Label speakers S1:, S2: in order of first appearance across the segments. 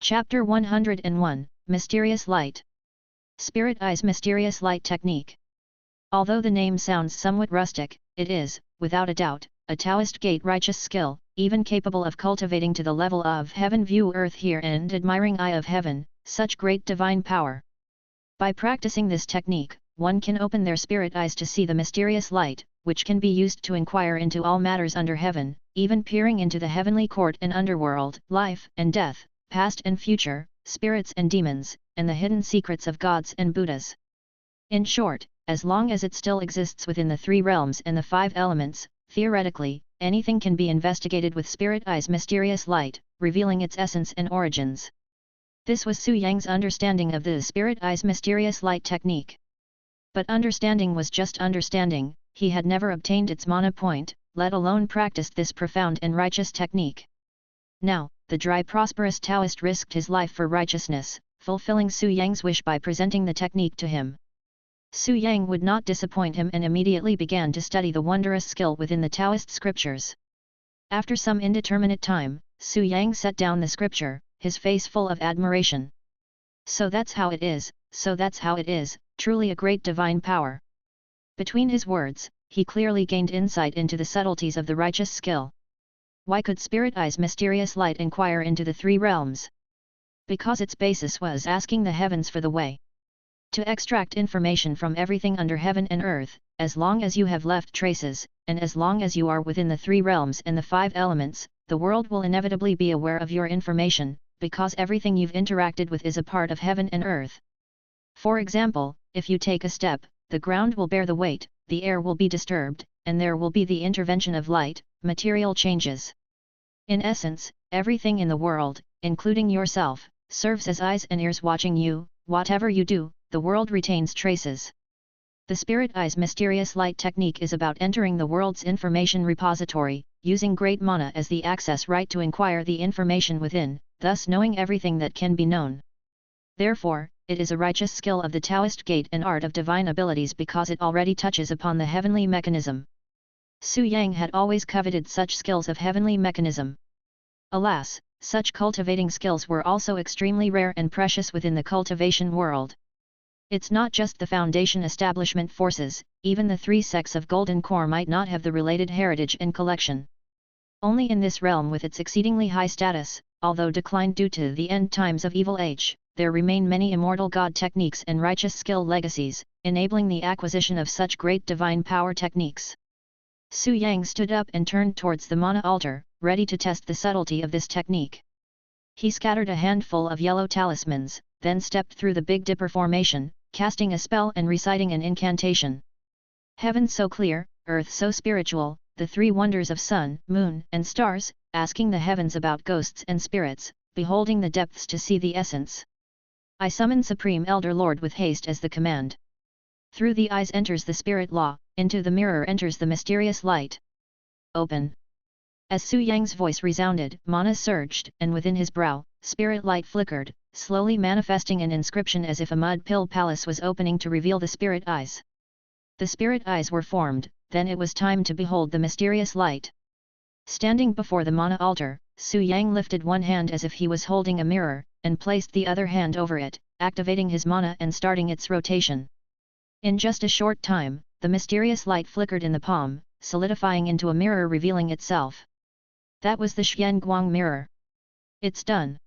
S1: Chapter 101, Mysterious Light. Spirit Eye's Mysterious Light Technique. Although the name sounds somewhat rustic, it is, without a doubt, a Taoist gate righteous skill, even capable of cultivating to the level of heaven view earth here and admiring eye of heaven, such great divine power. By practicing this technique, one can open their spirit eyes to see the mysterious light, which can be used to inquire into all matters under heaven, even peering into the heavenly court and underworld, life and death, past and future, spirits and demons, and the hidden secrets of gods and Buddhas. In short, as long as it still exists within the three realms and the five elements, theoretically, anything can be investigated with Spirit Eye's mysterious light, revealing its essence and origins. This was Su Yang's understanding of the Spirit Eye's mysterious light technique. But understanding was just understanding, he had never obtained its mana point, let alone practiced this profound and righteous technique. Now, the dry prosperous Taoist risked his life for righteousness, fulfilling Su Yang's wish by presenting the technique to him. Su Yang would not disappoint him and immediately began to study the wondrous skill within the Taoist scriptures. After some indeterminate time, Su Yang set down the scripture, his face full of admiration. So that's how it is, so that's how it is, truly a great divine power. Between his words, he clearly gained insight into the subtleties of the righteous skill. Why could Spirit Eye's mysterious light inquire into the three realms? Because its basis was asking the heavens for the way to extract information from everything under heaven and earth. As long as you have left traces, and as long as you are within the three realms and the five elements, the world will inevitably be aware of your information, because everything you've interacted with is a part of heaven and earth. For example, if you take a step, the ground will bear the weight, the air will be disturbed, and there will be the intervention of light, material changes. In essence, everything in the world, including yourself, serves as eyes and ears watching you. Whatever you do, the world retains traces. The Spirit Eye's mysterious light technique is about entering the world's information repository, using great mana as the access right to inquire the information within, thus knowing everything that can be known. Therefore, it is a righteous skill of the Taoist gate and art of divine abilities because it already touches upon the heavenly mechanism. Su Yang had always coveted such skills of heavenly mechanism. Alas, such cultivating skills were also extremely rare and precious within the cultivation world. It's not just the Foundation establishment forces, even the three sects of Golden Core might not have the related heritage and collection. Only in this realm with its exceedingly high status, although declined due to the end times of evil age, there remain many immortal god techniques and righteous skill legacies, enabling the acquisition of such great divine power techniques. Su Yang stood up and turned towards the mana altar, ready to test the subtlety of this technique. He scattered a handful of yellow talismans, then stepped through the Big Dipper formation, casting a spell and reciting an incantation. Heaven so clear, earth so spiritual, the three wonders of sun, moon, and stars, asking the heavens about ghosts and spirits, beholding the depths to see the essence. I summon Supreme Elder Lord with haste as the command. Through the eyes enters the spirit law, into the mirror enters the mysterious light. Open. As Su Yang's voice resounded, mana surged, and within his brow, spirit light flickered, slowly manifesting an inscription as if a mud pill palace was opening to reveal the spirit eyes. The spirit eyes were formed, then it was time to behold the mysterious light. Standing before the mana altar, Su Yang lifted one hand as if he was holding a mirror, and placed the other hand over it, activating his mana and starting its rotation. In just a short time, the mysterious light flickered in the palm, solidifying into a mirror revealing itself. That was the Xian Guang mirror. It's done.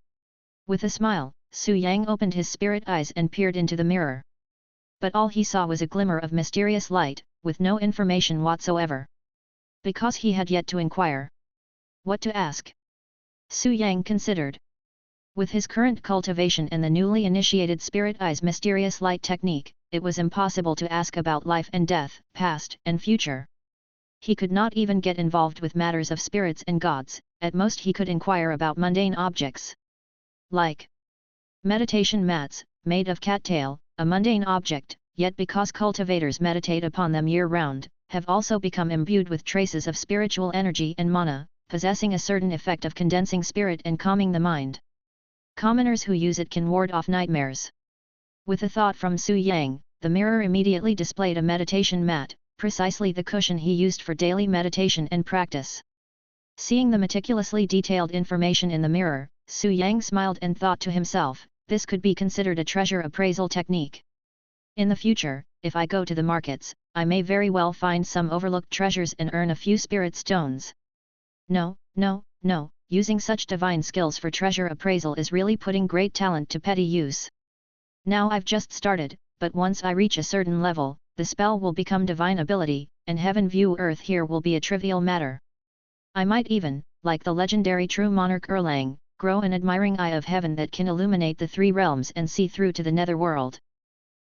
S1: With a smile, Su Yang opened his spirit eyes and peered into the mirror. But all he saw was a glimmer of mysterious light, with no information whatsoever. Because he had yet to inquire what to ask. Su Yang considered. With his current cultivation and the newly initiated Spirit Eye's mysterious light technique, it was impossible to ask about life and death, past and future. He could not even get involved with matters of spirits and gods, at most he could inquire about mundane objects. Like meditation mats, made of cattail, a mundane object, yet because cultivators meditate upon them year-round, have also become imbued with traces of spiritual energy and mana, possessing a certain effect of condensing spirit and calming the mind. Commoners who use it can ward off nightmares. With a thought from Su Yang, the mirror immediately displayed a meditation mat, precisely the cushion he used for daily meditation and practice. Seeing the meticulously detailed information in the mirror, Su Yang smiled and thought to himself, this could be considered a treasure appraisal technique. In the future, if I go to the markets, I may very well find some overlooked treasures and earn a few spirit stones. No, using such divine skills for treasure appraisal is really putting great talent to petty use. Now I've just started, but once I reach a certain level, the spell will become divine ability, and heaven view earth here will be a trivial matter. I might even, like the legendary true monarch Erlang, grow an admiring eye of heaven that can illuminate the three realms and see through to the netherworld.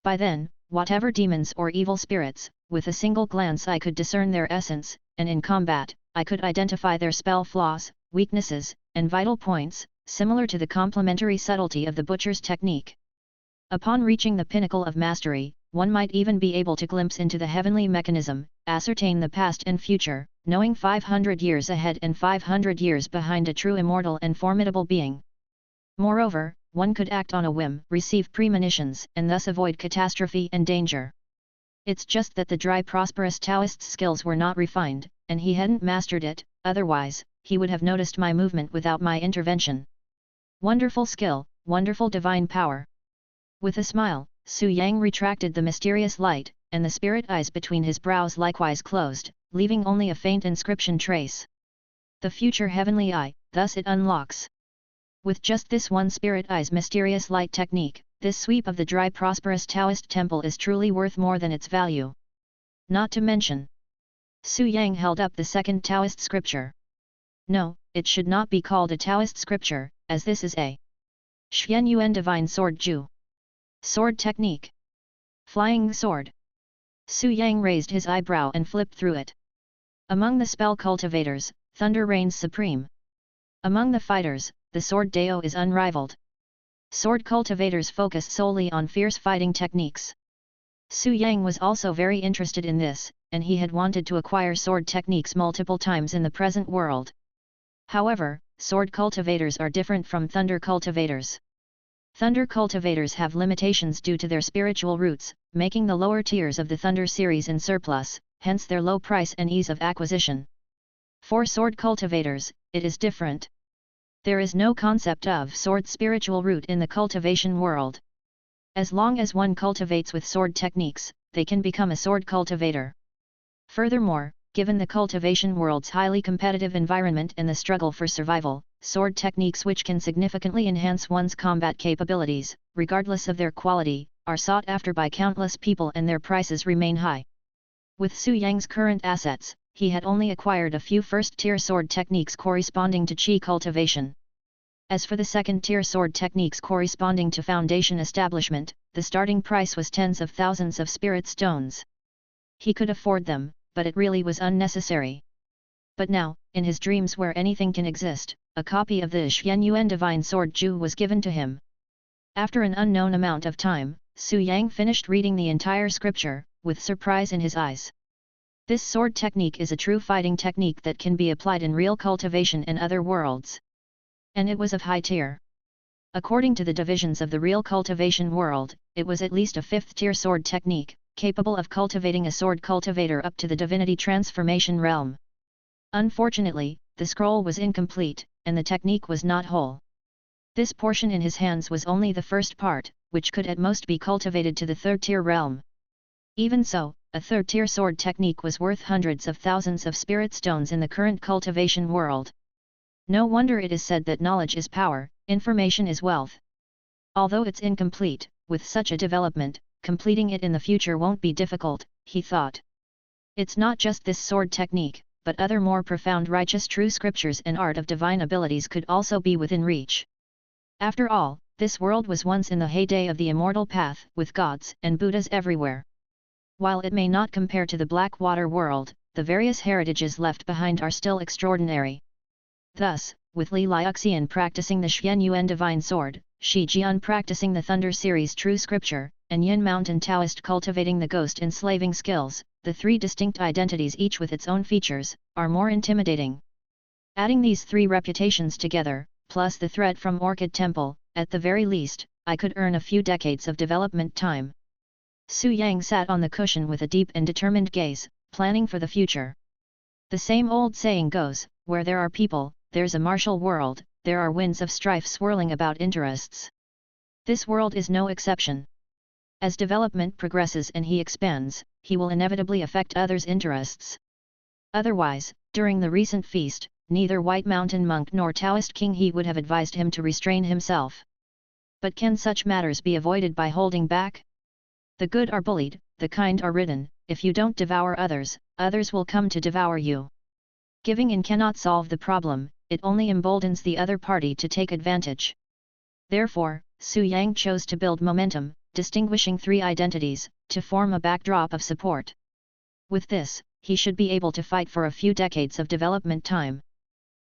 S1: By then, whatever demons or evil spirits, with a single glance I could discern their essence, and in combat, I could identify their spell flaws, weaknesses, and vital points, similar to the complementary subtlety of the butcher's technique. Upon reaching the pinnacle of mastery, one might even be able to glimpse into the heavenly mechanism, ascertain the past and future, knowing 500 years ahead and 500 years behind a true immortal and formidable being. Moreover, one could act on a whim, receive premonitions, and thus avoid catastrophe and danger. It's just that the dry prosperous Taoist's skills were not refined, and he hadn't mastered it, otherwise, he would have noticed my movement without my intervention. Wonderful skill, wonderful divine power. With a smile, Su Yang retracted the mysterious light, and the spirit eyes between his brows likewise closed, leaving only a faint inscription trace. The future heavenly eye, thus it unlocks. With just this one spirit eye's mysterious light technique, this sweep of the dry prosperous Taoist temple is truly worth more than its value. Not to mention. Su Yang held up the second Taoist scripture. No, it should not be called a Taoist scripture, as this is a Xuan Yuan Divine Sword Ju. Sword technique. Flying sword. Su Yang raised his eyebrow and flipped through it. Among the spell cultivators, thunder reigns supreme. Among the fighters, the sword Dao is unrivaled. Sword cultivators focus solely on fierce fighting techniques. Su Yang was also very interested in this, and he had wanted to acquire sword techniques multiple times in the present world. However, sword cultivators are different from thunder cultivators. Thunder cultivators have limitations due to their spiritual roots, making the lower tiers of the Thunder series in surplus, hence their low price and ease of acquisition. For sword cultivators, it is different. There is no concept of sword spiritual root in the cultivation world. As long as one cultivates with sword techniques, they can become a sword cultivator. Furthermore, given the cultivation world's highly competitive environment and the struggle for survival, sword techniques which can significantly enhance one's combat capabilities, regardless of their quality, are sought after by countless people and their prices remain high. With Su Yang's current assets, he had only acquired a few first-tier sword techniques corresponding to qi cultivation. As for the second-tier sword techniques corresponding to foundation establishment, the starting price was tens of thousands of spirit stones. He could afford them, but it really was unnecessary. But now, in his dreams where anything can exist, a copy of the Xuan Yuan Divine Sword Ju was given to him. After an unknown amount of time, Su Yang finished reading the entire scripture, with surprise in his eyes. This sword technique is a true fighting technique that can be applied in real cultivation and other worlds. And it was of high tier. According to the divisions of the real cultivation world, it was at least a 5th-tier sword technique, capable of cultivating a sword cultivator up to the divinity transformation realm. Unfortunately, the scroll was incomplete, and the technique was not whole. This portion in his hands was only the first part, which could at most be cultivated to the 3rd-tier realm. Even so, a 3rd-tier sword technique was worth hundreds of thousands of spirit stones in the current cultivation world. No wonder it is said that knowledge is power, information is wealth. Although it's incomplete, with such a development, completing it in the future won't be difficult, he thought. It's not just this sword technique, but other more profound righteous true scriptures and art of divine abilities could also be within reach. After all, this world was once in the heyday of the immortal path, with gods and Buddhas everywhere. While it may not compare to the Blackwater world, the various heritages left behind are still extraordinary. Thus, with Li Liuxian practicing the Xuan Yuan Divine Sword, Shi Jian practicing the Thunder series True Scripture, and Yin Mountain Taoist cultivating the ghost enslaving skills, the 3 distinct identities each with its own features, are more intimidating. Adding these 3 reputations together, plus the threat from Orchid Temple, at the very least, I could earn a few decades of development time. Su Yang sat on the cushion with a deep and determined gaze, planning for the future. The same old saying goes, where there are people, there's a martial world, there are winds of strife swirling about interests. This world is no exception. As development progresses and he expands, he will inevitably affect others' interests. Otherwise, during the recent feast, neither White Mountain monk nor Taoist king he would have advised him to restrain himself. But can such matters be avoided by holding back? The good are bullied, the kind are ridden. If you don't devour others, others will come to devour you. Giving in cannot solve the problem, it only emboldens the other party to take advantage. Therefore, Su Yang chose to build momentum, distinguishing three identities, to form a backdrop of support. With this, he should be able to fight for a few decades of development time.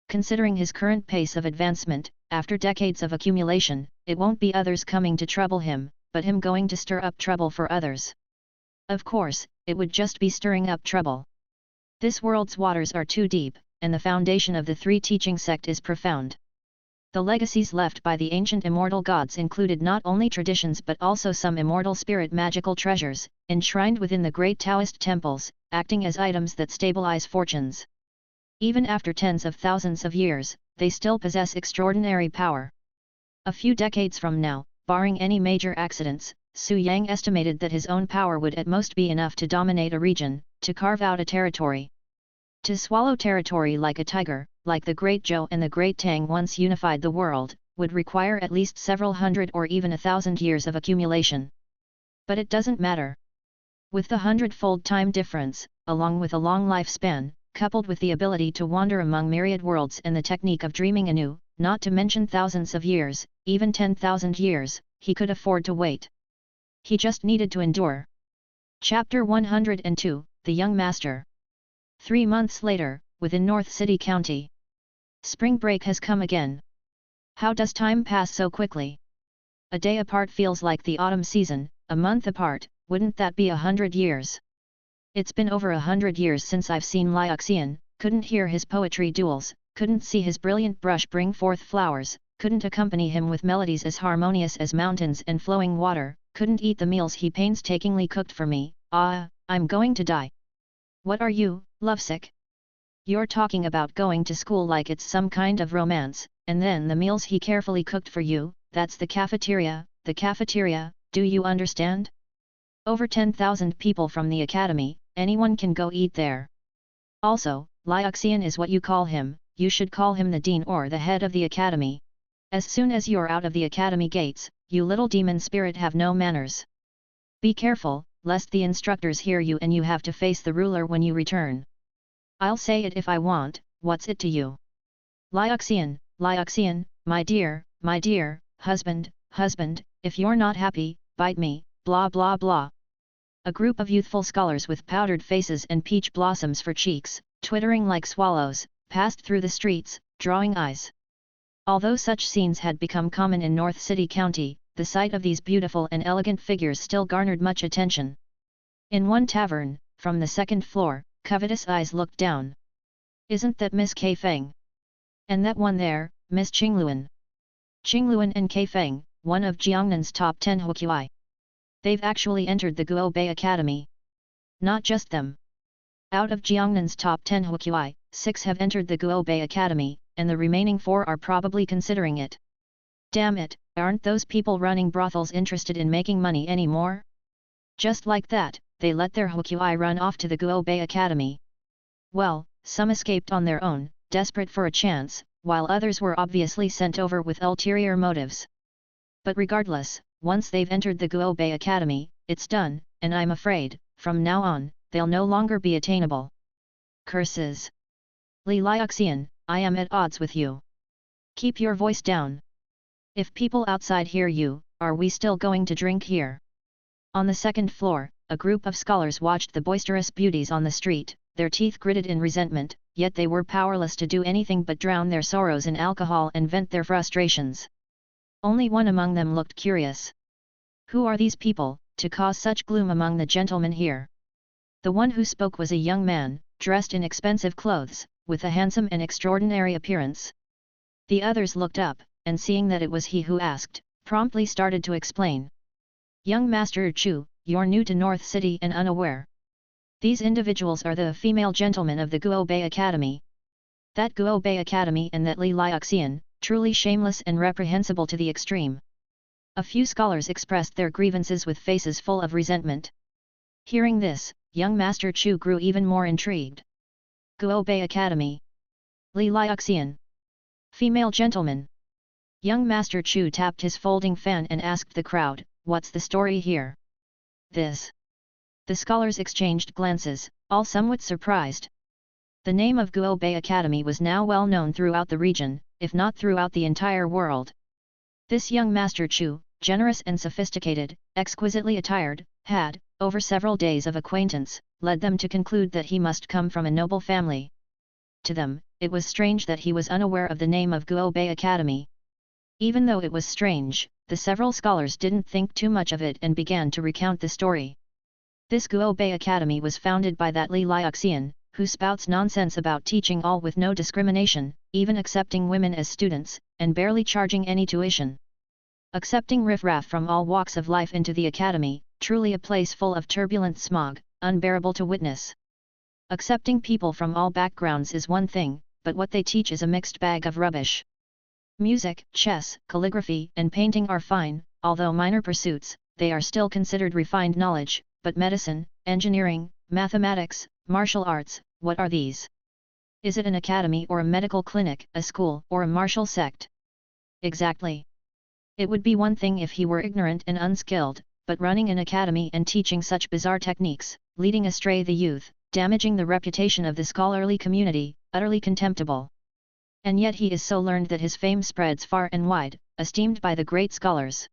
S1: Considering his current pace of advancement, after decades of accumulation, it won't be others coming to trouble him, but him going to stir up trouble for others. Of course, it would just be stirring up trouble. This world's waters are too deep, and the foundation of the three teaching sect is profound. The legacies left by the ancient immortal gods included not only traditions but also some immortal spirit magical treasures, enshrined within the great Taoist temples, acting as items that stabilize fortunes. Even after tens of thousands of years, they still possess extraordinary power. A few decades from now, barring any major accidents, Su Yang estimated that his own power would at most be enough to dominate a region, to carve out a territory. To swallow territory like a tiger, like the Great Zhou and the Great Tang once unified the world, would require at least several hundred or even 1,000 years of accumulation. But it doesn't matter. With the 100-fold time difference, along with a long lifespan, coupled with the ability to wander among myriad worlds and the technique of dreaming anew, not to mention thousands of years, even 10,000 years, he could afford to wait. He just needed to endure. Chapter 102, The Young Master. 3 months later, within North City County. Spring break has come again. How does time pass so quickly? A day apart feels like the autumn season, a month apart, wouldn't that be 100 years? It's been over 100 years since I've seen Liuxian, couldn't hear his poetry duels, couldn't see his brilliant brush bring forth flowers, couldn't accompany him with melodies as harmonious as mountains and flowing water, couldn't eat the meals he painstakingly cooked for me. I'm going to die. What are you, lovesick? You're talking about going to school like it's some kind of romance, and then the meals he carefully cooked for you, that's the cafeteria, do you understand? Over 10,000 people from the academy, anyone can go eat there. Also, Liuxian is what you call him, you should call him the dean or the head of the academy. As soon as you're out of the academy gates, you little demon spirit have no manners. Be careful, lest the instructors hear you and you have to face the ruler when you return. I'll say it if I want, what's it to you? Liuxian, my dear, husband, if you're not happy, bite me, blah blah blah. A group of youthful scholars with powdered faces and peach blossoms for cheeks, twittering like swallows, passed through the streets, drawing eyes. Although such scenes had become common in North City County, the sight of these beautiful and elegant figures still garnered much attention. In one tavern, from the second floor, covetous eyes looked down. Isn't that Miss Kei Feng? And that one there, Miss Qingluan? Qingluan and Kei Feng, one of Jiangnan's top 10 Huqiai. They've actually entered the Guo Bei Academy. Not just them. Out of Jiangnan's top 10 Huqiai, 6 have entered the Guo Bei Academy, and the remaining 4 are probably considering it. Damn it, aren't those people running brothels interested in making money anymore? Just like that, they let their Huqiai run off to the Guo Bei Academy. Well, some escaped on their own, desperate for a chance, while others were obviously sent over with ulterior motives. But regardless, once they've entered the Guo Bei Academy, it's done, and I'm afraid, from now on, they'll no longer be attainable. Curses! Li Liuxian, I am at odds with you. Keep your voice down. If people outside hear you, are we still going to drink here? On the second floor, a group of scholars watched the boisterous beauties on the street, their teeth gritted in resentment, yet they were powerless to do anything but drown their sorrows in alcohol and vent their frustrations. Only one among them looked curious. Who are these people, to cause such gloom among the gentlemen here? The one who spoke was a young man, dressed in expensive clothes, with a handsome and extraordinary appearance. The others looked up, and seeing that it was he who asked, promptly started to explain. Young Master Chu, you're new to North City and unaware. These individuals are the female gentlemen of the Guo Bei Academy. That Guo Bei Academy and that Li Liuxian, truly shameless and reprehensible to the extreme. A few scholars expressed their grievances with faces full of resentment. Hearing this, young Master Chu grew even more intrigued. Guo Bei Academy. Li Liuxian. Female gentleman. Young Master Chu tapped his folding fan and asked the crowd, "What's the story here?" This. The scholars exchanged glances, all somewhat surprised. The name of Guo Bei Academy was now well known throughout the region, if not throughout the entire world. This young Master Chu, generous and sophisticated, exquisitely attired, had, over several days of acquaintance, led them to conclude that he must come from a noble family. To them, it was strange that he was unaware of the name of Guo Bei Academy. Even though it was strange, the several scholars didn't think too much of it and began to recount the story. This Guo Bei Academy was founded by that Li Liuxian, who spouts nonsense about teaching all with no discrimination, even accepting women as students, and barely charging any tuition. Accepting riffraff from all walks of life into the academy, truly a place full of turbulent smog, unbearable to witness. Accepting people from all backgrounds is one thing, but what they teach is a mixed bag of rubbish. Music, chess, calligraphy, and painting are fine, although minor pursuits, they are still considered refined knowledge, but medicine, engineering, mathematics, martial arts, what are these? Is it an academy or a medical clinic, a school or a martial sect? Exactly. It would be one thing if he were ignorant and unskilled, but running an academy and teaching such bizarre techniques, leading astray the youth, damaging the reputation of the scholarly community, utterly contemptible. And yet he is so learned that his fame spreads far and wide, esteemed by the great scholars.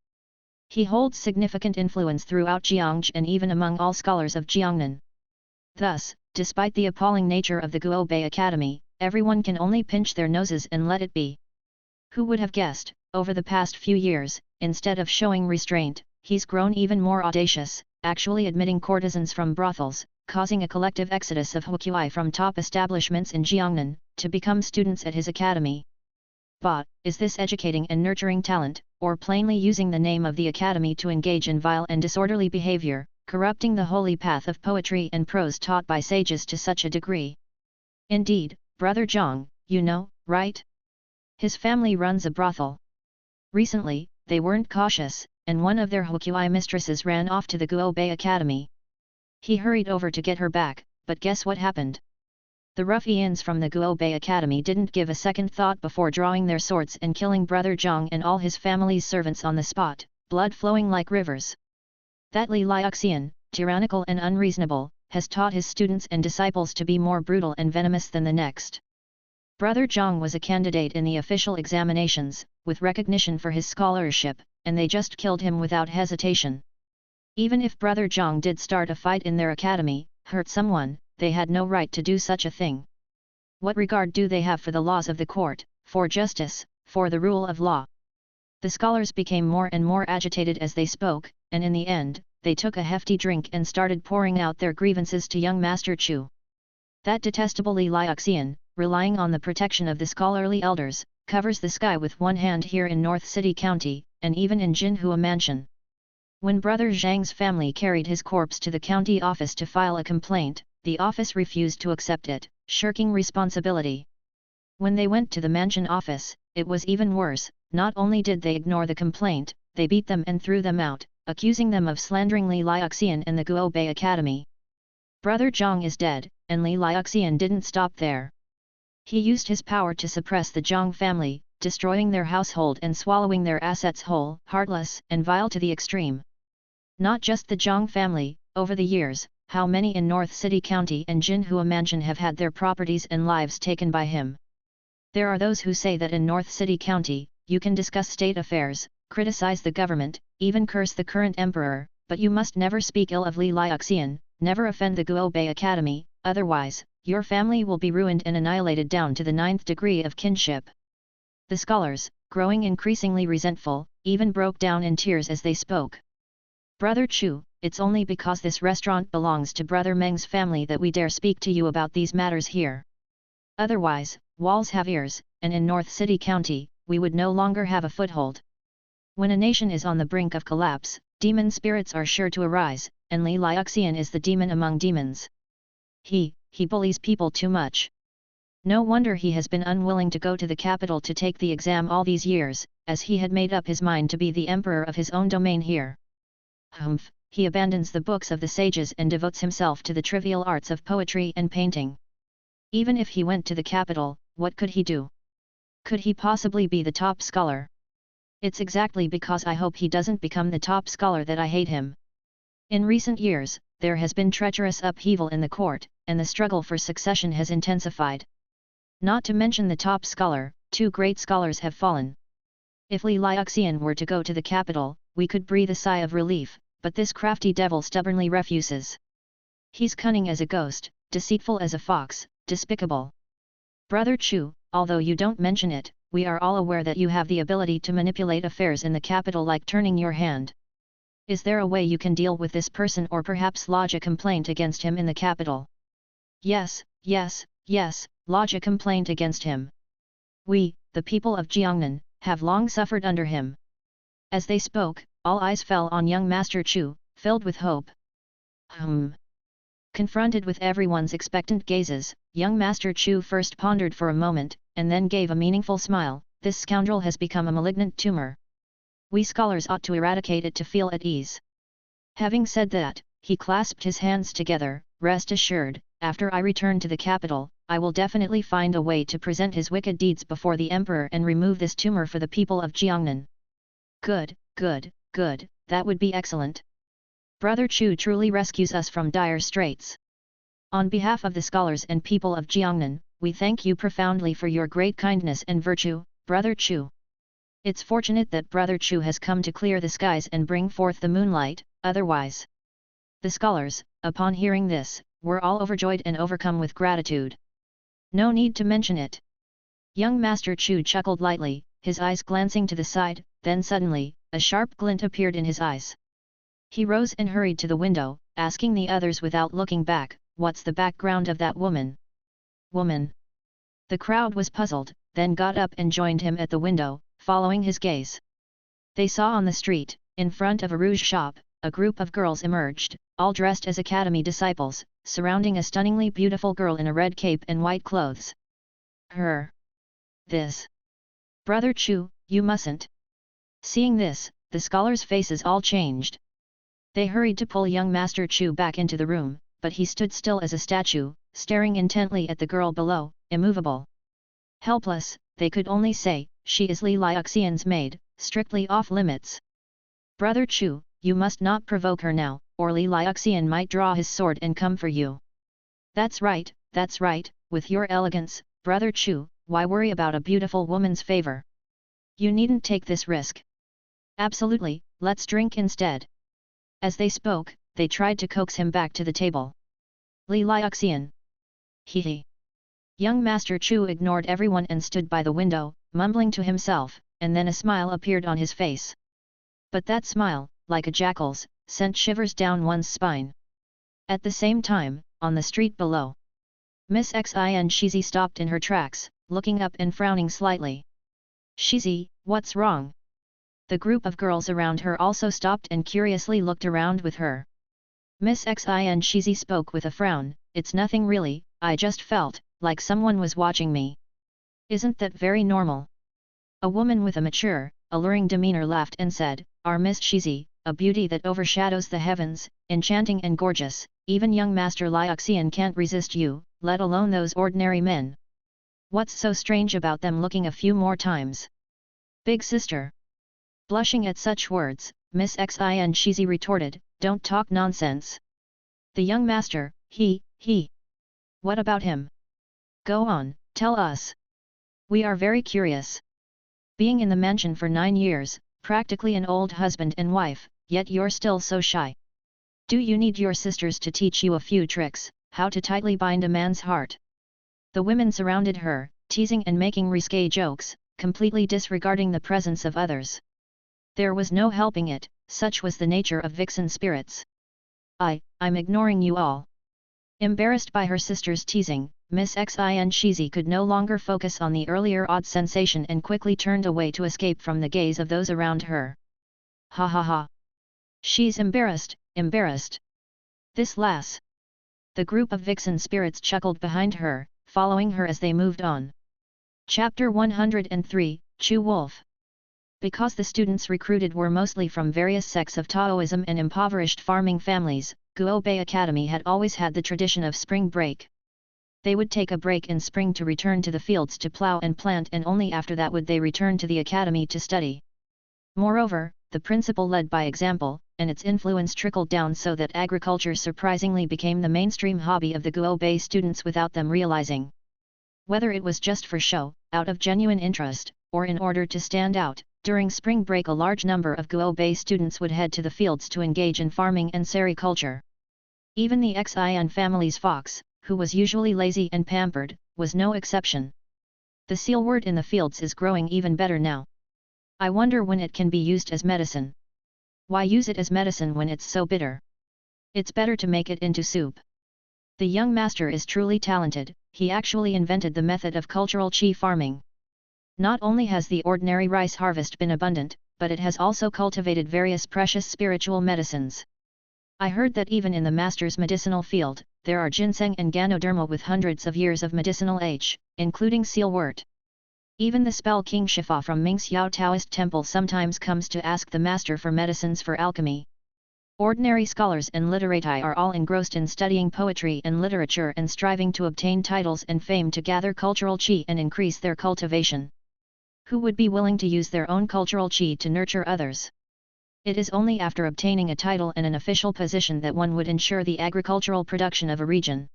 S1: He holds significant influence throughout Jiangzhou and even among all scholars of Jiangnan. Thus, despite the appalling nature of the Guo Bei Academy, everyone can only pinch their noses and let it be. Who would have guessed, over the past few years, instead of showing restraint, he's grown even more audacious, actually admitting courtesans from brothels, causing a collective exodus of huqiai from top establishments in Jiangnan, to become students at his academy. But, is this educating and nurturing talent, or plainly using the name of the academy to engage in vile and disorderly behavior, corrupting the holy path of poetry and prose taught by sages to such a degree? Indeed, Brother Zhang, you know, right? His family runs a brothel. Recently, they weren't cautious, and one of their huqiai mistresses ran off to the Guo Bei Academy. He hurried over to get her back, but guess what happened? The ruffians from the Guo Bei Academy didn't give a second thought before drawing their swords and killing Brother Zhang and all his family's servants on the spot, blood flowing like rivers. That Li Liuxian, tyrannical and unreasonable, has taught his students and disciples to be more brutal and venomous than the next. Brother Zhang was a candidate in the official examinations, with recognition for his scholarship, and they just killed him without hesitation. Even if Brother Zhang did start a fight in their academy, hurt someone, they had no right to do such a thing. What regard do they have for the laws of the court, for justice, for the rule of law? The scholars became more and more agitated as they spoke, and in the end, they took a hefty drink and started pouring out their grievances to young Master Chu. That detestable Li Liuxian, relying on the protection of the scholarly elders, covers the sky with one hand here in North City County, and even in Jinhua Mansion. When Brother Zhang's family carried his corpse to the county office to file a complaint, the office refused to accept it, shirking responsibility. When they went to the mansion office, it was even worse. Not only did they ignore the complaint, they beat them and threw them out, accusing them of slandering Li Liuxian and the Guo Bei Academy. Brother Zhang is dead, and Li Liuxian didn't stop there. He used his power to suppress the Zhang family, destroying their household and swallowing their assets whole, heartless and vile to the extreme. Not just the Zhang family, over the years, how many in North City County and Jinhua Mansion have had their properties and lives taken by him? There are those who say that in North City County, you can discuss state affairs, criticize the government, even curse the current emperor, but you must never speak ill of Li Liuxian, never offend the Guo Bei Academy, otherwise, your family will be ruined and annihilated down to the 9th degree of kinship. The scholars, growing increasingly resentful, even broke down in tears as they spoke. Brother Chu, it's only because this restaurant belongs to Brother Meng's family that we dare speak to you about these matters here. Otherwise, walls have ears, and in North City County, we would no longer have a foothold. When a nation is on the brink of collapse, demon spirits are sure to arise, and Li Liuxian is the demon among demons. He bullies people too much. No wonder he has been unwilling to go to the capital to take the exam all these years, as he had made up his mind to be the emperor of his own domain here. Humph, he abandons the books of the sages and devotes himself to the trivial arts of poetry and painting. Even if he went to the capital, what could he do? Could he possibly be the top scholar? It's exactly because I hope he doesn't become the top scholar that I hate him. In recent years, there has been treacherous upheaval in the court, and the struggle for succession has intensified. Not to mention the top scholar, 2 great scholars have fallen. If Li Liuxian were to go to the capital, we could breathe a sigh of relief, but this crafty devil stubbornly refuses. He's cunning as a ghost, deceitful as a fox, despicable. Brother Chu, although you don't mention it, we are all aware that you have the ability to manipulate affairs in the capital like turning your hand. Is there a way you can deal with this person or perhaps lodge a complaint against him in the capital? Yes, yes, yes, lodge a complaint against him. We, the people of Jiangnan, have long suffered under him. As they spoke, all eyes fell on young Master Chu, filled with hope. Confronted with everyone's expectant gazes, young Master Chu first pondered for a moment, and then gave a meaningful smile. This scoundrel has become a malignant tumor. We scholars ought to eradicate it to feel at ease. Having said that, he clasped his hands together. Rest assured, after I return to the capital, I will definitely find a way to present his wicked deeds before the emperor and remove this tumor for the people of Jiangnan. Good, good, good, that would be excellent. Brother Chu truly rescues us from dire straits. On behalf of the scholars and people of Jiangnan, we thank you profoundly for your great kindness and virtue, Brother Chu. It's fortunate that Brother Chu has come to clear the skies and bring forth the moonlight, otherwise. The scholars, upon hearing this, were all overjoyed and overcome with gratitude. No need to mention it. Young Master Chu chuckled lightly, his eyes glancing to the side, then suddenly, a sharp glint appeared in his eyes. He rose and hurried to the window, asking the others without looking back, "What's the background of that woman?" "Woman?" The crowd was puzzled, then got up and joined him at the window, following his gaze. They saw on the street, in front of a rouge shop, a group of girls emerged, all dressed as academy disciples, surrounding a stunningly beautiful girl in a red cape and white clothes. Her. This. Brother Chu, you mustn't. Seeing this, the scholars' faces all changed. They hurried to pull young Master Chu back into the room, but he stood still as a statue, staring intently at the girl below, immovable. Helpless, they could only say, "She is Li Liuxian's maid, strictly off limits." Brother Chu, you must not provoke her now, or Li Liuxian might draw his sword and come for you. That's right, with your elegance, Brother Chu, why worry about a beautiful woman's favor? You needn't take this risk. Absolutely, let's drink instead. As they spoke, they tried to coax him back to the table. Li Liuxian. Hee. Young Master Chu ignored everyone and stood by the window, mumbling to himself, and then a smile appeared on his face. But that smile, like a jackal's, sent shivers down one's spine. At the same time, on the street below, Miss Xin Shizi stopped in her tracks, looking up and frowning slightly. "Shizi, what's wrong?" The group of girls around her also stopped and curiously looked around with her. Miss Xin Shizi spoke with a frown, "It's nothing really, I just felt like someone was watching me." "Isn't that very normal?" A woman with a mature, alluring demeanor laughed and said, "Our Miss Shizi, a beauty that overshadows the heavens, enchanting and gorgeous, even young Master Liuxian can't resist you, let alone those ordinary men. What's so strange about them looking a few more times?" "Big sister." Blushing at such words, Miss Xin Shizi retorted, "Don't talk nonsense. The young master, he. What about him? Go on, tell us. We are very curious. Being in the mansion for 9 years, practically an old husband and wife, yet you're still so shy. Do you need your sisters to teach you a few tricks, how to tightly bind a man's heart?" The women surrounded her, teasing and making risque jokes, completely disregarding the presence of others. There was no helping it, such was the nature of vixen spirits. I'm ignoring you all." Embarrassed by her sister's teasing, Miss Xin Shizi could no longer focus on the earlier odd sensation and quickly turned away to escape from the gaze of those around her. "Ha ha ha! She's embarrassed. This lass!" The group of vixen spirits chuckled behind her, following her as they moved on. Chapter 103, Chu Wolf. Because the students recruited were mostly from various sects of Taoism and impoverished farming families, Guo Bei Academy had always had the tradition of spring break. They would take a break in spring to return to the fields to plow and plant, and only after that would they return to the academy to study. Moreover, the principle led by example, and its influence trickled down so that agriculture surprisingly became the mainstream hobby of the Guo Bei students without them realizing. Whether it was just for show, out of genuine interest, or in order to stand out, during spring break a large number of Guo Bei students would head to the fields to engage in farming and sericulture. Even the Xian family's fox, who was usually lazy and pampered, was no exception. The sealwort in the fields is growing even better now. I wonder when it can be used as medicine. Why use it as medicine when it's so bitter? It's better to make it into soup. The young master is truly talented, he actually invented the method of cultural qi farming. Not only has the ordinary rice harvest been abundant, but it has also cultivated various precious spiritual medicines. I heard that even in the master's medicinal field, there are ginseng and ganoderma with hundreds of years of medicinal age, including sealwort. Even the spell King Shifa from Mingxiao Taoist Temple sometimes comes to ask the master for medicines for alchemy. Ordinary scholars and literati are all engrossed in studying poetry and literature and striving to obtain titles and fame to gather cultural qi and increase their cultivation. Who would be willing to use their own cultural qi to nurture others? It is only after obtaining a title and an official position that one would ensure the agricultural production of a region.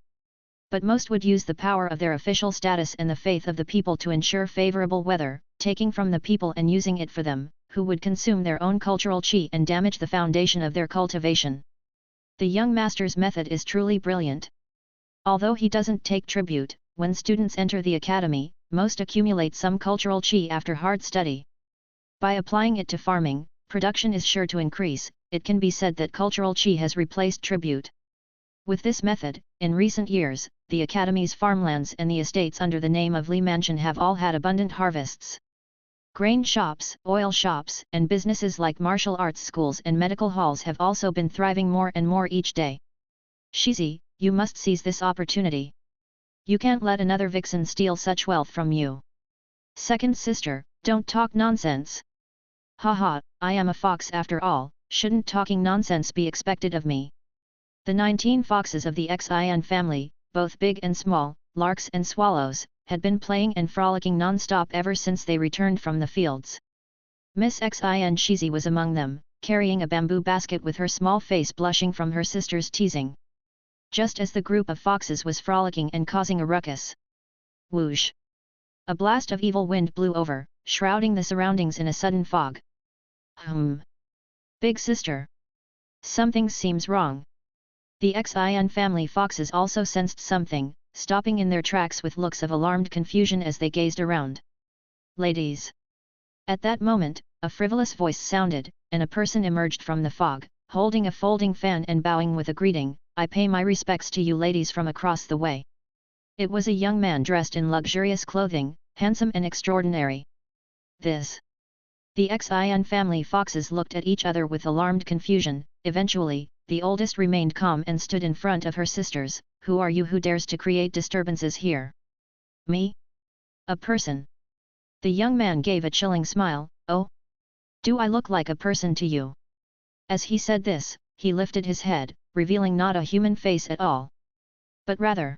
S1: But most would use the power of their official status and the faith of the people to ensure favorable weather, taking from the people and using it for them, who would consume their own cultural qi and damage the foundation of their cultivation. The young master's method is truly brilliant. Although he doesn't take tribute, when students enter the academy, most accumulate some cultural qi after hard study. By applying it to farming, production is sure to increase. It can be said that cultural qi has replaced tribute. With this method, in recent years, the Academy's farmlands and the estates under the name of Li Mansion have all had abundant harvests. Grain shops, oil shops, and businesses like martial arts schools and medical halls have also been thriving more and more each day. Shizi, you must seize this opportunity. You can't let another vixen steal such wealth from you. Second sister, don't talk nonsense. Haha, I am a fox after all, shouldn't talking nonsense be expected of me? The 19 foxes of the Xian family, both big and small, larks and swallows, had been playing and frolicking non-stop ever since they returned from the fields. Miss Xian Shizi was among them, carrying a bamboo basket with her small face blushing from her sister's teasing. Just as the group of foxes was frolicking and causing a ruckus. Whoosh! A blast of evil wind blew over, shrouding the surroundings in a sudden fog. Big sister! Something seems wrong. The Xian family foxes also sensed something, stopping in their tracks with looks of alarmed confusion as they gazed around. Ladies! At that moment, a frivolous voice sounded, and a person emerged from the fog, holding a folding fan and bowing with a greeting, "I pay my respects to you ladies from across the way." It was a young man dressed in luxurious clothing, handsome and extraordinary. This. The Xian family foxes looked at each other with alarmed confusion. Eventually, the oldest remained calm and stood in front of her sisters. "Who are you who dares to create disturbances here?" "Me? A person." The young man gave a chilling smile. "Oh? Do I look like a person to you?" As he said this, he lifted his head, revealing not a human face at all, but rather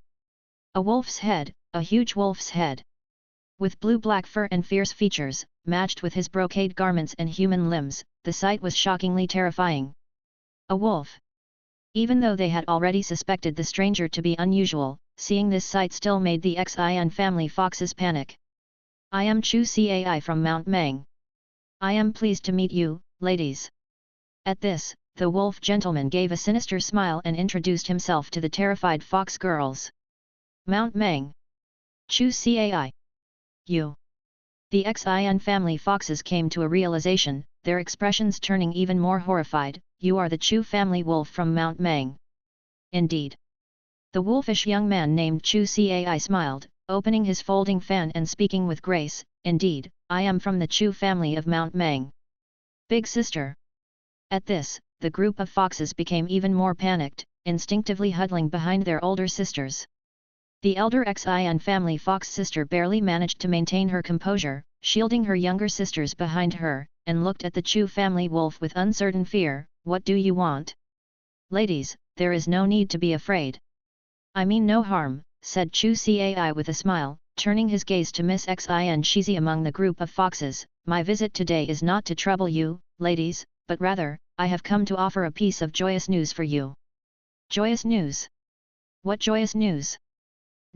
S1: a wolf's head, a huge wolf's head. With blue-black fur and fierce features, matched with his brocade garments and human limbs, the sight was shockingly terrifying. A wolf! Even though they had already suspected the stranger to be unusual, seeing this sight still made the Xian family foxes panic. "I am Chu Cai from Mount Mang. I am pleased to meet you, ladies." At this, the wolf gentleman gave a sinister smile and introduced himself to the terrified fox girls. "Mount Mang. Chu Cai. You." The Xian family foxes came to a realization, their expressions turning even more horrified. "You are the Chu family wolf from Mount Mang." "Indeed." The wolfish young man named Chu Cai smiled, opening his folding fan and speaking with grace. "Indeed, I am from the Chu family of Mount Mang." "Big sister." At this, the group of foxes became even more panicked, instinctively huddling behind their older sisters. The elder Xian family fox sister barely managed to maintain her composure, shielding her younger sisters behind her, and looked at the Chu family wolf with uncertain fear. What do you want? Ladies, there is no need to be afraid. I mean no harm, said Chu Cai with a smile, turning his gaze to Miss Xin Shizi among the group of foxes. My visit today is not to trouble you, ladies, but rather, I have come to offer a piece of joyous news for you. Joyous news? What joyous news?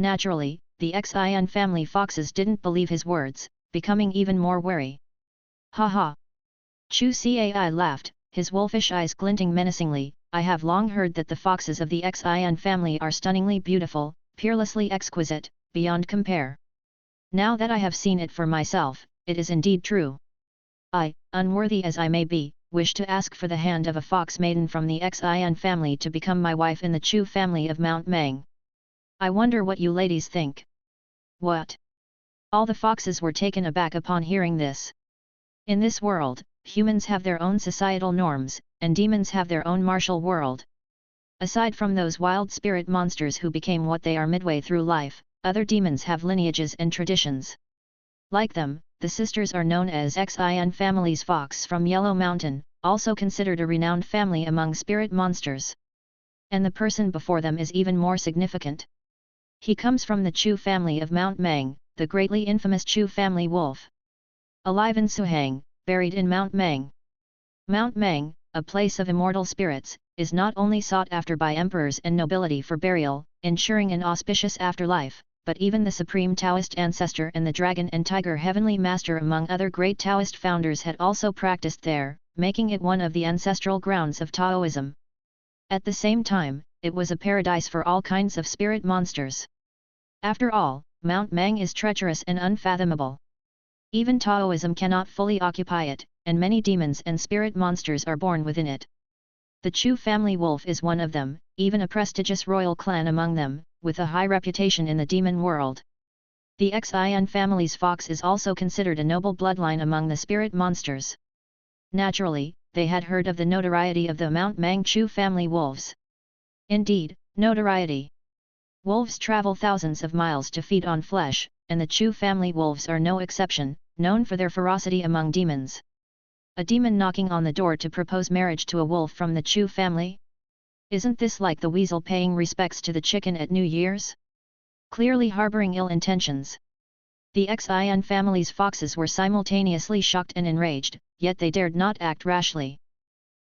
S1: Naturally, the Xin family foxes didn't believe his words, becoming even more wary. Ha ha! Chu Cai laughed, his wolfish eyes glinting menacingly. I have long heard that the foxes of the Xin family are stunningly beautiful, peerlessly exquisite, beyond compare. Now that I have seen it for myself, it is indeed true. I, unworthy as I may be, wish to ask for the hand of a fox maiden from the Xin family to become my wife in the Chu family of Mount Mang. I wonder what you ladies think. What? All the foxes were taken aback upon hearing this. In this world, humans have their own societal norms, and demons have their own martial world. Aside from those wild spirit monsters who became what they are midway through life, other demons have lineages and traditions. Like them, the sisters are known as Xin family's fox from Yellow Mountain, also considered a renowned family among spirit monsters. And the person before them is even more significant. He comes from the Chu family of Mount Mang, the greatly infamous Chu family wolf. Alive in Suhang, buried in Mount Mang. Mount Mang, a place of immortal spirits, is not only sought after by emperors and nobility for burial, ensuring an auspicious afterlife, but even the supreme Taoist ancestor and the dragon and tiger heavenly master among other great Taoist founders had also practiced there, making it one of the ancestral grounds of Taoism. At the same time, it was a paradise for all kinds of spirit monsters. After all, Mount Mang is treacherous and unfathomable. Even Taoism cannot fully occupy it, and many demons and spirit monsters are born within it. The Chu family wolf is one of them, even a prestigious royal clan among them, with a high reputation in the demon world. The Xin family's fox is also considered a noble bloodline among the spirit monsters. Naturally, they had heard of the notoriety of the Mount Mang Chu family wolves. Indeed, notoriety. Wolves travel thousands of miles to feed on flesh, and the Chu family wolves are no exception, known for their ferocity among demons. A demon knocking on the door to propose marriage to a wolf from the Chu family? Isn't this like the weasel paying respects to the chicken at New Year's? Clearly harboring ill intentions. The Xin family's foxes were simultaneously shocked and enraged, yet they dared not act rashly.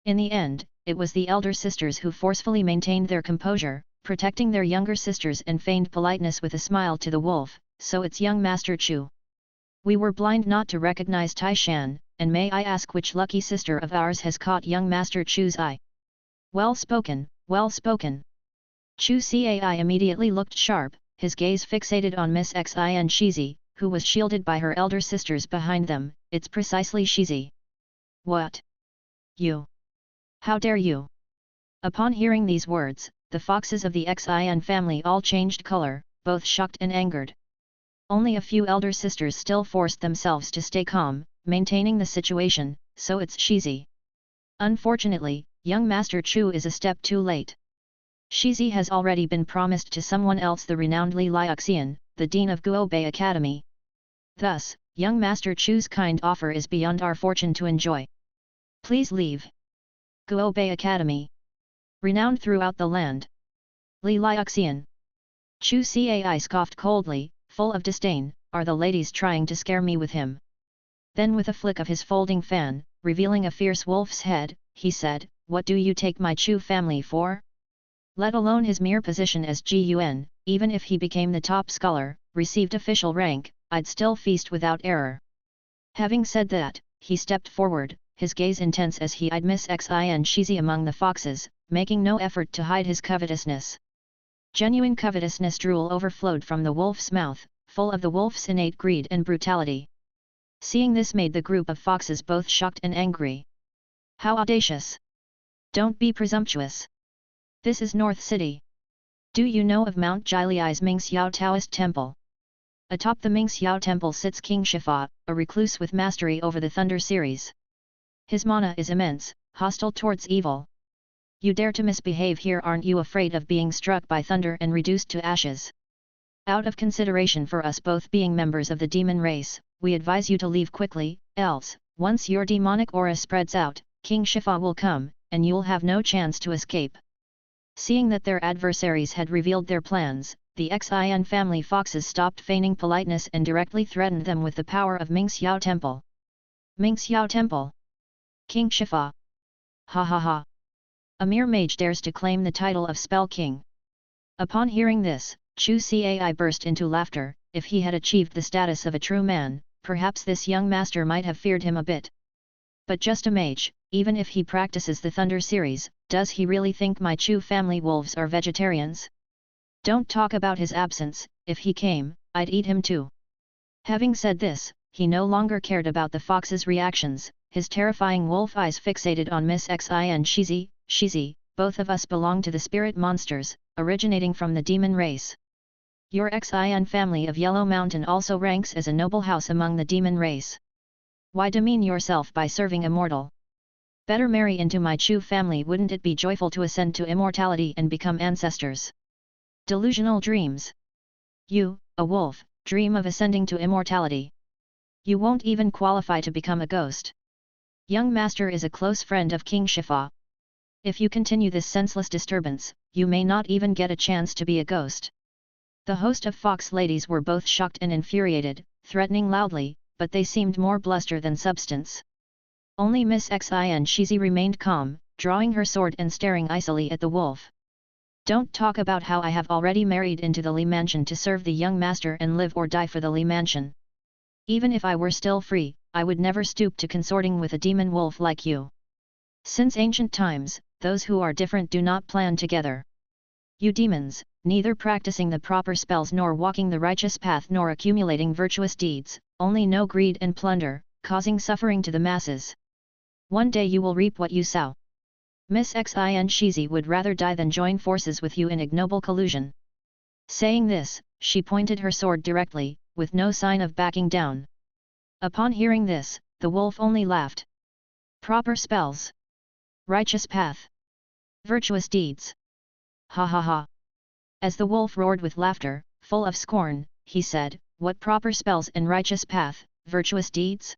S1: In the end, it was the elder sisters who forcefully maintained their composure, protecting their younger sisters and feigned politeness with a smile to the wolf. So it's young Master Chu. We were blind not to recognize Tai Shan, and may I ask which lucky sister of ours has caught young Master Chu's eye? Well spoken, well spoken. Chu Cai immediately looked sharp, his gaze fixated on Miss Xin Shizi, who was shielded by her elder sisters behind them. It's precisely Shizi. What? You? How dare you? Upon hearing these words, the foxes of the Xin family all changed color, both shocked and angered. Only a few elder sisters still forced themselves to stay calm, maintaining the situation. So it's Shizi. Unfortunately, young Master Chu is a step too late. Shizi has already been promised to someone else, the renowned Li Liuxian, the dean of Guobei Academy. Thus, young Master Chu's kind offer is beyond our fortune to enjoy. Please leave. Guobei Academy. Renowned throughout the land. Li Liuxian. Chu Cai scoffed coldly, full of disdain. Are the ladies trying to scare me with him? Then with a flick of his folding fan, revealing a fierce wolf's head, he said, what do you take my Chu family for? Let alone his mere position as Gun, even if he became the top scholar, received official rank, I'd still feast without error. Having said that, he stepped forward, his gaze intense as he eyed Miss Xin Shizi among the foxes, making no effort to hide his covetousness. Genuine covetousness drool overflowed from the wolf's mouth, full of the wolf's innate greed and brutality. Seeing this made the group of foxes both shocked and angry. How audacious! Don't be presumptuous. This is North City. Do you know of Mount Jiliai's Mingxiao Taoist Temple? Atop the Mingxiao Temple sits King Shifa, a recluse with mastery over the Thunder series. His mana is immense, hostile towards evil. You dare to misbehave here? Aren't you afraid of being struck by thunder and reduced to ashes? Out of consideration for us both being members of the demon race, we advise you to leave quickly, else, once your demonic aura spreads out, King Shifa will come, and you'll have no chance to escape. Seeing that their adversaries had revealed their plans, the Xian family foxes stopped feigning politeness and directly threatened them with the power of Mingxiao Temple. Mingxiao Temple? King Shifa? Ha ha ha! A mere mage dares to claim the title of Spell King. Upon hearing this, Chu Cai burst into laughter. If he had achieved the status of a true man, perhaps this young master might have feared him a bit. But just a mage, even if he practices the Thunder series, does he really think my Chu family wolves are vegetarians? Don't talk about his absence, if he came, I'd eat him too. Having said this, he no longer cared about the fox's reactions, his terrifying wolf eyes fixated on Miss Xi and Shizi. Shizi, both of us belong to the spirit monsters, originating from the demon race. Your Xian family of Yellow Mountain also ranks as a noble house among the demon race. Why demean yourself by serving immortal? Better marry into my Chu family, wouldn't it be joyful to ascend to immortality and become ancestors? Delusional dreams. You, a wolf, dream of ascending to immortality. You won't even qualify to become a ghost. Young master is a close friend of King Shifa. If you continue this senseless disturbance, you may not even get a chance to be a ghost. The host of fox ladies were both shocked and infuriated, threatening loudly, but they seemed more bluster than substance. Only Miss Xi and Shizi remained calm, drawing her sword and staring icily at the wolf. Don't talk about how I have already married into the Li mansion to serve the young master and live or die for the Li mansion. Even if I were still free, I would never stoop to consorting with a demon wolf like you. Since ancient times, those who are different do not plan together. You demons, neither practicing the proper spells nor walking the righteous path nor accumulating virtuous deeds, only know greed and plunder, causing suffering to the masses. One day you will reap what you sow. Miss Xi and Shizi would rather die than join forces with you in ignoble collusion. Saying this, she pointed her sword directly, with no sign of backing down. Upon hearing this, the wolf only laughed. Proper spells. Righteous path. Virtuous deeds. Ha ha ha. As the wolf roared with laughter, full of scorn, he said, what proper spells and righteous path, virtuous deeds?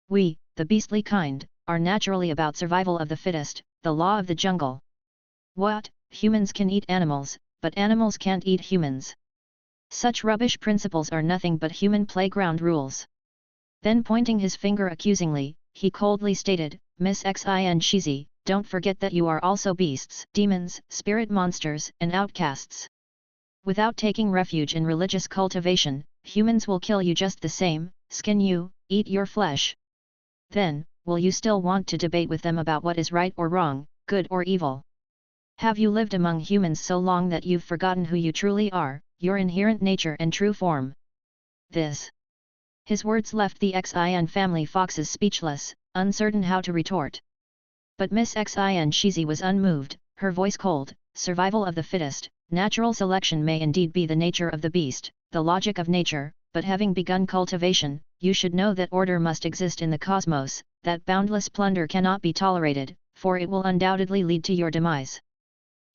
S1: We, the beastly kind, are naturally about survival of the fittest, the law of the jungle. What, humans can eat animals, but animals can't eat humans. Such rubbish principles are nothing but human playground rules. Then pointing his finger accusingly, he coldly stated, Miss Xi and Shizi, don't forget that you are also beasts, demons, spirit monsters, and outcasts. Without taking refuge in religious cultivation, humans will kill you just the same, skin you, eat your flesh. Then, will you still want to debate with them about what is right or wrong, good or evil? Have you lived among humans so long that you've forgotten who you truly are, your inherent nature and true form? His words left the Xian family foxes speechless, uncertain how to retort. But Miss Xi and Shizi was unmoved, her voice cold. Survival of the fittest, natural selection may indeed be the nature of the beast, the logic of nature, but having begun cultivation, you should know that order must exist in the cosmos, that boundless plunder cannot be tolerated, for it will undoubtedly lead to your demise.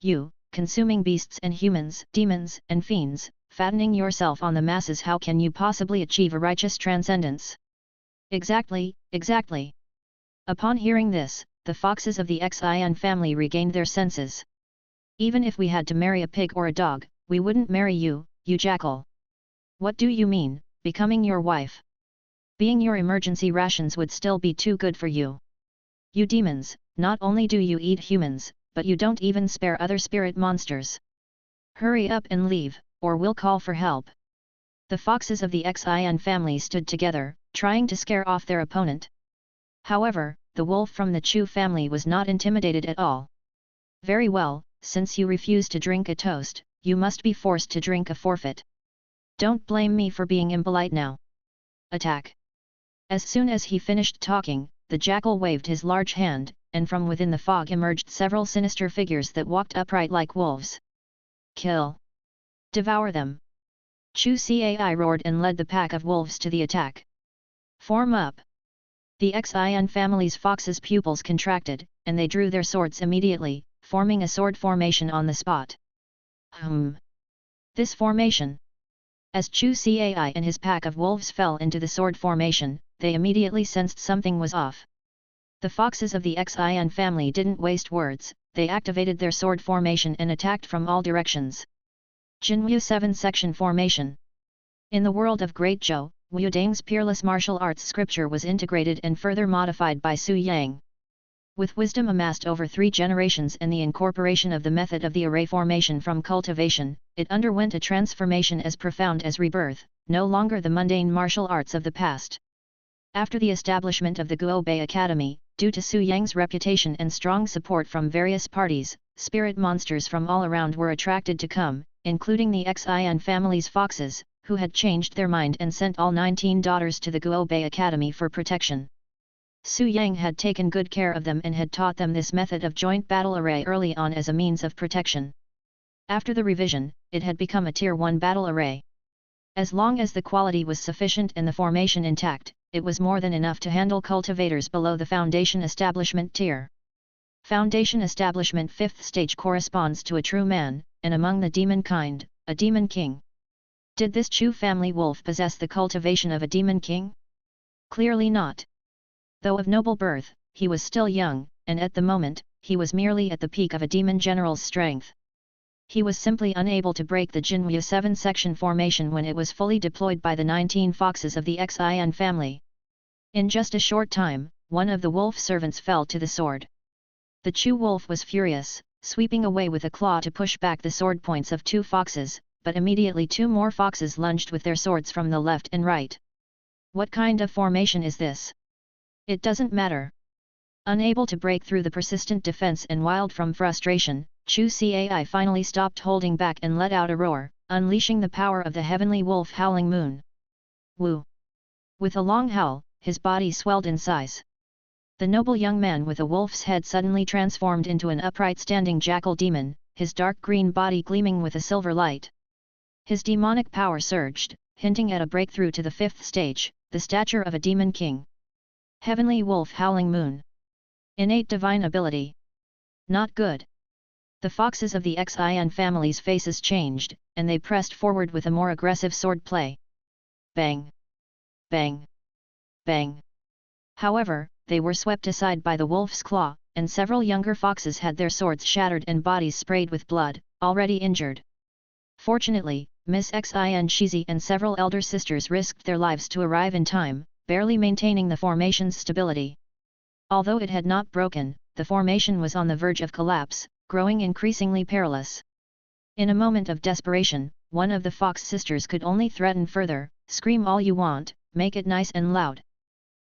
S1: You, consuming beasts and humans, demons and fiends, fattening yourself on the masses, how can you possibly achieve a righteous transcendence? Exactly, exactly. Upon hearing this, the foxes of the Xian family regained their senses. Even if we had to marry a pig or a dog, we wouldn't marry you, you jackal. What do you mean, becoming your wife? Being your emergency rations would still be too good for you. You demons, not only do you eat humans, but you don't even spare other spirit monsters. Hurry up and leave, or we'll call for help. The foxes of the Xian family stood together, trying to scare off their opponent. However, the wolf from the Chu family was not intimidated at all. Very well, since you refuse to drink a toast, you must be forced to drink a forfeit. Don't blame me for being impolite now. Attack! As soon as he finished talking, the jackal waved his large hand, and from within the fog emerged several sinister figures that walked upright like wolves. Kill! Devour them! Chu Cai roared and led the pack of wolves to the attack. Form up! The Xian family's foxes' pupils contracted, and they drew their swords immediately, forming a sword formation on the spot. This formation! As Chu Cai and his pack of wolves fell into the sword formation, they immediately sensed something was off. The foxes of the Xian family didn't waste words, they activated their sword formation and attacked from all directions. Jinwu 7 Section Formation. In the world of Great Zhou, Wu Dang's peerless martial arts scripture was integrated and further modified by Su Yang. With wisdom amassed over 3 generations and the incorporation of the method of the array formation from cultivation, it underwent a transformation as profound as rebirth, no longer the mundane martial arts of the past. After the establishment of the Guobei Academy, due to Su Yang's reputation and strong support from various parties, spirit monsters from all around were attracted to come, including the Xian family's foxes, who had changed their mind and sent all 19 daughters to the Guobei Academy for protection. Su Yang had taken good care of them and had taught them this method of joint battle array early on as a means of protection. After the revision, it had become a Tier 1 battle array. As long as the quality was sufficient and the formation intact, it was more than enough to handle cultivators below the Foundation Establishment tier. Foundation Establishment 5th stage corresponds to a true man, and among the demon kind, a demon king. Did this Chu family wolf possess the cultivation of a demon king? Clearly not. Though of noble birth, he was still young, and at the moment, he was merely at the peak of a demon general's strength. He was simply unable to break the Jinwu 7 section formation when it was fully deployed by the 19 foxes of the Xian family. In just a short time, one of the wolf servants fell to the sword. The Chu wolf was furious, sweeping away with a claw to push back the sword points of 2 foxes, but immediately 2 more foxes lunged with their swords from the left and right. What kind of formation is this? It doesn't matter. Unable to break through the persistent defense and wild from frustration, Chu Cai finally stopped holding back and let out a roar, unleashing the power of the heavenly wolf howling moon. Woo! With a long howl, his body swelled in size. The noble young man with a wolf's head suddenly transformed into an upright standing jackal demon, his dark green body gleaming with a silver light. His demonic power surged, hinting at a breakthrough to the 5th stage, the stature of a demon king. Heavenly wolf howling moon. Innate divine ability. Not good. The foxes of the Xian family's faces changed, and they pressed forward with a more aggressive sword play. Bang! Bang! Bang! However, they were swept aside by the wolf's claw, and several younger foxes had their swords shattered and bodies sprayed with blood, already injured. Fortunately, Miss Xin Shizi and several elder sisters risked their lives to arrive in time, barely maintaining the formation's stability. Although it had not broken, the formation was on the verge of collapse, growing increasingly perilous. In a moment of desperation, one of the fox sisters could only threaten further, "Scream all you want, make it nice and loud."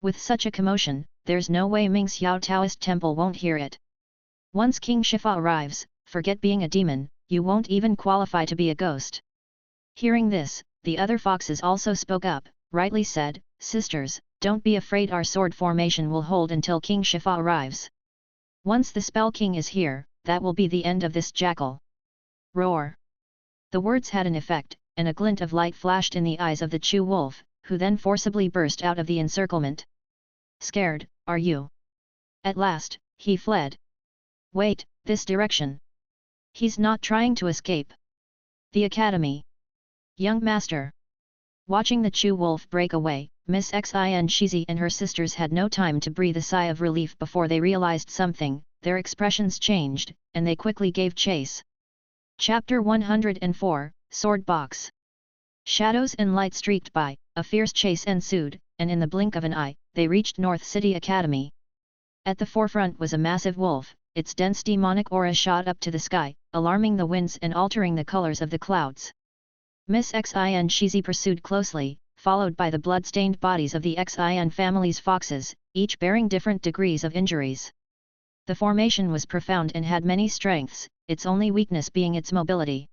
S1: With such a commotion, there's no way Ming Xiao Taoist Temple won't hear it. Once King Shifa arrives, forget being a demon, you won't even qualify to be a ghost. Hearing this, the other foxes also spoke up, rightly said, "Sisters, don't be afraid, our sword formation will hold until King Shifa arrives. Once the Spell King is here, that will be the end of this jackal." Roar! The words had an effect, and a glint of light flashed in the eyes of the Chu wolf, who then forcibly burst out of the encirclement. "Scared, are you?" At last, he fled. "Wait, this direction. He's not trying to escape." The Academy. Young Master. Watching the Chu wolf break away, Miss Xin Shizi and her sisters had no time to breathe a sigh of relief before they realized something. Their expressions changed, and they quickly gave chase. Chapter 104, Sword Box. Shadows and light streaked by, a fierce chase ensued, and in the blink of an eye, they reached North City Academy. At the forefront was a massive wolf, its dense demonic aura shot up to the sky, alarming the winds and altering the colors of the clouds. Miss Xin Shizi pursued closely, followed by the blood-stained bodies of the Xian family's foxes, each bearing different degrees of injuries. The formation was profound and had many strengths, its only weakness being its mobility.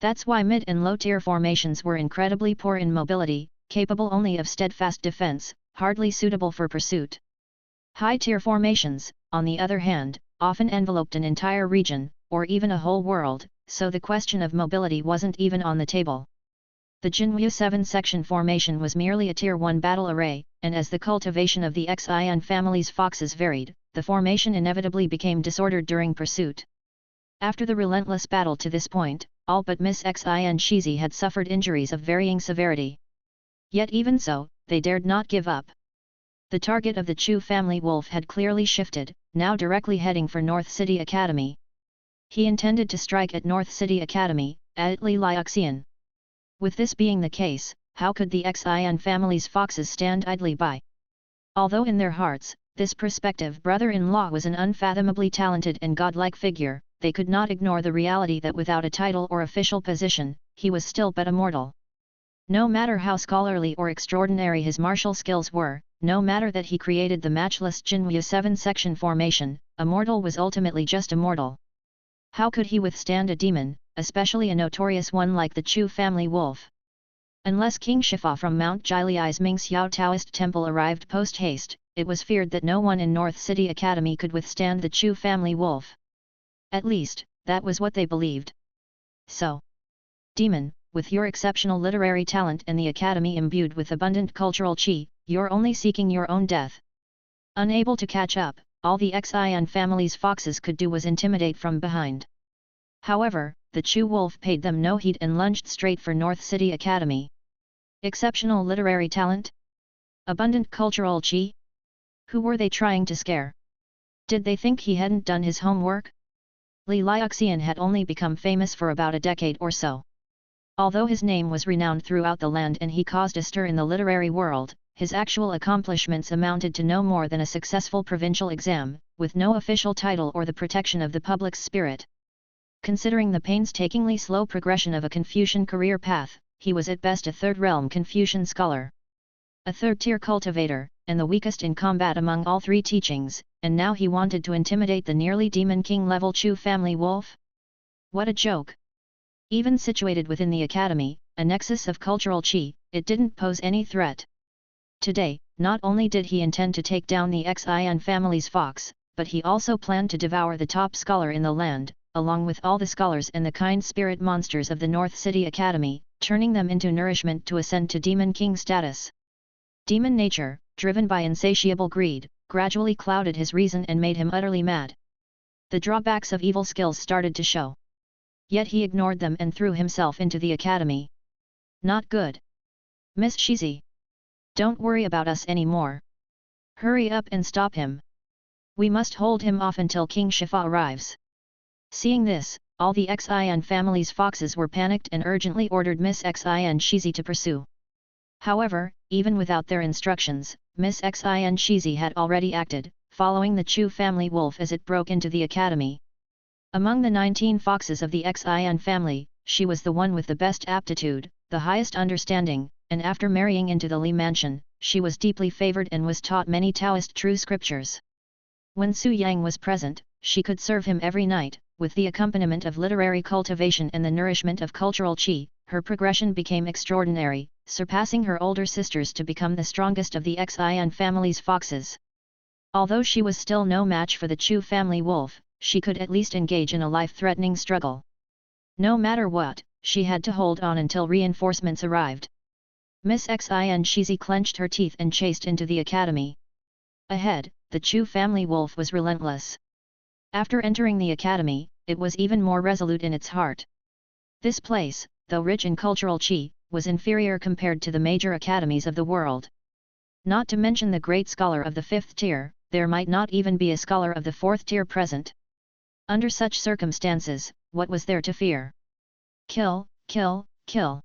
S1: That's why mid and low-tier formations were incredibly poor in mobility, capable only of steadfast defense, hardly suitable for pursuit. High-tier formations, on the other hand, often enveloped an entire region, or even a whole world, so the question of mobility wasn't even on the table. The Jinwu 7 section formation was merely a Tier 1 battle array, and as the cultivation of the Xian family's foxes varied, the formation inevitably became disordered during pursuit. After the relentless battle to this point, all but Miss Xin Shizi had suffered injuries of varying severity. Yet even so, they dared not give up. The target of the Chu family wolf had clearly shifted, now directly heading for North City Academy. He intended to strike at North City Academy, at Li Liuxian. With this being the case, how could the Xin family's foxes stand idly by? Although in their hearts, this prospective brother-in-law was an unfathomably talented and godlike figure, they could not ignore the reality that without a title or official position, he was still but a mortal. No matter how scholarly or extraordinary his martial skills were, no matter that he created the matchless Jinwu 7-section formation, a mortal was ultimately just a mortal. How could he withstand a demon, especially a notorious one like the Chu family wolf? Unless King Shifa from Mount Jiliai's Mingxiao Taoist temple arrived post-haste, it was feared that no one in North City Academy could withstand the Chu family wolf. At least, that was what they believed. So, demon, with your exceptional literary talent and the Academy imbued with abundant cultural qi, you're only seeking your own death. Unable to catch up, all the Xin family's foxes could do was intimidate from behind. However, the Chu wolf paid them no heed and lunged straight for North City Academy. Exceptional literary talent? Abundant cultural qi? Who were they trying to scare? Did they think he hadn't done his homework? Li Liuxian had only become famous for about a decade or so. Although his name was renowned throughout the land and he caused a stir in the literary world, his actual accomplishments amounted to no more than a successful provincial exam, with no official title or the protection of the public's spirit. Considering the painstakingly slow progression of a Confucian career path, he was at best a third-realm Confucian scholar. A third-tier cultivator, and the weakest in combat among all three teachings, and now he wanted to intimidate the nearly Demon King-level Chu family wolf? What a joke! Even situated within the academy, a nexus of cultural qi, it didn't pose any threat. Today, not only did he intend to take down the Xin family's fox, but he also planned to devour the top scholar in the land, along with all the scholars and the kind spirit monsters of the North City Academy, turning them into nourishment to ascend to Demon King status. Demon nature, driven by insatiable greed, gradually clouded his reason and made him utterly mad. The drawbacks of evil skills started to show. Yet he ignored them and threw himself into the academy. Not good. Miss Shizi. Don't worry about us anymore. Hurry up and stop him. We must hold him off until King Shifa arrives. Seeing this, all the Xin family's foxes were panicked and urgently ordered Miss Xin Shizi to pursue. However, even without their instructions, Miss Xin Shizi had already acted, following the Chu family wolf as it broke into the academy. Among the 19 foxes of the Xin family, she was the one with the best aptitude, the highest understanding, and after marrying into the Li mansion, she was deeply favored and was taught many Taoist true scriptures. When Su Yang was present, she could serve him every night, with the accompaniment of literary cultivation and the nourishment of cultural qi. Her progression became extraordinary, surpassing her older sisters to become the strongest of the Xin family's foxes. Although she was still no match for the Chu family wolf, she could at least engage in a life-threatening struggle. No matter what, she had to hold on until reinforcements arrived. Miss Xin Shizi clenched her teeth and chased into the academy. Ahead, the Chu family wolf was relentless. After entering the academy, it was even more resolute in its heart. This place, though rich in cultural qi, was inferior compared to the major academies of the world. Not to mention the great scholar of the 5th tier, there might not even be a scholar of the 4th tier present. Under such circumstances, what was there to fear? Kill, kill, kill.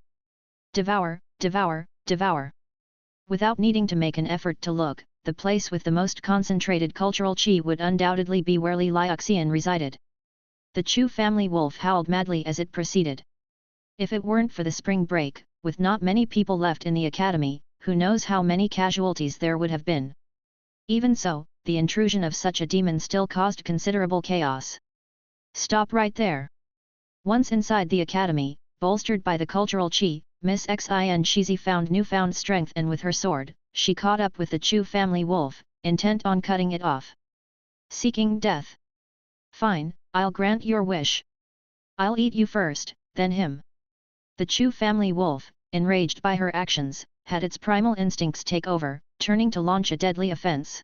S1: Devour, devour, devour. Without needing to make an effort to look, the place with the most concentrated cultural qi would undoubtedly be where Li Liuxian resided. The Chu family wolf howled madly as it proceeded. If it weren't for the spring break, with not many people left in the academy, who knows how many casualties there would have been. Even so, the intrusion of such a demon still caused considerable chaos. Stop right there! Once inside the academy, bolstered by the cultural qi, Miss Xin Shizi found newfound strength, and with her sword, she caught up with the Chu family wolf, intent on cutting it off. Seeking death? Fine, I'll grant your wish. I'll eat you first, then him. The Chu family wolf, enraged by her actions, had its primal instincts take over, turning to launch a deadly offense.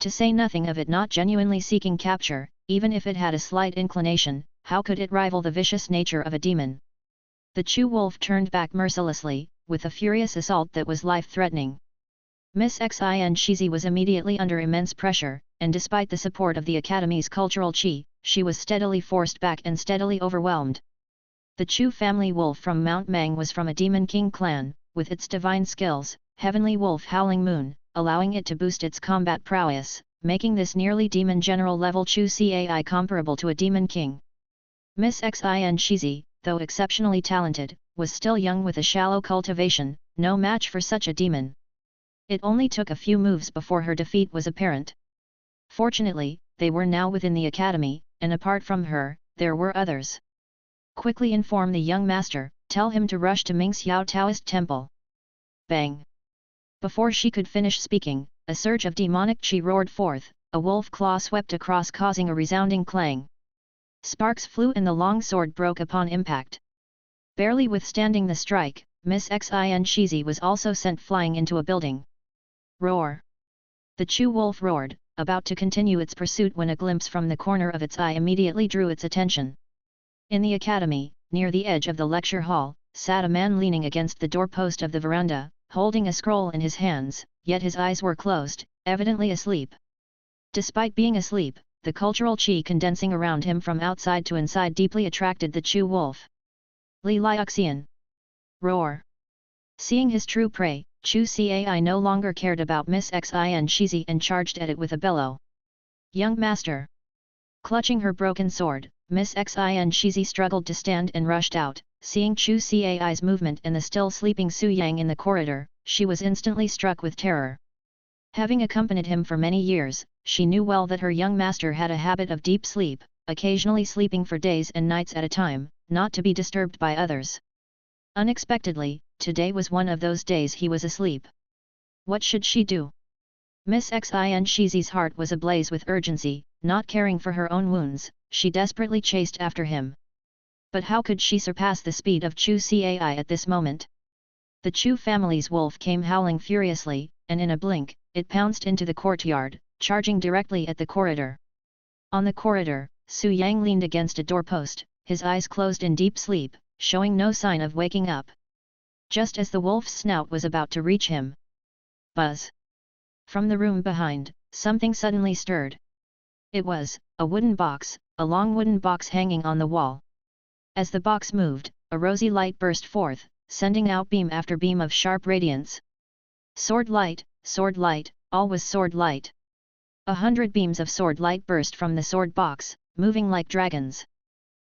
S1: To say nothing of it not genuinely seeking capture, even if it had a slight inclination, how could it rival the vicious nature of a demon? The Chu wolf turned back mercilessly, with a furious assault that was life-threatening. Miss Xin Shizi was immediately under immense pressure, and despite the support of the Academy's cultural qi, she was steadily forced back and steadily overwhelmed. The Chu family wolf from Mount Mang was from a Demon King clan, with its divine skills, Heavenly Wolf Howling Moon, allowing it to boost its combat prowess, making this nearly demon general level Chu Cai comparable to a Demon King. Miss Xin Shizi, though exceptionally talented, was still young with a shallow cultivation, no match for such a demon. It only took a few moves before her defeat was apparent. Fortunately, they were now within the academy, and apart from her, there were others. Quickly inform the young master, tell him to rush to Mingxiao Taoist Temple. Bang! Before she could finish speaking, a surge of demonic qi roared forth, a wolf claw swept across causing a resounding clang. Sparks flew and the long sword broke upon impact. Barely withstanding the strike, Miss Xin Shizi was also sent flying into a building. Roar! The Chu wolf roared, about to continue its pursuit when a glimpse from the corner of its eye immediately drew its attention. In the academy, near the edge of the lecture hall, sat a man leaning against the doorpost of the veranda, holding a scroll in his hands, yet his eyes were closed, evidently asleep. Despite being asleep, the cultural qi condensing around him from outside to inside deeply attracted the Chu wolf. Li Liuxian! Roar! Seeing his true prey, Chu Cai no longer cared about Miss Xin Shizi and charged at it with a bellow. Young master! Clutching her broken sword, Miss Xin Shizi struggled to stand and rushed out. Seeing Chu Cai's movement and the still sleeping Su Yang in the corridor, she was instantly struck with terror. Having accompanied him for many years, she knew well that her young master had a habit of deep sleep, occasionally sleeping for days and nights at a time, not to be disturbed by others. Unexpectedly, today was one of those days he was asleep. What should she do? Miss Xin Shizi's heart was ablaze with urgency, not caring for her own wounds, she desperately chased after him. But how could she surpass the speed of Chu Cai at this moment? The Chu family's wolf came howling furiously, and in a blink, it pounced into the courtyard, charging directly at the corridor. On the corridor, Su Yang leaned against a doorpost, his eyes closed in deep sleep, showing no sign of waking up. Just as the wolf's snout was about to reach him. Buzz! From the room behind, something suddenly stirred. It was a wooden box, a long wooden box hanging on the wall. As the box moved, a rosy light burst forth, sending out beam after beam of sharp radiance. Sword light, all was sword light. 100 beams of sword light burst from the sword box, moving like dragons.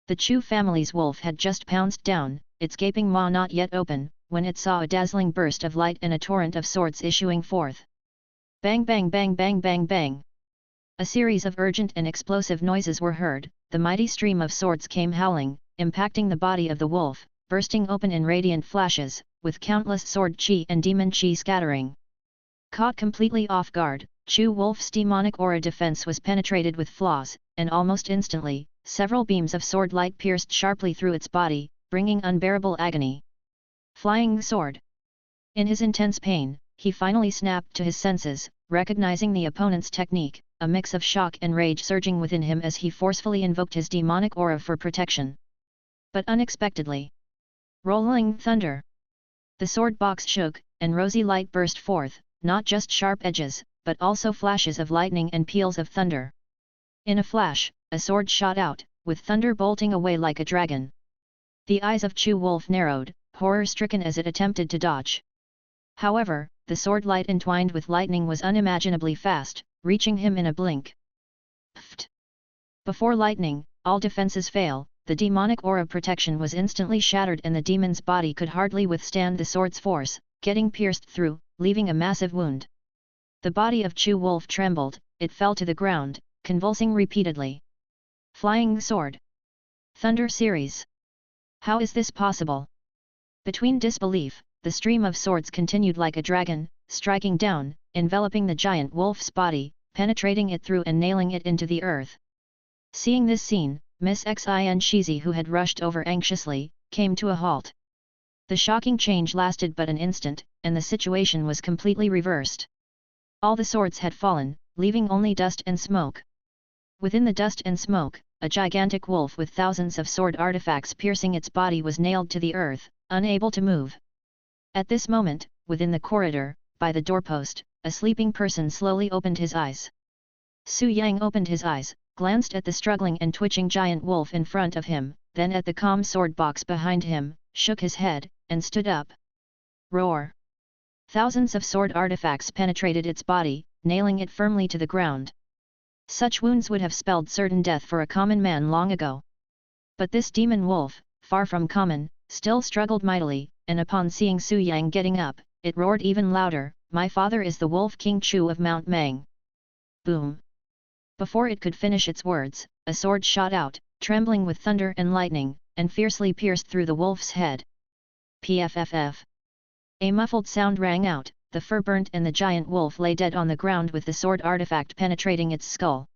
S1: The Chu family's wolf had just pounced down, its gaping maw not yet open, when it saw a dazzling burst of light and a torrent of swords issuing forth. Bang bang bang bang bang bang! A series of urgent and explosive noises were heard, the mighty stream of swords came howling, impacting the body of the wolf, bursting open in radiant flashes, with countless sword qi and demon qi scattering. Caught completely off guard, Chu wolf's demonic aura defense was penetrated with flaws, and almost instantly, several beams of sword light pierced sharply through its body, bringing unbearable agony. Flying sword! In his intense pain, he finally snapped to his senses, recognizing the opponent's technique, a mix of shock and rage surging within him as he forcefully invoked his demonic aura for protection. But unexpectedly, rolling thunder! The sword box shook, and rosy light burst forth, not just sharp edges, but also flashes of lightning and peals of thunder. In a flash, a sword shot out, with thunder bolting away like a dragon. The eyes of Chu wolf narrowed, horror-stricken as it attempted to dodge. However, the sword light entwined with lightning was unimaginably fast, reaching him in a blink. Pfft! Before lightning, all defenses fail. The demonic aura protection was instantly shattered and the demon's body could hardly withstand the sword's force, getting pierced through, leaving a massive wound. The body of Chu wolf trembled, it fell to the ground, convulsing repeatedly. Flying sword! Thunder series! How is this possible? Between disbelief, the stream of swords continued like a dragon, striking down, enveloping the giant wolf's body, penetrating it through and nailing it into the earth. Seeing this scene, Miss Xin Shizi, who had rushed over anxiously, came to a halt. The shocking change lasted but an instant, and the situation was completely reversed. All the swords had fallen, leaving only dust and smoke. Within the dust and smoke, a gigantic wolf with thousands of sword artifacts piercing its body was nailed to the earth, unable to move. At this moment, within the corridor, by the doorpost, a sleeping person slowly opened his eyes. Su Yang opened his eyes, glanced at the struggling and twitching giant wolf in front of him, then at the calm sword box behind him, shook his head, and stood up. Roar! Thousands of sword artifacts penetrated its body, nailing it firmly to the ground. Such wounds would have spelled certain death for a common man long ago. But this demon wolf, far from common, still struggled mightily, and upon seeing Su Yang getting up, it roared even louder, "My father is the Wolf King Chu of Mount Mang." Boom! Before it could finish its words, a sword shot out, trembling with thunder and lightning, and fiercely pierced through the wolf's head. Pfff! A muffled sound rang out, the fur burnt and the giant wolf lay dead on the ground with the sword artifact penetrating its skull.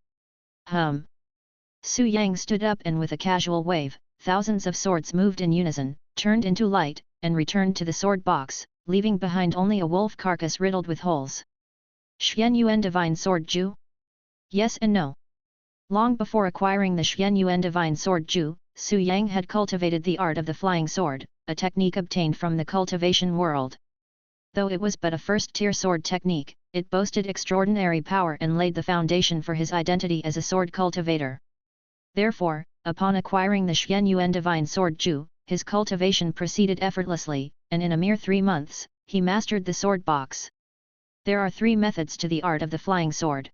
S1: Su Yang stood up and with a casual wave, thousands of swords moved in unison, turned into light, and returned to the sword box, leaving behind only a wolf carcass riddled with holes. Xuan Yuan Divine Sword Ju? Yes and no. Long before acquiring the Xuan Yuan Divine Sword Ju, Su Yang had cultivated the art of the flying sword, a technique obtained from the cultivation world. Though it was but a first-tier sword technique, it boasted extraordinary power and laid the foundation for his identity as a sword cultivator. Therefore, upon acquiring the Xuan Yuan Divine Sword Ju, his cultivation proceeded effortlessly, and in a mere 3 months, he mastered the sword box. There are 3 methods to the art of the flying sword.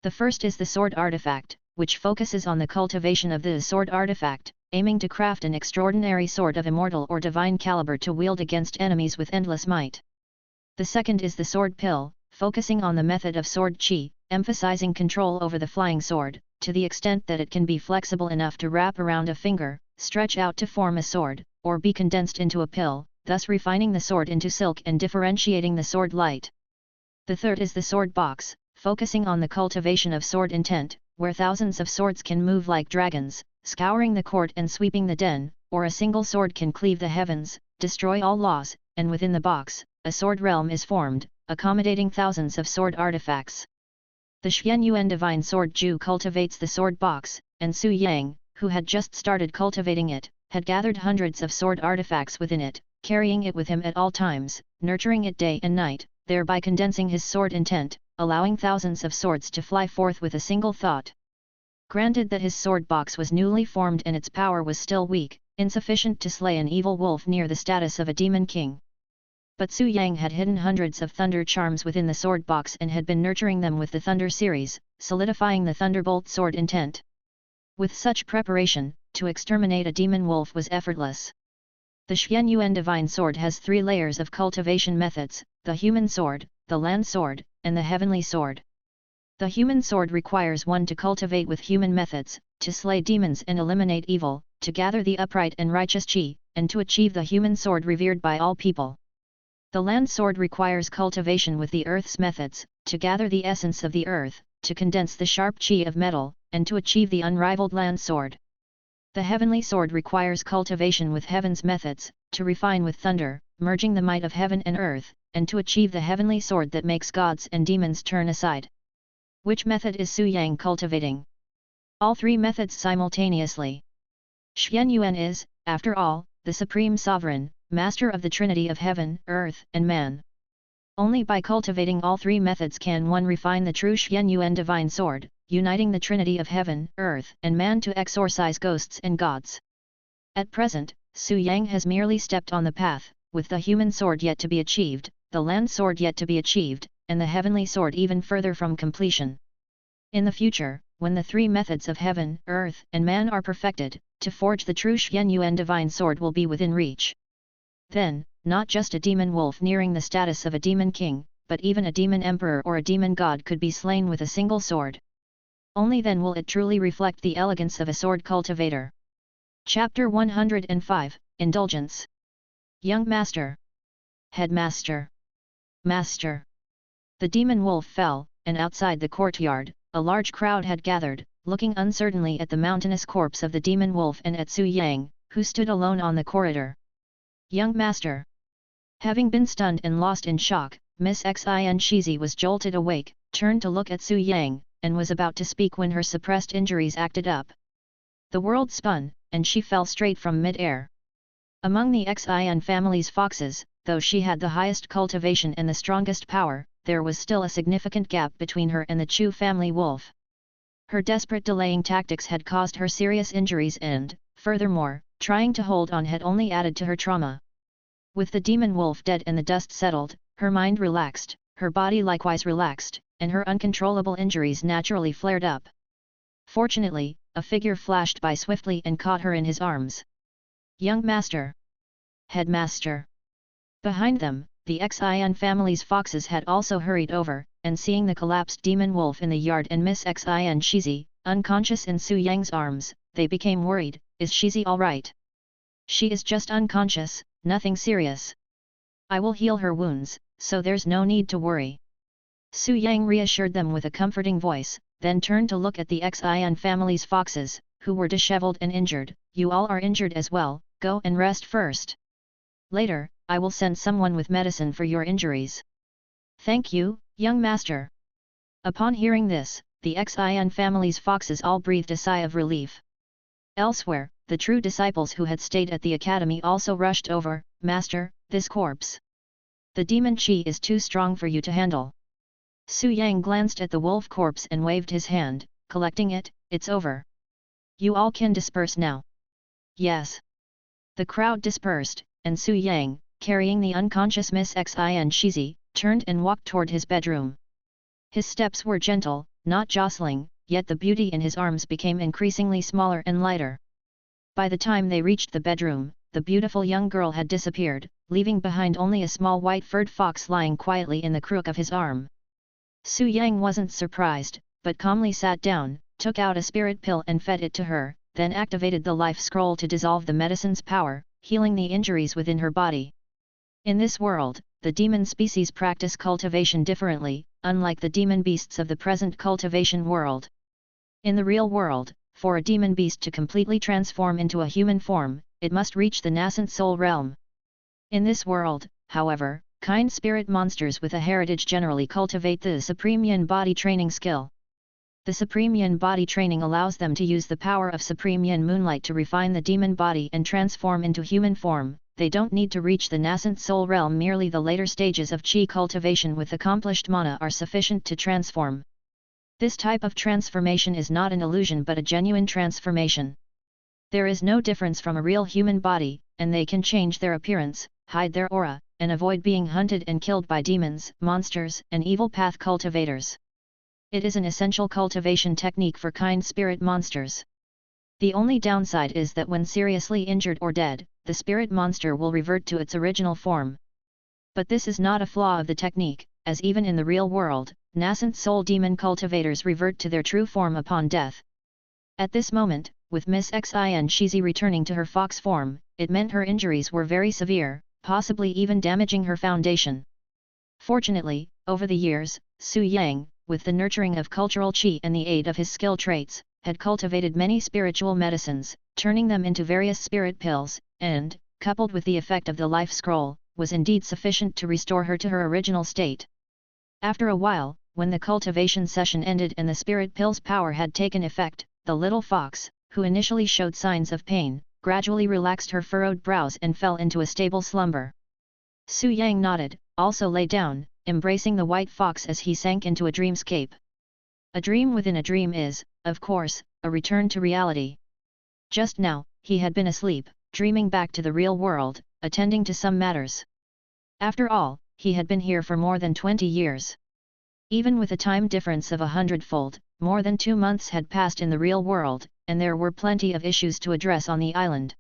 S1: The first is the sword artifact, which focuses on the cultivation of the sword artifact, aiming to craft an extraordinary sword of immortal or divine caliber to wield against enemies with endless might. The second is the sword pill, focusing on the method of sword chi, emphasizing control over the flying sword, to the extent that it can be flexible enough to wrap around a finger, stretch out to form a sword, or be condensed into a pill, thus refining the sword into silk and differentiating the sword light. The third is the sword box, focusing on the cultivation of sword intent, where thousands of swords can move like dragons, scouring the court and sweeping the den, or a single sword can cleave the heavens, destroy all laws, and within the box, a sword realm is formed, accommodating thousands of sword artifacts. The Xuan Yuan Divine Sword Ju cultivates the sword box, and Su Yang, who had just started cultivating it, had gathered hundreds of sword artifacts within it, carrying it with him at all times, nurturing it day and night, thereby condensing his sword intent, allowing thousands of swords to fly forth with a single thought. Granted that his sword box was newly formed and its power was still weak, insufficient to slay an evil wolf near the status of a demon king. But Su Yang had hidden hundreds of thunder charms within the sword box and had been nurturing them with the Thunder series, solidifying the Thunderbolt sword intent. With such preparation, to exterminate a demon wolf was effortless. The Xuan Yuan Divine Sword has 3 layers of cultivation methods, the human sword, the land sword, and the heavenly sword. The human sword requires one to cultivate with human methods, to slay demons and eliminate evil, to gather the upright and righteous chi, and to achieve the human sword revered by all people. The land sword requires cultivation with the earth's methods, to gather the essence of the earth, to condense the sharp chi of metal, and to achieve the unrivaled land sword. The heavenly sword requires cultivation with heaven's methods, to refine with thunder, merging the might of heaven and earth, and to achieve the heavenly sword that makes gods and demons turn aside. Which method is Su Yang cultivating? All 3 methods simultaneously. Xuan Yuan is, after all, the supreme sovereign, master of the trinity of heaven, earth, and man. Only by cultivating all 3 methods can one refine the true Xuan Yuan Divine Sword, uniting the trinity of heaven, earth, and man to exorcise ghosts and gods. At present, Su Yang has merely stepped on the path, with the human sword yet to be achieved, the land sword yet to be achieved, and the heavenly sword even further from completion. In the future, when the 3 methods of heaven, earth, and man are perfected, to forge the true Xuan Yuan Divine Sword will be within reach. Then, not just a demon wolf nearing the status of a demon king, but even a demon emperor or a demon god could be slain with a single sword. Only then will it truly reflect the elegance of a sword cultivator. Chapter 105, Indulgence. Young Master. Headmaster. Master. The demon wolf fell, and outside the courtyard, a large crowd had gathered, looking uncertainly at the mountainous corpse of the demon wolf and at Su Yang, who stood alone on the corridor. Young Master. Having been stunned and lost in shock, Miss Xin Shizi was jolted awake, turned to look at Su Yang, and was about to speak when her suppressed injuries acted up. The world spun, and she fell straight from mid-air. Among the Xin family's foxes, though she had the highest cultivation and the strongest power, there was still a significant gap between her and the Chu family wolf. Her desperate delaying tactics had caused her serious injuries and, furthermore, trying to hold on had only added to her trauma. With the demon wolf dead and the dust settled, her mind relaxed, her body likewise relaxed, and her uncontrollable injuries naturally flared up. Fortunately, a figure flashed by swiftly and caught her in his arms. Young master! Headmaster! Behind them, the Xin family's foxes had also hurried over, and seeing the collapsed demon wolf in the yard and Miss Xin Shizi, unconscious in Su Yang's arms, they became worried. Is Shizi all right? She is just unconscious, nothing serious. I will heal her wounds, so there's no need to worry. Su Yang reassured them with a comforting voice, then turned to look at the Xin family's foxes, who were disheveled and injured. You all are injured as well, go and rest first. Later, I will send someone with medicine for your injuries. Thank you, young master. Upon hearing this, the Xin family's foxes all breathed a sigh of relief. Elsewhere, the true disciples who had stayed at the academy also rushed over. Master, this corpse. The demon chi is too strong for you to handle. Su Yang glanced at the wolf corpse and waved his hand, collecting it. It's over. You all can disperse now. Yes. The crowd dispersed, and Su Yang, carrying the unconscious Miss Xin Shizi, turned and walked toward his bedroom. His steps were gentle, not jostling, yet the beauty in his arms became increasingly smaller and lighter. By the time they reached the bedroom, the beautiful young girl had disappeared, leaving behind only a small white-furred fox lying quietly in the crook of his arm. Su Yang wasn't surprised, but calmly sat down, took out a spirit pill and fed it to her, then activated the life scroll to dissolve the medicine's power, healing the injuries within her body. In this world, the demon species practice cultivation differently, unlike the demon beasts of the present cultivation world. In the real world, for a demon beast to completely transform into a human form, it must reach the nascent soul realm. In this world, however, kind spirit monsters with a heritage generally cultivate the Supreme Yin body training skill. The Supreme Yin body training allows them to use the power of Supreme Yin moonlight to refine the demon body and transform into human form. They don't need to reach the nascent soul realm, merely the later stages of Qi cultivation with accomplished mana are sufficient to transform. This type of transformation is not an illusion but a genuine transformation. There is no difference from a real human body, and they can change their appearance, hide their aura, and avoid being hunted and killed by demons, monsters, and evil path cultivators. It is an essential cultivation technique for kind spirit monsters. The only downside is that when seriously injured or dead, the spirit monster will revert to its original form. But this is not a flaw of the technique, as even in the real world, nascent soul demon cultivators revert to their true form upon death. At this moment, with Miss Xin Shizi returning to her fox form, it meant her injuries were very severe, possibly even damaging her foundation. Fortunately, over the years, Su Yang, with the nurturing of cultural qi and the aid of his skill traits, had cultivated many spiritual medicines, turning them into various spirit pills, and, coupled with the effect of the life scroll, was indeed sufficient to restore her to her original state. After a while, when the cultivation session ended and the spirit pill's power had taken effect, the little fox, who initially showed signs of pain, gradually relaxed her furrowed brows and fell into a stable slumber. Su Yang nodded, also lay down, embracing the white fox as he sank into a dreamscape. A dream within a dream is, of course, a return to reality. Just now, he had been asleep, dreaming back to the real world, attending to some matters. After all, he had been here for more than 20 years. Even with a time difference of 100-fold, more than 2 months had passed in the real world, and there were plenty of issues to address on the island.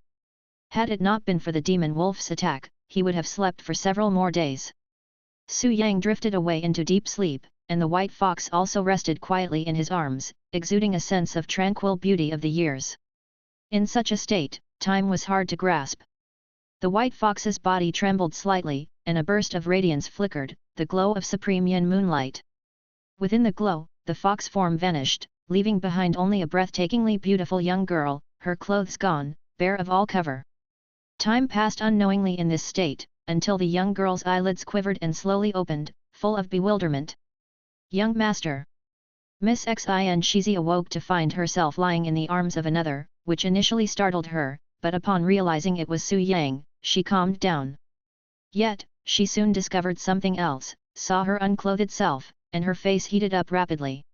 S1: Had it not been for the demon wolf's attack, he would have slept for several more days. Su Yang drifted away into deep sleep, and the white fox also rested quietly in his arms, exuding a sense of tranquil beauty of the years. In such a state, time was hard to grasp. The white fox's body trembled slightly, and a burst of radiance flickered, the glow of Supreme Yin moonlight. Within the glow, the fox form vanished, leaving behind only a breathtakingly beautiful young girl, her clothes gone, bare of all cover. Time passed unknowingly in this state, until the young girl's eyelids quivered and slowly opened, full of bewilderment. Young master! Miss Xin Shizi awoke to find herself lying in the arms of another, which initially startled her, but upon realizing it was Su Yang, she calmed down. Yet, she soon discovered something else, saw her unclothed self, and her face heated up rapidly.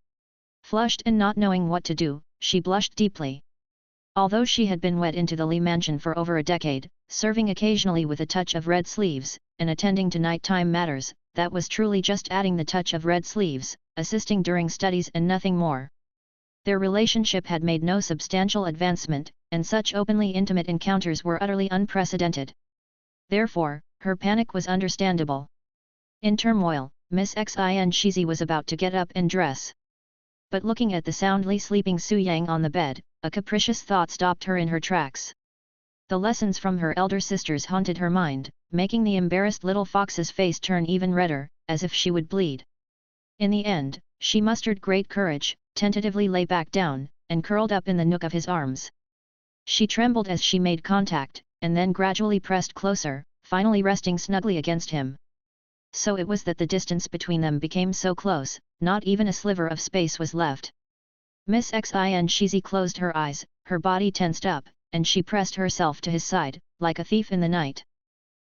S1: Flushed and not knowing what to do, she blushed deeply. Although she had been wed into the Li mansion for over a decade, serving occasionally with a touch of red sleeves, and attending to nighttime matters, that was truly just adding the touch of red sleeves, assisting during studies and nothing more. Their relationship had made no substantial advancement, and such openly intimate encounters were utterly unprecedented. Therefore, her panic was understandable. In turmoil, Miss Xin Shizi was about to get up and dress. But looking at the soundly sleeping Su Yang on the bed, a capricious thought stopped her in her tracks. The lessons from her elder sisters haunted her mind, making the embarrassed little fox's face turn even redder, as if she would bleed. In the end, she mustered great courage, tentatively lay back down, and curled up in the nook of his arms. She trembled as she made contact, and then gradually pressed closer, finally resting snugly against him. So it was that the distance between them became so close, not even a sliver of space was left. Miss Xin Shizi closed her eyes, her body tensed up, and she pressed herself to his side, like a thief in the night.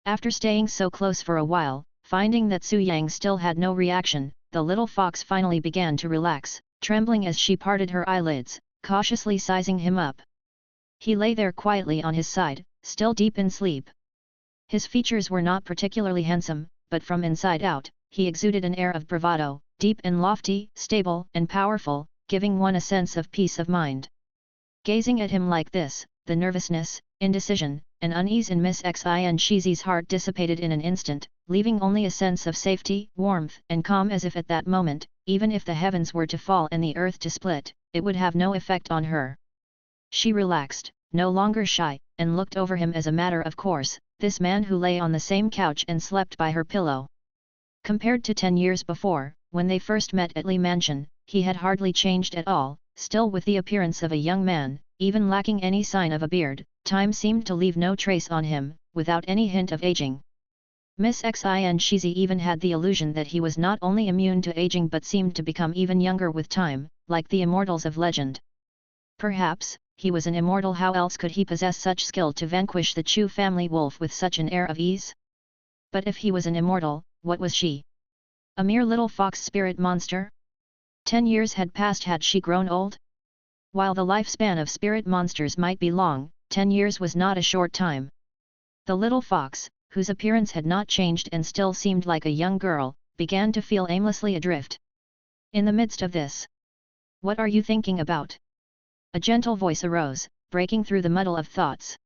S1: After staying so close for a while, finding that Su Yang still had no reaction, the little fox finally began to relax, trembling as she parted her eyelids, cautiously sizing him up. He lay there quietly on his side, still deep in sleep. His features were not particularly handsome, but from inside out, he exuded an air of bravado, deep and lofty, stable and powerful, giving one a sense of peace of mind. Gazing at him like this, the nervousness, indecision, and unease in Miss Xin Shizi's heart dissipated in an instant, leaving only a sense of safety, warmth, and calm, as if at that moment, even if the heavens were to fall and the earth to split, it would have no effect on her. She relaxed, no longer shy, and looked over him as a matter of course, this man who lay on the same couch and slept by her pillow. Compared to 10 years before, when they first met at Li Mansion, he had hardly changed at all, still with the appearance of a young man, even lacking any sign of a beard. Time seemed to leave no trace on him, without any hint of aging. Miss Xin Shizi even had the illusion that he was not only immune to aging but seemed to become even younger with time, like the immortals of legend. Perhaps, he was an immortal. How else could he possess such skill to vanquish the Chu family wolf with such an air of ease? But if he was an immortal, what was she? A mere little fox spirit monster? 10 years had passed. Had she grown old? While the lifespan of spirit monsters might be long, 10 years was not a short time. The little fox, whose appearance had not changed and still seemed like a young girl, began to feel aimlessly adrift. In the midst of this, "What are you thinking about?" a gentle voice arose, breaking through the muddle of thoughts.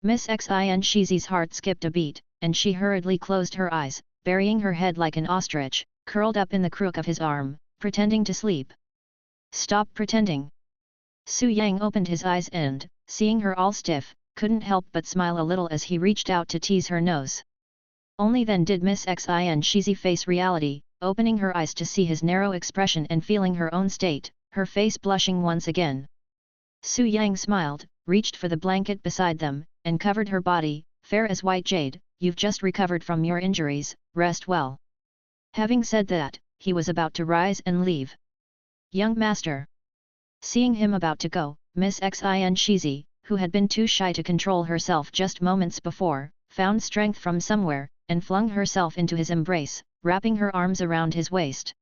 S1: Miss Xin Shizi's heart skipped a beat, and she hurriedly closed her eyes, burying her head like an ostrich, curled up in the crook of his arm, pretending to sleep. "Stop pretending." Su Yang opened his eyes and, seeing her all stiff, couldn't help but smile a little as he reached out to tease her nose. Only then did Miss Xin Shizi face reality, opening her eyes to see his narrow expression and feeling her own state, her face blushing once again. Su Yang smiled, reached for the blanket beside them, and covered her body, fair as white jade. "You've just recovered from your injuries, rest well." Having said that, he was about to rise and leave. "Young master." Seeing him about to go, Miss Xin Shizi, who had been too shy to control herself just moments before, found strength from somewhere, and flung herself into his embrace, wrapping her arms around his waist.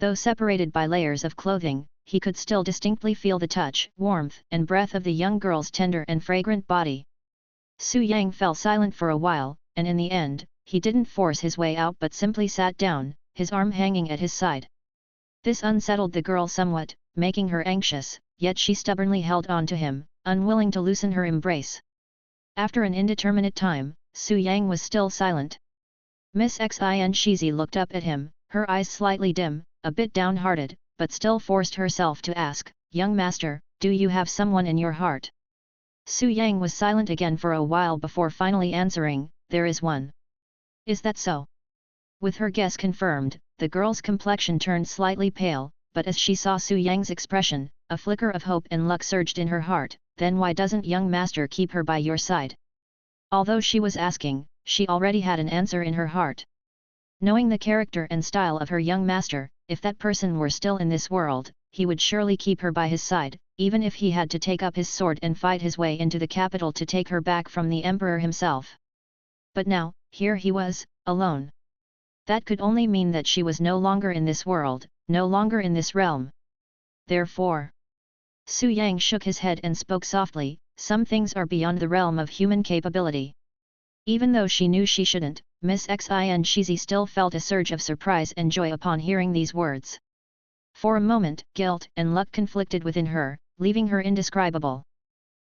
S1: Though separated by layers of clothing, he could still distinctly feel the touch, warmth, and breath of the young girl's tender and fragrant body. Su Yang fell silent for a while, and in the end, he didn't force his way out but simply sat down, his arm hanging at his side. This unsettled the girl somewhat, making her anxious, yet she stubbornly held on to him, unwilling to loosen her embrace. After an indeterminate time, Su Yang was still silent. Miss Xin Shizi looked up at him, her eyes slightly dim, a bit downhearted, but still forced herself to ask, "Young master, do you have someone in your heart?" Su Yang was silent again for a while before finally answering, "There is one." "Is that so?" With her guess confirmed, the girl's complexion turned slightly pale, but as she saw Su Yang's expression, a flicker of hope and luck surged in her heart. "Then why doesn't young master keep her by your side?" Although she was asking, she already had an answer in her heart. Knowing the character and style of her young master, if that person were still in this world, he would surely keep her by his side, even if he had to take up his sword and fight his way into the capital to take her back from the emperor himself. But now, here he was, alone. That could only mean that she was no longer in this world, no longer in this realm. Therefore, Su Yang shook his head and spoke softly, some things are beyond the realm of human capability. Even though she knew she shouldn't, Miss Xin Shizi still felt a surge of surprise and joy upon hearing these words. For a moment, guilt and luck conflicted within her, leaving her indescribable.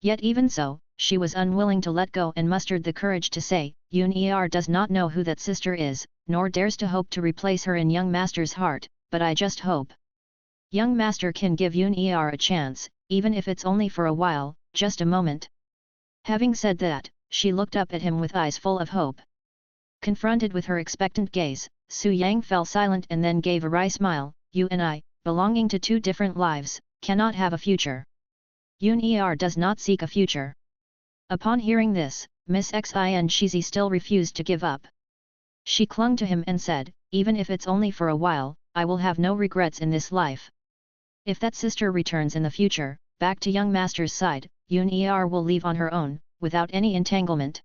S1: Yet even so, she was unwilling to let go and mustered the courage to say, Yun does not know who that sister is, nor dares to hope to replace her in young master's heart, but I just hope young master can give Yun a chance, even if it's only for a while, just a moment. Having said that, she looked up at him with eyes full of hope. Confronted with her expectant gaze, Su Yang fell silent and then gave a wry smile. You and I, belonging to two different lives, cannot have a future. Yun does not seek a future. Upon hearing this, Miss Xin Shizi still refused to give up. She clung to him and said, even if it's only for a while, I will have no regrets in this life. If that sister returns in the future, back to young master's side, Yun will leave on her own, without any entanglement.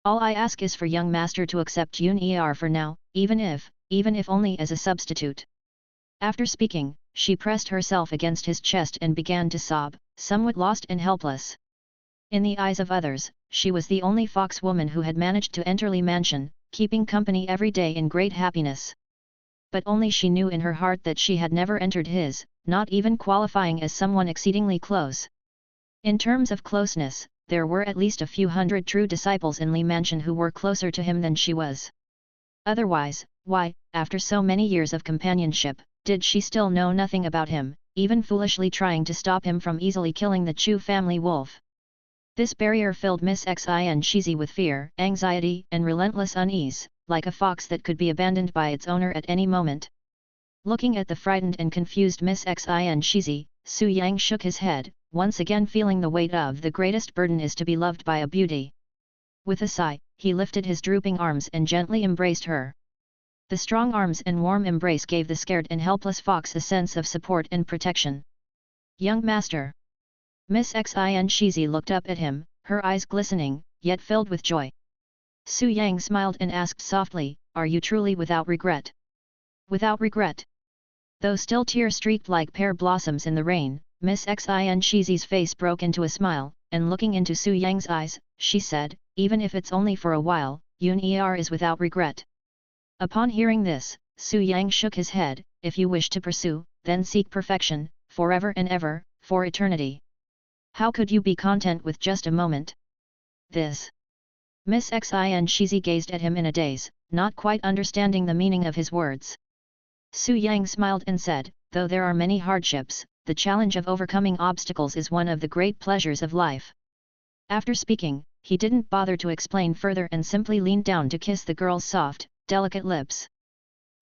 S1: All I ask is for young master to accept Yun for now, even if only as a substitute. After speaking, she pressed herself against his chest and began to sob, somewhat lost and helpless. In the eyes of others, she was the only fox woman who had managed to enter Li Mansion, keeping company every day in great happiness. But only she knew in her heart that she had never entered his, not even qualifying as someone exceedingly close. In terms of closeness, there were at least a few hundred true disciples in Li Mansion who were closer to him than she was. Otherwise, why, after so many years of companionship, did she still know nothing about him, even foolishly trying to stop him from easily killing the Chu family wolf? This barrier filled Miss Xin Shizi with fear, anxiety and relentless unease, like a fox that could be abandoned by its owner at any moment. Looking at the frightened and confused Miss Xin Shizi, Su Yang shook his head, once again feeling the weight of the greatest burden is to be loved by a beauty. With a sigh, he lifted his drooping arms and gently embraced her. The strong arms and warm embrace gave the scared and helpless fox a sense of support and protection. Young master. Miss Xin Shizi looked up at him, her eyes glistening, yet filled with joy. Su Yang smiled and asked softly, are you truly without regret? Without regret? Though still tear-streaked like pear blossoms in the rain, Miss Xin Shizi's face broke into a smile, and looking into Su Yang's eyes, she said, even if it's only for a while, Yun is without regret. Upon hearing this, Su Yang shook his head, if you wish to pursue, then seek perfection, forever and ever, for eternity. How could you be content with just a moment? This. Miss Xin Shizi gazed at him in a daze, not quite understanding the meaning of his words. Su Yang smiled and said, though there are many hardships, the challenge of overcoming obstacles is one of the great pleasures of life. After speaking, he didn't bother to explain further and simply leaned down to kiss the girl's soft, delicate lips.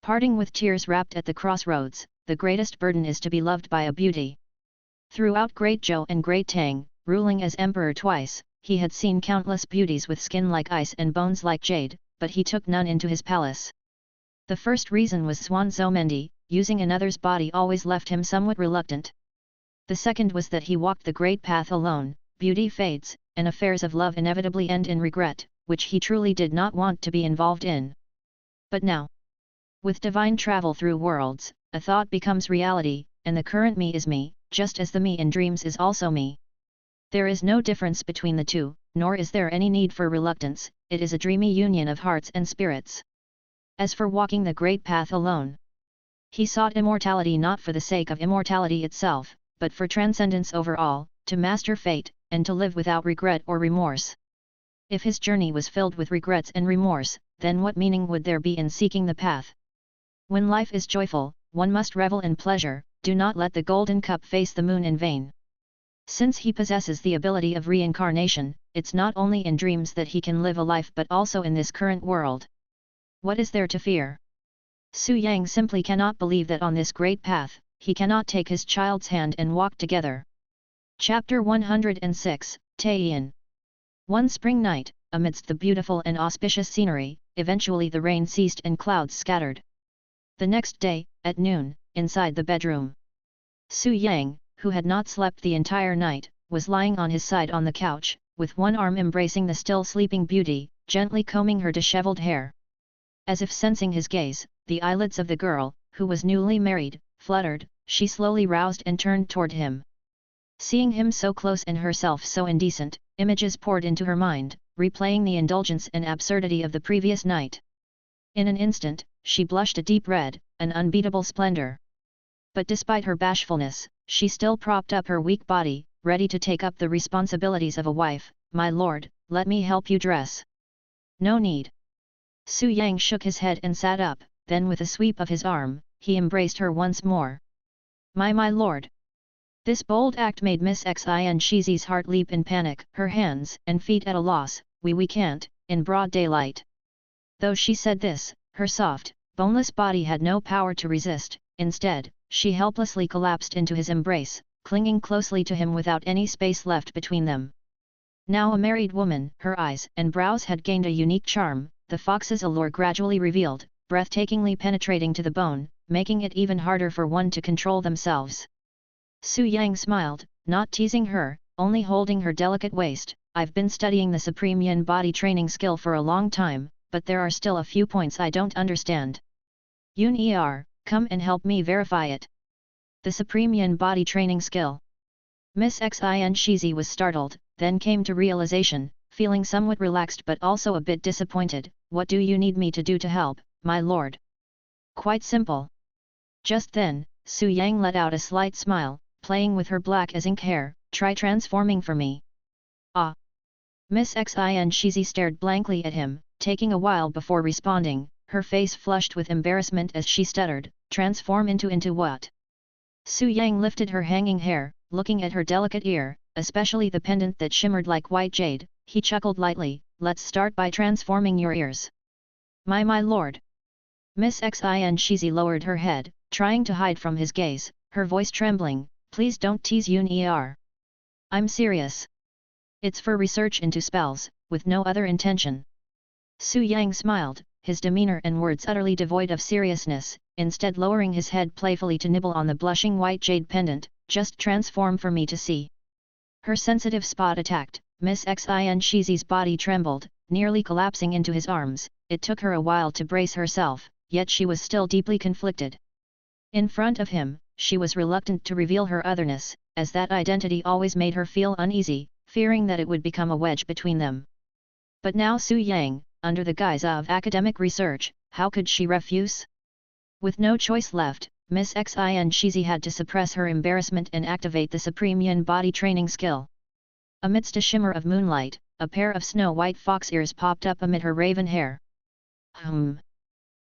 S1: Parting with tears wrapped at the crossroads, the greatest burden is to be loved by a beauty. Throughout Great Zhou and Great Tang, ruling as emperor twice, he had seen countless beauties with skin like ice and bones like jade, but he took none into his palace. The first reason was Xuan Zhoumendi, using another's body always left him somewhat reluctant. The second was that he walked the great path alone, beauty fades, and affairs of love inevitably end in regret, which he truly did not want to be involved in. But now, with divine travel through worlds, a thought becomes reality, and the current me is me, just as the me in dreams is also me. There is no difference between the two, nor is there any need for reluctance, it is a dreamy union of hearts and spirits. As for walking the great path alone, he sought immortality not for the sake of immortality itself, but for transcendence over all, to master fate, and to live without regret or remorse. If his journey was filled with regrets and remorse, then what meaning would there be in seeking the path? When life is joyful, one must revel in pleasure, do not let the golden cup face the moon in vain. Since he possesses the ability of reincarnation, it's not only in dreams that he can live a life but also in this current world. What is there to fear? Su Yang simply cannot believe that on this great path, he cannot take his child's hand and walk together. Chapter 106, Taiyin. One spring night, amidst the beautiful and auspicious scenery, eventually the rain ceased and clouds scattered. The next day, at noon, inside the bedroom, Su Yang, who had not slept the entire night, was lying on his side on the couch, with one arm embracing the still sleeping beauty, gently combing her disheveled hair. As if sensing his gaze, the eyelids of the girl, who was newly married, fluttered. She slowly roused and turned toward him. Seeing him so close and herself so indecent, images poured into her mind, replaying the indulgence and absurdity of the previous night. In an instant, she blushed a deep red, an unbeatable splendor. But despite her bashfulness, she still propped up her weak body, ready to take up the responsibilities of a wife. "My lord, let me help you dress." "No need." Su Yang shook his head and sat up, then with a sweep of his arm, he embraced her once more. My lord." This bold act made Miss Xin Shizi's heart leap in panic, her hands and feet at a loss. We can't, in broad daylight." Though she said this, her soft, boneless body had no power to resist. Instead, she helplessly collapsed into his embrace, clinging closely to him without any space left between them. Now a married woman, her eyes and brows had gained a unique charm, the fox's allure gradually revealed, breathtakingly penetrating to the bone, making it even harder for one to control themselves. Su Yang smiled, not teasing her, only holding her delicate waist. "I've been studying the Supreme Yin body training skill for a long time, but there are still a few points I don't understand. Yun Er, come and help me verify it." The Supreme Yin body training skill. Miss Xin Shizi was startled, then came to realization, feeling somewhat relaxed but also a bit disappointed. "What do you need me to do to help, my lord?" "Quite simple." Just then, Su Yang let out a slight smile, playing with her black as ink hair. "Try transforming for me." "Ah!" Miss Xin Shizi stared blankly at him, taking a while before responding, her face flushed with embarrassment as she stuttered, "Transform into what?" Su Yang lifted her hanging hair, looking at her delicate ear, especially the pendant that shimmered like white jade. He chuckled lightly, "Let's start by transforming your ears." My lord." Miss Xin Shizi lowered her head, trying to hide from his gaze, her voice trembling, "Please don't tease Yun Er. I'm serious. It's for research into spells, with no other intention." Su Yang smiled, his demeanor and words utterly devoid of seriousness, instead lowering his head playfully to nibble on the blushing white jade pendant. "Just transform for me to see." Her sensitive spot attacked, Miss Xin Shizi's body trembled, nearly collapsing into his arms. It took her a while to brace herself, yet she was still deeply conflicted. In front of him, she was reluctant to reveal her otherness, as that identity always made her feel uneasy, fearing that it would become a wedge between them. But now Su Yang, under the guise of academic research, how could she refuse? With no choice left, Miss Xin Shizi had to suppress her embarrassment and activate the Supreme Yin body training skill. Amidst a shimmer of moonlight, a pair of snow-white fox ears popped up amid her raven hair.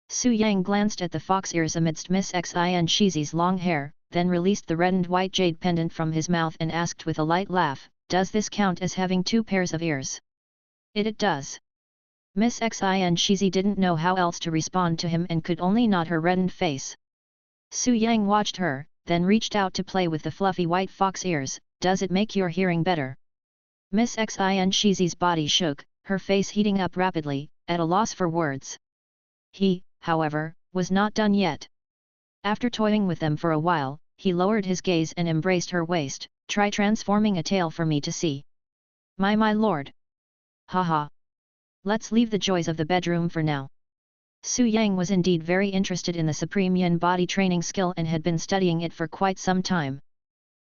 S1: Su Yang glanced at the fox ears amidst Miss Xin Shizi's long hair, then released the reddened white jade pendant from his mouth and asked with a light laugh, "Does this count as having 2 pairs of ears?" It does." Miss Xin Shizi didn't know how else to respond to him and could only nod her reddened face. Su Yang watched her, then reached out to play with the fluffy white fox ears. "Does it make your hearing better?" Miss Xin Shizi's body shook, her face heating up rapidly, at a loss for words. He, however, was not done yet. After toying with them for a while, he lowered his gaze and embraced her waist. "Try transforming a tail for me to see." My lord." "Haha. Let's leave the joys of the bedroom for now." Su Yang was indeed very interested in the Supreme Yin body training skill and had been studying it for quite some time.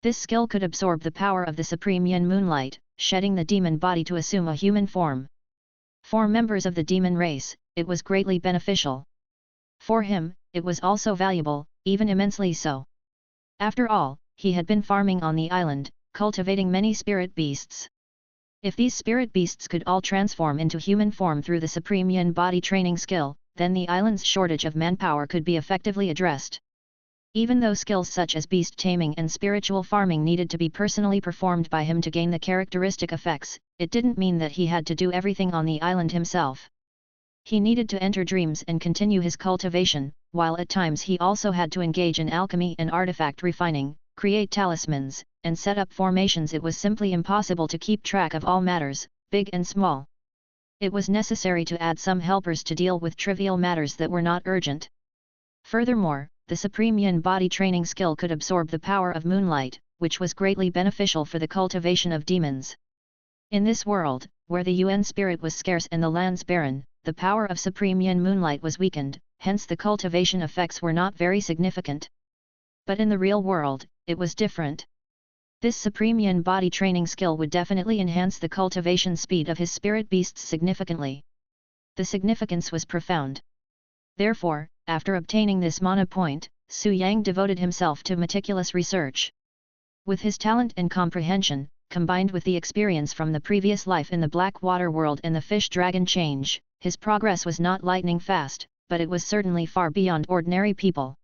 S1: This skill could absorb the power of the Supreme Yin moonlight, shedding the demon body to assume a human form. For members of the demon race, it was greatly beneficial. For him, it was also valuable, even immensely so. After all, he had been farming on the island, cultivating many spirit beasts. If these spirit beasts could all transform into human form through the Supreme Yin body training skill, then the island's shortage of manpower could be effectively addressed. Even though skills such as beast taming and spiritual farming needed to be personally performed by him to gain the characteristic effects, it didn't mean that he had to do everything on the island himself. He needed to enter dreams and continue his cultivation, while at times he also had to engage in alchemy and artifact refining, create talismans, and set up formations. It was simply impossible to keep track of all matters, big and small. It was necessary to add some helpers to deal with trivial matters that were not urgent. Furthermore, the supreme yin body training skill could absorb the power of moonlight, which was greatly beneficial for the cultivation of demons. In this world, where the yuan spirit was scarce and the lands barren, the power of supreme yin moonlight was weakened, hence the cultivation effects were not very significant. But in the real world, it was different. This supreme yin body training skill would definitely enhance the cultivation speed of his spirit beasts significantly. The significance was profound. Therefore, after obtaining this mana point, Su Yang devoted himself to meticulous research. With his talent and comprehension, combined with the experience from the previous life in the Black Water world and the Fish Dragon change, his progress was not lightning fast, but it was certainly far beyond ordinary people.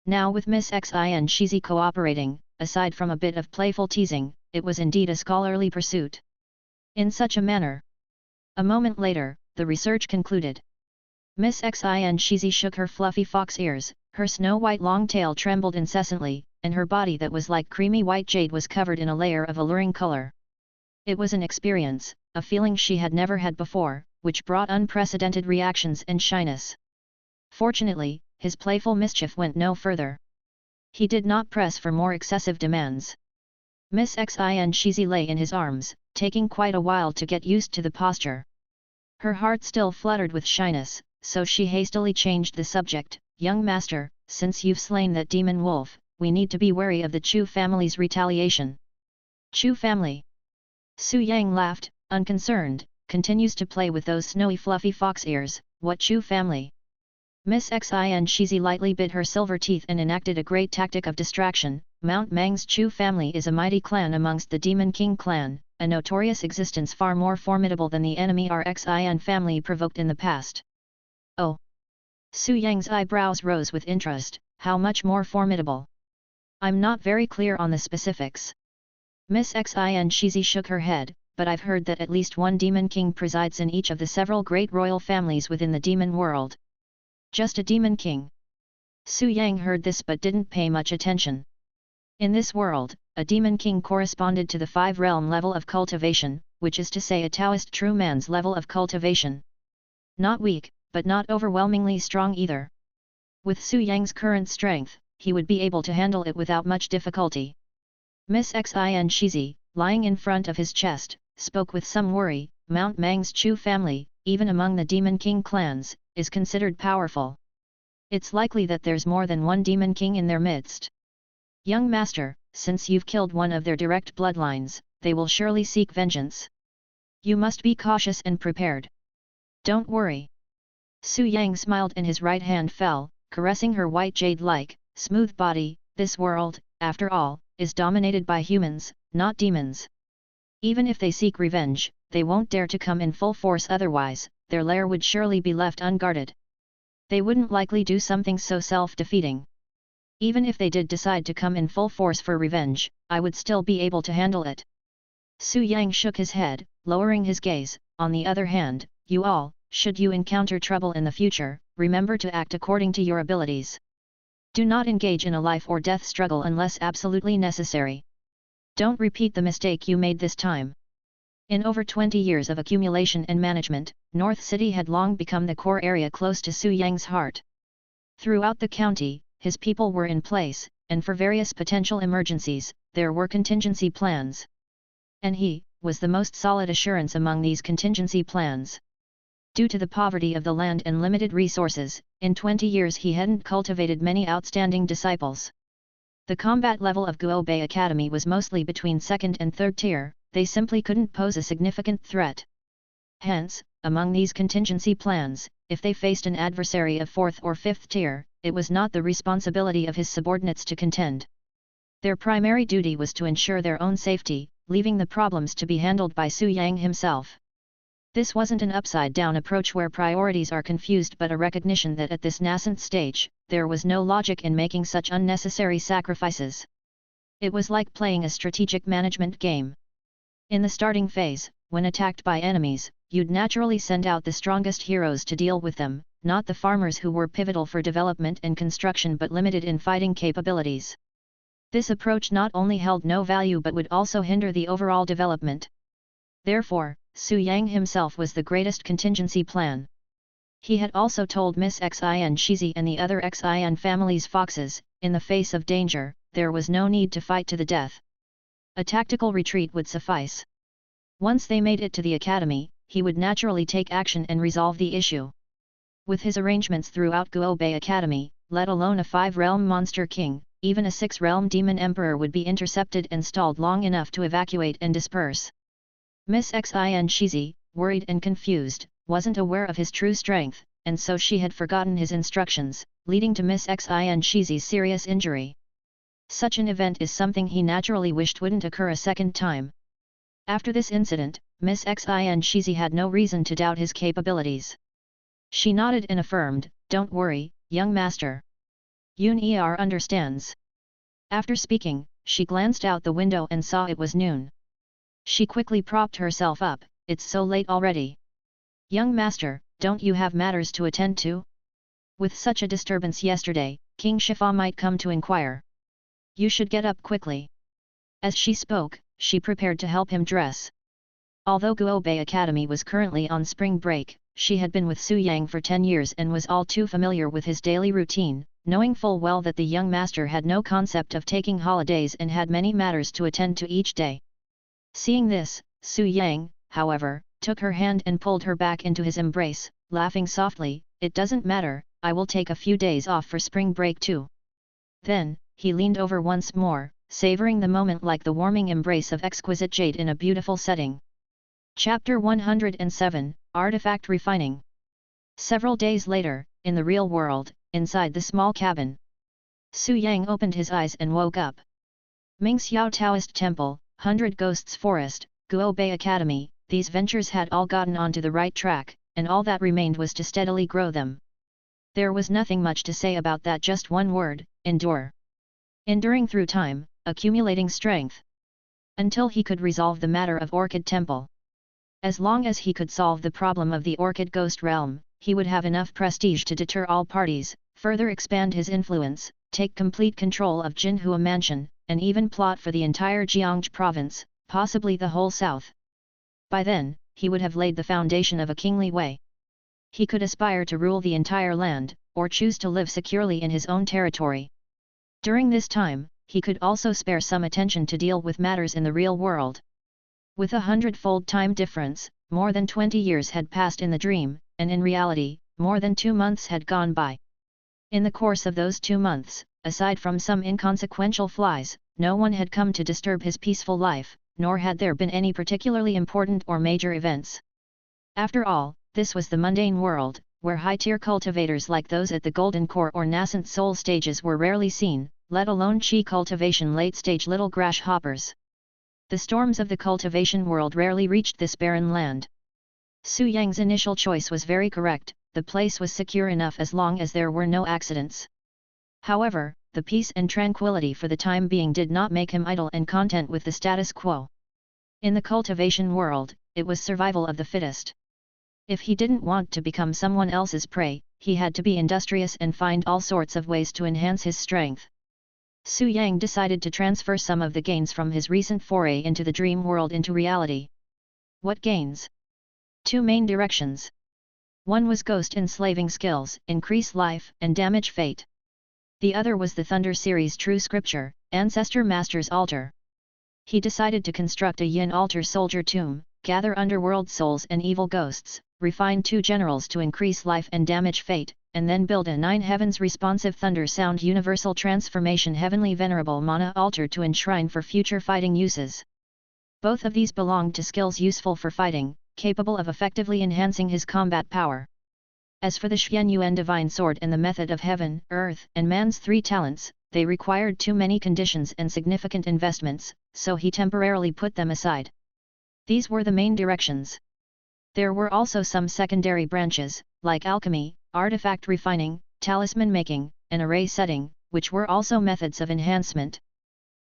S1: Now with Miss Xin Shizi cooperating, aside from a bit of playful teasing, it was indeed a scholarly pursuit. In such a manner. A moment later, the research concluded. Miss Xin Shizi shook her fluffy fox ears, her snow-white long tail trembled incessantly, and her body that was like creamy white jade was covered in a layer of alluring color. It was an experience, a feeling she had never had before, which brought unprecedented reactions and shyness. Fortunately, his playful mischief went no further. He did not press for more excessive demands. Miss Xin Shizi lay in his arms, taking quite a while to get used to the posture. Her heart still fluttered with shyness, so she hastily changed the subject. Young master, since you've slain that demon wolf, we need to be wary of the Chu family's retaliation. Chu family? Su Yang laughed, unconcerned, continues to play with those snowy fluffy fox ears. What Chu family? Miss Xin Shizi lightly bit her silver teeth and enacted a great tactic of distraction. Mount Mang's Chu family is a mighty clan amongst the Demon King clan, a notorious existence far more formidable than the enemy our Xin family provoked in the past. Oh! Su Yang's eyebrows rose with interest. How much more formidable? I'm not very clear on the specifics. Miss Xin Shizi shook her head, but I've heard that at least one Demon King presides in each of the several great royal families within the demon world. Just a Demon King? Su Yang heard this but didn't pay much attention. In this world, a Demon King corresponded to the 5-realm level of cultivation, which is to say a Taoist true man's level of cultivation. Not weak, but not overwhelmingly strong either. With Su Yang's current strength, he would be able to handle it without much difficulty. Miss Xin Shizi, lying in front of his chest, spoke with some worry. Mount Mang's Chu family, even among the Demon King clans, is considered powerful. It's likely that there's more than one Demon King in their midst. Young master, since you've killed one of their direct bloodlines, they will surely seek vengeance. You must be cautious and prepared. Don't worry. Su Yang smiled and his right hand fell, caressing her white jade-like, smooth body. This world, after all, is dominated by humans, not demons. Even if they seek revenge, they won't dare to come in full force, otherwise, their lair would surely be left unguarded. They wouldn't likely do something so self-defeating. Even if they did decide to come in full force for revenge, I would still be able to handle it. Su Yang shook his head, lowering his gaze. On the other hand, you all, should you encounter trouble in the future, remember to act according to your abilities. Do not engage in a life or death struggle unless absolutely necessary. Don't repeat the mistake you made this time. In over 20 years of accumulation and management, North City had long become the core area close to Su Yang's heart. Throughout the county, his people were in place, and for various potential emergencies, there were contingency plans. And he was the most solid assurance among these contingency plans. Due to the poverty of the land and limited resources, in 20 years he hadn't cultivated many outstanding disciples. The combat level of Guo Bei Academy was mostly between 2nd and 3rd tier, they simply couldn't pose a significant threat. Hence, among these contingency plans, if they faced an adversary of 4th or 5th tier, it was not the responsibility of his subordinates to contend. Their primary duty was to ensure their own safety, leaving the problems to be handled by Su Yang himself. This wasn't an upside-down approach where priorities are confused, but a recognition that at this nascent stage, there was no logic in making such unnecessary sacrifices. It was like playing a strategic management game. In the starting phase, when attacked by enemies, you'd naturally send out the strongest heroes to deal with them, not the farmers who were pivotal for development and construction but limited in fighting capabilities. This approach not only held no value but would also hinder the overall development. Therefore, Su Yang himself was the greatest contingency plan. He had also told Miss Xin Shizi and the other Xin family's foxes, in the face of danger, there was no need to fight to the death. A tactical retreat would suffice. Once they made it to the academy, he would naturally take action and resolve the issue. With his arrangements throughout Guobei Academy, let alone a 5-realm monster king, even a 6-realm demon emperor would be intercepted and stalled long enough to evacuate and disperse. Miss Xin Shizi, worried and confused, wasn't aware of his true strength, and so she had forgotten his instructions, leading to Miss Xin Shizi's serious injury. Such an event is something he naturally wished wouldn't occur a second time. After this incident, Miss Xin Shizi had no reason to doubt his capabilities. She nodded and affirmed, "Don't worry, young master. Yun Er understands." After speaking, she glanced out the window and saw it was noon. She quickly propped herself up, "It's so late already. Young master, don't you have matters to attend to? With such a disturbance yesterday, King Shifa might come to inquire. You should get up quickly." As she spoke, she prepared to help him dress. Although Guobei Academy was currently on spring break, she had been with Su Yang for 10 years and was all too familiar with his daily routine, knowing full well that the young master had no concept of taking holidays and had many matters to attend to each day. Seeing this, Su Yang, however, took her hand and pulled her back into his embrace, laughing softly, "It doesn't matter, I will take a few days off for spring break too." Then, he leaned over once more, savoring the moment like the warming embrace of exquisite jade in a beautiful setting. Chapter 107, Artifact Refining. Several days later, in the real world, inside the small cabin, Su Yang opened his eyes and woke up. Mingxiao Taoist Temple, 100 Ghosts Forest, Guobei Academy, these ventures had all gotten onto the right track, and all that remained was to steadily grow them. There was nothing much to say about that, just one word: endure. Enduring through time, accumulating strength. Until he could resolve the matter of Orchid Temple. As long as he could solve the problem of the Orchid Ghost Realm, he would have enough prestige to deter all parties, further expand his influence, take complete control of Jinhua Mansion, and even plot for the entire Jiangxi province, possibly the whole south. By then, he would have laid the foundation of a kingly way. He could aspire to rule the entire land, or choose to live securely in his own territory. During this time, he could also spare some attention to deal with matters in the real world. With 100-fold time difference, more than 20 years had passed in the dream, and in reality, more than 2 months had gone by. In the course of those 2 months, aside from some inconsequential flies, no one had come to disturb his peaceful life, nor had there been any particularly important or major events. After all, this was the mundane world, where high-tier cultivators like those at the Golden Core or nascent soul stages were rarely seen, let alone Qi cultivation late-stage little grasshoppers. The storms of the cultivation world rarely reached this barren land. Su Yang's initial choice was very correct, the place was secure enough as long as there were no accidents. However, the peace and tranquility for the time being did not make him idle and content with the status quo. In the cultivation world, it was survival of the fittest. If he didn't want to become someone else's prey, he had to be industrious and find all sorts of ways to enhance his strength. Su Yang decided to transfer some of the gains from his recent foray into the dream world into reality. What gains? 2 main directions. One was ghost enslaving skills, increase life and damage fate. The other was the Thunder series True Scripture, Ancestor Master's Altar. He decided to construct a Yin Altar Soldier Tomb, gather underworld souls and evil ghosts, refine 2 generals to increase life and damage fate, and then build a 9 heavens responsive thunder sound universal transformation heavenly venerable mana altar to enshrine for future fighting uses. Both of these belonged to skills useful for fighting, capable of effectively enhancing his combat power. As for the Xuan Yuan Divine Sword and the method of heaven, earth, and man's 3 talents, they required too many conditions and significant investments, so he temporarily put them aside. These were the main directions. There were also some secondary branches, like alchemy, artifact refining, talisman making, and array setting, which were also methods of enhancement.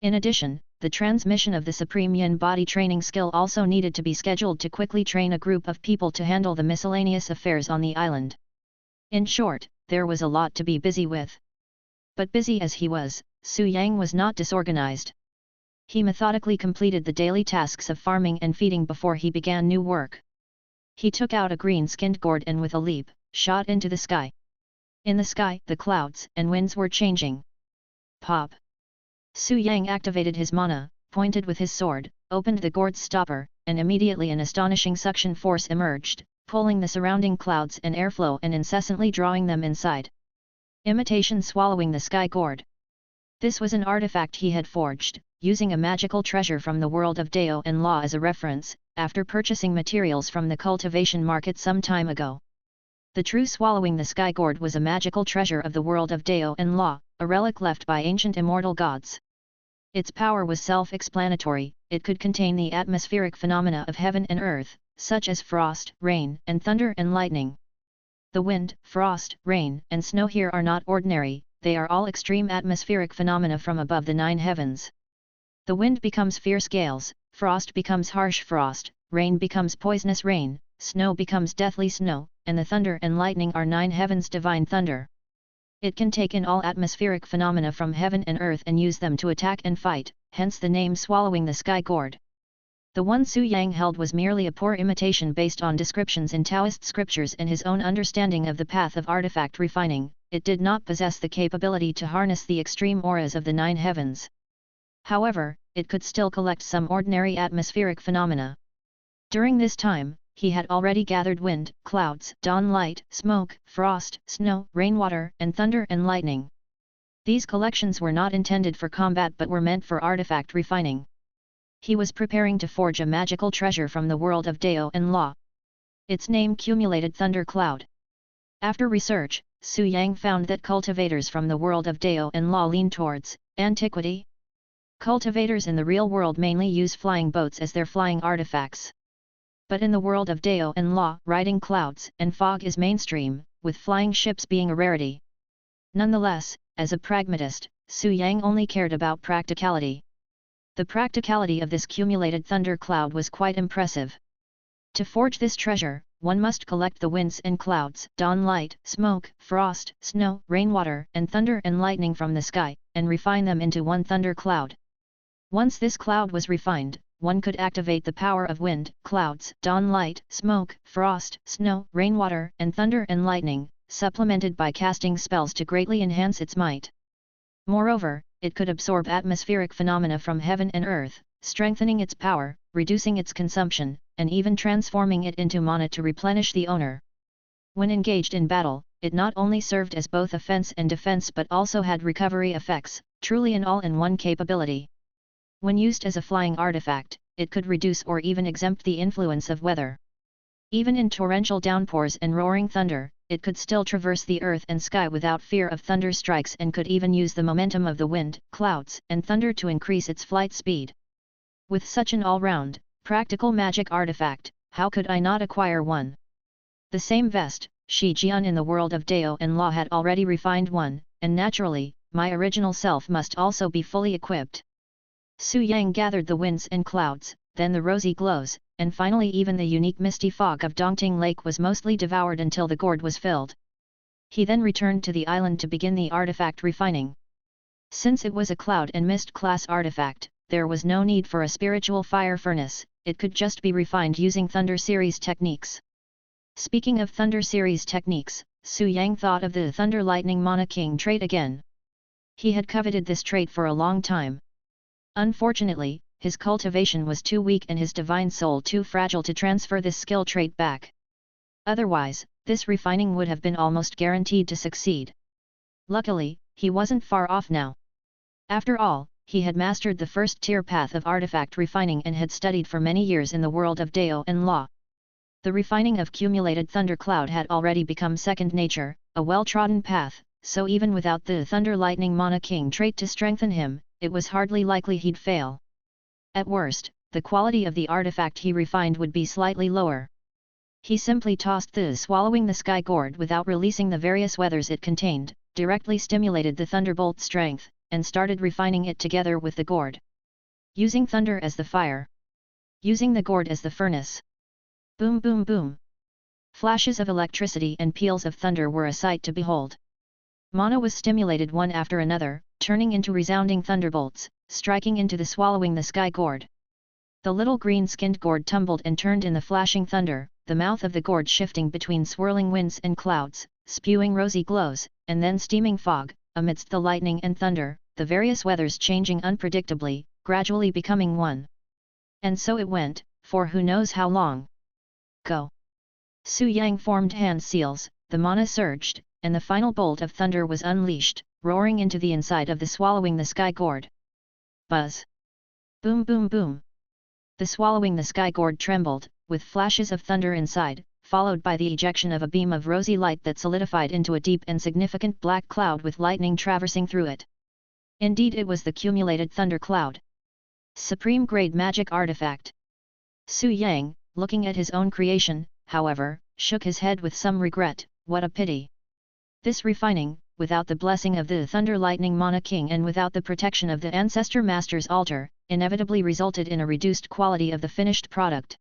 S1: In addition, the transmission of the Supreme Yin body training skill also needed to be scheduled to quickly train a group of people to handle the miscellaneous affairs on the island. In short, there was a lot to be busy with. But busy as he was, Su Yang was not disorganized. He methodically completed the daily tasks of farming and feeding before he began new work. He took out a green-skinned gourd and with a leap, shot into the sky. In the sky, the clouds and winds were changing. Pop! Su Yang activated his mana, pointed with his sword, opened the gourd's stopper, and immediately an astonishing suction force emerged, pulling the surrounding clouds and airflow and incessantly drawing them inside. Imitation swallowing the sky gourd. This was an artifact he had forged, using a magical treasure from the world of Dao and Law as a reference, after purchasing materials from the cultivation market some time ago. The true swallowing the sky gourd was a magical treasure of the world of Dao and Law, a relic left by ancient immortal gods. Its power was self-explanatory, it could contain the atmospheric phenomena of heaven and earth, such as frost, rain, and thunder and lightning. The wind, frost, rain, and snow here are not ordinary, they are all extreme atmospheric phenomena from above the 9 heavens. The wind becomes fierce gales, frost becomes harsh frost, rain becomes poisonous rain, snow becomes deathly snow, and the thunder and lightning are 9 heavens' divine thunder. It can take in all atmospheric phenomena from heaven and earth and use them to attack and fight, hence the name swallowing the sky gourd. The one Su Yang held was merely a poor imitation based on descriptions in Taoist scriptures and his own understanding of the path of artifact refining. It did not possess the capability to harness the extreme auras of the 9 heavens. However, it could still collect some ordinary atmospheric phenomena. During this time, he had already gathered wind, clouds, dawn light, smoke, frost, snow, rainwater, and thunder and lightning. These collections were not intended for combat but were meant for artifact refining. He was preparing to forge a magical treasure from the world of Dao and Law. Its name Cumulated Thunder Cloud. After research, Su Yang found that cultivators from the world of Dao and Law lean towards antiquity. Cultivators in the real world mainly use flying boats as their flying artifacts. But in the world of Dao and Law, riding clouds and fog is mainstream, with flying ships being a rarity. Nonetheless, as a pragmatist, Su Yang only cared about practicality. The practicality of this cumulated thunder cloud was quite impressive. To forge this treasure, one must collect the winds and clouds, dawn light, smoke, frost, snow, rainwater, and thunder and lightning from the sky, and refine them into one thunder cloud. Once this cloud was refined, one could activate the power of wind, clouds, dawn light, smoke, frost, snow, rainwater, and thunder and lightning, supplemented by casting spells to greatly enhance its might. Moreover, it could absorb atmospheric phenomena from heaven and earth, strengthening its power, reducing its consumption, and even transforming it into mana to replenish the owner. When engaged in battle, it not only served as both offense and defense but also had recovery effects, truly an all-in-one capability. When used as a flying artifact, it could reduce or even exempt the influence of weather. Even in torrential downpours and roaring thunder, it could still traverse the earth and sky without fear of thunder strikes and could even use the momentum of the wind, clouds, and thunder to increase its flight speed. With such an all-round, practical magic artifact, how could I not acquire one? The same vest, Shi Jian in the world of Dao and Law had already refined one, and naturally, my original self must also be fully equipped. Su Yang gathered the winds and clouds, then the rosy glows, and finally even the unique misty fog of Dongting Lake was mostly devoured until the gourd was filled. He then returned to the island to begin the artifact refining. Since it was a cloud and mist class artifact, there was no need for a spiritual fire furnace, it could just be refined using Thunder Series techniques. Speaking of Thunder Series techniques, Su Yang thought of the Thunder Lightning Mana King trait again. He had coveted this trait for a long time. Unfortunately, his cultivation was too weak and his divine soul too fragile to transfer this skill trait back. Otherwise, this refining would have been almost guaranteed to succeed. Luckily, he wasn't far off now. After all, he had mastered the first-tier path of artifact refining and had studied for many years in the world of Dao and Law. The refining of cumulated thunder cloud had already become second nature, a well-trodden path, so even without the Thunder Lightning Mana King trait to strengthen him, it was hardly likely he'd fail. At worst, the quality of the artifact he refined would be slightly lower. He simply tossed the swallowing the sky gourd without releasing the various weathers it contained, directly stimulated the thunderbolt strength, and started refining it together with the gourd. Using thunder as the fire. Using the gourd as the furnace. Boom boom boom. Flashes of electricity and peals of thunder were a sight to behold. Mana was stimulated one after another, turning into resounding thunderbolts, striking into the swallowing the sky gourd. The little green-skinned gourd tumbled and turned in the flashing thunder, the mouth of the gourd shifting between swirling winds and clouds, spewing rosy glows, and then steaming fog, amidst the lightning and thunder, the various weathers changing unpredictably, gradually becoming one. And so it went, for who knows how long. Go! Su Yang formed hand seals, the mana surged, and the final bolt of thunder was unleashed, roaring into the inside of the swallowing the sky gourd. Buzz! Boom boom boom! The swallowing the sky gourd trembled, with flashes of thunder inside, followed by the ejection of a beam of rosy light that solidified into a deep and significant black cloud with lightning traversing through it. Indeed, it was the cumulated thunder cloud. Supreme grade magic artifact. Su Yang, looking at his own creation, however, shook his head with some regret. What a pity! This refining, without the blessing of the Thunder Lightning Mana King and without the protection of the Ancestor Master's altar, inevitably resulted in a reduced quality of the finished product.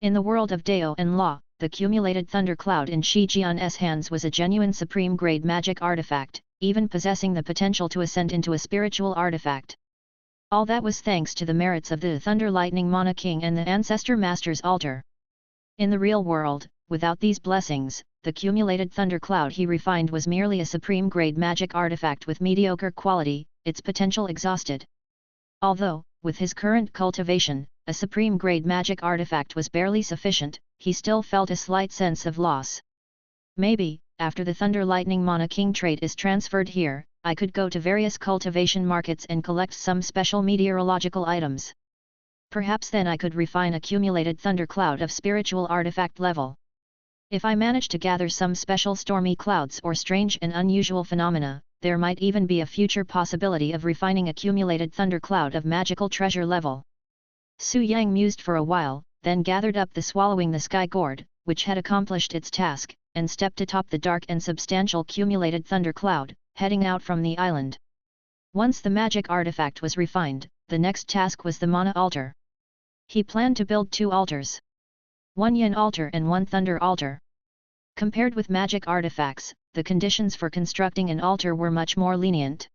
S1: In the world of Dao and Law, the cumulated thunder cloud in Shi Jian's hands was a genuine supreme grade magic artifact, even possessing the potential to ascend into a spiritual artifact. All that was thanks to the merits of the Thunder Lightning Mana King and the Ancestor Master's altar. In the real world, without these blessings, the cumulated thunder cloud he refined was merely a supreme grade magic artifact with mediocre quality, its potential exhausted. Although, with his current cultivation, a supreme grade magic artifact was barely sufficient, he still felt a slight sense of loss. Maybe, after the Thunder Lightning Mana King trait is transferred here, I could go to various cultivation markets and collect some special meteorological items. Perhaps then I could refine accumulated thunder cloud of spiritual artifact level. If I manage to gather some special stormy clouds or strange and unusual phenomena, there might even be a future possibility of refining accumulated thunder cloud of magical treasure level. Su Yang mused for a while, then gathered up the swallowing the sky gourd, which had accomplished its task, and stepped atop the dark and substantial cumulated thunder cloud, heading out from the island. Once the magic artifact was refined, the next task was the mana altar. He planned to build 2 altars. 1 yin altar and 1 thunder altar. Compared with magic artifacts, the conditions for constructing an altar were much more lenient.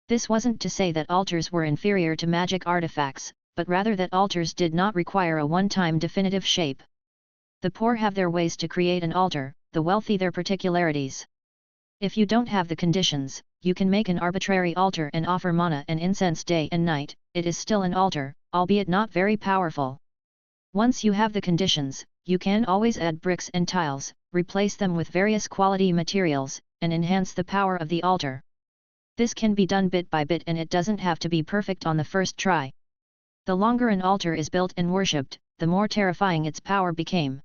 S1: This wasn't to say that altars were inferior to magic artifacts, but rather that altars did not require a one-time definitive shape. The poor have their ways to create an altar, the wealthy their particularities. If you don't have the conditions, you can make an arbitrary altar and offer mana and incense day and night, it is still an altar, albeit not very powerful. Once you have the conditions, you can always add bricks and tiles, replace them with various quality materials, and enhance the power of the altar. This can be done bit by bit and it doesn't have to be perfect on the first try. The longer an altar is built and worshipped, the more terrifying its power became.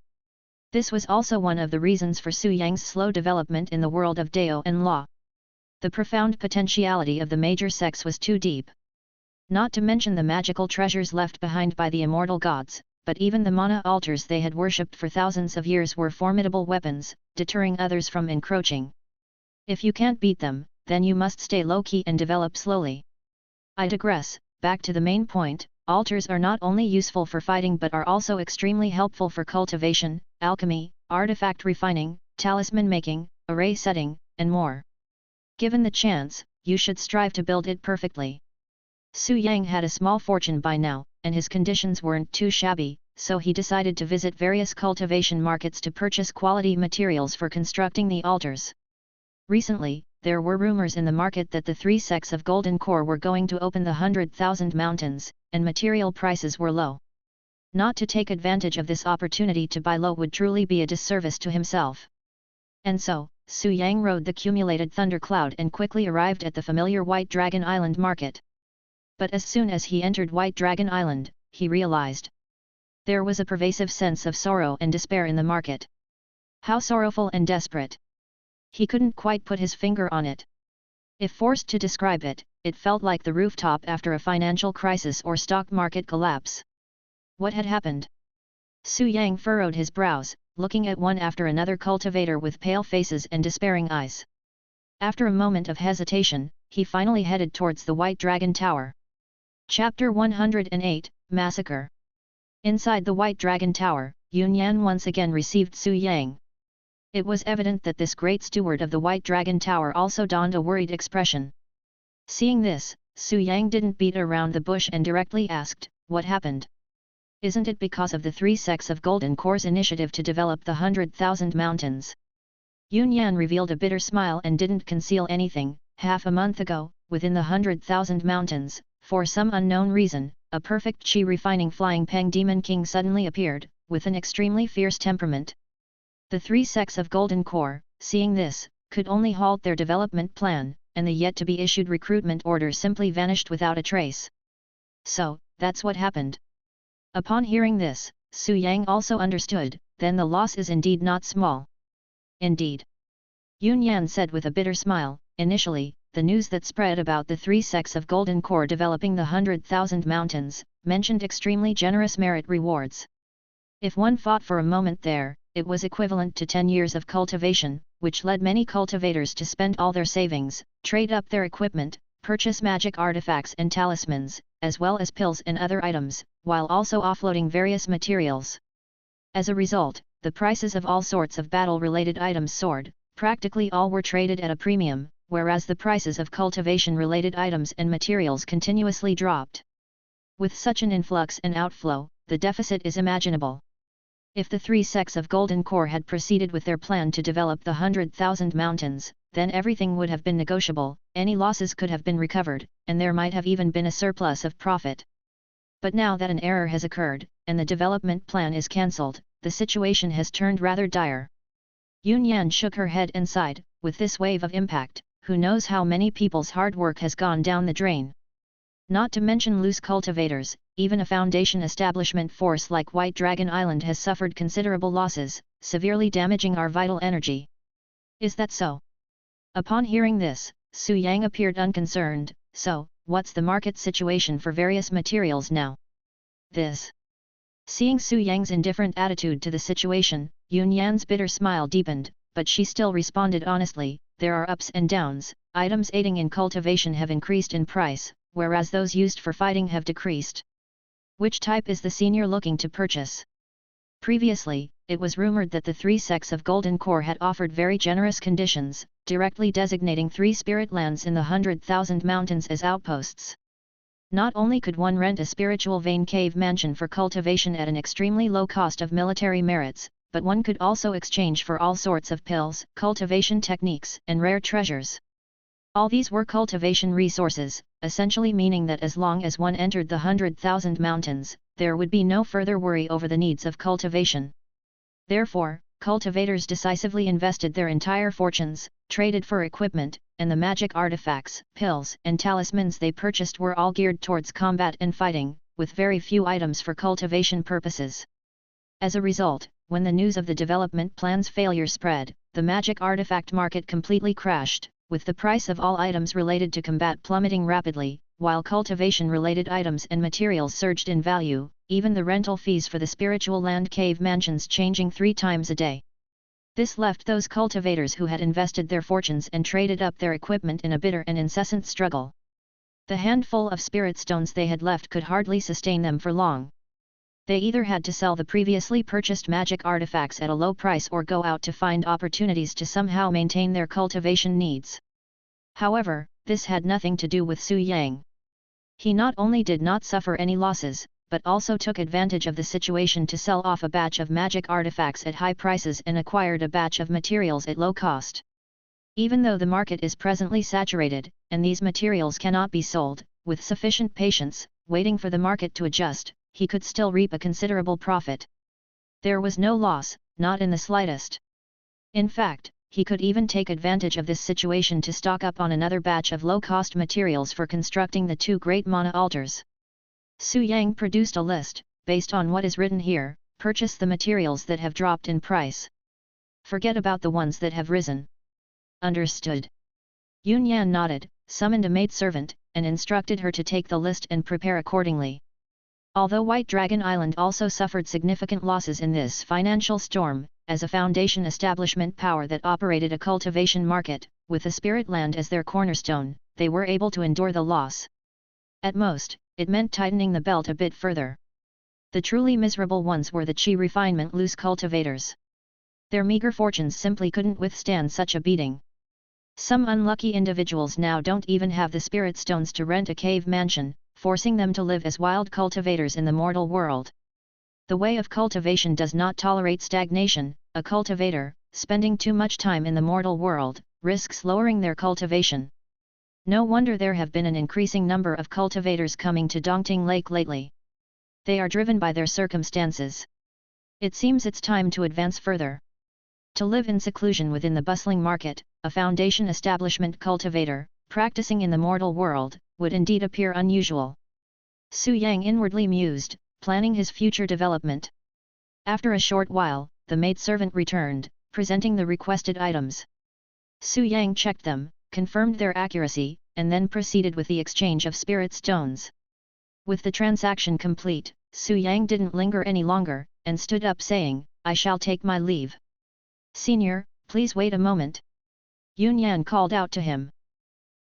S1: This was also one of the reasons for Su Yang's slow development in the world of Dao and Law. The profound potentiality of the major sects was too deep. Not to mention the magical treasures left behind by the immortal gods, but even the mana altars they had worshipped for thousands of years were formidable weapons, deterring others from encroaching. If you can't beat them, then you must stay low-key and develop slowly. I digress, back to the main point. Altars are not only useful for fighting but are also extremely helpful for cultivation, alchemy, artifact refining, talisman making, array setting, and more. Given the chance, you should strive to build it perfectly. Su Yang had a small fortune by now, and his conditions weren't too shabby, so he decided to visit various cultivation markets to purchase quality materials for constructing the altars. Recently, there were rumors in the market that the 3 sects of Golden Core were going to open the 100,000 mountains, and material prices were low. Not to take advantage of this opportunity to buy low would truly be a disservice to himself. And so, Su Yang rode the cumulated thunder cloud and quickly arrived at the familiar White Dragon Island market. But as soon as he entered White Dragon Island, he realized there was a pervasive sense of sorrow and despair in the market. How sorrowful and desperate! He couldn't quite put his finger on it. If forced to describe it, it felt like the rooftop after a financial crisis or stock market collapse. What had happened? Su Yang furrowed his brows, looking at one after another cultivator with pale faces and despairing eyes. After a moment of hesitation, he finally headed towards the White Dragon Tower. Chapter 108, Massacre. Inside the White Dragon Tower, Yunyan once again received Su Yang. It was evident that this great steward of the White Dragon Tower also donned a worried expression. Seeing this, Su Yang didn't beat around the bush and directly asked, "What happened?" Isn't it because of the 3 sects of Golden Core's initiative to develop the 100,000 mountains? Yun Yan revealed a bitter smile and didn't conceal anything. Half a month ago, within the 100,000 mountains, for some unknown reason, a perfect chi refining flying Peng Demon King suddenly appeared, with an extremely fierce temperament. The 3 sects of Golden Core, seeing this, could only halt their development plan, and the yet-to-be-issued recruitment order simply vanished without a trace. So, that's what happened. Upon hearing this, Su Yang also understood, then the loss is indeed not small. Indeed. Yun Yan said with a bitter smile, initially, the news that spread about the 3 sects of Golden Core developing the 100,000 mountains, mentioned extremely generous merit rewards. If one thought for a moment there, it was equivalent to 10 years of cultivation, which led many cultivators to spend all their savings, trade up their equipment, purchase magic artifacts and talismans, as well as pills and other items, while also offloading various materials. As a result, the prices of all sorts of battle-related items soared, practically all were traded at a premium, whereas the prices of cultivation-related items and materials continuously dropped. With such an influx and outflow, the deficit is imaginable. If the 3 sects of Golden Core had proceeded with their plan to develop the 100,000 mountains, then everything would have been negotiable, any losses could have been recovered, and there might have even been a surplus of profit. But now that an error has occurred, and the development plan is cancelled, the situation has turned rather dire. Yun Yan shook her head and sighed, with this wave of impact, who knows how many people's hard work has gone down the drain. Not to mention loose cultivators, even a Foundation establishment force like White Dragon Island has suffered considerable losses, severely damaging our vital energy. Is that so? Upon hearing this, Su Yang appeared unconcerned. So, what's the market situation for various materials now? This. Seeing Su Yang's indifferent attitude to the situation, Yun Yan's bitter smile deepened, but she still responded honestly, there are ups and downs, items aiding in cultivation have increased in price, whereas those used for fighting have decreased. Which type is the senior looking to purchase? Previously, it was rumored that the 3 sects of Golden Core had offered very generous conditions, directly designating 3 spirit lands in the 100,000 mountains as outposts. Not only could one rent a spiritual vein cave mansion for cultivation at an extremely low cost of military merits, but one could also exchange for all sorts of pills, cultivation techniques, and rare treasures. All these were cultivation resources, essentially meaning that as long as one entered the 100,000 mountains, there would be no further worry over the needs of cultivation. Therefore, cultivators decisively invested their entire fortunes, traded for equipment, and the magic artifacts, pills, and talismans they purchased were all geared towards combat and fighting, with very few items for cultivation purposes. As a result, when the news of the development plan's failure spread, the magic artifact market completely crashed, with the price of all items related to combat plummeting rapidly, while cultivation-related items and materials surged in value, even the rental fees for the spiritual land cave mansions changing 3 times a day. This left those cultivators who had invested their fortunes and traded up their equipment in a bitter and incessant struggle. The handful of spirit stones they had left could hardly sustain them for long. They either had to sell the previously purchased magic artifacts at a low price or go out to find opportunities to somehow maintain their cultivation needs. However, this had nothing to do with Su Yang. He not only did not suffer any losses, but also took advantage of the situation to sell off a batch of magic artifacts at high prices and acquired a batch of materials at low cost. Even though the market is presently saturated, and these materials cannot be sold, with sufficient patience, waiting for the market to adjust, he could still reap a considerable profit. There was no loss, not in the slightest. In fact, he could even take advantage of this situation to stock up on another batch of low-cost materials for constructing the 2 great mana altars. Su Yang produced a list, based on what is written here, purchase the materials that have dropped in price. Forget about the ones that have risen. Understood. Yun Yan nodded, summoned a maidservant, and instructed her to take the list and prepare accordingly. Although White Dragon Island also suffered significant losses in this financial storm, as a Foundation establishment power that operated a cultivation market, with the spirit land as their cornerstone, they were able to endure the loss. At most, it meant tightening the belt a bit further. The truly miserable ones were the chi refinement loose cultivators. Their meager fortunes simply couldn't withstand such a beating. Some unlucky individuals now don't even have the spirit stones to rent a cave mansion, forcing them to live as wild cultivators in the mortal world. The way of cultivation does not tolerate stagnation. A cultivator, spending too much time in the mortal world, risks lowering their cultivation. No wonder there have been an increasing number of cultivators coming to Dongting Lake lately. They are driven by their circumstances. It seems it's time to advance further. To live in seclusion within the bustling market, a foundation establishment cultivator, practicing in the mortal world, would indeed appear unusual. Su Yang inwardly mused, planning his future development. After a short while, the maidservant returned, presenting the requested items. Su Yang checked them, confirmed their accuracy, and then proceeded with the exchange of spirit stones. With the transaction complete, Su Yang didn't linger any longer, and stood up saying, "I shall take my leave." "Senior, please wait a moment." Yun Yan called out to him.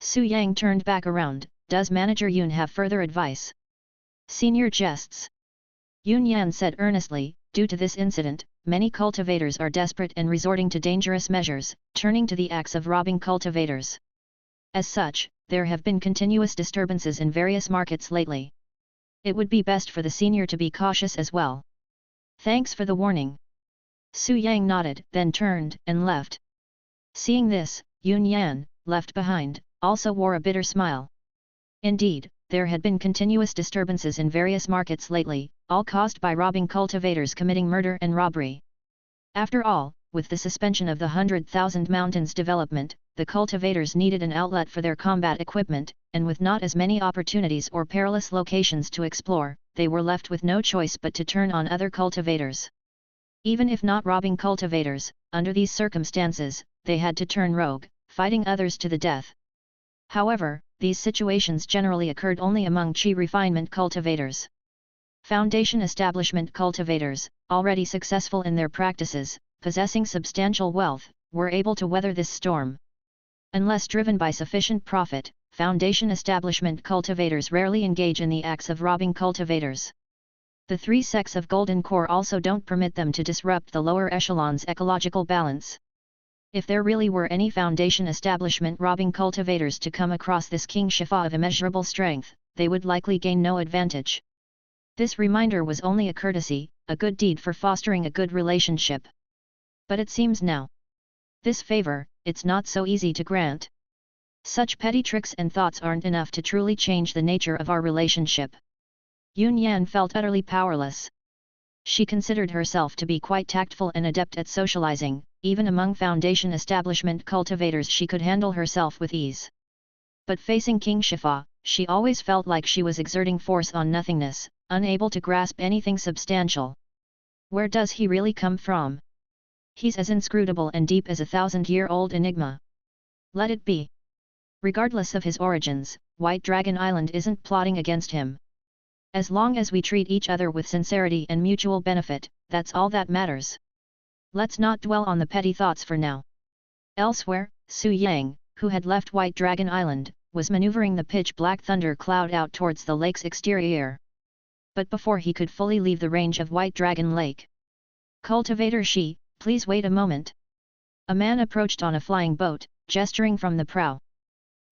S1: Su Yang turned back around. "Does Manager Yun have further advice?" "Senior jests," Yun Yan said earnestly. "Due to this incident, many cultivators are desperate and resorting to dangerous measures, turning to the acts of robbing cultivators. As such, there have been continuous disturbances in various markets lately. It would be best for the senior to be cautious as well." "Thanks for the warning." Su Yang nodded, then turned and left. Seeing this, Yun Yan, left behind, also wore a bitter smile. Indeed, there had been continuous disturbances in various markets lately, all caused by robbing cultivators committing murder and robbery. After all, with the suspension of the 100,000 Mountains development, the cultivators needed an outlet for their combat equipment, and with not as many opportunities or perilous locations to explore, they were left with no choice but to turn on other cultivators. Even if not robbing cultivators, under these circumstances, they had to turn rogue, fighting others to the death. However, these situations generally occurred only among chi refinement cultivators. Foundation establishment cultivators, already successful in their practices, possessing substantial wealth, were able to weather this storm. Unless driven by sufficient profit, foundation establishment cultivators rarely engage in the acts of robbing cultivators. The three sects of Golden Core also don't permit them to disrupt the lower echelon's ecological balance. If there really were any foundation establishment robbing cultivators to come across this King Shifa of immeasurable strength, they would likely gain no advantage. This reminder was only a courtesy, a good deed for fostering a good relationship. But it seems now, this favor, it's not so easy to grant. Such petty tricks and thoughts aren't enough to truly change the nature of our relationship. Yun Yan felt utterly powerless. She considered herself to be quite tactful and adept at socializing. Even among foundation establishment cultivators she could handle herself with ease. But facing King Shifa, she always felt like she was exerting force on nothingness, unable to grasp anything substantial. Where does he really come from? He's as inscrutable and deep as a 1,000-year-old enigma. Let it be. Regardless of his origins, White Dragon Island isn't plotting against him. As long as we treat each other with sincerity and mutual benefit, that's all that matters. Let's not dwell on the petty thoughts for now. Elsewhere, Su Yang, who had left White Dragon Island, was maneuvering the pitch-black thunder cloud out towards the lake's exterior. But before he could fully leave the range of White Dragon Lake, "Cultivator Shi, please wait a moment." A man approached on a flying boat, gesturing from the prow.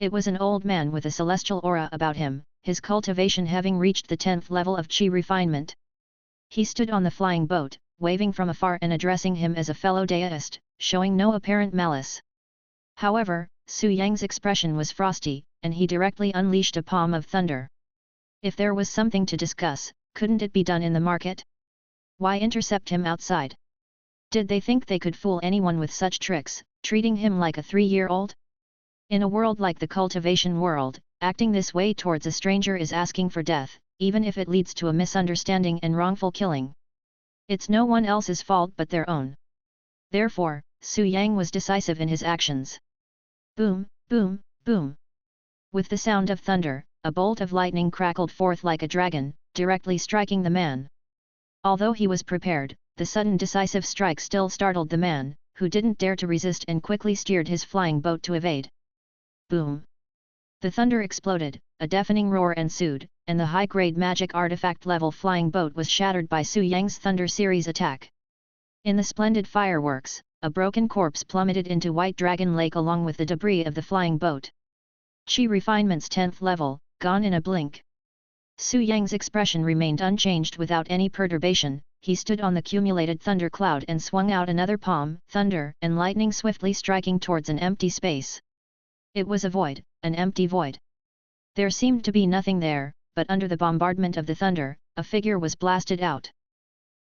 S1: It was an old man with a celestial aura about him, his cultivation having reached the 10th level of chi refinement. He stood on the flying boat, waving from afar and addressing him as a fellow deist, showing no apparent malice. However, Su Yang's expression was frosty, and he directly unleashed a palm of thunder. If there was something to discuss, couldn't it be done in the market? Why intercept him outside? Did they think they could fool anyone with such tricks, treating him like a 3-year-old? In a world like the cultivation world, acting this way towards a stranger is asking for death, even if it leads to a misunderstanding and wrongful killing. It's no one else's fault but their own. Therefore, Su Yang was decisive in his actions. Boom, boom, boom. With the sound of thunder, a bolt of lightning crackled forth like a dragon, directly striking the man. Although he was prepared, the sudden decisive strike still startled the man, who didn't dare to resist and quickly steered his flying boat to evade. Boom! The thunder exploded, a deafening roar ensued, and the high-grade magic artifact level flying boat was shattered by Su Yang's Thunder Series attack. In the splendid fireworks, a broken corpse plummeted into White Dragon Lake along with the debris of the flying boat. Chi Refinement's 10th level, gone in a blink. Su Yang's expression remained unchanged without any perturbation, he stood on the cumulated thunder cloud and swung out another palm, thunder and lightning swiftly striking towards an empty space. It was a void, an empty void. There seemed to be nothing there, but under the bombardment of the thunder, a figure was blasted out.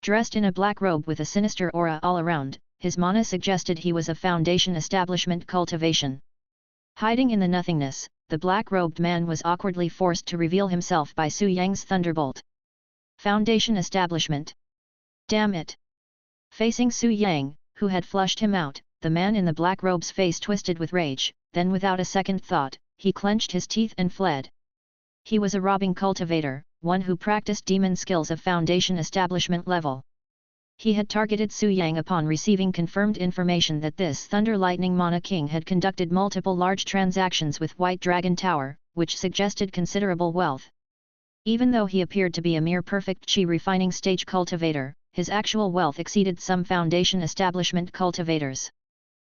S1: Dressed in a black robe with a sinister aura all around, his mana suggested he was of Foundation Establishment Cultivation. Hiding in the nothingness, the black-robed man was awkwardly forced to reveal himself by Su Yang's thunderbolt. Foundation Establishment. Damn it! Facing Su Yang, who had flushed him out, the man in the black robe's face twisted with rage, then without a second thought, he clenched his teeth and fled. He was a robbing cultivator, one who practiced demon skills of Foundation Establishment level. He had targeted Su Yang upon receiving confirmed information that this Thunder Lightning Mana King had conducted multiple large transactions with White Dragon Tower, which suggested considerable wealth. Even though he appeared to be a mere perfect Qi refining stage cultivator, his actual wealth exceeded some Foundation Establishment cultivators.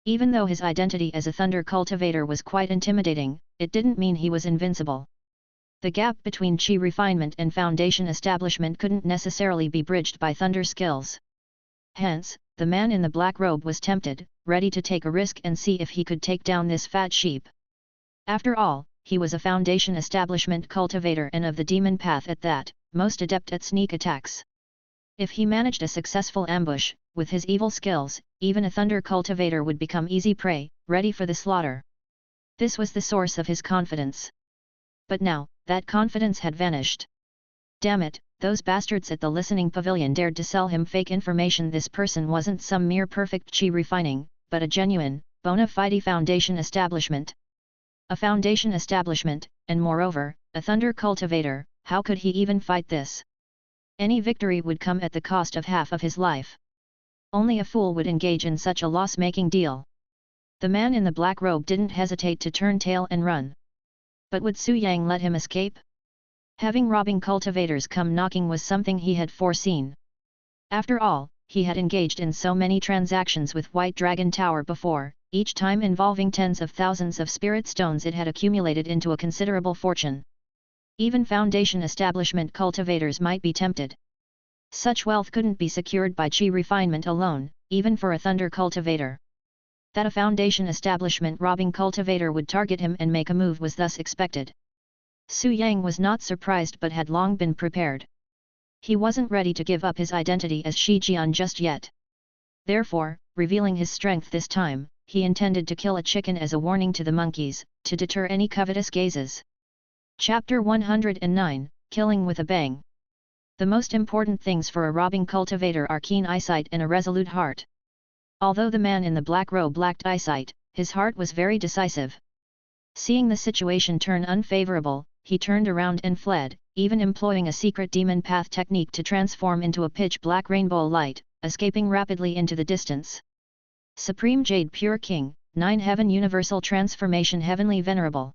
S1: Even though his identity as a Thunder cultivator was quite intimidating, it didn't mean he was invincible. The gap between Qi refinement and Foundation Establishment couldn't necessarily be bridged by Thunder skills. Hence, the man in the black robe was tempted, ready to take a risk and see if he could take down this fat sheep. After all, he was a Foundation Establishment cultivator and of the demon path at that, most adept at sneak attacks. If he managed a successful ambush, with his evil skills, even a Thunder cultivator would become easy prey, ready for the slaughter. This was the source of his confidence. But now, that confidence had vanished. Damn it, those bastards at the listening pavilion dared to sell him fake information. This person wasn't some mere perfect Qi refining, but a genuine, bona fide Foundation Establishment. A Foundation Establishment, and moreover, a Thunder cultivator. How could he even fight this? Any victory would come at the cost of half of his life. Only a fool would engage in such a loss-making deal. The man in the black robe didn't hesitate to turn tail and run. But would Su Yang let him escape? Having robbing cultivators come knocking was something he had foreseen. After all, he had engaged in so many transactions with White Dragon Tower before, each time involving tens of thousands of spirit stones. It had accumulated into a considerable fortune. Even Foundation Establishment cultivators might be tempted. Such wealth couldn't be secured by Qi refinement alone, even for a Thunder cultivator. That a Foundation Establishment robbing cultivator would target him and make a move was thus expected. Su Yang was not surprised but had long been prepared. He wasn't ready to give up his identity as Shi Jian just yet. Therefore, revealing his strength this time, he intended to kill a chicken as a warning to the monkeys, to deter any covetous gazes. Chapter 109, Killing with a Bang. The most important things for a robbing cultivator are keen eyesight and a resolute heart. Although the man in the black robe lacked eyesight, his heart was very decisive. Seeing the situation turn unfavorable, he turned around and fled, even employing a secret demon path technique to transform into a pitch-black rainbow light, escaping rapidly into the distance. Supreme Jade Pure King, 9 Heaven Universal Transformation Heavenly Venerable.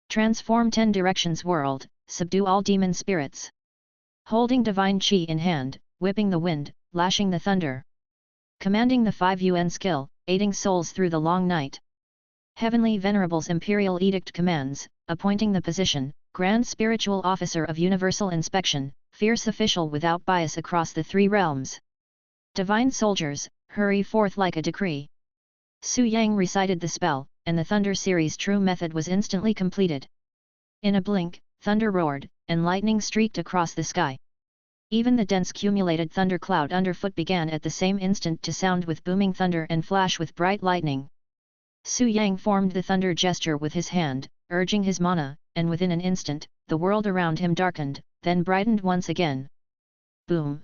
S1: Transform 10 Directions World, subdue all demon spirits. Holding divine Qi in hand, whipping the wind, lashing the thunder. Commanding the 5 UN skill, aiding souls through the long night. Heavenly Venerable's Imperial Edict commands, appointing the position, Grand Spiritual Officer of Universal Inspection, fierce official without bias across the 3 realms. Divine soldiers, hurry forth like a decree. Su Yang recited the spell, and the Thunder Series true method was instantly completed. In a blink, thunder roared, and lightning streaked across the sky. Even the dense cumulated thunder cloud underfoot began at the same instant to sound with booming thunder and flash with bright lightning. Su Yang formed the thunder gesture with his hand, urging his mana, and within an instant, the world around him darkened, then brightened once again. Boom!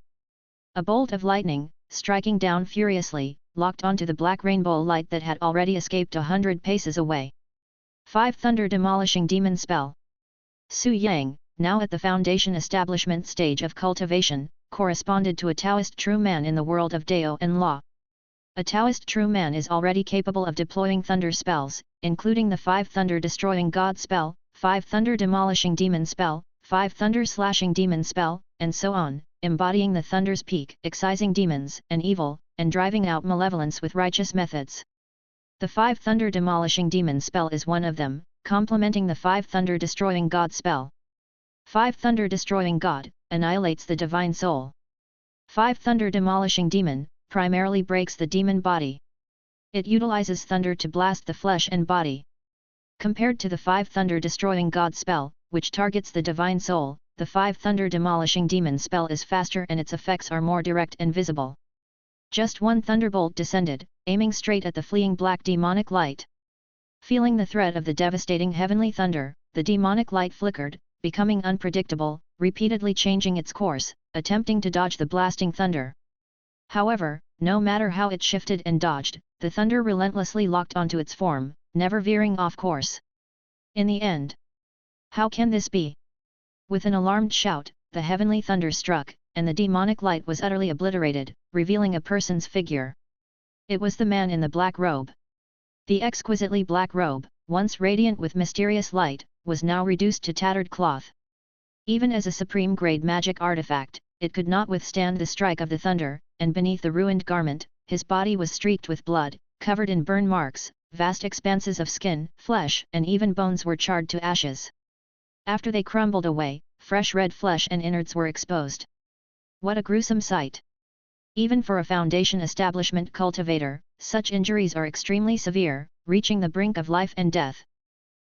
S1: A bolt of lightning, striking down furiously, locked onto the black rainbow light that had already escaped 100 paces away. 5 Thunder Demolishing Demon Spell. Su Yang, now at the Foundation Establishment stage of cultivation, corresponded to a Taoist true man in the world of Dao and Law. A Taoist true man is already capable of deploying thunder spells, including the 5 Thunder Destroying God spell, 5 Thunder Demolishing Demon spell, 5 Thunder Slashing Demon spell, and so on, embodying the thunder's peak, excising demons and evil, and driving out malevolence with righteous methods. The 5 Thunder Demolishing Demon spell is one of them, complementing the 5 Thunder Destroying God spell. 5 Thunder Destroying God, annihilates the divine soul. 5. Thunder Demolishing Demon, primarily breaks the demon body. It utilizes thunder to blast the flesh and body. Compared to the 5 Thunder Destroying God spell, which targets the divine soul, the 5 Thunder Demolishing Demon spell is faster and its effects are more direct and visible. Just one thunderbolt descended, aiming straight at the fleeing black demonic light. Feeling the threat of the devastating heavenly thunder, the demonic light flickered, becoming unpredictable, repeatedly changing its course, attempting to dodge the blasting thunder. However, no matter how it shifted and dodged, the thunder relentlessly locked onto its form, never veering off course. In the end, how can this be? With an alarmed shout, the heavenly thunder struck, and the demonic light was utterly obliterated, revealing a person's figure. It was the man in the black robe. The exquisitely black robe, once radiant with mysterious light, was now reduced to tattered cloth. Even as a supreme-grade magic artifact, it could not withstand the strike of the thunder, and beneath the ruined garment, his body was streaked with blood, covered in burn marks, vast expanses of skin, flesh, and even bones were charred to ashes. After they crumbled away, fresh red flesh and innards were exposed. What a gruesome sight! Even for a Foundation establishment cultivator, such injuries are extremely severe, reaching the brink of life and death.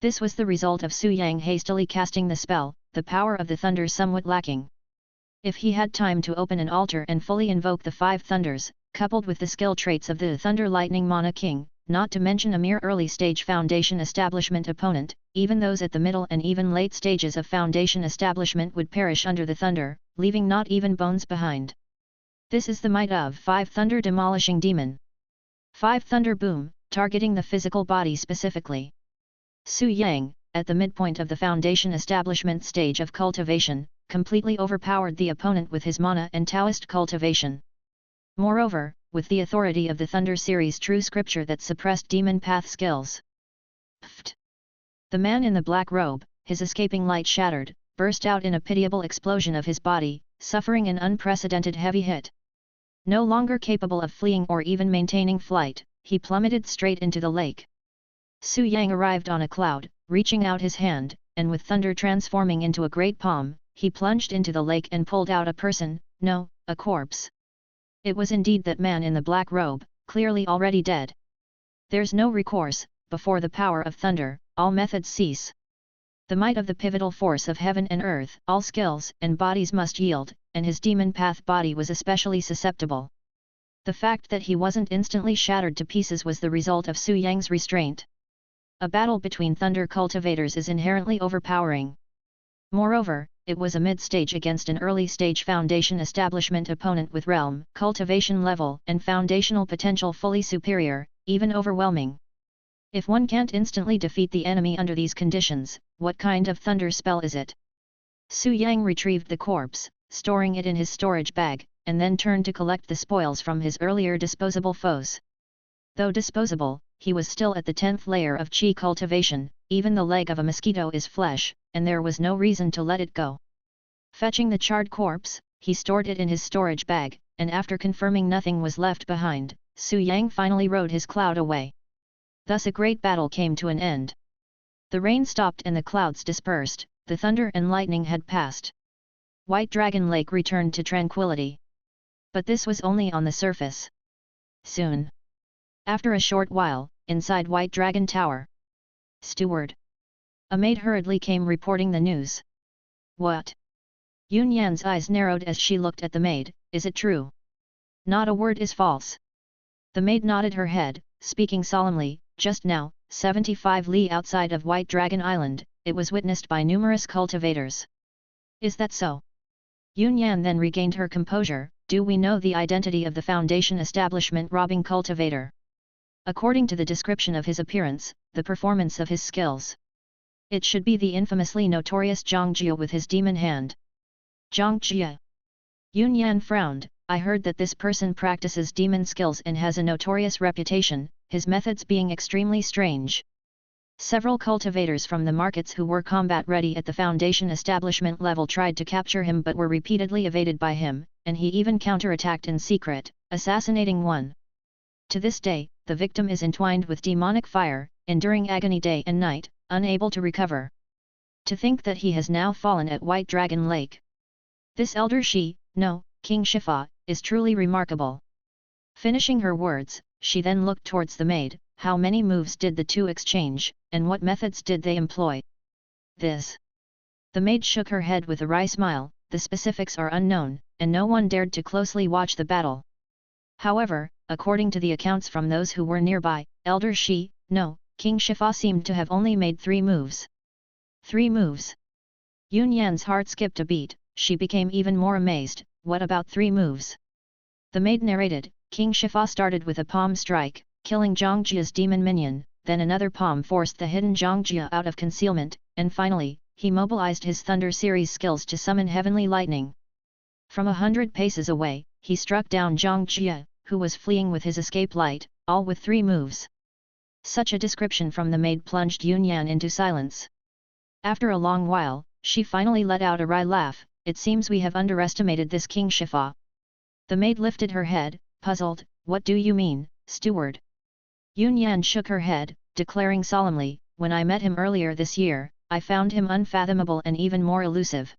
S1: This was the result of Su Yang hastily casting the spell, the power of the thunder somewhat lacking. If he had time to open an altar and fully invoke the 5 thunders, coupled with the skill traits of the Thunder Lightning Mana King, not to mention a mere early-stage Foundation establishment opponent, even those at the middle and even late stages of Foundation establishment would perish under the thunder, leaving not even bones behind. This is the might of 5 Thunder Demolishing Demon. 5 Thunder Boom, targeting the physical body specifically. Su Yang, at the midpoint of the Foundation establishment stage of cultivation, completely overpowered the opponent with his mana and Taoist cultivation. Moreover, with the authority of the Thunder series true scripture that suppressed demon path skills. Pfft! The man in the black robe, his escaping light shattered, burst out in a pitiable explosion of his body, suffering an unprecedented heavy hit. No longer capable of fleeing or even maintaining flight, he plummeted straight into the lake. Su Yang arrived on a cloud, reaching out his hand, and with thunder transforming into a great palm, he plunged into the lake and pulled out a person, no, a corpse. It was indeed that man in the black robe, clearly already dead. There's no recourse, before the power of thunder, all methods cease. The might of the pivotal force of heaven and earth, all skills and bodies must yield, and his demon path body was especially susceptible. The fact that he wasn't instantly shattered to pieces was the result of Su Yang's restraint. A battle between thunder cultivators is inherently overpowering. Moreover, it was a mid-stage against an early-stage Foundation establishment opponent with realm, cultivation level, and foundational potential fully superior, even overwhelming. If one can't instantly defeat the enemy under these conditions, what kind of thunder spell is it? Su Yang retrieved the corpse, storing it in his storage bag, and then turned to collect the spoils from his earlier disposable foes. Though disposable, he was still at the 10th layer of Qi cultivation, even the leg of a mosquito is flesh, and there was no reason to let it go. Fetching the charred corpse, he stored it in his storage bag, and after confirming nothing was left behind, Su Yang finally rode his cloud away. Thus a great battle came to an end. The rain stopped and the clouds dispersed, the thunder and lightning had passed. White Dragon Lake returned to tranquility. But this was only on the surface. Soon. After a short while, inside White Dragon Tower. Steward. A maid hurriedly came reporting the news. What? Yun Yan's eyes narrowed as she looked at the maid, is it true? Not a word is false. The maid nodded her head, speaking solemnly, just now, 75 li outside of White Dragon Island, it was witnessed by numerous cultivators. Is that so? Yun Yan then regained her composure, do we know the identity of the Foundation establishment robbing cultivator? According to the description of his appearance, the performance of his skills. It should be the infamously notorious Zhang Jia with his demon hand. Zhang Jia. Yun Yan frowned, I heard that this person practices demon skills and has a notorious reputation, his methods being extremely strange. Several cultivators from the markets who were combat ready at the Foundation establishment level tried to capture him but were repeatedly evaded by him, and he even counterattacked in secret, assassinating one. To this day, the victim is entwined with demonic fire, enduring agony day and night, unable to recover. To think that he has now fallen at White Dragon Lake. This elder Shi, no, King Shifa, is truly remarkable." Finishing her words, she then looked towards the maid. How many moves did the two exchange, and what methods did they employ? This. The maid shook her head with a wry smile. The specifics are unknown, and no one dared to closely watch the battle. However, according to the accounts from those who were nearby, Elder Shi, no, King Shifa seemed to have only made 3 moves. 3 moves. Yun Yan's heart skipped a beat. She became even more amazed. What about 3 moves? The maid narrated. King Shifa started with a palm strike, killing Zhangjia's demon minion, then another palm forced the hidden Zhangjia out of concealment, and finally, he mobilized his Thunder series skills to summon heavenly lightning. From 100 paces away, he struck down Zhangjia, who was fleeing with his escape light, all with 3 moves. Such a description from the maid plunged Yun Yan into silence. After a long while, she finally let out a wry laugh. It seems we have underestimated this King Shifa. The maid lifted her head, puzzled. What do you mean, steward? Yun Yan shook her head, declaring solemnly, when I met him earlier this year, I found him unfathomable and even more elusive.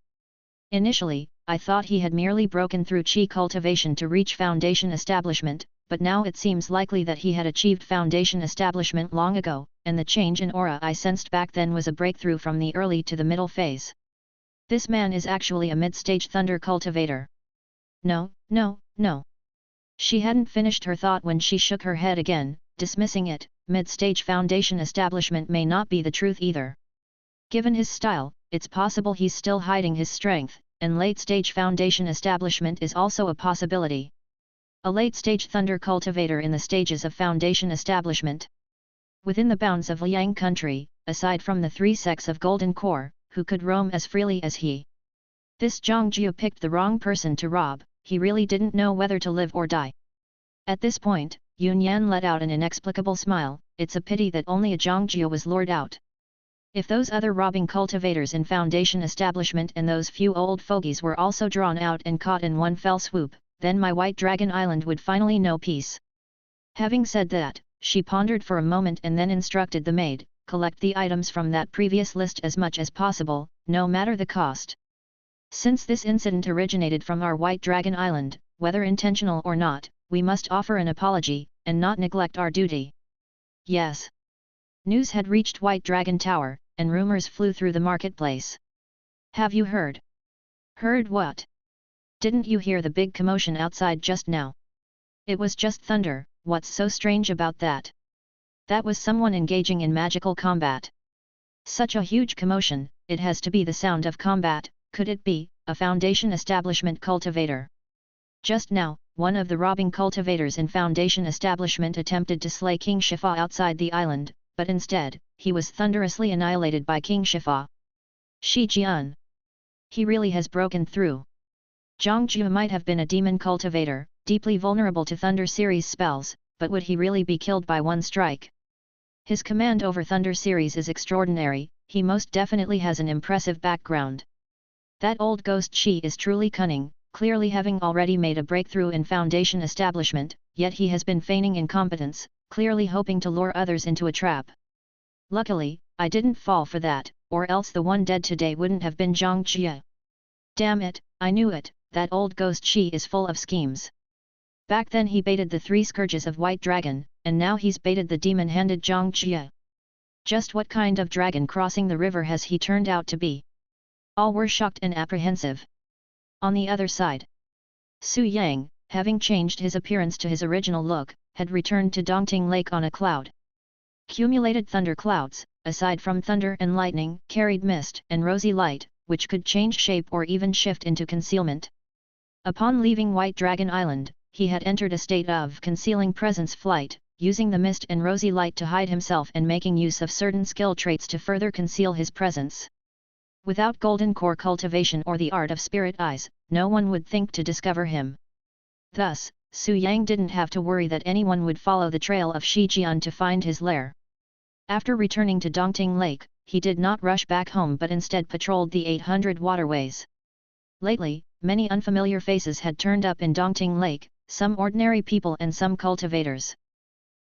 S1: Initially, I thought he had merely broken through Qi cultivation to reach Foundation establishment, but now it seems likely that he had achieved Foundation establishment long ago, and the change in aura I sensed back then was a breakthrough from the early to the middle phase. This man is actually a mid-stage Thunder cultivator. No, no, no. She hadn't finished her thought when she shook her head again, dismissing it. Mid-stage Foundation establishment may not be the truth either. Given his style, it's possible he's still hiding his strength, and late-stage Foundation establishment is also a possibility. A late-stage Thunder cultivator in the stages of Foundation establishment. Within the bounds of Liang country, aside from the 3 sects of Golden Core, who could roam as freely as he. This Zhangjia picked the wrong person to rob. He really didn't know whether to live or die. At this point, Yun Yan let out an inexplicable smile. It's a pity that only a Zhangjia was lured out. If those other robbing cultivators in Foundation establishment and those few old fogies were also drawn out and caught in one fell swoop, then my White Dragon Island would finally know peace. Having said that, she pondered for a moment and then instructed the maid, collect the items from that previous list as much as possible, no matter the cost. Since this incident originated from our White Dragon Island, whether intentional or not, we must offer an apology, and not neglect our duty. Yes. News had reached White Dragon Tower, and rumors flew through the marketplace. Have you heard? Heard what? Didn't you hear the big commotion outside just now? It was just thunder. What's so strange about that? That was someone engaging in magical combat. Such a huge commotion, it has to be the sound of combat. Could it be a Foundation establishment cultivator? Just now, one of the robbing cultivators in Foundation establishment attempted to slay King Shifa outside the island, but instead, he was thunderously annihilated by King Shifa. Shi Jian. He really has broken through. Zhangjia might have been a demon cultivator, deeply vulnerable to Thunder series spells, but would he really be killed by one strike? His command over Thunder series is extraordinary. He most definitely has an impressive background. That old ghost Shi is truly cunning, clearly having already made a breakthrough in Foundation establishment, yet he has been feigning incompetence, clearly hoping to lure others into a trap. Luckily, I didn't fall for that, or else the one dead today wouldn't have been Zhangjia. Damn it, I knew it, that old ghost Shi is full of schemes. Back then he baited the 3 scourges of White Dragon, and now he's baited the demon-handed Zhangjia. Just what kind of dragon crossing the river has he turned out to be? All were shocked and apprehensive. On the other side, Su Yang, having changed his appearance to his original look, had returned to Dongting Lake on a cloud. Cumulated thunder clouds, aside from thunder and lightning, carried mist and rosy light, which could change shape or even shift into concealment. Upon leaving White Dragon Island, he had entered a state of concealing presence flight, using the mist and rosy light to hide himself and making use of certain skill traits to further conceal his presence. Without Golden Core cultivation or the art of spirit eyes, no one would think to discover him. Thus, Su Yang didn't have to worry that anyone would follow the trail of Shi Jian to find his lair. After returning to Dongting Lake, he did not rush back home but instead patrolled the 800 waterways. Lately, many unfamiliar faces had turned up in Dongting Lake, some ordinary people and some cultivators.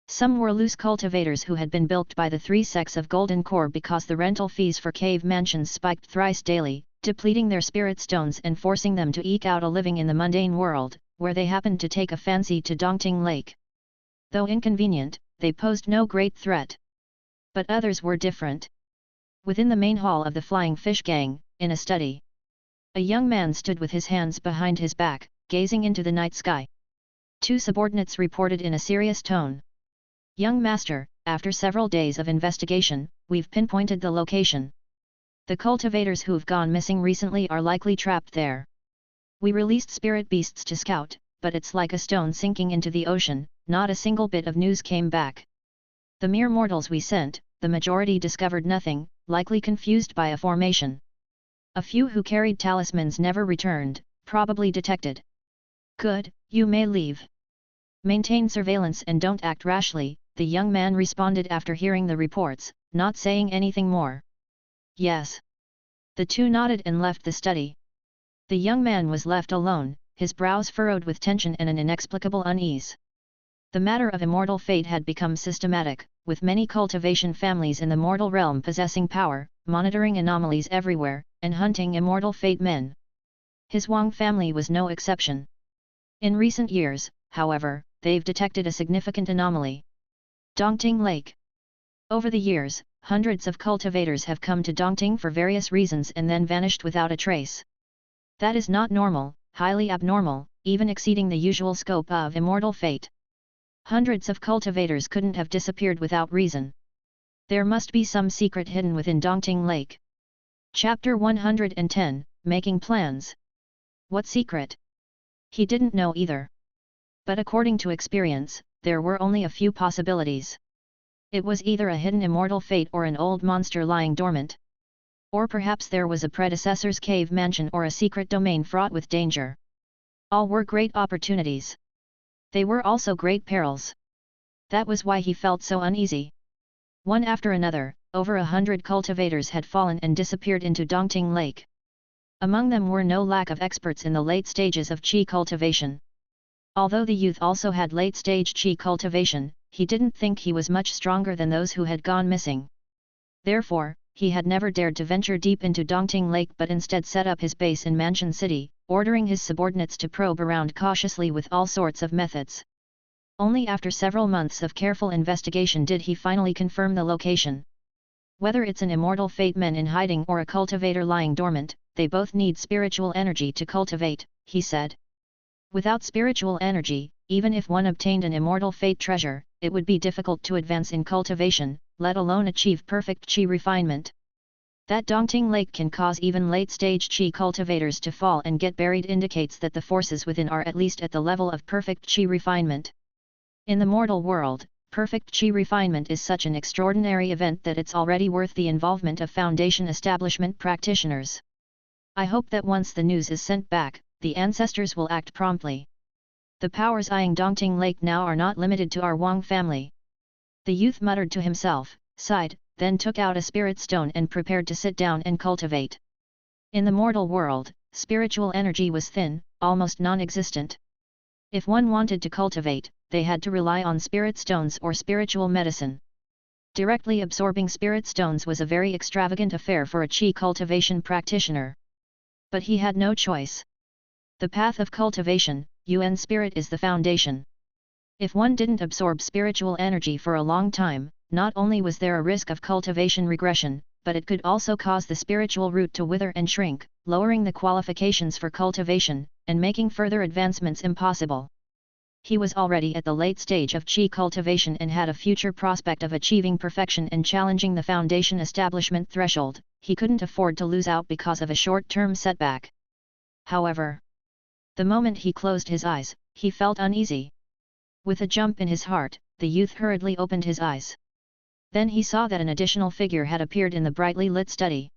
S1: Some were loose cultivators who had been bilked by the 3 sects of Golden Core because the rental fees for cave mansions spiked thrice daily, depleting their spirit stones and forcing them to eke out a living in the mundane world, where they happened to take a fancy to Dongting Lake. Though inconvenient, they posed no great threat. But others were different. Within the main hall of the Flying Fish Gang, in a study, a young man stood with his hands behind his back, gazing into the night sky. Two subordinates reported in a serious tone. "Young master, after several days of investigation, we've pinpointed the location. The cultivators who've gone missing recently are likely trapped there. We released spirit beasts to scout, but it's like a stone sinking into the ocean, not a single bit of news came back. The mere mortals we sent, the majority discovered nothing, likely confused by a formation. A few who carried talismans never returned, probably detected." "Good, you may leave. Maintain surveillance and don't act rashly," the young man responded after hearing the reports, not saying anything more. "Yes." The two nodded and left the study. The young man was left alone, his brows furrowed with tension and an inexplicable unease. The matter of immortal fate had become systematic, with many cultivation families in the mortal realm possessing power, monitoring anomalies everywhere, and hunting immortal fate men. His Wang family was no exception. In recent years, however, they've detected a significant anomaly. Dongting Lake. Over the years, hundreds of cultivators have come to Dongting for various reasons and then vanished without a trace. That is not normal, highly abnormal, even exceeding the usual scope of immortal fate. Hundreds of cultivators couldn't have disappeared without reason. There must be some secret hidden within Dongting Lake. Chapter 110, Making Plans. What secret? He didn't know either. But according to experience, there were only a few possibilities. It was either a hidden immortal fate or an old monster lying dormant. Or perhaps there was a predecessor's cave mansion or a secret domain fraught with danger. All were great opportunities. They were also great perils. That was why he felt so uneasy. One after another, over 100 cultivators had fallen and disappeared into Dongting Lake. Among them were no lack of experts in the late stages of qi cultivation. Although the youth also had late-stage qi cultivation, he didn't think he was much stronger than those who had gone missing. Therefore, he had never dared to venture deep into Dongting Lake but instead set up his base in Mansion City, ordering his subordinates to probe around cautiously with all sorts of methods. Only after several months of careful investigation did he finally confirm the location. Whether it's an immortal fate man in hiding or a cultivator lying dormant, they both need spiritual energy to cultivate, he said. Without spiritual energy, even if one obtained an immortal fate treasure, it would be difficult to advance in cultivation, let alone achieve perfect qi refinement. That Dongting Lake can cause even late-stage qi cultivators to fall and get buried indicates that the forces within are at least at the level of perfect qi refinement. In the mortal world, perfect qi refinement is such an extraordinary event that it's already worth the involvement of Foundation establishment practitioners. I hope that once the news is sent back, the ancestors will act promptly. The powers eyeing Dongting Lake now are not limited to our Wang family. The youth muttered to himself, sighed, then took out a spirit stone and prepared to sit down and cultivate. In the mortal world, spiritual energy was thin, almost non-existent. If one wanted to cultivate, they had to rely on spirit stones or spiritual medicine. Directly absorbing spirit stones was a very extravagant affair for a qi cultivation practitioner. But he had no choice. The path of cultivation, UN spirit is the foundation. If one didn't absorb spiritual energy for a long time, not only was there a risk of cultivation regression, but it could also cause the spiritual root to wither and shrink, lowering the qualifications for cultivation, and making further advancements impossible. He was already at the late stage of qi cultivation and had a future prospect of achieving perfection and challenging the Foundation establishment threshold. He couldn't afford to lose out because of a short-term setback. However, the moment he closed his eyes, he felt uneasy. With a jump in his heart, the youth hurriedly opened his eyes. Then he saw that an additional figure had appeared in the brightly lit study.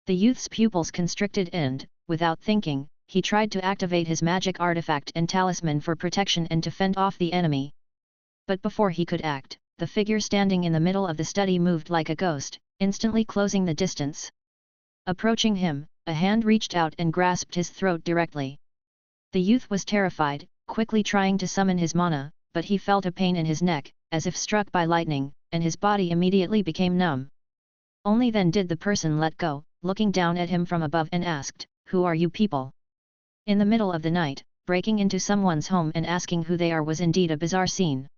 S1: The youth's pupils constricted and, without thinking, he tried to activate his magic artifact and talisman for protection and to fend off the enemy. But before he could act, the figure standing in the middle of the study moved like a ghost, instantly closing the distance. Approaching him, a hand reached out and grasped his throat directly. The youth was terrified, quickly trying to summon his mana, but he felt a pain in his neck, as if struck by lightning, and his body immediately became numb. Only then did the person let go, looking down at him from above and asked, "Who are you people?" In the middle of the night, breaking into someone's home and asking who they are was indeed a bizarre scene.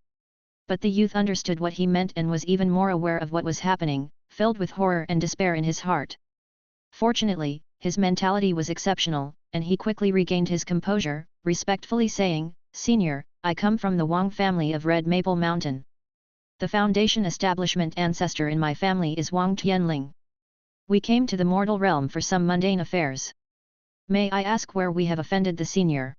S1: But the youth understood what he meant and was even more aware of what was happening, filled with horror and despair in his heart. Fortunately, his mentality was exceptional, and he quickly regained his composure, respectfully saying, "Senior, I come from the Wang family of Red Maple Mountain. The Foundation establishment ancestor in my family is Wang Tianling. We came to the mortal realm for some mundane affairs. May I ask where we have offended the senior?"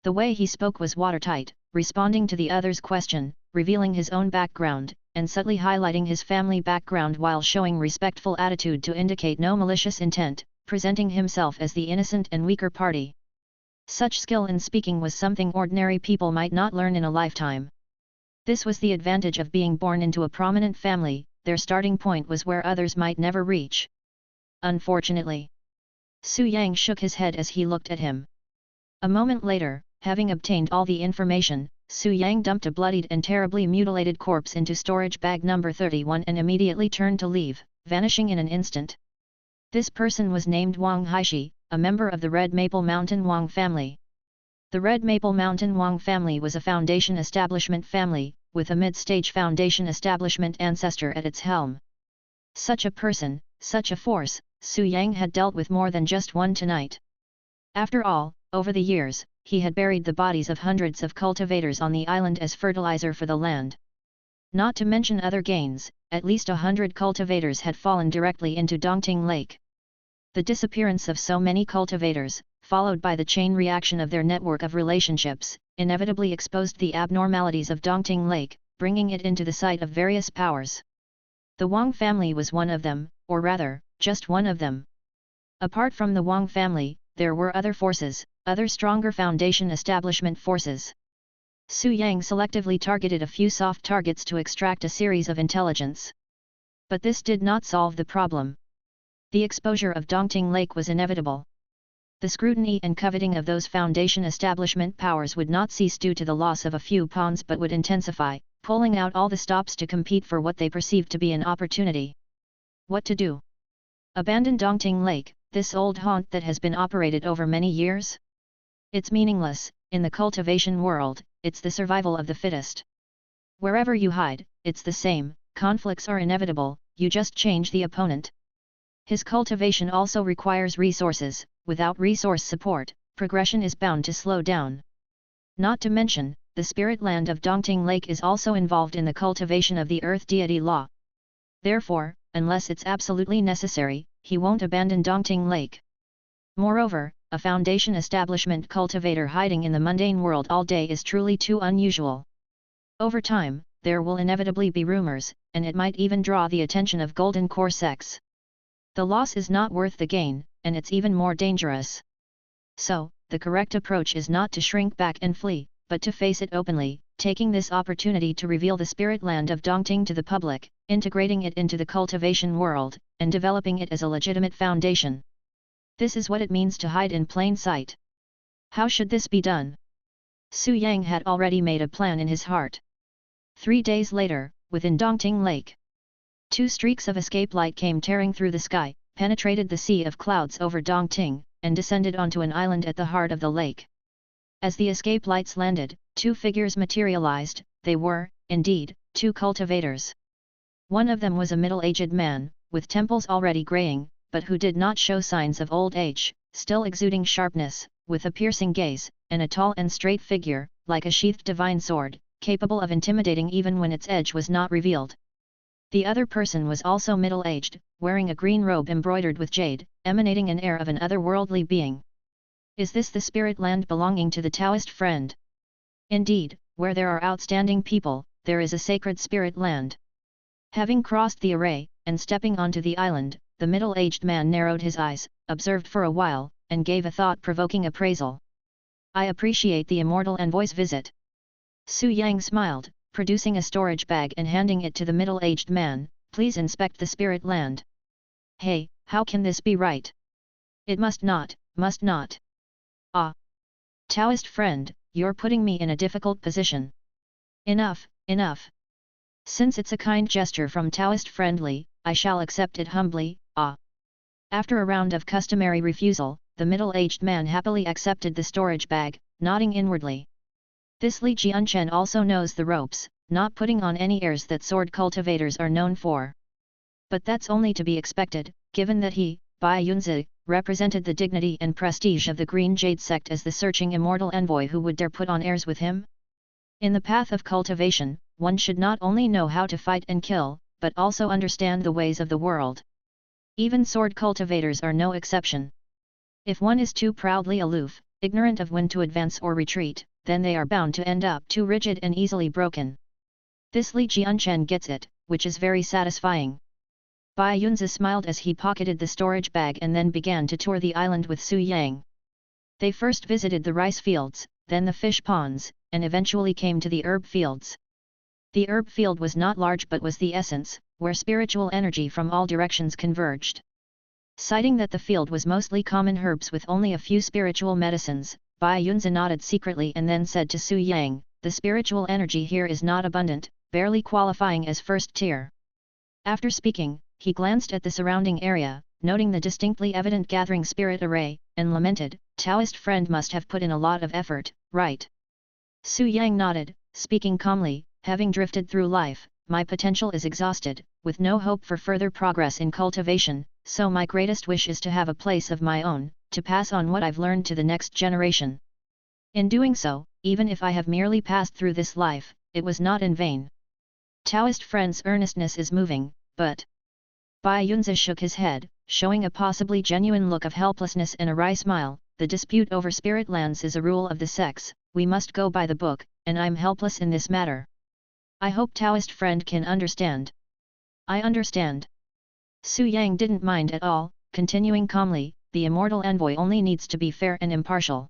S1: The way he spoke was watertight, responding to the other's question, revealing his own background, and subtly highlighting his family background while showing respectful attitude to indicate no malicious intent, presenting himself as the innocent and weaker party. Such skill in speaking was something ordinary people might not learn in a lifetime. This was the advantage of being born into a prominent family, their starting point was where others might never reach. Unfortunately. Su Yang shook his head as he looked at him. A moment later, having obtained all the information, Su Yang dumped a bloodied and terribly mutilated corpse into storage bag number 31 and immediately turned to leave, vanishing in an instant. This person was named Wang Haishi, a member of the Red Maple Mountain Wang family. The Red Maple Mountain Wang family was a foundation establishment family, with a mid-stage foundation establishment ancestor at its helm. Such a person, such a force, Su Yang had dealt with more than just one tonight. After all, over the years, he had buried the bodies of hundreds of cultivators on the island as fertilizer for the land. Not to mention other gains, at least 100 cultivators had fallen directly into Dongting Lake. The disappearance of so many cultivators, followed by the chain reaction of their network of relationships, inevitably exposed the abnormalities of Dongting Lake, bringing it into the sight of various powers. The Wang family was one of them, or rather, just one of them. Apart from the Wang family, there were other forces, other stronger foundation establishment forces. Su Yang selectively targeted a few soft targets to extract a series of intelligence. But this did not solve the problem. The exposure of Dongting Lake was inevitable. The scrutiny and coveting of those foundation establishment powers would not cease due to the loss of a few pawns but would intensify, pulling out all the stops to compete for what they perceived to be an opportunity. What to do? Abandon Dongting Lake, this old haunt that has been operated over many years? It's meaningless. In the cultivation world, it's the survival of the fittest. Wherever you hide, it's the same, conflicts are inevitable, you just change the opponent. His cultivation also requires resources, without resource support, progression is bound to slow down. Not to mention, the spirit land of Dongting Lake is also involved in the cultivation of the earth deity law. Therefore, unless it's absolutely necessary, he won't abandon Dongting Lake. Moreover, a foundation establishment cultivator hiding in the mundane world all day is truly too unusual. Over time, there will inevitably be rumors, and it might even draw the attention of Golden Core sects. The loss is not worth the gain, and it's even more dangerous. So, the correct approach is not to shrink back and flee, but to face it openly, taking this opportunity to reveal the spirit land of Dongting to the public, integrating it into the cultivation world, and developing it as a legitimate foundation. This is what it means to hide in plain sight. How should this be done? Su Yang had already made a plan in his heart. 3 days later, within Dongting Lake, 2 streaks of escape light came tearing through the sky, penetrated the sea of clouds over Dongting, and descended onto an island at the heart of the lake. As the escape lights landed, 2 figures materialized. They were, indeed, 2 cultivators. One of them was a middle-aged man, with temples already graying, but who did not show signs of old age, still exuding sharpness, with a piercing gaze, and a tall and straight figure, like a sheathed divine sword, capable of intimidating even when its edge was not revealed. The other person was also middle-aged, wearing a green robe embroidered with jade, emanating an air of an otherworldly being. Is this the spirit land belonging to the Taoist friend? Indeed, where there are outstanding people, there is a sacred spirit land. Having crossed the array, and stepping onto the island, the middle-aged man narrowed his eyes, observed for a while, and gave a thought-provoking appraisal. I appreciate the immortal envoy's visit. Su Yang smiled, producing a storage bag and handing it to the middle-aged man. Please inspect the spirit land. Hey, how can this be right? It must not, must not. Ah! Taoist friend, you're putting me in a difficult position. Enough, enough. Since it's a kind gesture from Taoist friendly, I shall accept it humbly. Ah! After a round of customary refusal, the middle-aged man happily accepted the storage bag, nodding inwardly. This Li Jianchen also knows the ropes, not putting on any airs that sword cultivators are known for. But that's only to be expected, given that he, Bai Yunzi, represented the dignity and prestige of the Green Jade sect as the searching immortal envoy who would dare put on airs with him. In the path of cultivation, one should not only know how to fight and kill, but also understand the ways of the world. Even sword cultivators are no exception. If one is too proudly aloof, ignorant of when to advance or retreat, then they are bound to end up too rigid and easily broken. This Li Jianchen gets it, which is very satisfying. Bai Yunzi smiled as he pocketed the storage bag and then began to tour the island with Su Yang. They first visited the rice fields, then the fish ponds, and eventually came to the herb fields. The herb field was not large but was the essence, where spiritual energy from all directions converged. Citing that the field was mostly common herbs with only a few spiritual medicines, Bai Yunzi nodded secretly and then said to Su Yang, "The spiritual energy here is not abundant, barely qualifying as first tier." After speaking, he glanced at the surrounding area, noting the distinctly evident gathering spirit array, and lamented, "Taoist friend must have put in a lot of effort, right?" Su Yang nodded, speaking calmly, "Having drifted through life, my potential is exhausted, with no hope for further progress in cultivation, so my greatest wish is to have a place of my own, to pass on what I've learned to the next generation. In doing so, even if I have merely passed through this life, it was not in vain." Taoist friend's earnestness is moving, but Bai Yunzi shook his head, showing a possibly genuine look of helplessness and a wry smile. "The dispute over spirit lands is a rule of the sects, we must go by the book, and I'm helpless in this matter. I hope Taoist friend can understand." "I understand." Su Yang didn't mind at all, continuing calmly, "The immortal envoy only needs to be fair and impartial.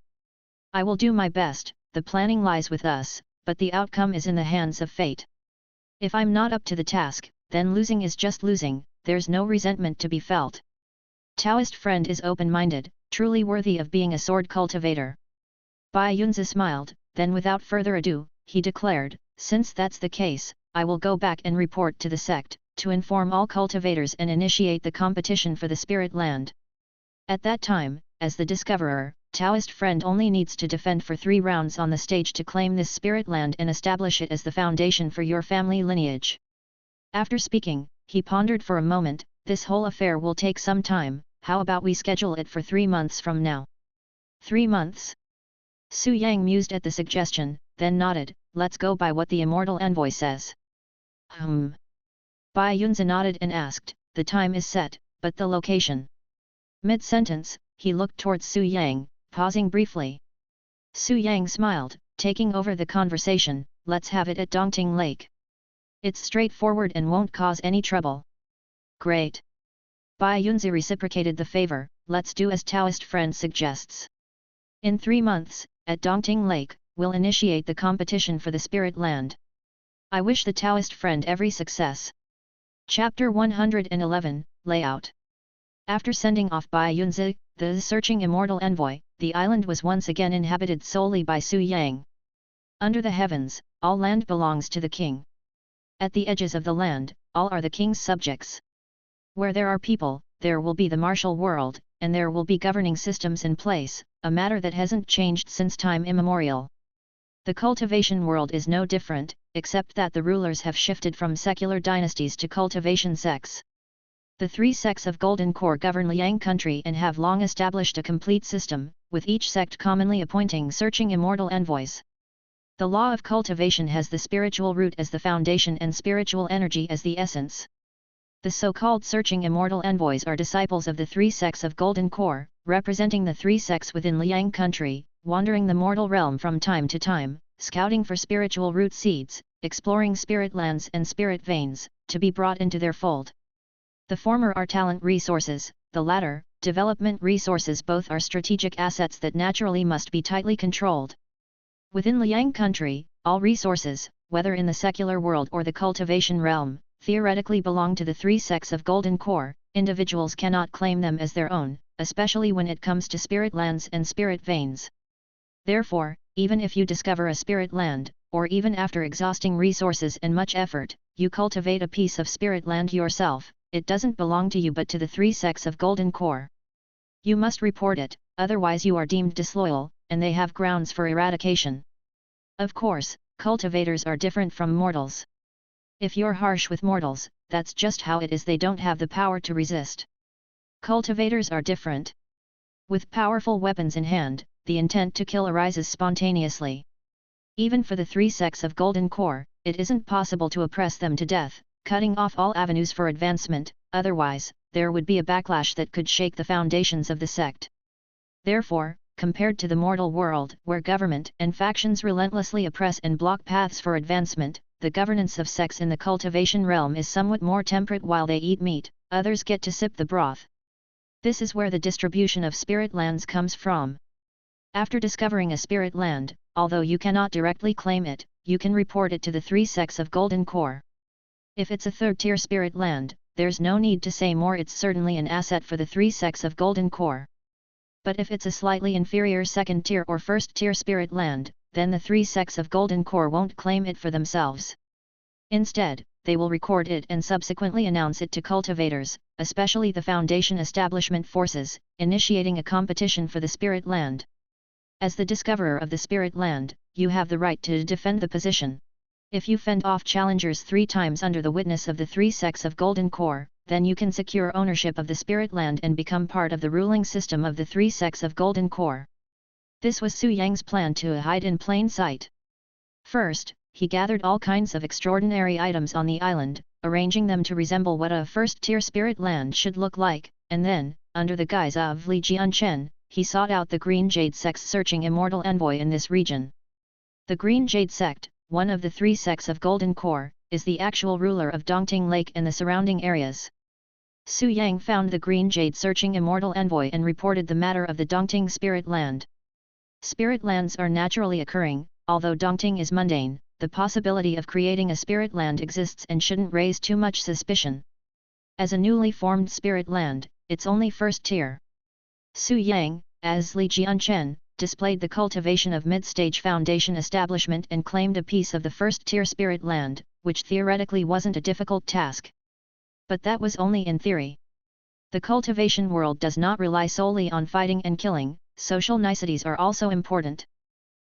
S1: I will do my best, the planning lies with us, but the outcome is in the hands of fate. If I'm not up to the task, then losing is just losing, there's no resentment to be felt. Taoist friend is open-minded, truly worthy of being a sword cultivator." Bai Yunzi smiled, then without further ado, he declared, "Since that's the case, I will go back and report to the sect, to inform all cultivators and initiate the competition for the spirit land. At that time, as the discoverer, Taoist friend only needs to defend for 3 rounds on the stage to claim this spirit land and establish it as the foundation for your family lineage." After speaking, he pondered for a moment, "This whole affair will take some time, how about we schedule it for 3 months from now?" 3 months? Su Yang mused at the suggestion, then nodded, "Let's go by what the immortal envoy says." Bai Yunzi nodded and asked, "The time is set, but the location?" Mid-sentence, he looked towards Su Yang, pausing briefly. Su Yang smiled, taking over the conversation, "Let's have it at Dongting Lake. It's straightforward and won't cause any trouble." "Great." Bai Yunzi reciprocated the favor, "Let's do as Taoist friend suggests. In 3 months, at Dongting Lake, we'll initiate the competition for the spirit land. I wish the Taoist friend every success." Chapter 111, Layout. After sending off Bai Yunzi, the searching immortal envoy, the island was once again inhabited solely by Su Yang. Under the heavens, all land belongs to the king. At the edges of the land, all are the king's subjects. Where there are people, there will be the martial world, and there will be governing systems in place, a matter that hasn't changed since time immemorial. The cultivation world is no different, except that the rulers have shifted from secular dynasties to cultivation sects. The 3 sects of Golden Core govern Liang country and have long established a complete system, with each sect commonly appointing searching immortal envoys. The law of cultivation has the spiritual root as the foundation and spiritual energy as the essence. The so-called searching immortal envoys are disciples of the 3 sects of Golden Core, representing the 3 sects within Liang country, wandering the mortal realm from time to time, scouting for spiritual root seeds, exploring spirit lands and spirit veins, to be brought into their fold. The former are talent resources, the latter, development resources. Both are strategic assets that naturally must be tightly controlled. Within Liang country, all resources, whether in the secular world or the cultivation realm, theoretically belong to the 3 sects of Golden Core. Individuals cannot claim them as their own, especially when it comes to spirit lands and spirit veins. Therefore, even if you discover a spirit land, or even after exhausting resources and much effort, you cultivate a piece of spirit land yourself, it doesn't belong to you but to the 3 sects of Golden Core. You must report it, otherwise you are deemed disloyal, and they have grounds for eradication. Of course, cultivators are different from mortals. If you're harsh with mortals, that's just how it is, they don't have the power to resist. Cultivators are different. With powerful weapons in hand, the intent to kill arises spontaneously. Even for the three sects of Golden Core, it isn't possible to oppress them to death, cutting off all avenues for advancement, otherwise, there would be a backlash that could shake the foundations of the sect. Therefore, compared to the mortal world, where government and factions relentlessly oppress and block paths for advancement, the governance of sects in the cultivation realm is somewhat more temperate. While they eat meat, others get to sip the broth. This is where the distribution of spirit lands comes from. After discovering a spirit land, although you cannot directly claim it, you can report it to the three sects of Golden Core. If it's a third-tier spirit land, there's no need to say more, it's certainly an asset for the three sects of Golden Core. But if it's a slightly inferior second-tier or first-tier spirit land, then the three sects of Golden Core won't claim it for themselves. Instead, they will record it and subsequently announce it to cultivators, especially the Foundation establishment forces, initiating a competition for the spirit land. As the discoverer of the spirit land, you have the right to defend the position. If you fend off challengers 3 times under the witness of the three sects of Golden Core, then you can secure ownership of the spirit land and become part of the ruling system of the three sects of Golden Core. This was Su Yang's plan to hide in plain sight. First, he gathered all kinds of extraordinary items on the island, arranging them to resemble what a first-tier spirit land should look like, and then, under the guise of Li Jianchen, he sought out the Green Jade sect's searching immortal envoy in this region. The Green Jade sect, one of the three sects of Golden Core, is the actual ruler of Dongting Lake and the surrounding areas. Su Yang found the Green Jade searching immortal envoy and reported the matter of the Dongting spirit land. Spirit lands are naturally occurring, although Dongting is mundane, the possibility of creating a spirit land exists and shouldn't raise too much suspicion. As a newly formed spirit land, it's only first tier. Su Yang, as Li Jianchen, displayed the cultivation of mid-stage foundation establishment and claimed a piece of the first-tier spirit land, which theoretically wasn't a difficult task. But that was only in theory. The cultivation world does not rely solely on fighting and killing, social niceties are also important.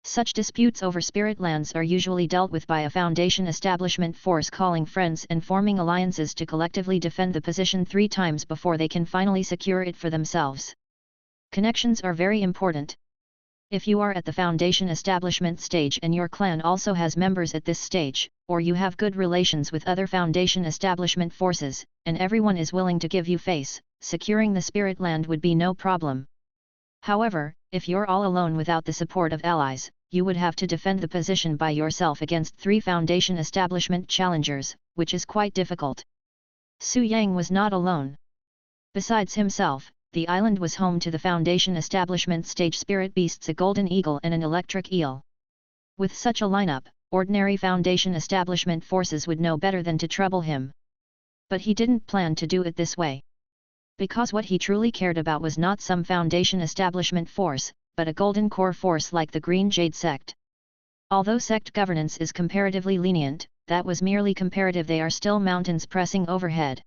S1: Such disputes over spirit lands are usually dealt with by a foundation establishment force calling friends and forming alliances to collectively defend the position 3 times before they can finally secure it for themselves. Connections are very important. If you are at the foundation establishment stage and your clan also has members at this stage, or you have good relations with other foundation establishment forces, and everyone is willing to give you face, securing the spirit land would be no problem. However, if you're all alone without the support of allies, you would have to defend the position by yourself against 3 foundation establishment challengers, which is quite difficult. Su Yang was not alone. Besides himself, the island was home to the Foundation establishment stage spirit beasts, a golden eagle and an electric eel. With such a lineup, ordinary Foundation establishment forces would know better than to trouble him. But he didn't plan to do it this way. Because what he truly cared about was not some Foundation establishment force, but a Golden Core force like the Green Jade sect. Although sect governance is comparatively lenient, that was merely comparative. They are still mountains pressing overhead.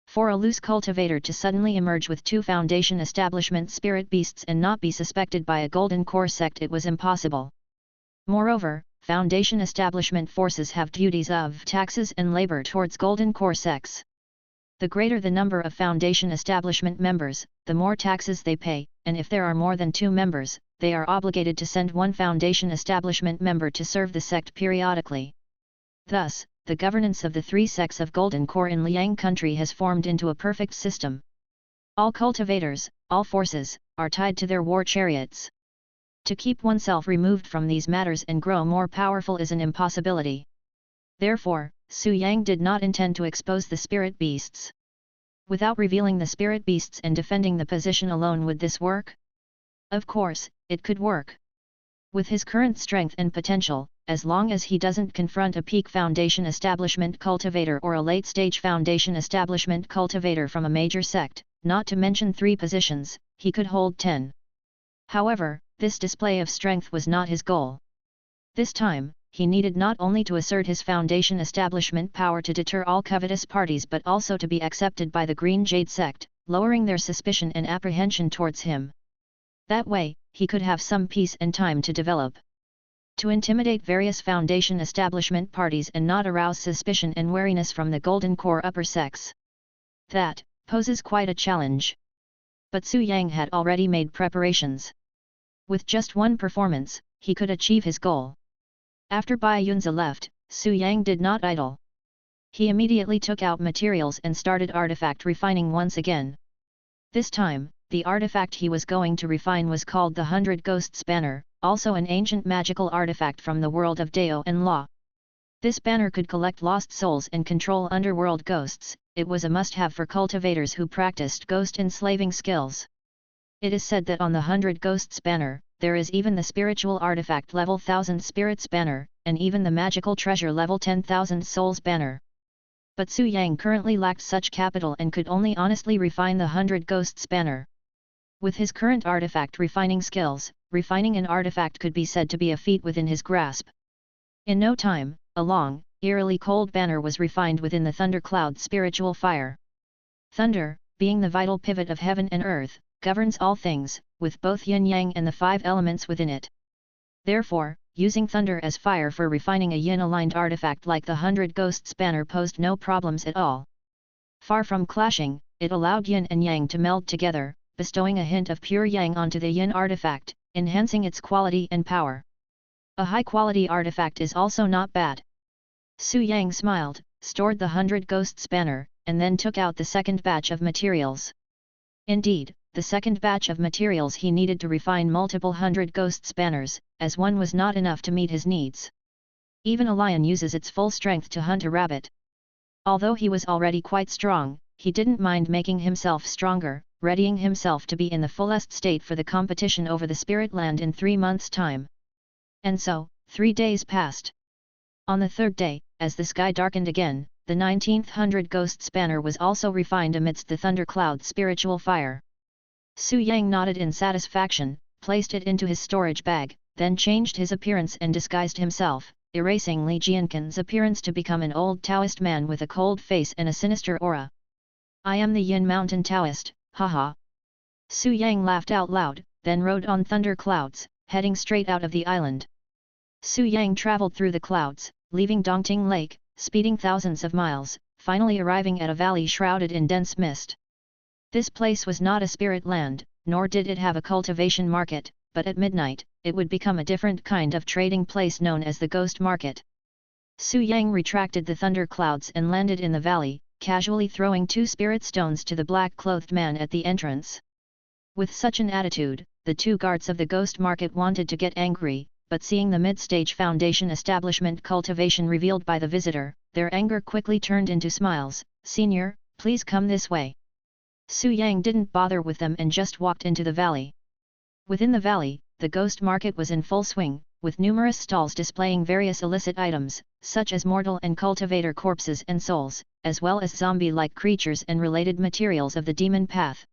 S1: For a loose cultivator to suddenly emerge with 2 Foundation establishment spirit beasts and not be suspected by a Golden Core sect, it was impossible. Moreover, Foundation establishment forces have duties of taxes and labor towards Golden Core sects. The greater the number of Foundation establishment members, the more taxes they pay, and if there are more than 2 members, they are obligated to send 1 Foundation establishment member to serve the sect periodically. Thus, the governance of the 3 sects of Golden Core in Liang country has formed into a perfect system. All cultivators, all forces, are tied to their war chariots. To keep oneself removed from these matters and grow more powerful is an impossibility. Therefore, Su Yang did not intend to expose the spirit beasts. Without revealing the spirit beasts and defending the position alone, would this work? Of course, it could work. With his current strength and potential, as long as he doesn't confront a peak Foundation establishment cultivator or a late-stage Foundation establishment cultivator from a major sect, not to mention 3 positions, he could hold 10. However, this display of strength was not his goal. This time, he needed not only to assert his Foundation establishment power to deter all covetous parties but also to be accepted by the Green Jade sect, lowering their suspicion and apprehension towards him. That way, he could have some peace and time to develop. To intimidate various Foundation establishment parties and not arouse suspicion and wariness from the Golden Core upper sex. That poses quite a challenge. But Su Yang had already made preparations. With just one performance, he could achieve his goal. After Bai Yunzi left, Su Yang did not idle. He immediately took out materials and started artifact refining once again. This time, the artifact he was going to refine was called the 100 Ghosts Banner, also an ancient magical artifact from the world of Dao and Law. This banner could collect lost souls and control underworld ghosts. It was a must-have for cultivators who practiced ghost enslaving skills. It is said that on the 100 Ghosts Banner, there is even the spiritual artifact level 1000 Spirits Banner, and even the magical treasure level 10,000 Souls Banner. But Su Yang currently lacked such capital and could only honestly refine the 100 Ghosts Banner. With his current artifact refining skills, refining an artifact could be said to be a feat within his grasp. In no time, a long, eerily cold banner was refined within the thundercloud spiritual fire. Thunder, being the vital pivot of heaven and earth, governs all things, with both yin-yang and the 5 elements within it. Therefore, using thunder as fire for refining a yin-aligned artifact like the 100 Ghosts Banner posed no problems at all. Far from clashing, it allowed yin and yang to meld together, bestowing a hint of pure yang onto the yin artifact, enhancing its quality and power. A high-quality artifact is also not bad. Su Yang smiled, stored the 100 Ghosts Banner, and then took out the second batch of materials. Indeed, the second batch of materials he needed to refine multiple 100 Ghosts Banners, as one was not enough to meet his needs. Even a lion uses its full strength to hunt a rabbit. Although he was already quite strong, he didn't mind making himself stronger, readying himself to be in the fullest state for the competition over the Spirit Land in 3 months' time. And so, 3 days passed. On the 3rd day, as the sky darkened again, the 19th 100 Ghosts Banner was also refined amidst the thundercloud spiritual fire. Su Yang nodded in satisfaction, placed it into his storage bag, then changed his appearance and disguised himself, erasing Li Jianquan's appearance to become an old Taoist man with a cold face and a sinister aura. "I am the Yin Mountain Taoist, haha." Su Yang laughed out loud, then rode on thunder clouds, heading straight out of the island. Su Yang traveled through the clouds, leaving Dongting Lake, speeding thousands of miles, finally arriving at a valley shrouded in dense mist. This place was not a spirit land, nor did it have a cultivation market, but at midnight, it would become a different kind of trading place known as the Ghost Market. Su Yang retracted the thunder clouds and landed in the valley, casually throwing 2 spirit stones to the black-clothed man at the entrance. With such an attitude, the 2 guards of the Ghost Market wanted to get angry, but seeing the mid-stage Foundation establishment cultivation revealed by the visitor, their anger quickly turned into smiles. "Senior, please come this way." Su Yang didn't bother with them and just walked into the valley. Within the valley, the Ghost Market was in full swing, with numerous stalls displaying various illicit items, such as mortal and cultivator corpses and souls, as well as zombie-like creatures and related materials of the demon path.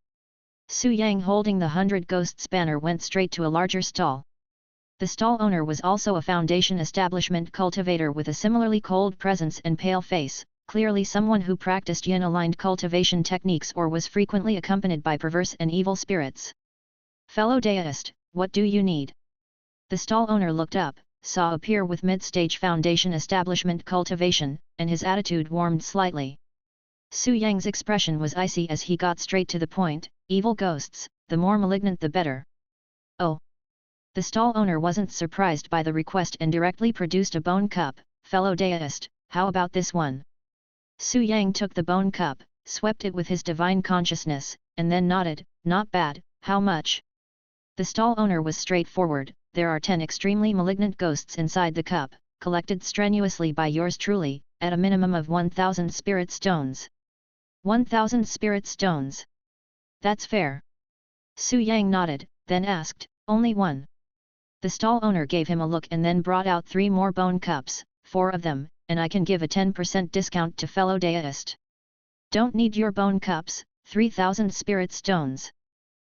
S1: Su Yang, holding the 100 Ghosts Banner, went straight to a larger stall. The stall owner was also a Foundation establishment cultivator with a similarly cold presence and pale face, clearly someone who practiced yin-aligned cultivation techniques or was frequently accompanied by perverse and evil spirits. "Fellow Daoist, what do you need?" The stall owner looked up, saw appear with mid-stage Foundation establishment cultivation, and his attitude warmed slightly. Su Yang's expression was icy as he got straight to the point. "Evil ghosts, the more malignant the better." "Oh." The stall owner wasn't surprised by the request and directly produced a bone cup. "Fellow Daoist, how about this one?" Su Yang took the bone cup, swept it with his divine consciousness, and then nodded. "Not bad, how much?" The stall owner was straightforward. "There are 10 extremely malignant ghosts inside the cup, collected strenuously by yours truly, at a minimum of 1,000 spirit stones." 1,000 spirit stones. "That's fair." Su Yang nodded, then asked, "Only one?" The stall owner gave him a look and then brought out 3 more bone cups, 4 of them, "and I can give a 10% discount to fellow Daoist." "Don't need your bone cups, 3,000 spirit stones."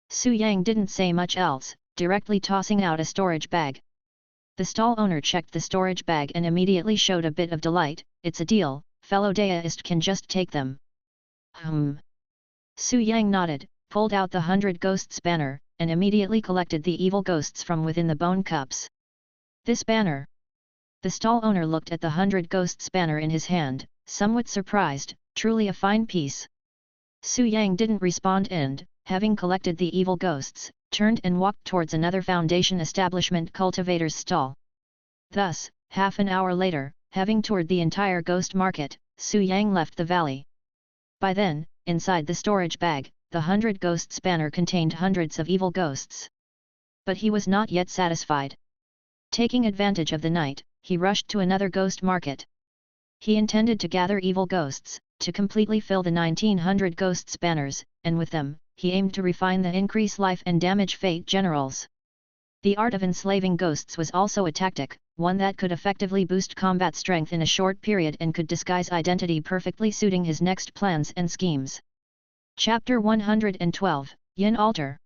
S1: Su Yang didn't say much else, directly tossing out a storage bag. The stall owner checked the storage bag and immediately showed a bit of delight. "It's a deal, fellow Daoist can just take them." Su Yang nodded, pulled out the 100 Ghosts Banner, and immediately collected the evil ghosts from within the bone cups. This banner. The stall owner looked at the 100 Ghosts banner in his hand, somewhat surprised, truly a fine piece. Su Yang didn't respond and, having collected the evil ghosts, turned and walked towards another Foundation establishment cultivator's stall. Thus, half an hour later, having toured the entire ghost market, Su Yang left the valley. By then, inside the storage bag, the 100 Ghosts banner contained hundreds of evil ghosts. But he was not yet satisfied. Taking advantage of the night, he rushed to another ghost market. He intended to gather evil ghosts, to completely fill the 1900 Ghosts banners, and with them, he aimed to refine the increase life and damage fate generals. The art of enslaving ghosts was also a tactic, one that could effectively boost combat strength in a short period and could disguise identity perfectly suiting his next plans and schemes. Chapter 112, Yin Altar.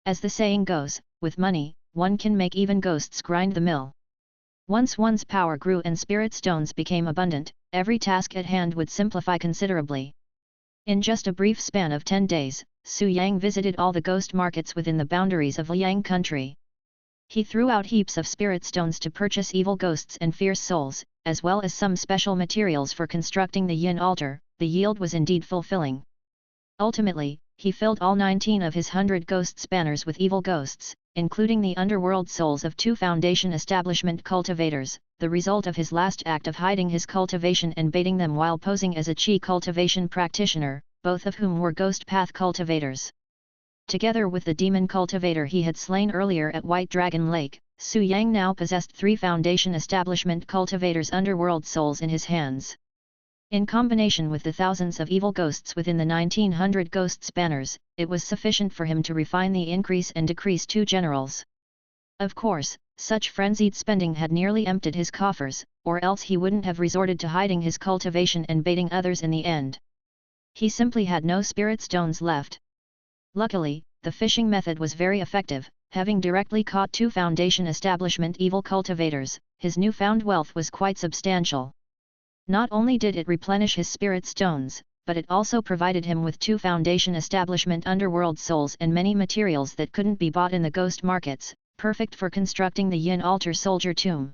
S1: As the saying goes, with money, one can make even ghosts grind the mill. Once one's power grew and spirit stones became abundant, every task at hand would simplify considerably. In just a brief span of 10 days, Su Yang visited all the ghost markets within the boundaries of Liang country. He threw out heaps of spirit stones to purchase evil ghosts and fierce souls, as well as some special materials for constructing the Yin altar. The yield was indeed fulfilling. Ultimately, he filled all 19 of his 100 Ghosts banners with evil ghosts, including the underworld souls of 2 Foundation establishment cultivators, the result of his last act of hiding his cultivation and baiting them while posing as a Qi cultivation practitioner, both of whom were ghost path cultivators. Together with the demon cultivator he had slain earlier at White Dragon Lake, Su Yang now possessed 3 Foundation establishment cultivators' underworld souls in his hands. In combination with the thousands of evil ghosts within the 1900 Ghosts banners, it was sufficient for him to refine the increase and decrease 2 generals. Of course, such frenzied spending had nearly emptied his coffers, or else he wouldn't have resorted to hiding his cultivation and baiting others in the end. He simply had no spirit stones left. Luckily, the fishing method was very effective, having directly caught 2 Foundation establishment evil cultivators, his newfound wealth was quite substantial. Not only did it replenish his spirit stones, but it also provided him with 2 Foundation establishment underworld souls and many materials that couldn't be bought in the ghost markets, perfect for constructing the Yin altar soldier tomb.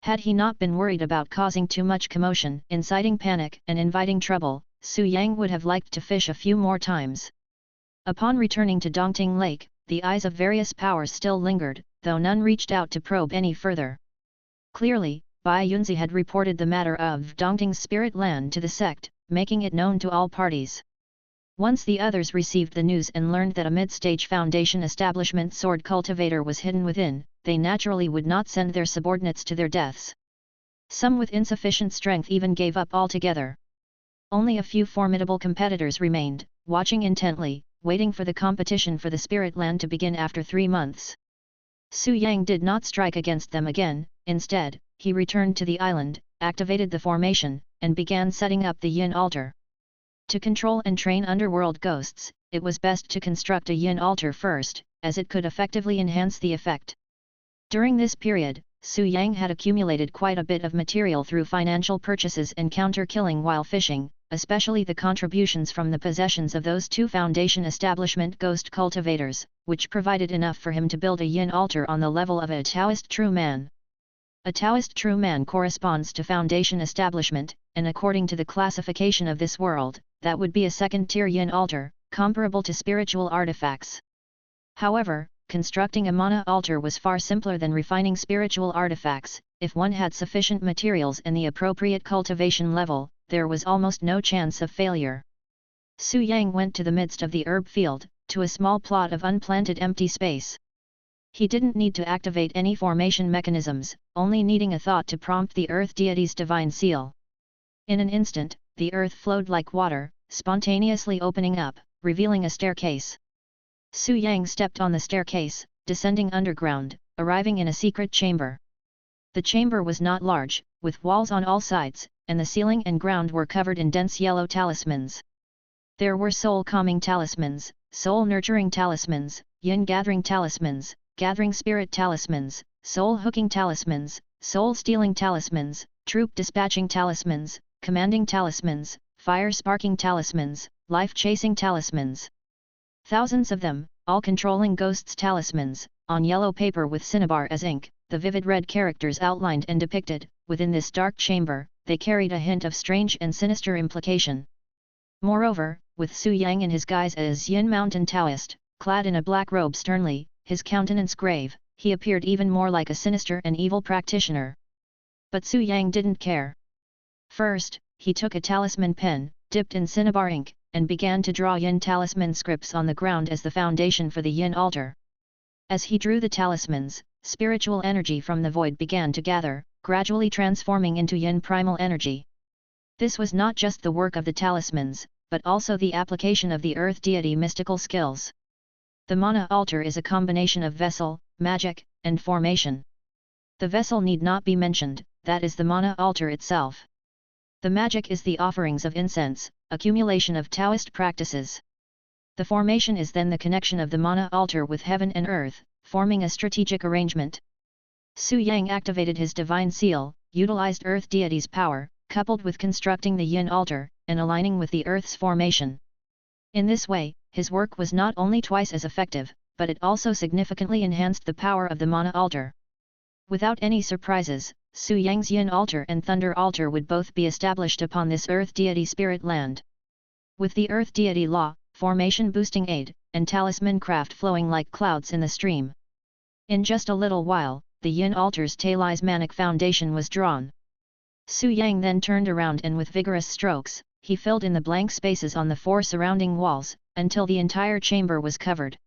S1: Had he not been worried about causing too much commotion, inciting panic and inviting trouble, Su Yang would have liked to fish a few more times. Upon returning to Dongting Lake, the eyes of various powers still lingered, though none reached out to probe any further. Clearly, Bai Yunzi had reported the matter of Dongting's spirit land to the sect, making it known to all parties. Once the others received the news and learned that a mid-stage Foundation establishment sword cultivator was hidden within, they naturally would not send their subordinates to their deaths. Some with insufficient strength even gave up altogether. Only a few formidable competitors remained, watching intently, waiting for the competition for the spirit land to begin after 3 months. Su Yang did not strike against them again, instead, he returned to the island, activated the formation, and began setting up the Yin altar. To control and train underworld ghosts, it was best to construct a Yin altar first, as it could effectively enhance the effect. During this period, Su Yang had accumulated quite a bit of material through financial purchases and counter-killing while fishing, especially the contributions from the possessions of those 2 Foundation establishment ghost cultivators, which provided enough for him to build a Yin altar on the level of a Taoist true man. A Taoist true man corresponds to Foundation establishment, and according to the classification of this world, that would be a second-tier Yin altar, comparable to spiritual artifacts. However, constructing a mana altar was far simpler than refining spiritual artifacts. If one had sufficient materials and the appropriate cultivation level, there was almost no chance of failure. Su Yang went to the midst of the herb field, to a small plot of unplanted empty space. He didn't need to activate any formation mechanisms, only needing a thought to prompt the earth deity's divine seal. In an instant, the earth flowed like water, spontaneously opening up, revealing a staircase. Su Yang stepped on the staircase, descending underground, arriving in a secret chamber. The chamber was not large, with walls on all sides, and the ceiling and ground were covered in dense yellow talismans. There were soul-calming talismans, soul-nurturing talismans, yin-gathering talismans, gathering spirit talismans, soul-hooking talismans, soul-stealing talismans, troop-dispatching talismans, commanding talismans, fire-sparking talismans, life-chasing talismans. Thousands of them, all controlling ghosts' talismans, on yellow paper with cinnabar as ink, the vivid red characters outlined and depicted. Within this dark chamber, they carried a hint of strange and sinister implication. Moreover, with Su Yang in his guise as Yin Mountain Taoist, clad in a black robe sternly, his countenance grave, he appeared even more like a sinister and evil practitioner. But Su Yang didn't care. First, he took a talisman pen, dipped in cinnabar ink, and began to draw Yin talisman scripts on the ground as the foundation for the Yin altar. As he drew the talismans, spiritual energy from the void began to gather, gradually transforming into Yin primal energy. This was not just the work of the talismans, but also the application of the earth deity mystical skills. The mana altar is a combination of vessel, magic, and formation. The vessel need not be mentioned, that is the mana altar itself. The magic is the offerings of incense, accumulation of Taoist practices. The formation is then the connection of the mana altar with heaven and earth, forming a strategic arrangement. Su Yang activated his divine seal, utilized earth deity's power, coupled with constructing the Yin altar, and aligning with the earth's formation. In this way, his work was not only twice as effective, but it also significantly enhanced the power of the mana altar. Without any surprises, Su Yang's Yin altar and Thunder altar would both be established upon this earth deity spirit land. With the earth deity law, formation boosting aid, and talisman craft flowing like clouds in the stream. In just a little while, the Yin altar's talismanic foundation was drawn. Su Yang then turned around and with vigorous strokes, he filled in the blank spaces on the 4 surrounding walls, until the entire chamber was covered.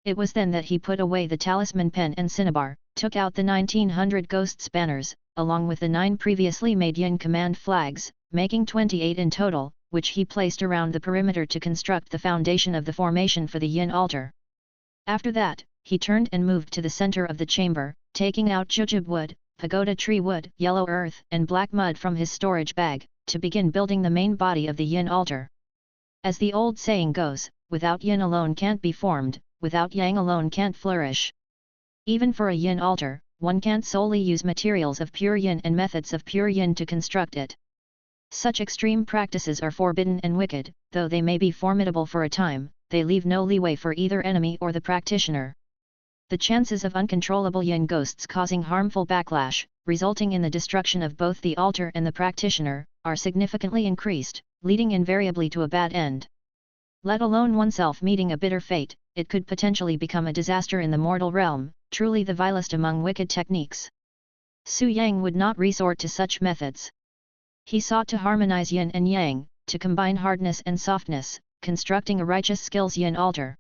S1: It was then that he put away the talisman pen and cinnabar, took out the 1900 ghosts banners, along with the 9 previously made Yin command flags, making 28 in total, which he placed around the perimeter to construct the foundation of the formation for the Yin altar. After that, he turned and moved to the center of the chamber, taking out jujube wood, pagoda tree wood, yellow earth and black mud from his storage bag, to begin building the main body of the Yin altar. As the old saying goes, without Yin alone can't be formed, without Yang alone can't flourish. Even for a Yin altar, one can't solely use materials of pure Yin and methods of pure Yin to construct it. Such extreme practices are forbidden and wicked, though they may be formidable for a time, they leave no leeway for either enemy or the practitioner. The chances of uncontrollable Yin ghosts causing harmful backlash, resulting in the destruction of both the altar and the practitioner, are significantly increased, leading invariably to a bad end. Let alone oneself meeting a bitter fate, it could potentially become a disaster in the mortal realm, truly the vilest among wicked techniques. Su Yang would not resort to such methods. He sought to harmonize Yin and Yang, to combine hardness and softness, constructing a righteous skills Yin altar.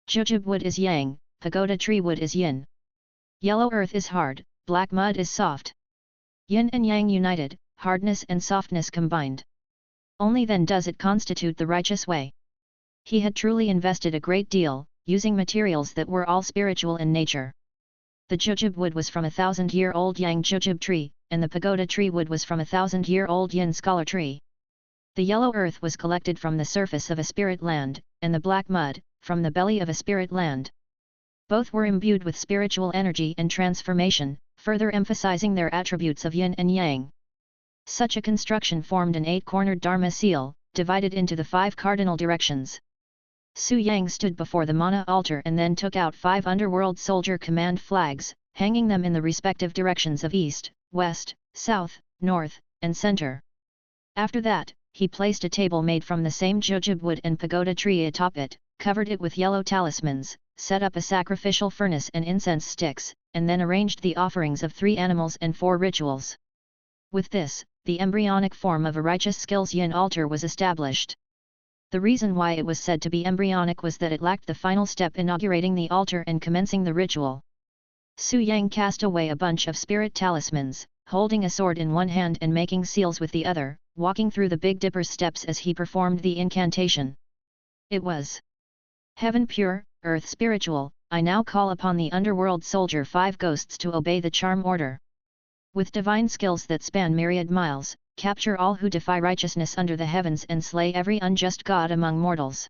S1: Jujube wood is Yang, pagoda tree wood is Yin. Yellow earth is hard, black mud is soft. Yin and Yang united, hardness and softness combined. Only then does it constitute the righteous way. He had truly invested a great deal, using materials that were all spiritual in nature. The jujube wood was from 1,000-year-old Yang jujube tree, and the pagoda tree wood was from 1,000-year-old Yin scholar tree. The yellow earth was collected from the surface of a spirit land, and the black mud, from the belly of a spirit land. Both were imbued with spiritual energy and transformation, further emphasizing their attributes of Yin and Yang. Such a construction formed an 8-cornered Dharma seal, divided into the 5 cardinal directions. Su Yang stood before the mana altar and then took out 5 underworld soldier command flags, hanging them in the respective directions of east, west, south, north, and center. After that, he placed a table made from the same jujube wood and pagoda tree atop it, covered it with yellow talismans, set up a sacrificial furnace and incense sticks, and then arranged the offerings of 3 animals and 4 rituals. With this, the embryonic form of a righteous skills Yin altar was established. The reason why it was said to be embryonic was that it lacked the final step inaugurating the altar and commencing the ritual. Su Yang cast away a bunch of spirit talismans, holding a sword in one hand and making seals with the other, walking through the Big Dipper's steps as he performed the incantation. It was Heaven pure, earth spiritual, I now call upon the underworld soldier 5 ghosts to obey the charm order. With divine skills that span myriad miles, capture all who defy righteousness under the heavens and slay every unjust god among mortals.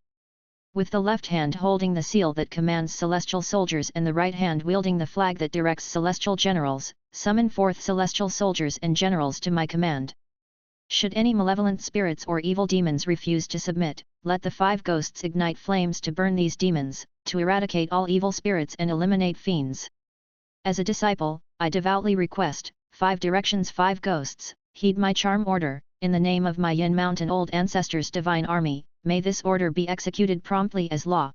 S1: With the left hand holding the seal that commands celestial soldiers and the right hand wielding the flag that directs celestial generals, summon forth celestial soldiers and generals to my command. Should any malevolent spirits or evil demons refuse to submit, let the 5 ghosts ignite flames to burn these demons, to eradicate all evil spirits and eliminate fiends. As a disciple, I devoutly request, 5 directions 5 ghosts, heed my charm order, in the name of my Yin Mountain old ancestors' divine army, may this order be executed promptly as law.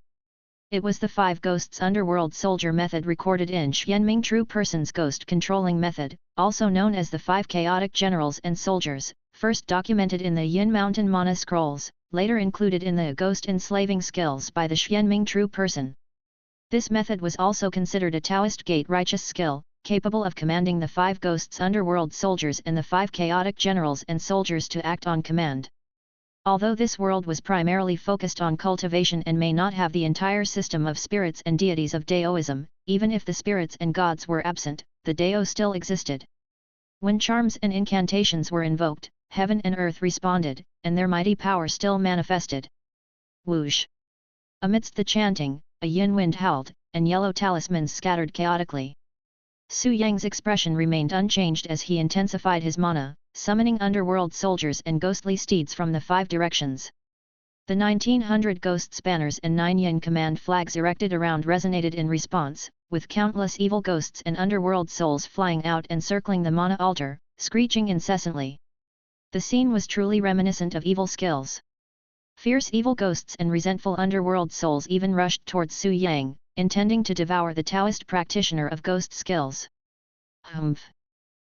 S1: It was the 5 ghosts underworld soldier method recorded in Xianming True Person's ghost controlling method, also known as the 5 chaotic generals and soldiers, first documented in the Yin Mountain Mana scrolls, later included in the ghost enslaving skills by the Xianming True Person. This method was also considered a Taoist gate righteous skill, capable of commanding the 5 ghosts underworld soldiers and the 5 chaotic generals and soldiers to act on command. Although this world was primarily focused on cultivation and may not have the entire system of spirits and deities of Daoism, even if the spirits and gods were absent, the Dao still existed. When charms and incantations were invoked, heaven and earth responded, and their mighty power still manifested. Whoosh! Amidst the chanting, a yin wind howled, and yellow talismans scattered chaotically. Su Yang's expression remained unchanged as he intensified his mana, summoning underworld soldiers and ghostly steeds from the 5 directions. The 1900 ghosts banners and 9 yin command flags erected around resonated in response, with countless evil ghosts and underworld souls flying out and circling the mana altar, screeching incessantly. The scene was truly reminiscent of evil skills. Fierce evil ghosts and resentful underworld souls even rushed towards Su Yang, intending to devour the Taoist practitioner of ghost skills. Humph!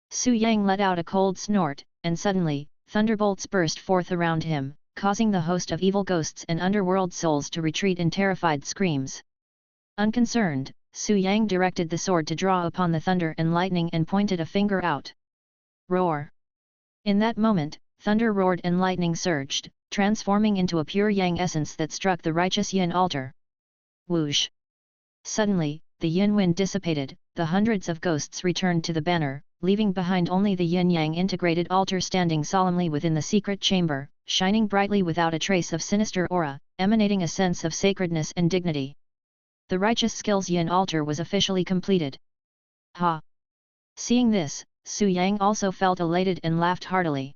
S1: Su Yang let out a cold snort, and suddenly, thunderbolts burst forth around him, causing the host of evil ghosts and underworld souls to retreat in terrified screams. Unconcerned, Su Yang directed the sword to draw upon the thunder and lightning and pointed a finger out. Roar! In that moment, thunder roared and lightning surged, transforming into a pure yang essence that struck the righteous yin altar. Whoosh! Suddenly, the yin wind dissipated, the hundreds of ghosts returned to the banner, leaving behind only the yin-yang integrated altar standing solemnly within the secret chamber, shining brightly without a trace of sinister aura, emanating a sense of sacredness and dignity. The righteous skills yin altar was officially completed. Ha! Seeing this, Su Yang also felt elated and laughed heartily.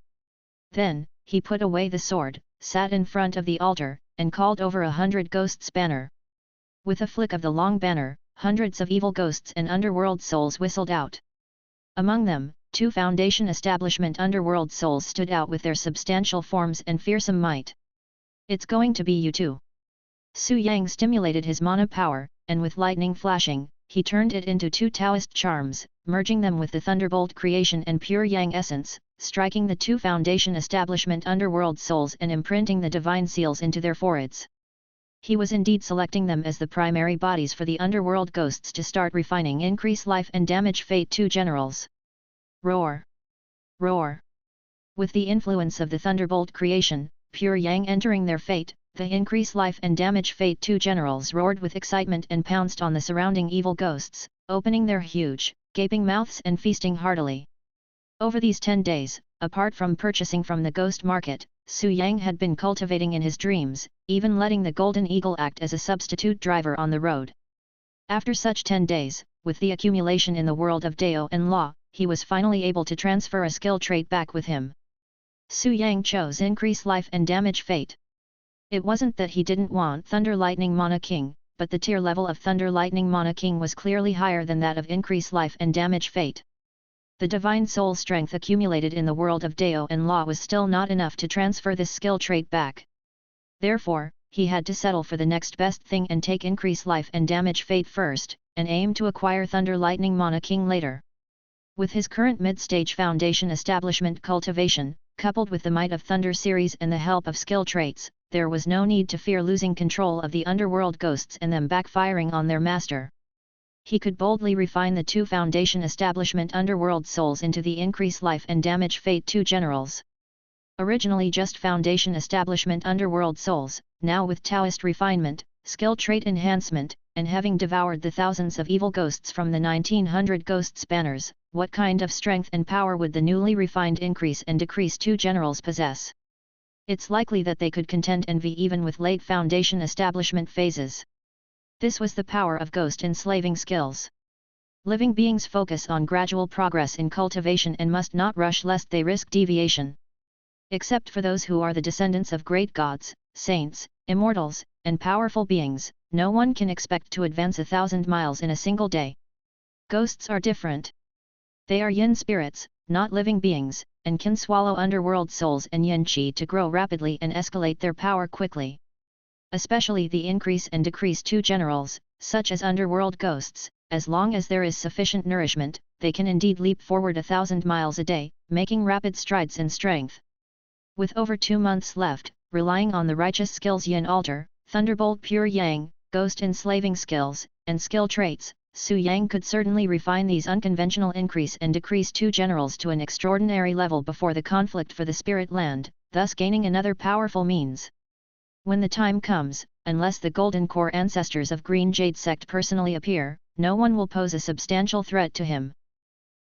S1: Then, he put away the sword, sat in front of the altar, and called over 100 ghosts banner. With a flick of the long banner, hundreds of evil ghosts and underworld souls whistled out. Among them, 2 Foundation establishment underworld souls stood out with their substantial forms and fearsome might. It's going to be you too. Su Yang stimulated his mana power, and with lightning flashing, he turned it into 2 Taoist charms, merging them with the thunderbolt creation and pure yang essence, striking the 2 Foundation establishment underworld souls and imprinting the divine seals into their foreheads. He was indeed selecting them as the primary bodies for the underworld ghosts to start refining increase life and damage fate 2 generals. Roar! Roar! With the influence of the thunderbolt creation, pure yang entering their fate, the increase life and damage fate 2 generals roared with excitement and pounced on the surrounding evil ghosts, opening their huge, gaping mouths and feasting heartily. Over these 10 days, apart from purchasing from the ghost market, Su Yang had been cultivating in his dreams, even letting the Golden Eagle act as a substitute driver on the road. After such 10 days, with the accumulation in the world of Dao and Law, he was finally able to transfer a skill trait back with him. Su Yang chose increase life and damage fate. It wasn't that he didn't want Thunder Lightning Mana King, but the tier level of Thunder Lightning Mana King was clearly higher than that of increase life and damage fate. The divine soul strength accumulated in the world of Dao and Law was still not enough to transfer this skill trait back. Therefore, he had to settle for the next best thing and take increase life and damage fate first, and aim to acquire Thunder Lightning Mana King later. With his current mid-stage Foundation establishment cultivation, coupled with the Might of Thunder series and the help of skill traits, there was no need to fear losing control of the underworld ghosts and them backfiring on their master. He could boldly refine the 2 Foundation establishment underworld souls into the increase life and damage fate 2 generals. Originally just Foundation establishment underworld souls, now with Taoist refinement, skill trait enhancement, and having devoured the thousands of evil ghosts from the 1900 ghosts banners, what kind of strength and power would the newly refined increase and decrease 2 generals possess? It's likely that they could contend and vie even with late Foundation establishment phases. This was the power of ghost enslaving skills. Living beings focus on gradual progress in cultivation and must not rush lest they risk deviation. Except for those who are the descendants of great gods, saints, immortals, and powerful beings, no one can expect to advance 1,000 miles in a single day. Ghosts are different. They are yin spirits, not living beings, and can swallow underworld souls and yin qi to grow rapidly and escalate their power quickly. Especially the increase and decrease two generals, such as underworld ghosts, as long as there is sufficient nourishment, they can indeed leap forward 1,000 miles a day, making rapid strides in strength. With over 2 months left, relying on the righteous skills Yin Altar, Thunderbolt Pure Yang, Ghost Enslaving skills, and skill traits, Su Yang could certainly refine these unconventional increase and decrease two generals to an extraordinary level before the conflict for the Spirit Land, thus gaining another powerful means. When the time comes, unless the Golden Core ancestors of Green Jade sect personally appear, no one will pose a substantial threat to him.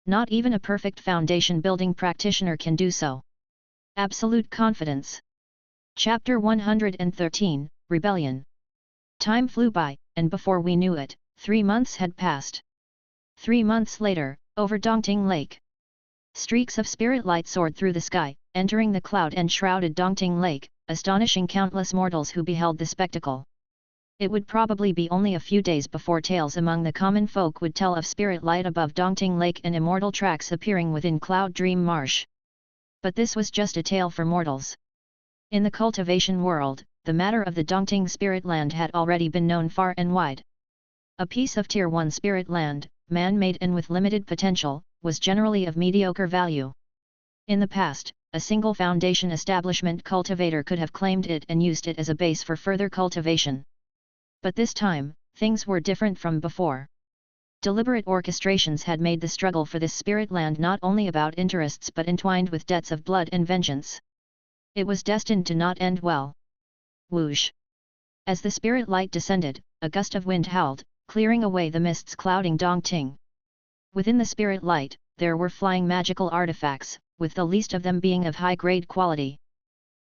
S1: Not even a perfect foundation building practitioner can do so. Absolute confidence. Chapter 113, Rebellion. Time flew by, and before we knew it, 3 months had passed. 3 months later, over Dongting Lake. Streaks of spirit light soared through the sky, entering the cloud and shrouded Dongting Lake, astonishing countless mortals who beheld the spectacle. It would probably be only a few days before tales among the common folk would tell of spirit light above Dongting Lake and immortal tracks appearing within Cloud Dream Marsh. But this was just a tale for mortals. In the cultivation world, the matter of the Dongting Spirit Land had already been known far and wide. A piece of Tier 1 spirit land, man-made and with limited potential, was generally of mediocre value. In the past, a single foundation establishment cultivator could have claimed it and used it as a base for further cultivation. But this time, things were different from before. Deliberate orchestrations had made the struggle for this spirit land not only about interests but entwined with debts of blood and vengeance. It was destined to not end well. Whoosh! As the spirit light descended, a gust of wind howled, clearing away the mists clouding Dongting. Within the spirit light, there were flying magical artifacts, with the least of them being of high-grade quality.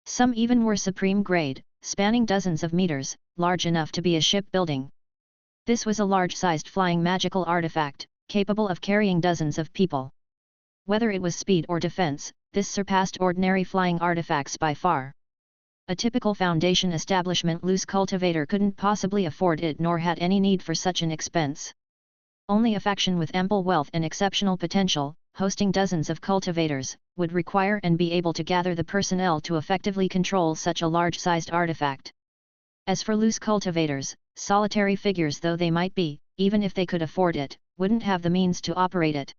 S1: Some even were supreme grade, spanning dozens of meters, large enough to be a ship building. This was a large-sized flying magical artifact, capable of carrying dozens of people. Whether it was speed or defense, this surpassed ordinary flying artifacts by far. A typical foundation establishment loose cultivator couldn't possibly afford it nor had any need for such an expense. Only a faction with ample wealth and exceptional potential, hosting dozens of cultivators, would require and be able to gather the personnel to effectively control such a large-sized artifact. As for loose cultivators, solitary figures though they might be, even if they could afford it, wouldn't have the means to operate it.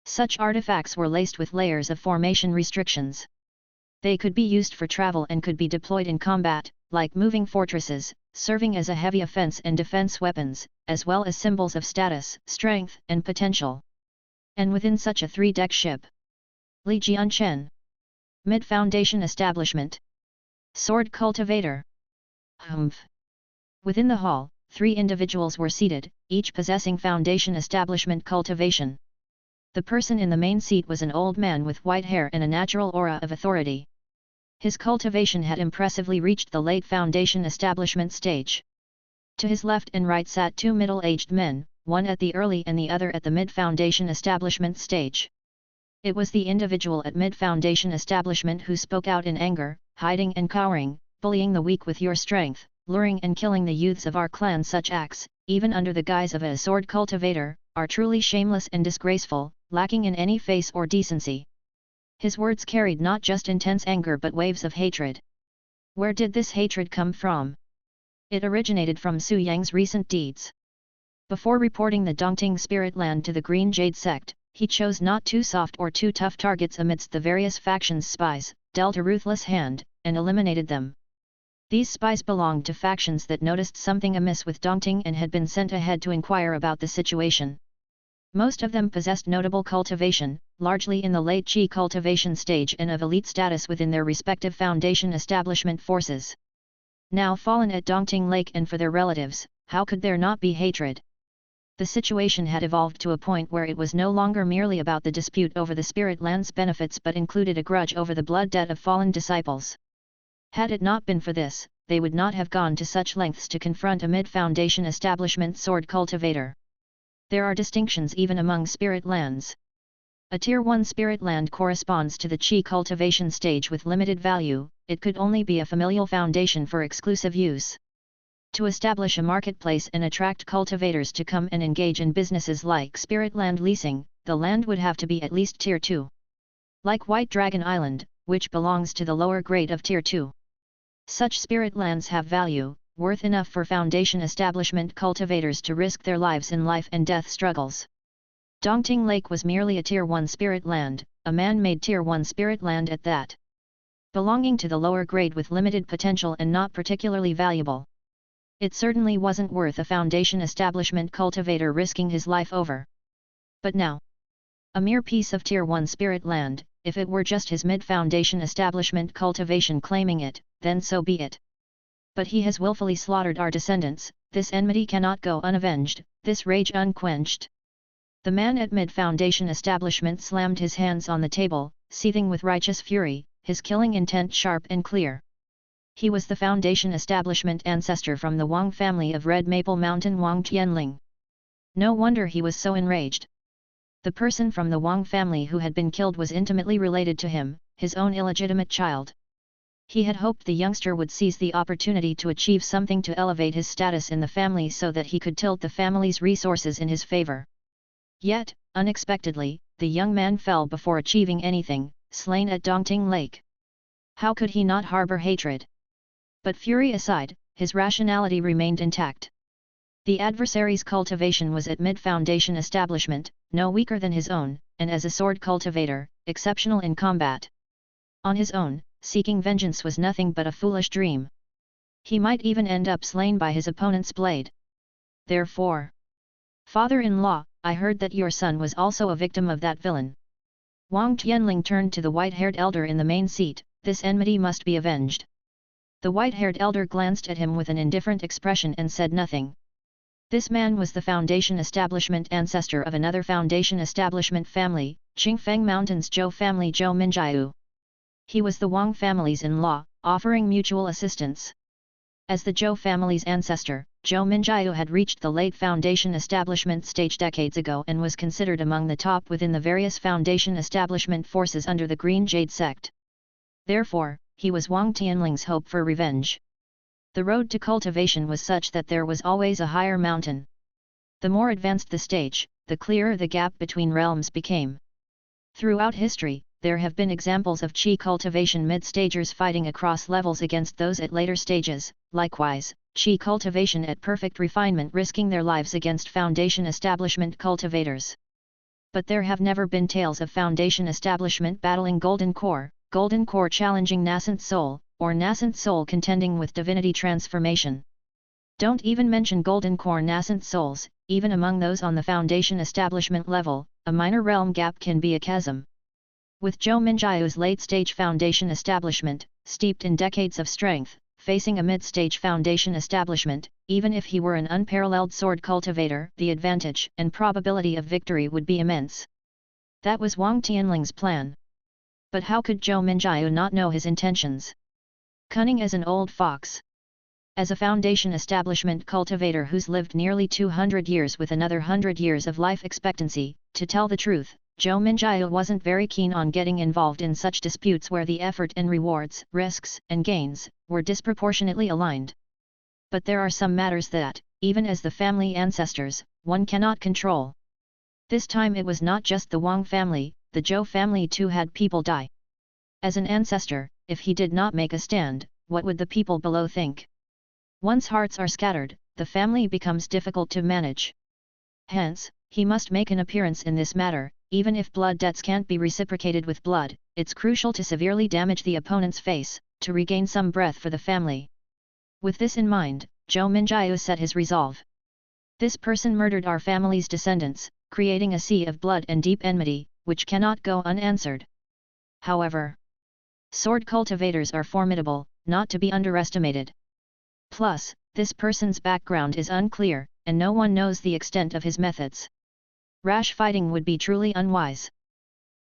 S1: Such artifacts were laced with layers of formation restrictions. They could be used for travel and could be deployed in combat, like moving fortresses, serving as a heavy offense and defense weapons, as well as symbols of status, strength, and potential. And within such a 3-deck ship, Li Jianchen. Mid-Foundation Establishment. Sword Cultivator. Humph. Within the hall, 3 individuals were seated, each possessing Foundation Establishment cultivation. The person in the main seat was an old man with white hair and a natural aura of authority. His cultivation had impressively reached the late Foundation Establishment stage. To his left and right sat 2 middle-aged men, one at the early and the other at the mid-Foundation Establishment stage. It was the individual at mid-Foundation Establishment who spoke out in anger, hiding and cowering, bullying the weak with your strength, luring and killing the youths of our clan. Such acts, even under the guise of a sword cultivator, are truly shameless and disgraceful, lacking in any face or decency. His words carried not just intense anger but waves of hatred. Where did this hatred come from? It originated from Su Yang's recent deeds. Before reporting the Dongting Spirit Land to the Green Jade sect, he chose not too soft or too tough targets amidst the various factions' spies, dealt a ruthless hand, and eliminated them. These spies belonged to factions that noticed something amiss with Dongting and had been sent ahead to inquire about the situation. Most of them possessed notable cultivation, largely in the late Qi cultivation stage and of elite status within their respective Foundation Establishment forces. Now fallen at Dongting Lake and for their relatives, how could there not be hatred? The situation had evolved to a point where it was no longer merely about the dispute over the Spirit Land's benefits but included a grudge over the blood debt of fallen disciples. Had it not been for this, they would not have gone to such lengths to confront a mid-Foundation Establishment sword cultivator. There are distinctions even among spirit lands. A Tier 1 spirit land corresponds to the Qi cultivation stage with limited value, it could only be a familial foundation for exclusive use. To establish a marketplace and attract cultivators to come and engage in businesses like spirit land leasing, the land would have to be at least Tier 2. Like White Dragon Island, which belongs to the lower grade of Tier 2. Such spirit lands have value, worth enough for Foundation establishment cultivators to risk their lives in life and death struggles. Dongting Lake was merely a Tier 1 spirit land, a man-made Tier 1 spirit land at that. Belonging to the lower grade with limited potential and not particularly valuable. It certainly wasn't worth a Foundation establishment cultivator risking his life over. But now, a mere piece of Tier 1 spirit land, if it were just his mid-Foundation establishment cultivation claiming it, then so be it. But he has willfully slaughtered our descendants, this enmity cannot go unavenged, this rage unquenched. The man at mid-Foundation establishment slammed his hands on the table, seething with righteous fury, his killing intent sharp and clear. He was the Foundation establishment ancestor from the Wang family of Red Maple Mountain Wang Tianling. No wonder he was so enraged. The person from the Wang family who had been killed was intimately related to him, his own illegitimate child. He had hoped the youngster would seize the opportunity to achieve something to elevate his status in the family so that he could tilt the family's resources in his favor. Yet, unexpectedly, the young man fell before achieving anything, slain at Dongting Lake. How could he not harbor hatred? But fury aside, his rationality remained intact. The adversary's cultivation was at mid-Foundation establishment, no weaker than his own, and as a sword cultivator, exceptional in combat. On his own, seeking vengeance was nothing but a foolish dream. He might even end up slain by his opponent's blade. Therefore, father-in-law, I heard that your son was also a victim of that villain. Wang Tianling turned to the white-haired elder in the main seat, this enmity must be avenged. The white-haired elder glanced at him with an indifferent expression and said nothing. This man was the Foundation establishment ancestor of another Foundation establishment family, Qingfeng Mountain's Zhou family Zhou Minjiu. He was the Wang family's in-law, offering mutual assistance. As the Zhou family's ancestor, Zhou Minjiu had reached the late Foundation establishment stage decades ago and was considered among the top within the various Foundation establishment forces under the Green Jade sect. Therefore, he was Wang Tianling's hope for revenge. The road to cultivation was such that there was always a higher mountain. The more advanced the stage, the clearer the gap between realms became. Throughout history, there have been examples of qi cultivation mid-stagers fighting across levels against those at later stages, likewise, qi cultivation at perfect refinement risking their lives against Foundation establishment cultivators. But there have never been tales of Foundation establishment battling Golden Core challenging nascent soul, or nascent soul contending with divinity transformation. Don't even mention Golden Core nascent souls, even among those on the Foundation establishment level, a minor realm gap can be a chasm. With Zhou Minjiu's late-stage Foundation establishment, steeped in decades of strength, facing a mid-stage Foundation establishment, even if he were an unparalleled sword cultivator, the advantage and probability of victory would be immense. That was Wang Tianling's plan. But how could Zhou Minjiu not know his intentions? Cunning as an old fox. As a Foundation establishment cultivator who's lived nearly 200 years with another 100 years of life expectancy, to tell the truth, Zhou Minjiu wasn't very keen on getting involved in such disputes where the effort and rewards, risks and gains, were disproportionately aligned. But there are some matters that, even as the family ancestors, one cannot control. This time it was not just the Wang family, the Zhou family too had people die. As an ancestor, if he did not make a stand, what would the people below think? Once hearts are scattered, the family becomes difficult to manage. Hence, he must make an appearance in this matter, even if blood debts can't be reciprocated with blood, it's crucial to severely damage the opponent's face, to regain some breath for the family. With this in mind, Zhou Minjiu set his resolve. This person murdered our family's descendants, creating a sea of blood and deep enmity, which cannot go unanswered. However, sword cultivators are formidable, not to be underestimated. Plus, this person's background is unclear, and no one knows the extent of his methods. Rash fighting would be truly unwise.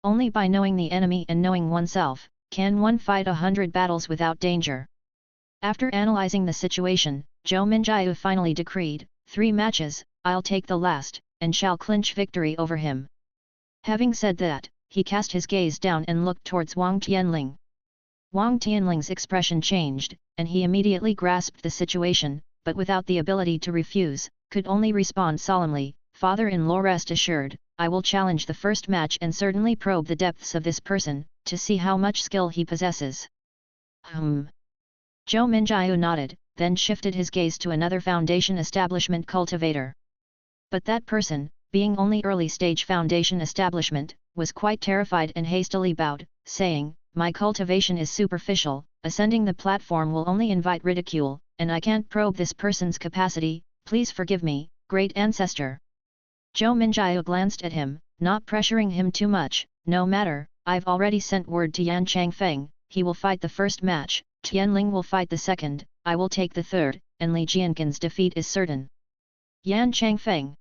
S1: Only by knowing the enemy and knowing oneself, can one fight 100 battles without danger. After analyzing the situation, Zhou Minjiu finally decreed, 3 matches, I'll take the last, and shall clinch victory over him. Having said that, he cast his gaze down and looked towards Wang Tianling. Wang Tianling's expression changed, and he immediately grasped the situation, but without the ability to refuse, could only respond solemnly, "Father-in-law, rest assured, I will challenge the first match and certainly probe the depths of this person, to see how much skill he possesses." Zhou Minjiu nodded, then shifted his gaze to another Foundation establishment cultivator. But that person, being only early-stage Foundation establishment, was quite terrified and hastily bowed, saying, "My cultivation is superficial, ascending the platform will only invite ridicule, and I can't probe this person's capacity, please forgive me, great ancestor." Zhou Minjiu glanced at him, not pressuring him too much. "No matter, I've already sent word to Yan Changfeng, he will fight the first match, Tianling will fight the second, I will take the third, and Li Jianqin's defeat is certain." Yan Changfeng.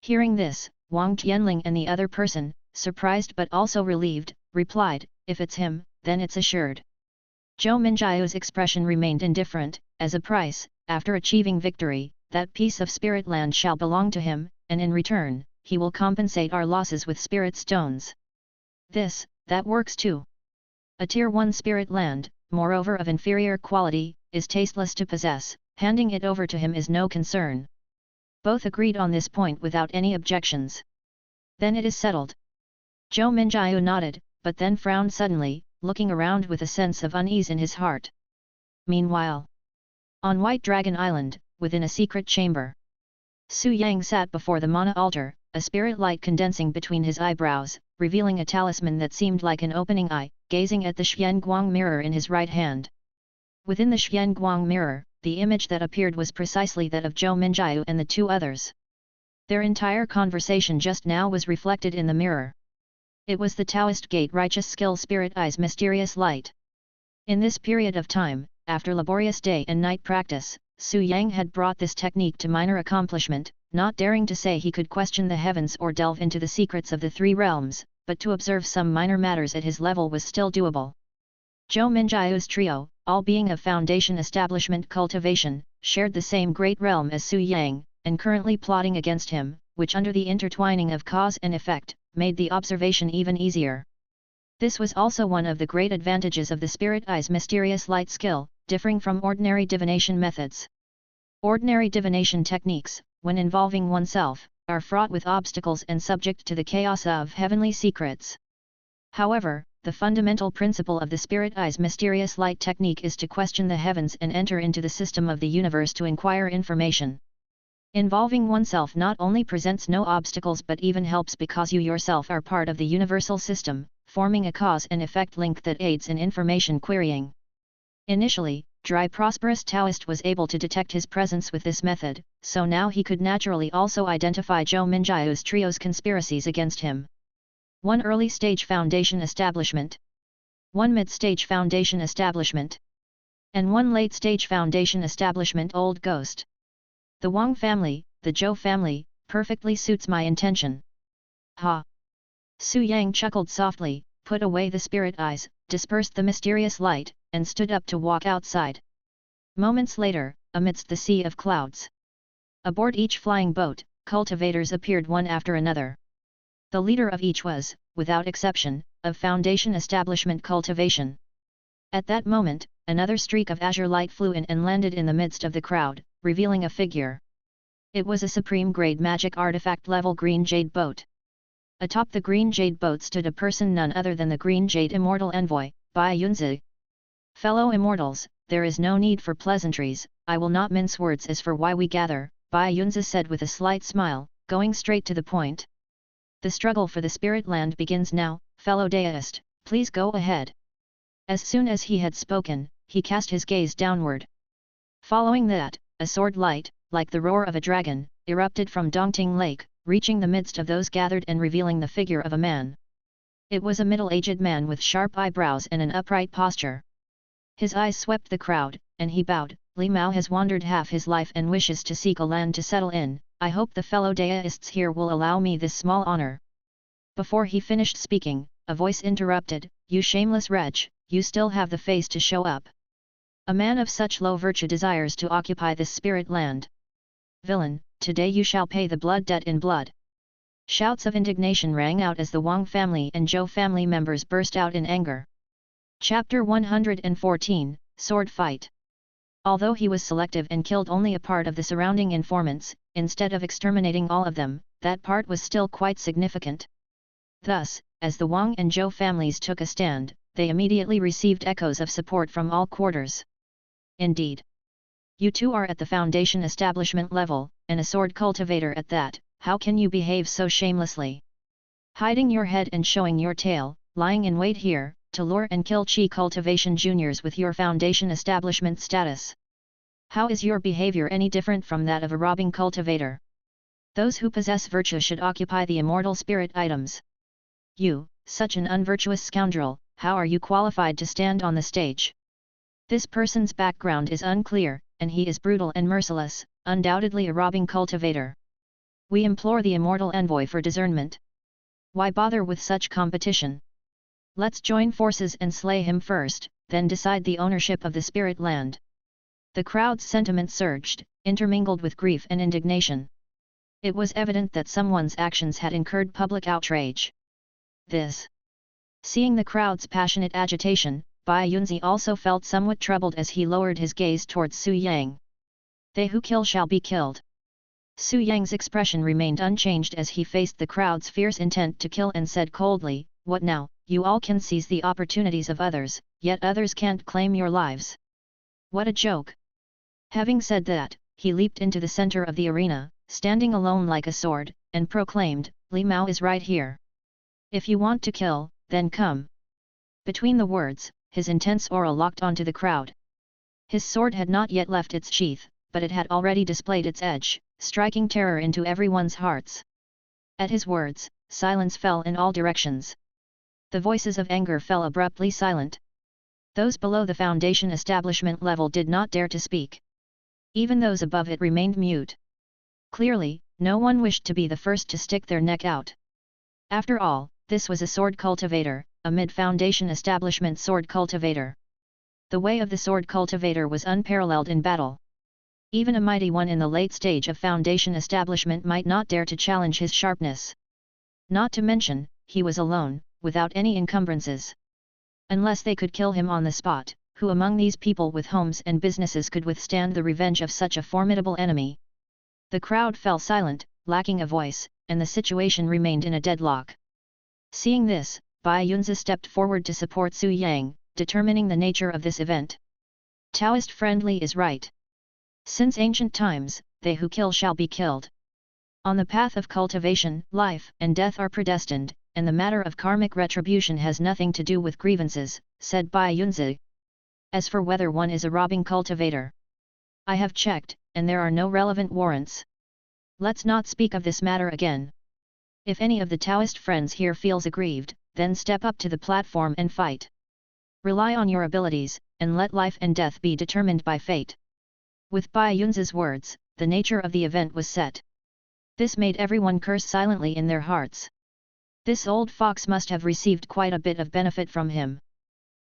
S1: Hearing this, Wang Tianling and the other person, surprised but also relieved, replied, "If it's him, then it's assured." Zhou Minjiu's expression remained indifferent. "As a price, after achieving victory, that piece of spirit land shall belong to him, and in return, he will compensate our losses with spirit stones." That works too. A Tier 1 spirit land, moreover of inferior quality, is tasteless to possess, handing it over to him is no concern. Both agreed on this point without any objections. "Then it is settled." Zhou Minjiu nodded, but then frowned suddenly, looking around with a sense of unease in his heart. Meanwhile, on White Dragon Island, within a secret chamber, Su Yang sat before the mana altar, a spirit light condensing between his eyebrows, revealing a talisman that seemed like an opening eye, gazing at the Xuanguang mirror in his right hand. Within the Xuanguang mirror, the image that appeared was precisely that of Zhou Minjiu and the two others. Their entire conversation just now was reflected in the mirror. It was the Taoist gate righteous skill spirit eye's mysterious light. In this period of time, after laborious day and night practice, Su Yang had brought this technique to minor accomplishment, not daring to say he could question the heavens or delve into the secrets of the three realms, but to observe some minor matters at his level was still doable. Zhou Minjiu's trio, all being of Foundation establishment cultivation, shared the same great realm as Su Yang, and currently plotting against him, which under the intertwining of cause and effect, made the observation even easier. This was also one of the great advantages of the spirit eye's mysterious light skill, differing from ordinary divination methods. Ordinary divination techniques, when involving oneself, are fraught with obstacles and subject to the chaos of heavenly secrets. However, the fundamental principle of the spirit eye's mysterious light technique is to question the heavens and enter into the system of the universe to inquire information. Involving oneself not only presents no obstacles but even helps because you yourself are part of the universal system, forming a cause and effect link that aids in information querying. Initially, Dry Prosperous Taoist was able to detect his presence with this method, so now he could naturally also identify Zhou Minjiu's trio's conspiracies against him. One early-stage Foundation establishment, one mid-stage Foundation establishment, and one late-stage Foundation establishment Old Ghost. The Wang family, the Zhou family, perfectly suits my intention. Ha! Su Yang chuckled softly, put away the spirit eyes, dispersed the mysterious light, and stood up to walk outside. Moments later, amidst the sea of clouds, aboard each flying boat, cultivators appeared one after another. The leader of each was, without exception, of Foundation establishment cultivation. At that moment, another streak of azure light flew in and landed in the midst of the crowd, revealing a figure. It was a supreme-grade magic artifact level green jade boat. Atop the green jade boat stood a person none other than the green jade immortal envoy, Bai Yunzi. "Fellow immortals, there is no need for pleasantries, I will not mince words as for why we gather," Bai Yunzi said with a slight smile, going straight to the point. "The struggle for the spirit land begins now, fellow Daoist, please go ahead." As soon as he had spoken, he cast his gaze downward. Following that, a sword light, like the roar of a dragon, erupted from Dongting Lake, reaching the midst of those gathered and revealing the figure of a man. It was a middle-aged man with sharp eyebrows and an upright posture. His eyes swept the crowd, and he bowed. "Li Mao has wandered half his life and wishes to seek a land to settle in. I hope the fellow Daoists here will allow me this small honor." Before he finished speaking, a voice interrupted, "You shameless wretch, you still have the face to show up. A man of such low virtue desires to occupy this spirit land. Villain, today you shall pay the blood debt in blood." Shouts of indignation rang out as the Wang family and Zhou family members burst out in anger. Chapter 114, Sword Fight. Although he was selective and killed only a part of the surrounding informants, instead of exterminating all of them, that part was still quite significant. Thus, as the Wang and Zhou families took a stand, they immediately received echoes of support from all quarters. Indeed, you two are at the Foundation establishment level, and a sword cultivator at that, how can you behave so shamelessly? Hiding your head and showing your tail, lying in wait here, to lure and kill Qi cultivation juniors with your Foundation establishment status. How is your behavior any different from that of a robbing cultivator? Those who possess virtue should occupy the immortal spirit items. You, such an unvirtuous scoundrel, how are you qualified to stand on the stage? This person's background is unclear, and he is brutal and merciless, undoubtedly a robbing cultivator. We implore the immortal envoy for discernment. Why bother with such competition? Let's join forces and slay him first, then decide the ownership of the spirit land. The crowd's sentiment surged, intermingled with grief and indignation. It was evident that someone's actions had incurred public outrage. Seeing the crowd's passionate agitation, Bai Yunzi also felt somewhat troubled as he lowered his gaze towards Su Yang. They who kill shall be killed. Su Yang's expression remained unchanged as he faced the crowd's fierce intent to kill and said coldly, "What now? You all can seize the opportunities of others, yet others can't claim your lives. What a joke!" Having said that, he leaped into the center of the arena, standing alone like a sword, and proclaimed, "Li Mao is right here. If you want to kill, then come." Between the words, his intense aura locked onto the crowd. His sword had not yet left its sheath, but it had already displayed its edge, striking terror into everyone's hearts. At his words, silence fell in all directions. The voices of anger fell abruptly silent. Those below the Foundation establishment level did not dare to speak. Even those above it remained mute. Clearly, no one wished to be the first to stick their neck out. After all, this was a sword cultivator, a mid-Foundation establishment sword cultivator. The way of the sword cultivator was unparalleled in battle. Even a mighty one in the late stage of Foundation establishment might not dare to challenge his sharpness. Not to mention, he was alone, without any encumbrances. Unless they could kill him on the spot, who among these people with homes and businesses could withstand the revenge of such a formidable enemy? The crowd fell silent, lacking a voice, and the situation remained in a deadlock. Seeing this, Bai Yunzi stepped forward to support Su Yang, determining the nature of this event. Taoist friendly is right. Since ancient times, they who kill shall be killed. On the path of cultivation, life and death are predestined, and the matter of karmic retribution has nothing to do with grievances, said Bai Yunzi. As for whether one is a robbing cultivator, I have checked, and there are no relevant warrants. Let's not speak of this matter again. If any of the Taoist friends here feels aggrieved, then step up to the platform and fight. Rely on your abilities, and let life and death be determined by fate. With Bai Yunzi's words, the nature of the event was set. This made everyone curse silently in their hearts. This old fox must have received quite a bit of benefit from him.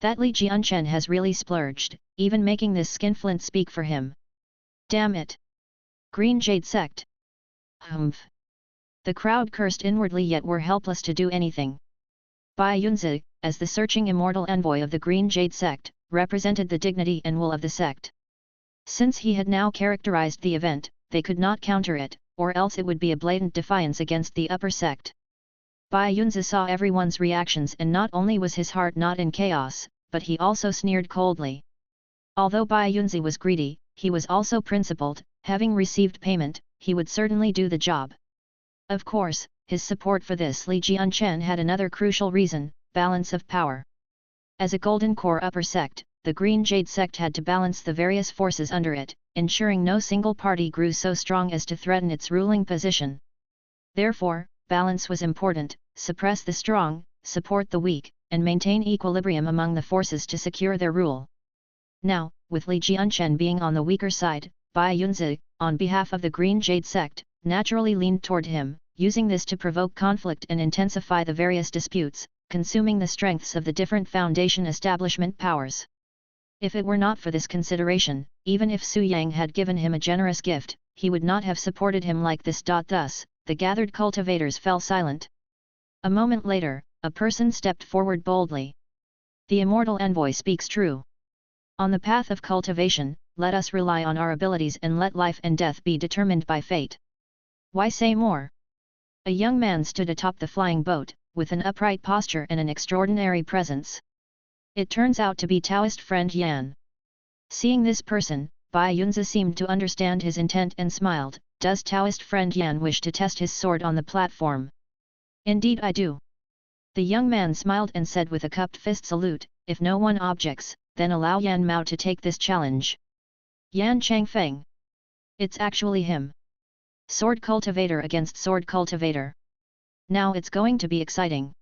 S1: That Li Jianchen has really splurged, even making this skinflint speak for him. Damn it! Green Jade Sect! Humph! The crowd cursed inwardly yet were helpless to do anything. Bai Yunzi, as the searching immortal envoy of the Green Jade Sect, represented the dignity and will of the sect. Since he had now characterized the event, they could not counter it, or else it would be a blatant defiance against the upper sect. Bai Yunzi saw everyone's reactions and not only was his heart not in chaos, but he also sneered coldly. Although Bai Yunzi was greedy, he was also principled, having received payment, he would certainly do the job. Of course, his support for this Li Jianchen had another crucial reason, balance of power. As a golden core upper sect, the Green Jade Sect had to balance the various forces under it, ensuring no single party grew so strong as to threaten its ruling position. Therefore, balance was important, suppress the strong, support the weak, and maintain equilibrium among the forces to secure their rule. Now, with Li Jianchen being on the weaker side, Bai Yunzi, on behalf of the Green Jade Sect, naturally leaned toward him, using this to provoke conflict and intensify the various disputes, consuming the strengths of the different Foundation establishment powers. If it were not for this consideration, even if Su Yang had given him a generous gift, he would not have supported him like this. Thus, the gathered cultivators fell silent. A moment later, a person stepped forward boldly. The immortal envoy speaks true. On the path of cultivation, let us rely on our abilities and let life and death be determined by fate. Why say more? A young man stood atop the flying boat, with an upright posture and an extraordinary presence. It turns out to be Taoist friend Yan. Seeing this person, Bai Yunzi seemed to understand his intent and smiled. Does Taoist friend Yan wish to test his sword on the platform? Indeed I do. The young man smiled and said with a cupped fist salute, if no one objects, then allow Yan Mao to take this challenge. Yan Changfeng. It's actually him. Sword cultivator against sword cultivator. Now it's going to be exciting.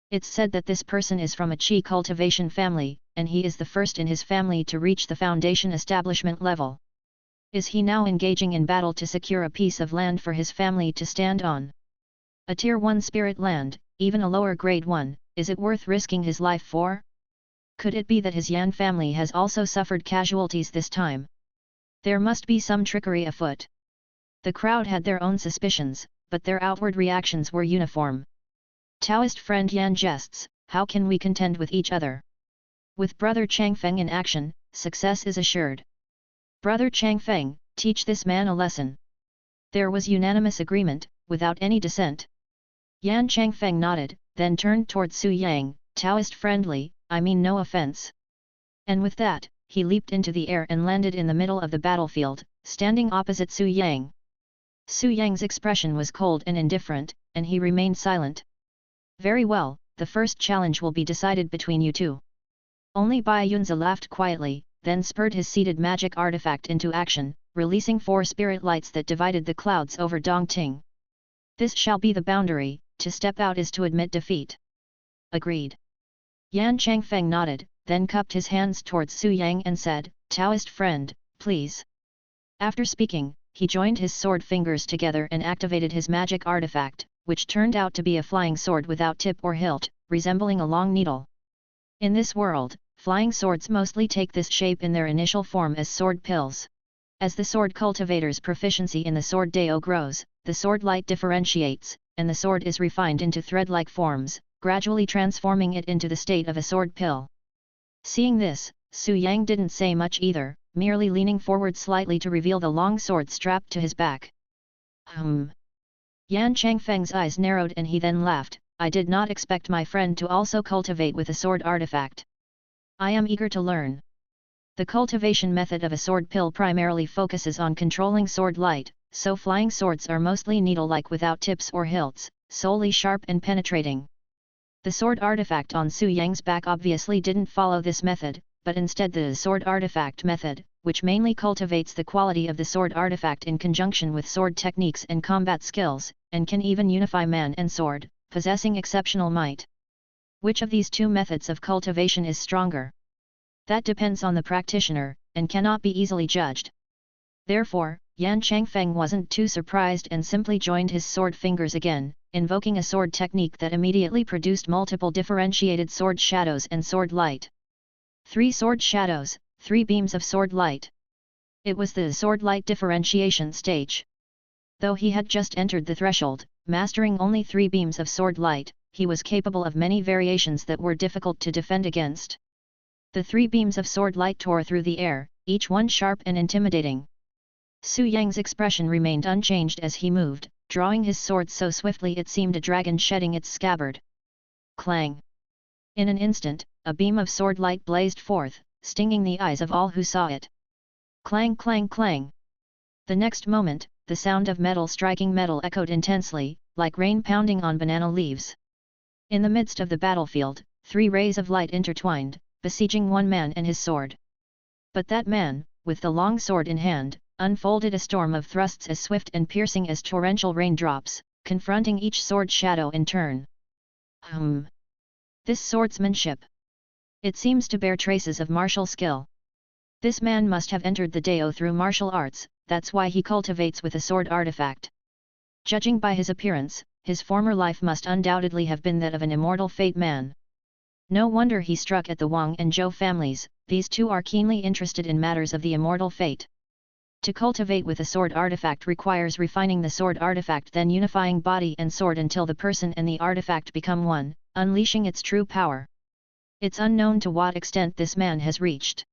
S1: It's said that this person is from a Qi cultivation family, and he is the first in his family to reach the foundation establishment level. Is he now engaging in battle to secure a piece of land for his family to stand on? A tier 1 spirit land, even a lower grade one, is it worth risking his life for? Could it be that his Yan family has also suffered casualties this time? There must be some trickery afoot. The crowd had their own suspicions, but their outward reactions were uniform. Taoist friend Yan jests, how can we contend with each other? With brother Changfeng in action, success is assured. Brother Changfeng, teach this man a lesson. There was unanimous agreement, without any dissent. Yan Changfeng nodded, then turned toward Su Yang, Taoist friendly, I mean no offense. And with that, he leaped into the air and landed in the middle of the battlefield, standing opposite Su Yang. Su Yang's expression was cold and indifferent, and he remained silent. Very well, the first challenge will be decided between you two. Only Bai Yunzi laughed quietly, then spurred his seated magic artifact into action, releasing 4 spirit lights that divided the clouds over Dongting. This shall be the boundary, to step out is to admit defeat. Agreed. Yan Changfeng nodded, then cupped his hands towards Su Yang and said, Taoist friend, please. After speaking, he joined his sword fingers together and activated his magic artifact, which turned out to be a flying sword without tip or hilt, resembling a long needle. In this world, flying swords mostly take this shape in their initial form as sword pills. As the sword cultivator's proficiency in the sword Dao grows, the sword light differentiates, and the sword is refined into thread-like forms, gradually transforming it into the state of a sword pill. Seeing this, Su Yang didn't say much either, merely leaning forward slightly to reveal the long sword strapped to his back. Yan Changfeng's eyes narrowed and he then laughed, I did not expect my friend to also cultivate with a sword artifact. I am eager to learn. The cultivation method of a sword pill primarily focuses on controlling sword light, so flying swords are mostly needle-like without tips or hilts, solely sharp and penetrating. The sword artifact on Su Yang's back obviously didn't follow this method, but instead the sword artifact method, which mainly cultivates the quality of the sword artifact in conjunction with sword techniques and combat skills, and can even unify man and sword, possessing exceptional might. Which of these two methods of cultivation is stronger? That depends on the practitioner, and cannot be easily judged. Therefore, Yan Changfeng wasn't too surprised and simply joined his sword fingers again, invoking a sword technique that immediately produced multiple differentiated sword shadows and sword light. 3 sword shadows, 3 beams of sword light. It was the sword light differentiation stage. Though he had just entered the threshold, mastering only 3 beams of sword light, he was capable of many variations that were difficult to defend against. The 3 beams of sword light tore through the air, each one sharp and intimidating. Su Yang's expression remained unchanged as he moved, drawing his sword so swiftly it seemed a dragon shedding its scabbard. Clang! In an instant, a beam of sword light blazed forth, stinging the eyes of all who saw it. Clang clang clang! The next moment, the sound of metal striking metal echoed intensely, like rain pounding on banana leaves. In the midst of the battlefield, 3 rays of light intertwined, besieging one man and his sword. But that man, with the long sword in hand, unfolded a storm of thrusts as swift and piercing as torrential raindrops, confronting each sword shadow in turn. This swordsmanship! It seems to bear traces of martial skill. This man must have entered the Dao through martial arts, that's why he cultivates with a sword artifact. Judging by his appearance, his former life must undoubtedly have been that of an immortal fate man. No wonder he struck at the Wang and Zhou families, these two are keenly interested in matters of the immortal fate. To cultivate with a sword artifact requires refining the sword artifact, then unifying body and sword until the person and the artifact become one, unleashing its true power. It's unknown to what extent this man has reached.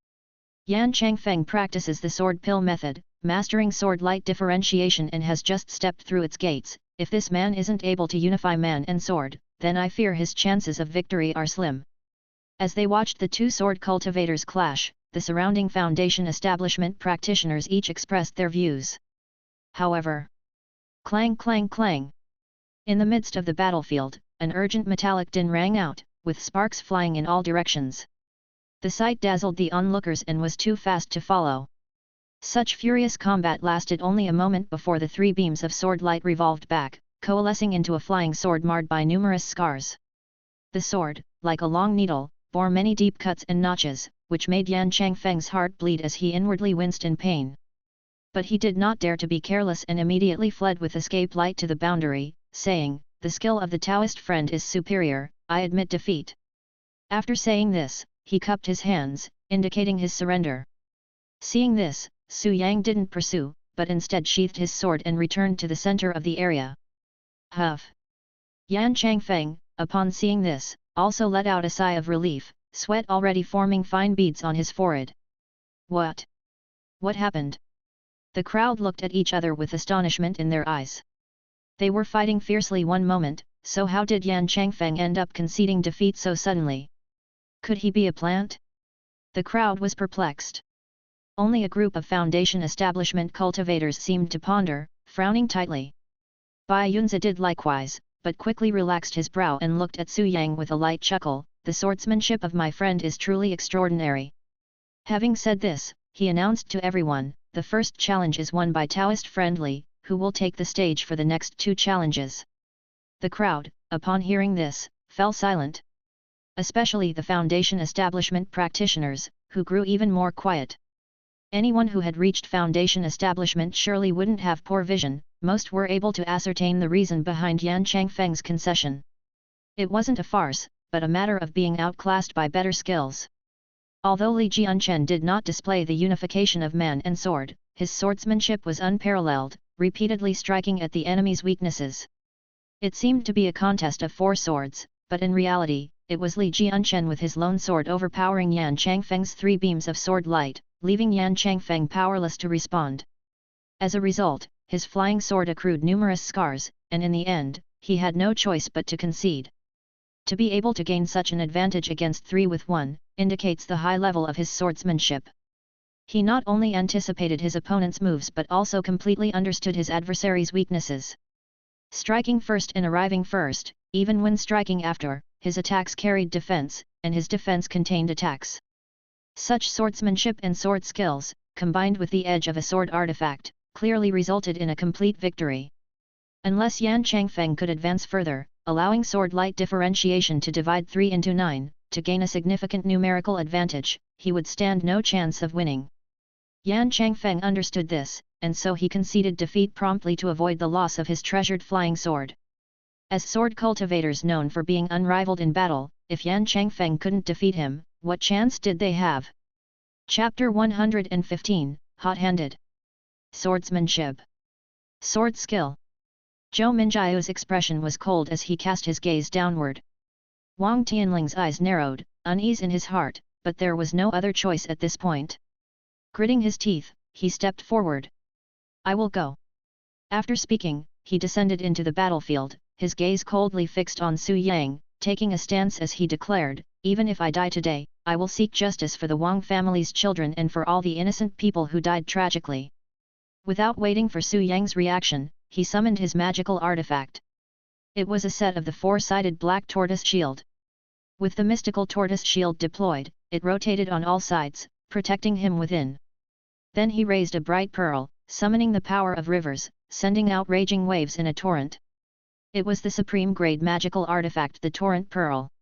S1: Yan Changfeng practices the sword pill method, mastering sword light differentiation, and has just stepped through its gates. If this man isn't able to unify man and sword, then I fear his chances of victory are slim. As they watched the two sword cultivators clash, the surrounding Foundation establishment practitioners each expressed their views. However, clang clang clang. In the midst of the battlefield, an urgent metallic din rang out, with sparks flying in all directions. The sight dazzled the onlookers and was too fast to follow. Such furious combat lasted only a moment before the three beams of sword light revolved back, coalescing into a flying sword marred by numerous scars. The sword, like a long needle, bore many deep cuts and notches, which made Yan Changfeng's heart bleed as he inwardly winced in pain. But he did not dare to be careless and immediately fled with escape light to the boundary, saying, "The skill of the Taoist friend is superior, I admit defeat." After saying this, he cupped his hands, indicating his surrender. Seeing this, Su Yang didn't pursue, but instead sheathed his sword and returned to the center of the area. Huff! Yan Changfeng, upon seeing this, also let out a sigh of relief, sweat already forming fine beads on his forehead. What? What happened? The crowd looked at each other with astonishment in their eyes. They were fighting fiercely one moment, so how did Yan Changfeng end up conceding defeat so suddenly? Could he be a plant? The crowd was perplexed. Only a group of Foundation establishment cultivators seemed to ponder, frowning tightly. Bai Yunzi did likewise, but quickly relaxed his brow and looked at Su Yang with a light chuckle. "The swordsmanship of my friend is truly extraordinary." Having said this, he announced to everyone, "The first challenge is won by Taoist Friendly, who will take the stage for the next two challenges." The crowd, upon hearing this, fell silent. Especially the Foundation establishment practitioners, who grew even more quiet. Anyone who had reached Foundation establishment surely wouldn't have poor vision. Most were able to ascertain the reason behind Yan Changfeng's concession. It wasn't a farce, but a matter of being outclassed by better skills. Although Li Jianchen did not display the unification of man and sword, his swordsmanship was unparalleled, repeatedly striking at the enemy's weaknesses. It seemed to be a contest of four swords, but in reality, it was Li Jianchen with his lone sword overpowering Yan Changfeng's three beams of sword light, leaving Yan Changfeng powerless to respond. As a result, his flying sword accrued numerous scars, and in the end, he had no choice but to concede. To be able to gain such an advantage against 3 with 1, indicates the high level of his swordsmanship. He not only anticipated his opponent's moves but also completely understood his adversary's weaknesses. Striking first and arriving first, even when striking after, his attacks carried defense, and his defense contained attacks. Such swordsmanship and sword skills, combined with the edge of a sword artifact, clearly resulted in a complete victory. Unless Yan Changfeng could advance further, allowing sword light differentiation to divide 3 into 9, to gain a significant numerical advantage, he would stand no chance of winning. Yan Changfeng understood this, and so he conceded defeat promptly to avoid the loss of his treasured flying sword. As sword cultivators known for being unrivaled in battle, if Yan Changfeng couldn't defeat him, what chance did they have? Chapter 115, Hot-handed. Swordsmanship. Sword skill. Zhou Minjiu's expression was cold as he cast his gaze downward. Wang Tianling's eyes narrowed, unease in his heart, but there was no other choice at this point. Gritting his teeth, he stepped forward. "I will go." After speaking, he descended into the battlefield, his gaze coldly fixed on Su Yang, taking a stance as he declared, "Even if I die today, I will seek justice for the Wang family's children and for all the innocent people who died tragically." Without waiting for Su Yang's reaction, he summoned his magical artifact. It was a set of the four-sided black tortoise shield. With the mystical tortoise shield deployed, it rotated on all sides, protecting him within. Then he raised a bright pearl, summoning the power of rivers, sending out raging waves in a torrent. It was the supreme-grade magical artifact, the Torrent Pearl.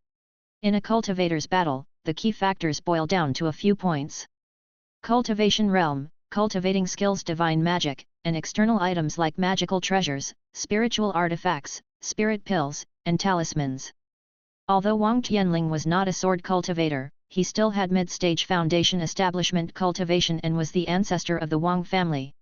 S1: In a cultivator's battle, the key factors boil down to a few points. Cultivation realm, cultivating skills, divine magic, and external items like magical treasures, spiritual artifacts, spirit pills, and talismans. Although Wang Tianling was not a sword cultivator, he still had mid-stage Foundation establishment cultivation and was the ancestor of the Wang family.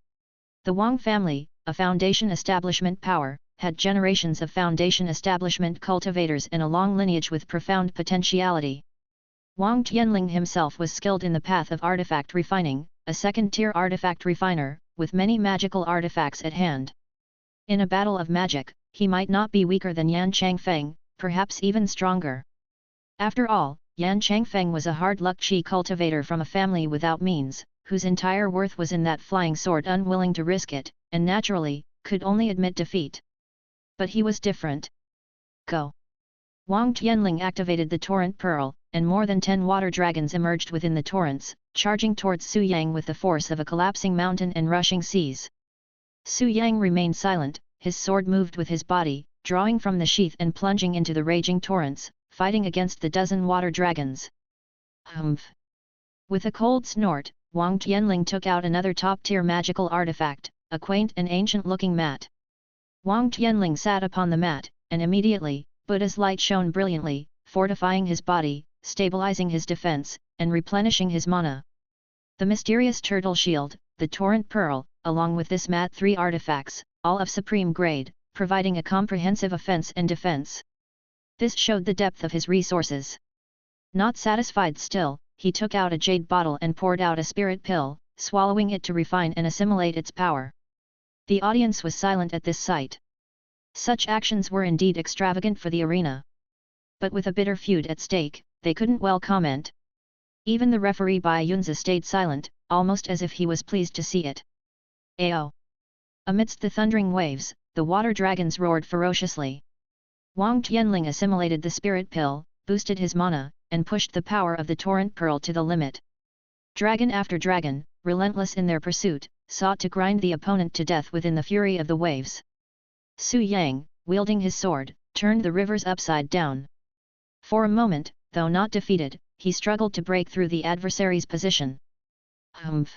S1: The Wang family, a Foundation establishment power, had generations of Foundation establishment cultivators and a long lineage with profound potentiality. Wang Tianling himself was skilled in the path of artifact refining, a second-tier artifact refiner, with many magical artifacts at hand. In a battle of magic, he might not be weaker than Yan Changfeng, perhaps even stronger. After all, Yan Changfeng was a hard-luck qi cultivator from a family without means, whose entire worth was in that flying sword, unwilling to risk it, and naturally, could only admit defeat. But he was different. Go! Wang Tianling activated the torrent pearl, and more than 10 water dragons emerged within the torrents, charging towards Su Yang with the force of a collapsing mountain and rushing seas. Su Yang remained silent, his sword moved with his body, drawing from the sheath and plunging into the raging torrents, fighting against the dozen water dragons. Humph! With a cold snort, Wang Tianling took out another top-tier magical artifact, a quaint and ancient-looking mat. Wang Tianling sat upon the mat, and immediately, Buddha's light shone brilliantly, fortifying his body, stabilizing his defense, and replenishing his mana. The mysterious turtle shield, the torrent pearl, along with this mat, 3 artifacts, all of supreme grade, providing a comprehensive offense and defense. This showed the depth of his resources. Not satisfied still, he took out a jade bottle and poured out a spirit pill, swallowing it to refine and assimilate its power. The audience was silent at this sight. Such actions were indeed extravagant for the arena. But with a bitter feud at stake, they couldn't well comment. Even the referee Bai Yunzi stayed silent, almost as if he was pleased to see it. Ao! Amidst the thundering waves, the water dragons roared ferociously. Wang Tianling assimilated the spirit pill, boosted his mana, and pushed the power of the torrent pearl to the limit. Dragon after dragon, relentless in their pursuit, sought to grind the opponent to death within the fury of the waves. Su Yang, wielding his sword, turned the rivers upside down. For a moment, though not defeated, he struggled to break through the adversary's position. Humph!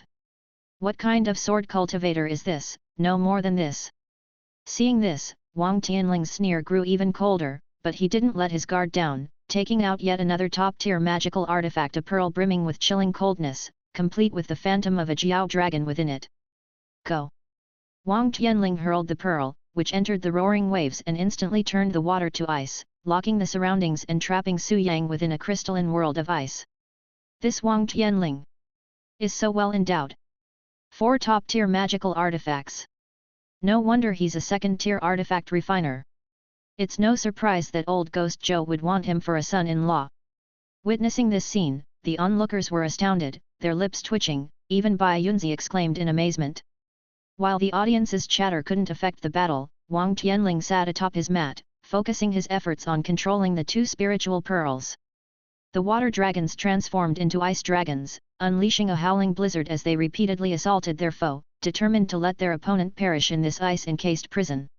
S1: What kind of sword cultivator is this? No more than this. Seeing this, Wang Tianling's sneer grew even colder, but he didn't let his guard down, taking out yet another top-tier magical artifact, a pearl brimming with chilling coldness, complete with the phantom of a Jiao dragon within it. Go! Wang Tianling hurled the pearl, which entered the roaring waves and instantly turned the water to ice, locking the surroundings and trapping Su Yang within a crystalline world of ice. This Wang Tianling is so well endowed. 4 top-tier magical artifacts. No wonder he's a second-tier artifact refiner. It's no surprise that old Ghost Zhou would want him for a son-in-law. Witnessing this scene, the onlookers were astounded, their lips twitching, even Bai Yunzi exclaimed in amazement. While the audience's chatter couldn't affect the battle, Wang Tianling sat atop his mat, focusing his efforts on controlling the 2 spiritual pearls. The water dragons transformed into ice dragons, unleashing a howling blizzard as they repeatedly assaulted their foe, determined to let their opponent perish in this ice-encased prison.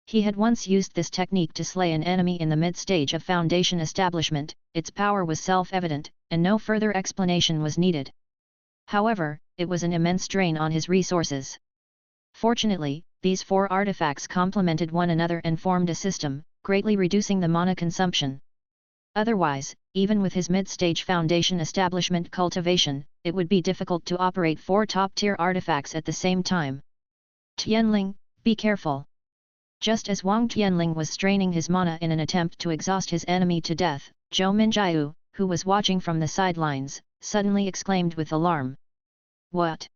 S1: He had once used this technique to slay an enemy in the mid-stage of Foundation establishment, its power was self-evident, and no further explanation was needed. However, it was an immense drain on his resources. Fortunately, these 4 artifacts complemented one another and formed a system, greatly reducing the mana consumption. Otherwise, even with his mid-stage Foundation establishment cultivation, it would be difficult to operate 4 top-tier artifacts at the same time. Tianling, be careful! Just as Wang Tianling was straining his mana in an attempt to exhaust his enemy to death, Zhou Minjiu, who was watching from the sidelines, suddenly exclaimed with alarm. What?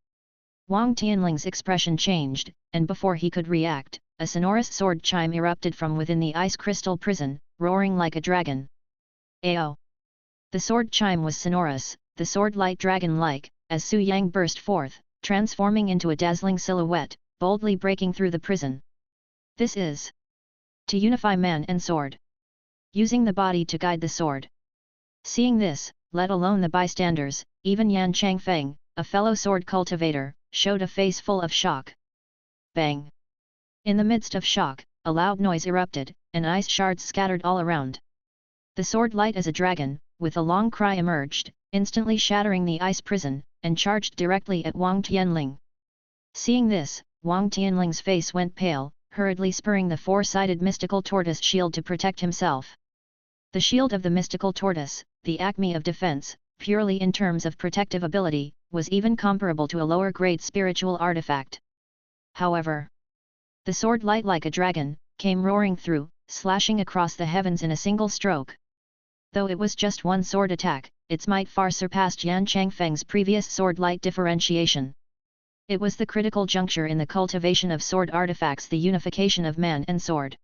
S1: Wang Tianling's expression changed, and before he could react, a sonorous sword chime erupted from within the ice crystal prison, roaring like a dragon. Ao! The sword chime was sonorous, the sword light dragon-like, as Su Yang burst forth, transforming into a dazzling silhouette, boldly breaking through the prison. This is to unify man and sword, using the body to guide the sword. Seeing this, let alone the bystanders, even Yan Changfeng, a fellow sword cultivator, showed a face full of shock. Bang! In the midst of shock, a loud noise erupted, and ice shards scattered all around. The sword light as a dragon, with a long cry emerged, instantly shattering the ice prison, and charged directly at Wang Tianling. Seeing this, Wang Tianling's face went pale, hurriedly spurring the 4-sided mystical tortoise shield to protect himself. The shield of the mystical tortoise, the acme of defense, purely in terms of protective ability, was even comparable to a lower-grade spiritual artifact. However, the sword light like a dragon, came roaring through, slashing across the heavens in a single stroke. Though it was just one sword attack, its might far surpassed Yan Changfeng's previous sword light differentiation. It was the critical juncture in the cultivation of sword artifacts, the unification of man and sword.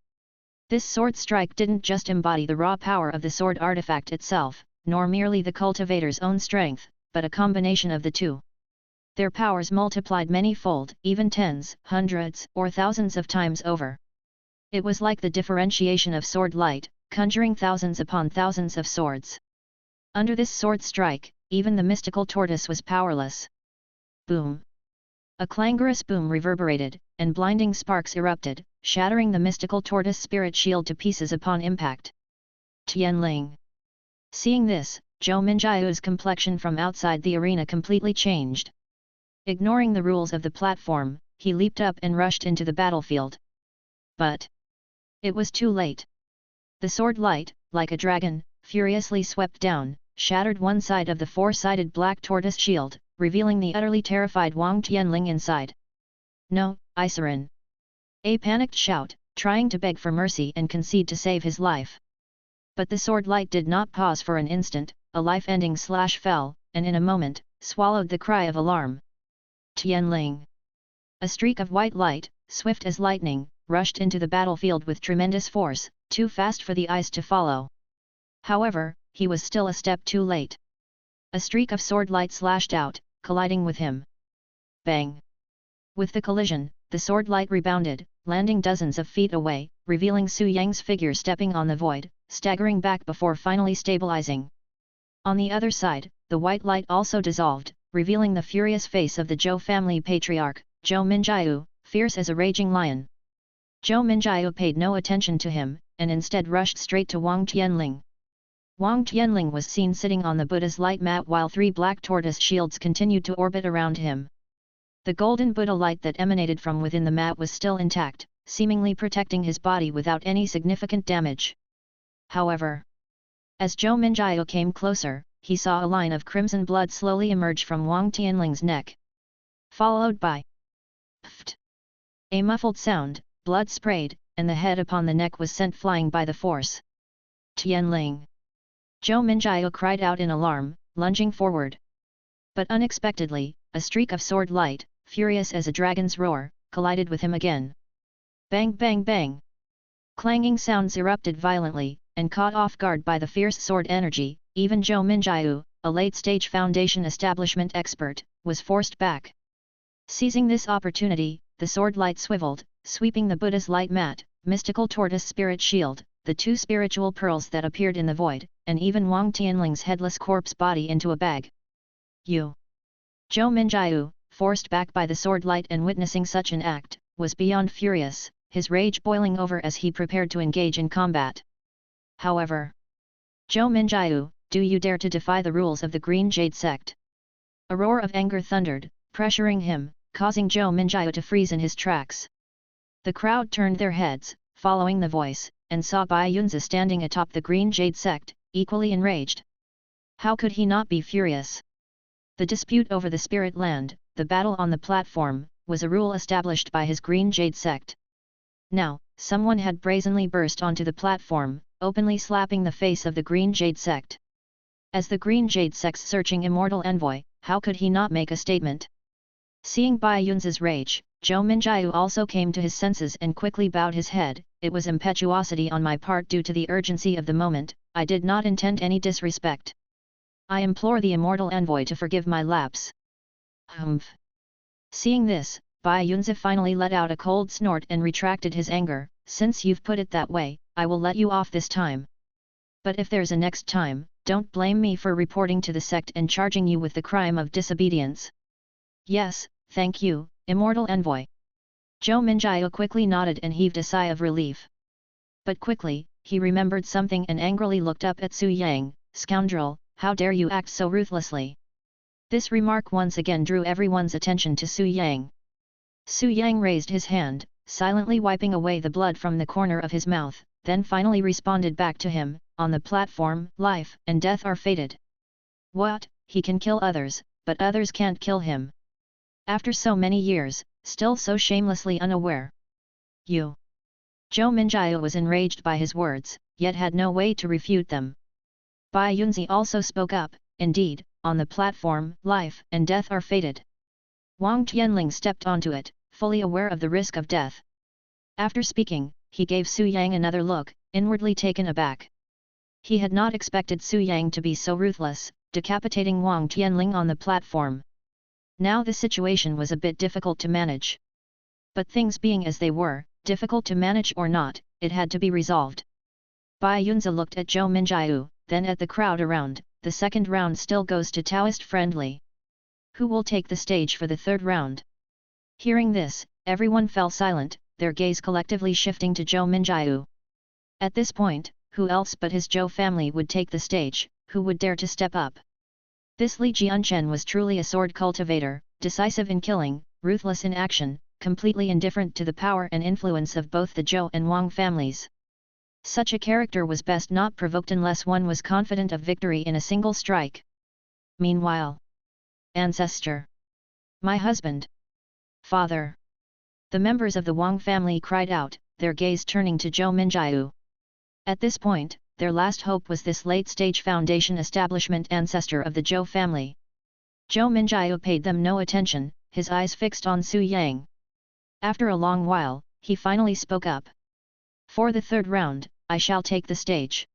S1: This sword strike didn't just embody the raw power of the sword artifact itself, nor merely the cultivator's own strength, but a combination of the two. Their powers multiplied many-fold, even tens, hundreds, or thousands of times over. It was like the differentiation of sword light, conjuring thousands upon thousands of swords. Under this sword strike, even the mystical tortoise was powerless. Boom! A clangorous boom reverberated, and blinding sparks erupted, shattering the mystical tortoise spirit shield to pieces upon impact. Tianling. Seeing this, Zhou Minjiao's complexion from outside the arena completely changed. Ignoring the rules of the platform, he leaped up and rushed into the battlefield. But it was too late. The sword light, like a dragon, furiously swept down, shattered one side of the four-sided black tortoise shield, revealing the utterly terrified Wang Tianling inside. No, Isarin! A panicked shout, trying to beg for mercy and concede to save his life. But the sword light did not pause for an instant, a life-ending slash fell, and in a moment, swallowed the cry of alarm. Tianling! A streak of white light, swift as lightning, rushed into the battlefield with tremendous force, too fast for the eyes to follow. However, he was still a step too late. A streak of sword light slashed out, colliding with him. Bang! With the collision, the sword light rebounded, landing dozens of feet away, revealing Su Yang's figure stepping on the void, staggering back before finally stabilizing. On the other side, the white light also dissolved, revealing the furious face of the Zhou family patriarch, Zhou Minjiao, fierce as a raging lion. Zhou Minjiao paid no attention to him, and instead rushed straight to Wang Tianling. Wang Tianling was seen sitting on the Buddha's light mat while three black tortoise shields continued to orbit around him. The golden Buddha light that emanated from within the mat was still intact, seemingly protecting his body without any significant damage. However, as Zhou Minjiao came closer, he saw a line of crimson blood slowly emerge from Wang Tianling's neck. Followed by pft! A muffled sound, blood sprayed, and the head upon the neck was sent flying by the force. Tianling! Zhou Minjiao cried out in alarm, lunging forward. But unexpectedly, a streak of sword light, furious as a dragon's roar, collided with him again. Bang bang bang! Clanging sounds erupted violently, and caught off guard by the fierce sword energy, even Zhou Minjiao, a late-stage Foundation establishment expert, was forced back. Seizing this opportunity, the sword light swiveled, sweeping the Buddha's light mat, mystical tortoise spirit shield, the two spiritual pearls that appeared in the void, and even Wang Tianling's headless corpse body into a bag. You! Zhou Minjiao, forced back by the sword light and witnessing such an act, was beyond furious, his rage boiling over as he prepared to engage in combat. However, Zhou Minjiao, do you dare to defy the rules of the Green Jade sect? A roar of anger thundered, pressuring him, causing Zhou Minjiao to freeze in his tracks. The crowd turned their heads, following the voice, and saw Bai Yunzi standing atop the Green Jade sect, equally enraged. How could he not be furious? The dispute over the Spirit Land, the battle on the platform, was a rule established by his Green Jade sect. Now, someone had brazenly burst onto the platform, openly slapping the face of the Green Jade sect. As the Green Jade sect's searching immortal envoy, how could he not make a statement? Seeing Bai Yunzi's rage, Zhou Minjiao also came to his senses and quickly bowed his head. It was impetuosity on my part due to the urgency of the moment, I did not intend any disrespect. I implore the immortal envoy to forgive my lapse. Humph! Seeing this, Bai Yunzi finally let out a cold snort and retracted his anger. Since you've put it that way, I will let you off this time. But if there's a next time, don't blame me for reporting to the sect and charging you with the crime of disobedience. Yes, thank you, immortal envoy. Zhou Minjiao quickly nodded and heaved a sigh of relief. But quickly, he remembered something and angrily looked up at Su Yang. Scoundrel, how dare you act so ruthlessly? This remark once again drew everyone's attention to Su Yang. Su Yang raised his hand, silently wiping away the blood from the corner of his mouth, then finally responded back to him, on the platform, life and death are fated. What, he can kill others, but others can't kill him. After so many years, still so shamelessly unaware. You! Zhou Minjiao was enraged by his words, yet had no way to refute them. Bai Yunzi also spoke up, indeed, on the platform, life and death are fated. Wang Tianling stepped onto it, fully aware of the risk of death. After speaking, he gave Su Yang another look, inwardly taken aback. He had not expected Su Yang to be so ruthless, decapitating Wang Tianling on the platform. Now the situation was a bit difficult to manage. But things being as they were, difficult to manage or not, it had to be resolved. Bai Yunzi looked at Zhou Minjiu, then at the crowd around. The second round still goes to Taoist friendly. Who will take the stage for the third round? Hearing this, everyone fell silent, their gaze collectively shifting to Zhou Minjiu. At this point, who else but his Zhou family would take the stage, who would dare to step up? This Li Jianchen was truly a sword cultivator, decisive in killing, ruthless in action, completely indifferent to the power and influence of both the Zhou and Wang families. Such a character was best not provoked unless one was confident of victory in a single strike. Meanwhile, ancestor, my husband, father. The members of the Wang family cried out, their gaze turning to Zhou Minjiu. At this point, their last hope was this late-stage foundation establishment ancestor of the Zhou family. Zhou Minjiu paid them no attention, his eyes fixed on Su Yang. After a long while, he finally spoke up. For the third round, I shall take the stage.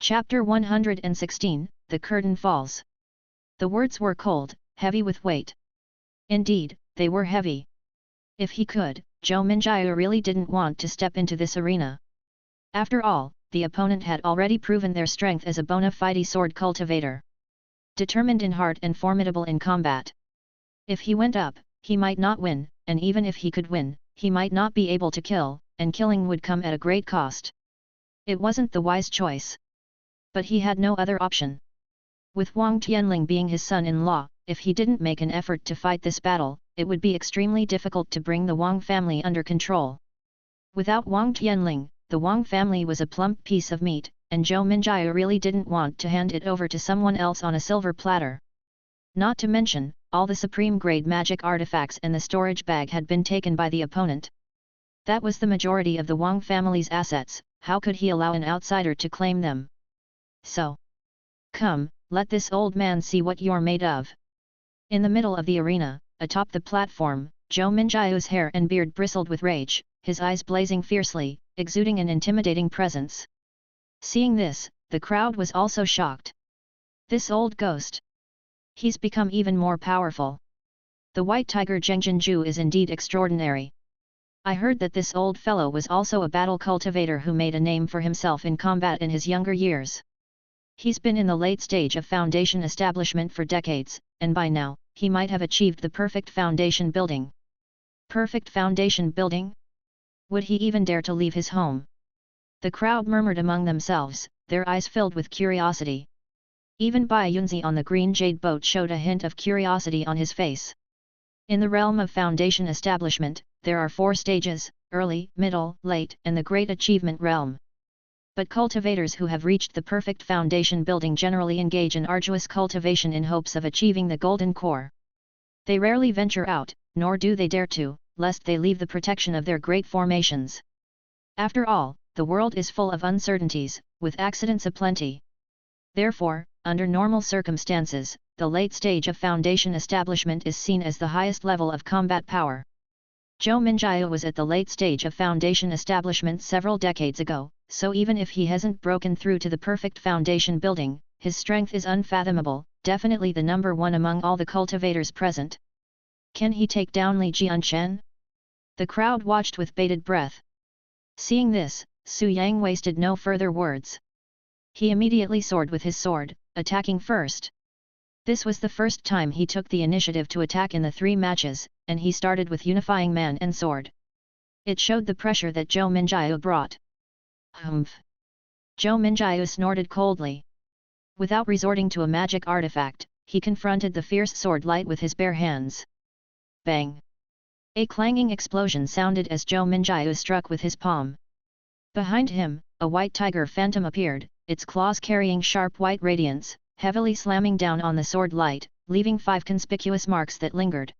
S1: Chapter 116, The Curtain Falls. The words were cold, heavy with weight. Indeed, they were heavy. If he could, Zhou Minjiu really didn't want to step into this arena. After all, the opponent had already proven their strength as a bona fide sword cultivator. Determined in heart and formidable in combat. If he went up, he might not win, and even if he could win, he might not be able to kill, and killing would come at a great cost. It wasn't the wise choice. But he had no other option. With Wang Tianling being his son-in-law, if he didn't make an effort to fight this battle, it would be extremely difficult to bring the Wang family under control. Without Wang Tianling, the Wang family was a plump piece of meat, and Zhou Minjiu really didn't want to hand it over to someone else on a silver platter. Not to mention, all the supreme-grade magic artifacts and the storage bag had been taken by the opponent. That was the majority of the Wang family's assets, how could he allow an outsider to claim them? So, come, let this old man see what you're made of. In the middle of the arena, atop the platform, Zhou Minjiu's hair and beard bristled with rage, his eyes blazing fiercely, exuding an intimidating presence. Seeing this, the crowd was also shocked. This old ghost. He's become even more powerful. The white tiger Zhengjinju is indeed extraordinary. I heard that this old fellow was also a battle cultivator who made a name for himself in combat in his younger years. He's been in the late stage of foundation establishment for decades, and by now, he might have achieved the perfect foundation building. Perfect foundation building? Would he even dare to leave his home? The crowd murmured among themselves, their eyes filled with curiosity. Even Bai Yunzi on the green jade boat showed a hint of curiosity on his face. In the realm of foundation establishment, there are 4 stages, early, middle, late, and the great achievement realm. But cultivators who have reached the perfect foundation building generally engage in arduous cultivation in hopes of achieving the golden core. They rarely venture out, nor do they dare to, lest they leave the protection of their great formations. After all, the world is full of uncertainties, with accidents aplenty. Therefore, under normal circumstances, the late stage of foundation establishment is seen as the highest level of combat power. Zhou Minjiu was at the late stage of foundation establishment several decades ago, so even if he hasn't broken through to the perfect foundation building, his strength is unfathomable, definitely the number one among all the cultivators present. Can he take down Li Jianchen? The crowd watched with bated breath. Seeing this, Su Yang wasted no further words. He immediately soared with his sword, attacking first. This was the first time he took the initiative to attack in the 3 matches, and he started with unifying man and sword. It showed the pressure that Zhou Minjiu brought. Humph! Zhou Minjiu snorted coldly. Without resorting to a magic artifact, he confronted the fierce sword light with his bare hands. Bang! A clanging explosion sounded as Zhou Minjiu struck with his palm. Behind him, a white tiger phantom appeared, its claws carrying sharp white radiance, heavily slamming down on the sword light, leaving 5 conspicuous marks that lingered.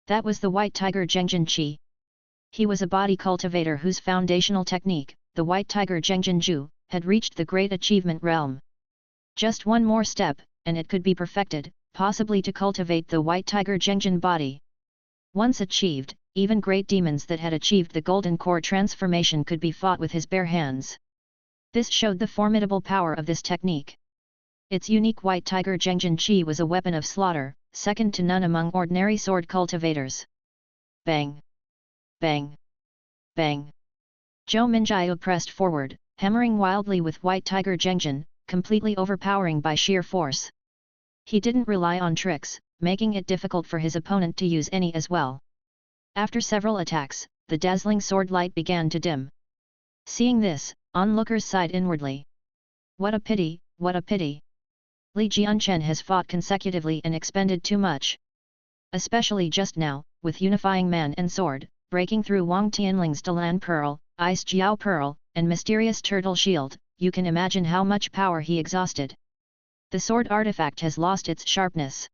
S1: That was the white tiger Zhengjinqi. He was a body cultivator whose foundational technique, the white tiger Zhengjinju, had reached the great achievement realm. Just one more step, and it could be perfected, possibly to cultivate the white tiger Zhengjin body. Once achieved, even great demons that had achieved the golden core transformation could be fought with his bare hands. This showed the formidable power of this technique. Its unique white tiger Zhengjin Qi was a weapon of slaughter, second to none among ordinary sword cultivators. Bang! Bang! Bang! Zhou Minjiao pressed forward, hammering wildly with white tiger Zhengjin, completely overpowering by sheer force. He didn't rely on tricks, making it difficult for his opponent to use any as well. After several attacks, the dazzling sword light began to dim. Seeing this, onlookers sighed inwardly. What a pity, what a pity! Li Jianchen has fought consecutively and expended too much. Especially just now, with unifying man and sword, breaking through Wang Tianling's Dalan Pearl, Ice Jiao Pearl, and mysterious Turtle Shield, you can imagine how much power he exhausted. The sword artifact has lost its sharpness.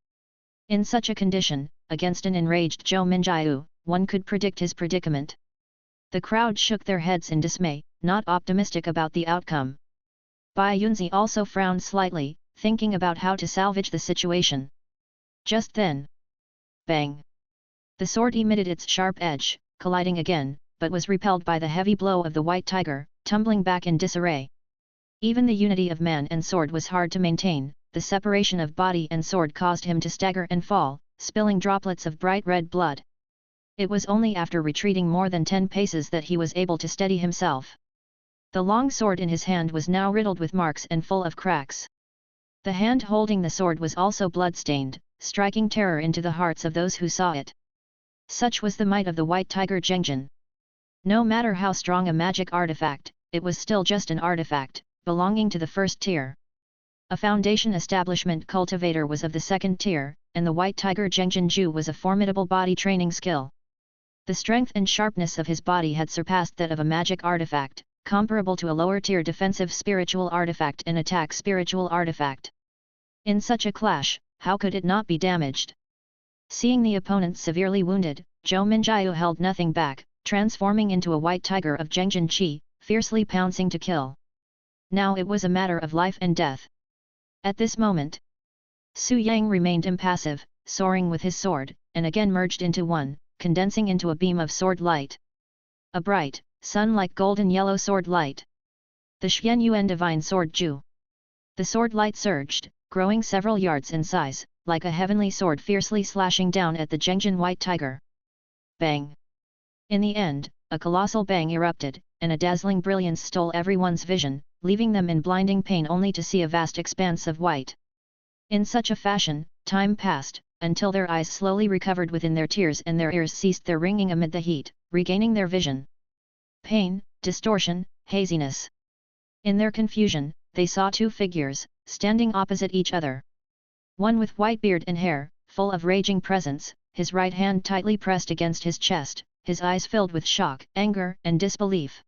S1: In such a condition, against an enraged Zhou Minjiao, one could predict his predicament. The crowd shook their heads in dismay, not optimistic about the outcome. Bai Yunzi also frowned slightly, thinking about how to salvage the situation. Just then, bang! The sword emitted its sharp edge, colliding again, but was repelled by the heavy blow of the white tiger, tumbling back in disarray. Even the unity of man and sword was hard to maintain, the separation of body and sword caused him to stagger and fall, spilling droplets of bright red blood. It was only after retreating more than 10 paces that he was able to steady himself. The long sword in his hand was now riddled with marks and full of cracks. The hand holding the sword was also blood-stained, striking terror into the hearts of those who saw it. Such was the might of the white tiger Zhengjin. No matter how strong a magic artifact, it was still just an artifact, belonging to the first tier. A Foundation establishment cultivator was of the second tier, and the white tiger Zhengjin Ju was a formidable body training skill. The strength and sharpness of his body had surpassed that of a magic artifact, comparable to a lower-tier defensive spiritual artifact and attack spiritual artifact. In such a clash, how could it not be damaged? Seeing the opponent severely wounded, Zhou Minjiao held nothing back, transforming into a white tiger of Zhengjin Qi, fiercely pouncing to kill. Now it was a matter of life and death. At this moment, Su Yang remained impassive, soaring with his sword, and again merged into one, condensing into a beam of sword light. A bright, sun-like golden yellow sword light. The Xian Yuan Divine Sword Ju. The sword light surged, growing several yards in size, like a heavenly sword fiercely slashing down at the Zhengjin white tiger. Bang! In the end, a colossal bang erupted, and a dazzling brilliance stole everyone's vision, leaving them in blinding pain only to see a vast expanse of white. In such a fashion, time passed, until their eyes slowly recovered within their tears and their ears ceased their ringing amid the heat, regaining their vision. Pain, distortion, haziness. In their confusion, they saw two figures, standing opposite each other. One with white beard and hair, full of raging presence, his right hand tightly pressed against his chest, his eyes filled with shock, anger, and disbelief.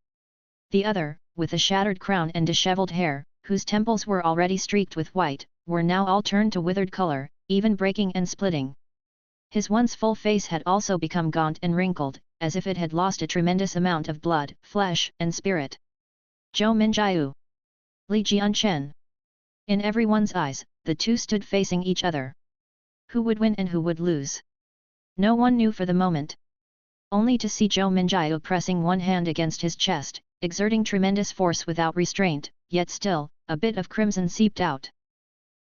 S1: The other, with a shattered crown and disheveled hair, whose temples were already streaked with white, were now all turned to withered color, even breaking and splitting. His once full face had also become gaunt and wrinkled, as if it had lost a tremendous amount of blood, flesh, and spirit. Zhou Minjiao. Li Jianchen. In everyone's eyes, the two stood facing each other. Who would win and who would lose? No one knew for the moment. Only to see Zhou Minjiao pressing one hand against his chest, exerting tremendous force without restraint, yet still, a bit of crimson seeped out.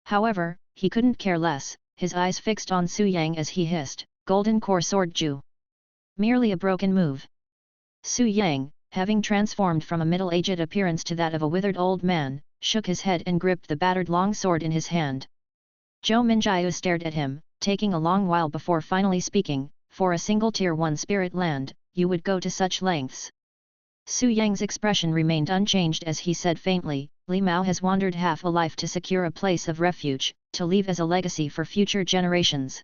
S1: However, he couldn't care less, his eyes fixed on Su Yang as he hissed, "Golden Core Sword Ju." Merely a broken move. Su Yang, having transformed from a middle-aged appearance to that of a withered old man, shook his head and gripped the battered long sword in his hand. Zhou Minjiao stared at him, taking a long while before finally speaking, "For a single Tier 1 spirit land, you would go to such lengths." Su Yang's expression remained unchanged as he said faintly, "Li Mao has wandered half a life to secure a place of refuge, to leave as a legacy for future generations.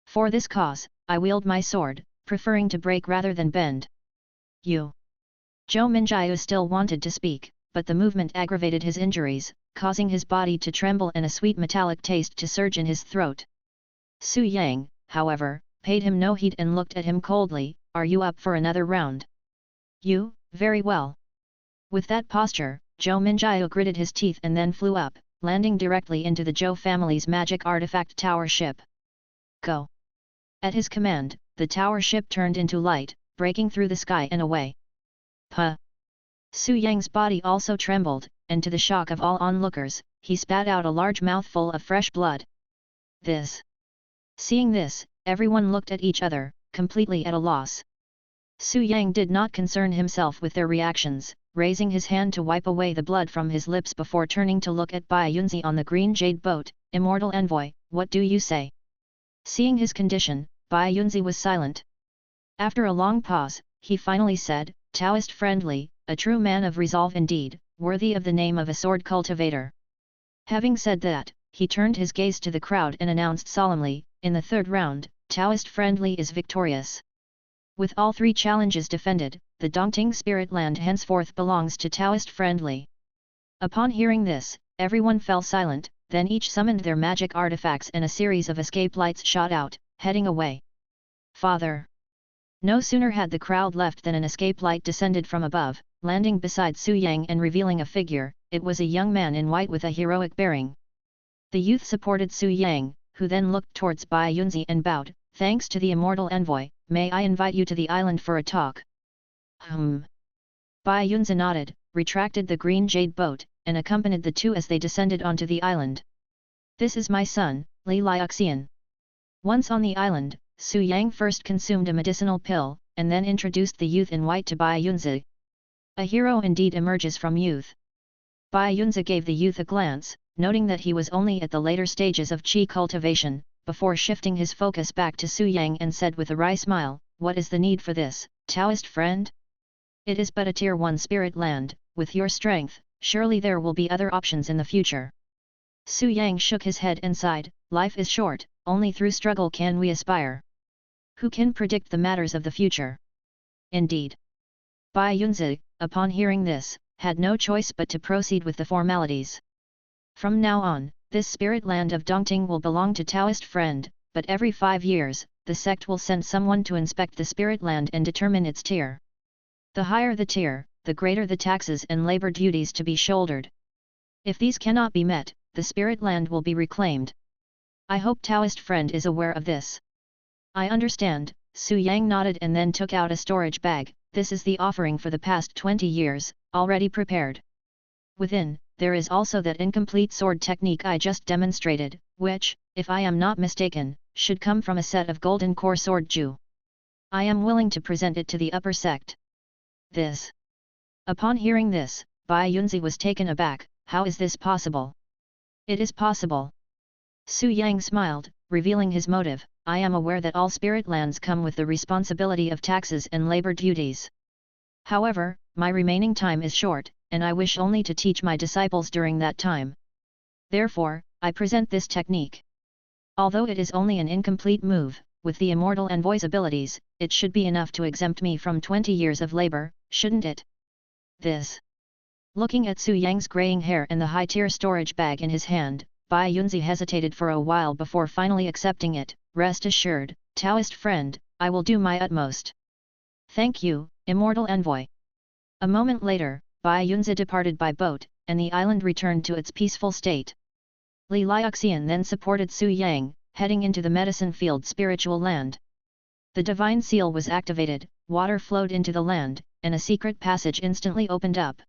S1: For this cause, I wield my sword, preferring to break rather than bend." "You." Zhou Minjiao still wanted to speak, but the movement aggravated his injuries, causing his body to tremble and a sweet metallic taste to surge in his throat. Su Yang, however, paid him no heed and looked at him coldly, "Are you up for another round?" "You, very well." With that posture, Zhou Minjiao gritted his teeth and then flew up, landing directly into the Zhou family's magic artifact tower ship. Go! At his command, the tower ship turned into light, breaking through the sky and away. Puh! Su Yang's body also trembled, and to the shock of all onlookers, he spat out a large mouthful of fresh blood. This! Seeing this, everyone looked at each other, completely at a loss. Su Yang did not concern himself with their reactions, raising his hand to wipe away the blood from his lips before turning to look at Bai Yunzi on the green jade boat. Immortal Envoy, what do you say? Seeing his condition, Bai Yunzi was silent. After a long pause, he finally said, Taoist friendly, a true man of resolve indeed, worthy of the name of a sword cultivator. Having said that, he turned his gaze to the crowd and announced solemnly, in the third round, Taoist friendly is victorious. With all three challenges defended, the Dongting Spirit Land henceforth belongs to Taoist friendly. Upon hearing this, everyone fell silent, then each summoned their magic artifacts and a series of escape lights shot out, heading away. Father! No sooner had the crowd left than an escape light descended from above, landing beside Su Yang and revealing a figure. It was a young man in white with a heroic bearing. The youth supported Su Yang, who then looked towards Bai Yunzi and bowed, thanks to the Immortal Envoy, may I invite you to the island for a talk? Bai Yunzi nodded, retracted the green jade boat, and accompanied the two as they descended onto the island. This is my son, Li Liuxian. Once on the island, Su Yang first consumed a medicinal pill, and then introduced the youth in white to Bai Yunzi. A hero indeed emerges from youth. Bai Yunzi gave the youth a glance, noting that he was only at the later stages of qi cultivation, before shifting his focus back to Su Yang and said with a wry smile, what is the need for this, Taoist friend? It is but a tier 1 spirit land, with your strength, surely there will be other options in the future. Su Yang shook his head and sighed, life is short, only through struggle can we aspire. Who can predict the matters of the future? Indeed. Bai Yunzi, upon hearing this, had no choice but to proceed with the formalities. From now on, this spirit land of Dongting will belong to Taoist friend, but every 5 years, the sect will send someone to inspect the spirit land and determine its tier. The higher the tier, the greater the taxes and labor duties to be shouldered. If these cannot be met, the spirit land will be reclaimed. I hope Taoist friend is aware of this. I understand, Su Yang nodded and then took out a storage bag. This is the offering for the past 20 years, already prepared. Within, there is also that incomplete sword technique I just demonstrated, which, if I am not mistaken, should come from a set of golden core sword ju. I am willing to present it to the upper sect. This. Upon hearing this, Bai Yunzi was taken aback, how is this possible? It is possible. Su Yang smiled, revealing his motive, I am aware that all spirit lands come with the responsibility of taxes and labor duties. However, my remaining time is short, and I wish only to teach my disciples during that time. Therefore, I present this technique. Although it is only an incomplete move, with the Immortal Envoy's abilities, it should be enough to exempt me from 20 years of labor, shouldn't it? This. Looking at Su Yang's graying hair and the high-tier storage bag in his hand, Bai Yunzi hesitated for a while before finally accepting it. Rest assured, Taoist friend, I will do my utmost. Thank you, Immortal Envoy. A moment later, Bai Yunzi departed by boat, and the island returned to its peaceful state. Li Liuxian then supported Su Yang, heading into the medicine field spiritual land. The divine seal was activated, water flowed into the land, and a secret passage instantly opened up.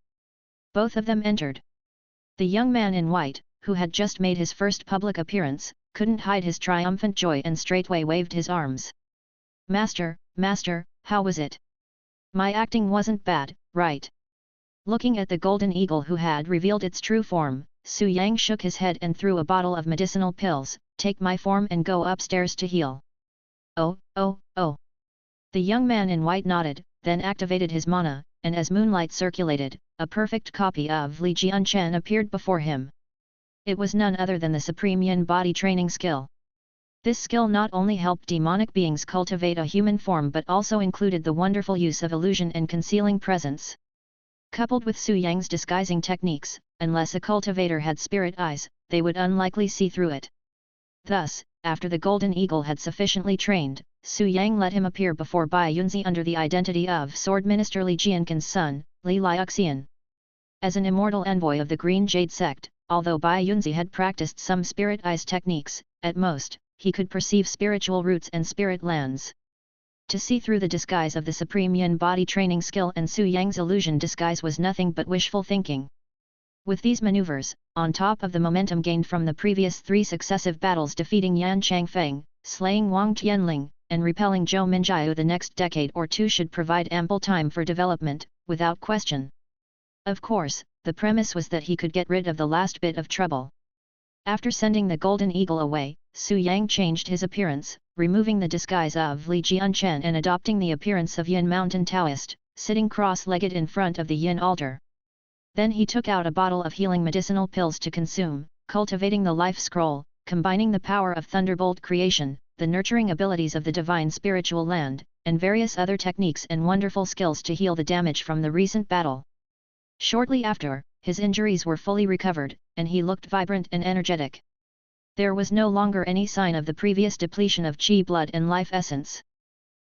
S1: Both of them entered. The young man in white, who had just made his first public appearance, couldn't hide his triumphant joy and straightway waved his arms. Master, Master, how was it? My acting wasn't bad, right? Looking at the golden eagle who had revealed its true form, Su Yang shook his head and threw a bottle of medicinal pills, take my form and go upstairs to heal. Oh, oh, oh. The young man in white nodded, then activated his mana, and as moonlight circulated, a perfect copy of Li Jianchen appeared before him. It was none other than the supreme yin body training skill. This skill not only helped demonic beings cultivate a human form but also included the wonderful use of illusion and concealing presence. Coupled with Su Yang's disguising techniques, unless a cultivator had spirit eyes, they would unlikely see through it. Thus, after the golden eagle had sufficiently trained, Su Yang let him appear before Bai Yunzi under the identity of Sword Minister Li Jianken's son, Li Liuxian. As an immortal envoy of the Green Jade sect, although Bai Yunzi had practiced some spirit eyes techniques, at most, he could perceive spiritual roots and spirit lands. To see through the disguise of the supreme yin body training skill and Su Yang's illusion disguise was nothing but wishful thinking. With these maneuvers, on top of the momentum gained from the previous 3 successive battles defeating Yan Changfeng, slaying Wang Tianling, and repelling Zhou Minjiu, the next decade or 2 should provide ample time for development, without question. Of course, the premise was that he could get rid of the last bit of trouble. After sending the Golden Eagle away, Su Yang changed his appearance, removing the disguise of Li Jianchen and adopting the appearance of Yin Mountain Taoist, sitting cross-legged in front of the Yin altar. Then he took out a bottle of healing medicinal pills to consume, cultivating the life scroll, combining the power of thunderbolt creation, the nurturing abilities of the divine spiritual land, and various other techniques and wonderful skills to heal the damage from the recent battle. Shortly after, his injuries were fully recovered, and he looked vibrant and energetic. There was no longer any sign of the previous depletion of qi blood and life essence.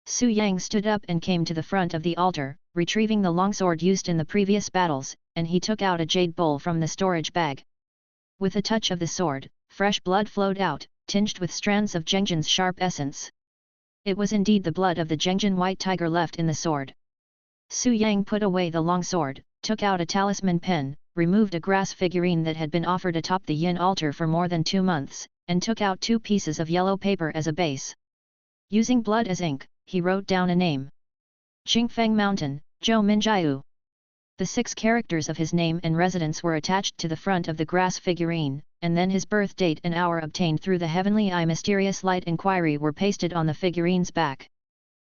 S1: Su Yang stood up and came to the front of the altar, retrieving the longsword used in the previous battles, and he took out a jade bowl from the storage bag. With a touch of the sword, fresh blood flowed out, tinged with strands of Zhengjin's sharp essence. It was indeed the blood of the Zhengjin white tiger left in the sword. Su Yang put away the longsword, took out a talisman pen, removed a grass figurine that had been offered atop the yin altar for more than 2 months, and took out 2 pieces of yellow paper as a base. Using blood as ink, he wrote down a name. Qingfeng Mountain, Zhou Minjiu. The 6 characters of his name and residence were attached to the front of the grass figurine, and then his birth date and hour obtained through the Heavenly Eye Mysterious Light Inquiry were pasted on the figurine's back.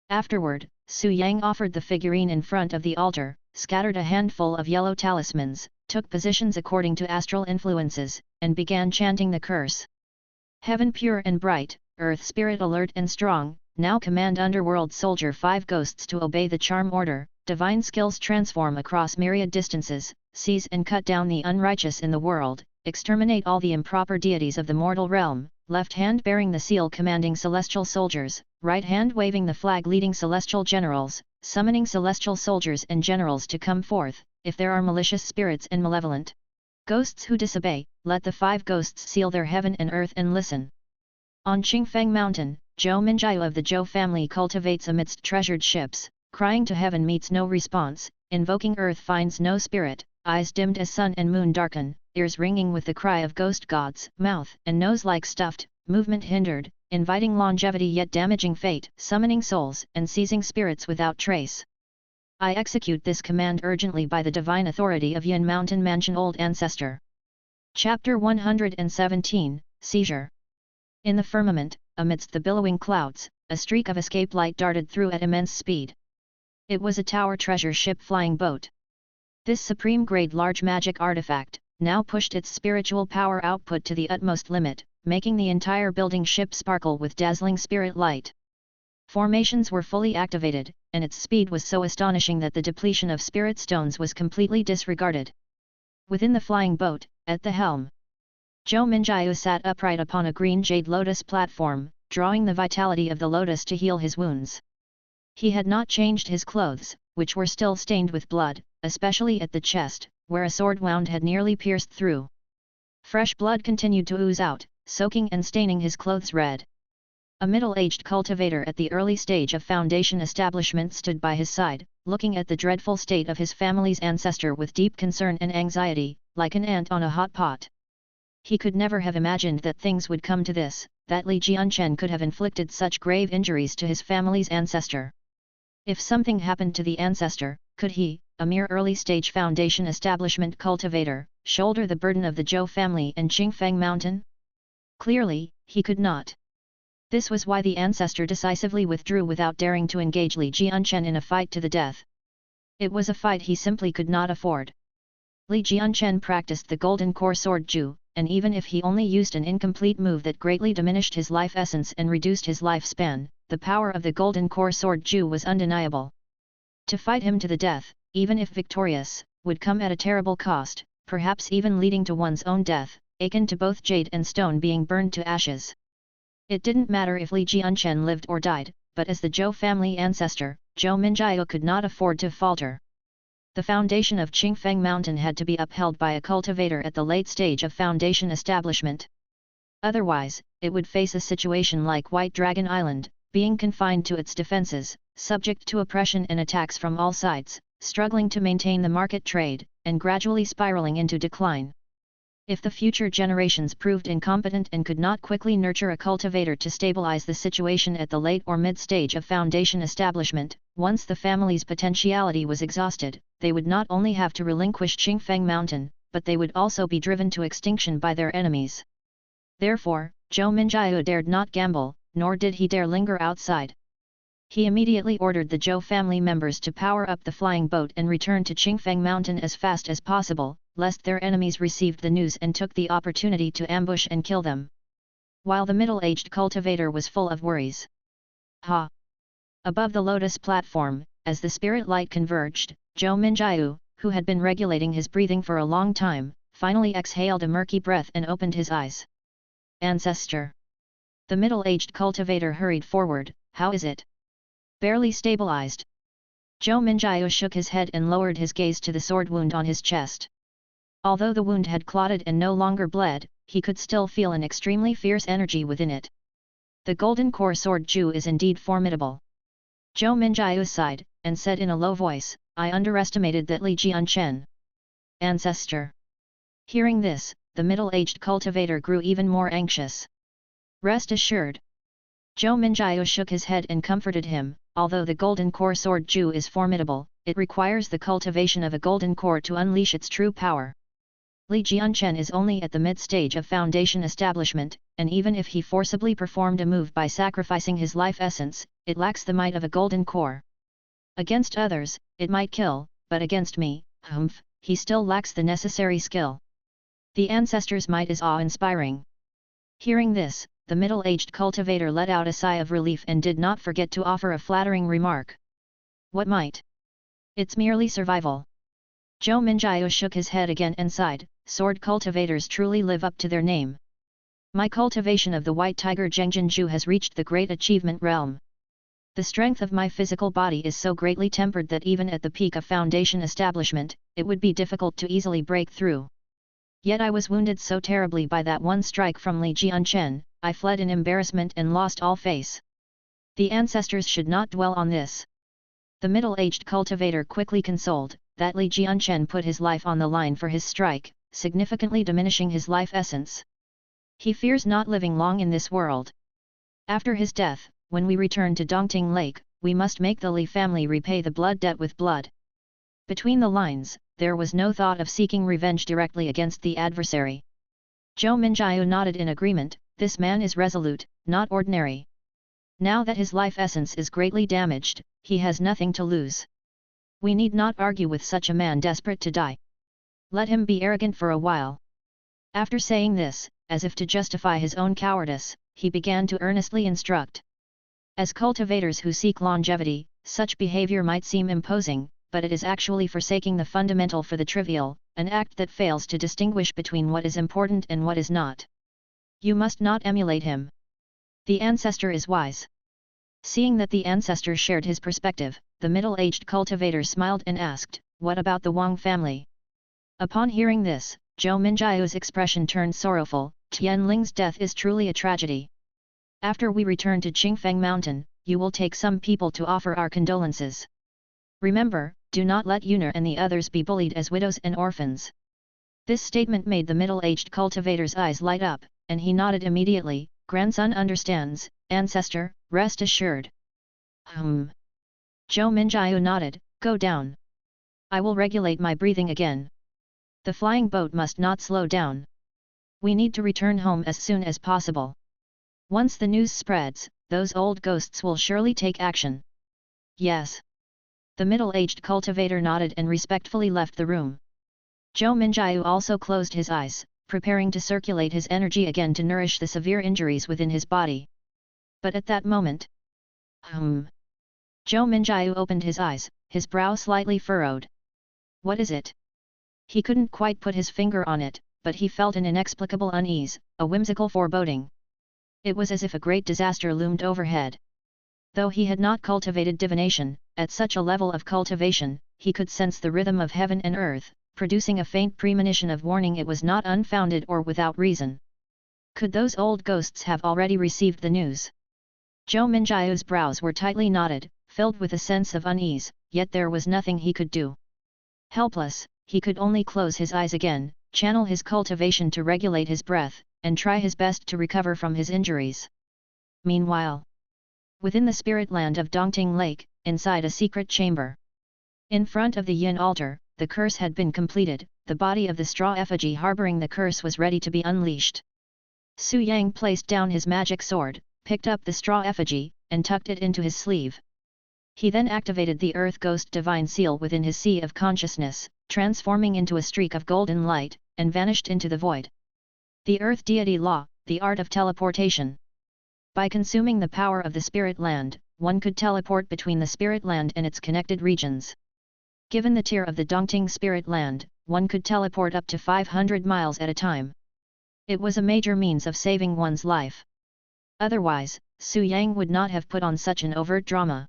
S1: Afterward, Su Yang offered the figurine in front of the altar, scattered a handful of yellow talismans, took positions according to astral influences, and began chanting the curse. Heaven pure and bright, earth spirit alert and strong, now command underworld soldier 5 ghosts to obey the charm order, divine skills transform across myriad distances, seize and cut down the unrighteous in the world, exterminate all the improper deities of the mortal realm, left hand bearing the seal commanding celestial soldiers, right hand waving the flag leading celestial generals, summoning celestial soldiers and generals to come forth, if there are malicious spirits and malevolent ghosts who disobey, let the 5 ghosts seal their heaven and earth and listen. On Qingfeng Mountain, Zhou Minjiu of the Zhou family cultivates amidst treasured ships, crying to heaven meets no response, invoking earth finds no spirit, eyes dimmed as sun and moon darken, ears ringing with the cry of ghost gods, mouth and nose like stuffed, movement hindered, inviting longevity yet damaging fate, summoning souls and seizing spirits without trace. I execute this command urgently by the divine authority of Yin Mountain Mansion Old Ancestor. Chapter 117, Seizure. In the firmament, amidst the billowing clouds, a streak of escape light darted through at immense speed. It was a tower treasure ship flying boat. This supreme-grade large magic artifact, now pushed its spiritual power output to the utmost limit, making the entire building ship sparkle with dazzling spirit light. Formations were fully activated, and its speed was so astonishing that the depletion of spirit stones was completely disregarded. Within the flying boat, at the helm, Zhou Minjiu sat upright upon a green jade lotus platform, drawing the vitality of the lotus to heal his wounds. He had not changed his clothes, which were still stained with blood, especially at the chest, where a sword wound had nearly pierced through. Fresh blood continued to ooze out, soaking and staining his clothes red. A middle-aged cultivator at the early stage of Foundation establishment stood by his side, looking at the dreadful state of his family's ancestor with deep concern and anxiety, like an ant on a hot pot. He could never have imagined that things would come to this, that Li Jianchen could have inflicted such grave injuries to his family's ancestor. If something happened to the ancestor, could he, a mere early-stage Foundation establishment cultivator, shoulder the burden of the Zhou family and Qingfeng Mountain? Clearly, he could not. This was why the ancestor decisively withdrew without daring to engage Li Jianchen in a fight to the death. It was a fight he simply could not afford. Li Jianchen practiced the Golden Core Sword Ju, and even if he only used an incomplete move that greatly diminished his life essence and reduced his lifespan, the power of the Golden Core Sword Ju was undeniable. To fight him to the death, even if victorious, would come at a terrible cost, perhaps even leading to one's own death, akin to both jade and stone being burned to ashes. It didn't matter if Li Jianchen lived or died, but as the Zhou family ancestor, Zhou Minjiu could not afford to falter. The foundation of Qingfeng Mountain had to be upheld by a cultivator at the late stage of foundation establishment. Otherwise, it would face a situation like White Dragon Island, being confined to its defenses, subject to oppression and attacks from all sides, struggling to maintain the market trade, and gradually spiraling into decline. If the future generations proved incompetent and could not quickly nurture a cultivator to stabilize the situation at the late or mid-stage of foundation establishment, once the family's potentiality was exhausted, they would not only have to relinquish Qingfeng Mountain, but they would also be driven to extinction by their enemies. Therefore, Zhou Minjiu dared not gamble, nor did he dare linger outside. He immediately ordered the Zhou family members to power up the flying boat and return to Qingfeng Mountain as fast as possible, lest their enemies received the news and took the opportunity to ambush and kill them. While the middle-aged cultivator was full of worries. Ha! Above the lotus platform, as the spirit light converged, Zhou Minjiu, who had been regulating his breathing for a long time, finally exhaled a murky breath and opened his eyes. Ancestor! The middle-aged cultivator hurried forward. How is it? Barely stabilized. Zhou Minjiu shook his head and lowered his gaze to the sword wound on his chest. Although the wound had clotted and no longer bled, he could still feel an extremely fierce energy within it. The golden core sword Ju is indeed formidable. Zhou Minjiu sighed, and said in a low voice, I underestimated that Li Jianchen. Ancestor. Hearing this, the middle-aged cultivator grew even more anxious. Rest assured. Zhou Minjiu shook his head and comforted him, although the golden core sword Ju is formidable, it requires the cultivation of a golden core to unleash its true power. Li Jianchen is only at the mid-stage of foundation establishment, and even if he forcibly performed a move by sacrificing his life essence, it lacks the might of a golden core. Against others, it might kill, but against me, he still lacks the necessary skill. The ancestor's might is awe-inspiring. Hearing this, the middle-aged cultivator let out a sigh of relief and did not forget to offer a flattering remark. What might? It's merely survival. Zhou Minjiu shook his head again and sighed, sword cultivators truly live up to their name. My cultivation of the white tiger Zhengjinju has reached the great achievement realm. The strength of my physical body is so greatly tempered that even at the peak of foundation establishment, it would be difficult to easily break through. Yet I was wounded so terribly by that one strike from Li Jianchen, I fled in embarrassment and lost all face. The ancestors should not dwell on this. The middle-aged cultivator quickly consoled, that Li Jianchen put his life on the line for his strike, significantly diminishing his life essence. He fears not living long in this world. After his death, when we return to Dongting Lake, we must make the Li family repay the blood debt with blood. Between the lines, there was no thought of seeking revenge directly against the adversary. Zhou Minjiu nodded in agreement, this man is resolute, not ordinary. Now that his life essence is greatly damaged, he has nothing to lose. We need not argue with such a man desperate to die. Let him be arrogant for a while. After saying this, as if to justify his own cowardice, he began to earnestly instruct. As cultivators who seek longevity, such behavior might seem imposing, but it is actually forsaking the fundamental for the trivial, an act that fails to distinguish between what is important and what is not. You must not emulate him. The ancestor is wise. Seeing that the ancestor shared his perspective, the middle-aged cultivator smiled and asked, what about the Wang family? Upon hearing this, Zhou Minjiu's expression turned sorrowful, Tianling's death is truly a tragedy. After we return to Qingfeng Mountain, you will take some people to offer our condolences. Remember, do not let Yunar and the others be bullied as widows and orphans. This statement made the middle-aged cultivator's eyes light up, and he nodded immediately, grandson understands, ancestor, rest assured. Zhou Minjiu nodded, go down. I will regulate my breathing again. The flying boat must not slow down. We need to return home as soon as possible. Once the news spreads, those old ghosts will surely take action. Yes. The middle-aged cultivator nodded and respectfully left the room. Zhou Minjiu also closed his eyes, preparing to circulate his energy again to nourish the severe injuries within his body. But at that moment... Zhou Minjiu opened his eyes, his brow slightly furrowed. What is it? He couldn't quite put his finger on it, but he felt an inexplicable unease, a whimsical foreboding. It was as if a great disaster loomed overhead. Though he had not cultivated divination, at such a level of cultivation, he could sense the rhythm of heaven and earth, producing a faint premonition of warning it was not unfounded or without reason. Could those old ghosts have already received the news? Zhou Minjiu's brows were tightly knotted, filled with a sense of unease, yet there was nothing he could do. Helpless, he could only close his eyes again, channel his cultivation to regulate his breath, and try his best to recover from his injuries. Meanwhile, within the spirit land of Dongting Lake, inside a secret chamber, in front of the yin altar, the curse had been completed, the body of the straw effigy harboring the curse was ready to be unleashed. Su Yang placed down his magic sword, picked up the straw effigy, and tucked it into his sleeve. He then activated the Earth Ghost Divine Seal within his sea of consciousness, transforming into a streak of golden light, and vanished into the void. The Earth Deity Law, the art of teleportation. By consuming the power of the Spirit Land, one could teleport between the Spirit Land and its connected regions. Given the tier of the Dongting Spirit Land, one could teleport up to 500 miles at a time. It was a major means of saving one's life. Otherwise, Su Yang would not have put on such an overt drama.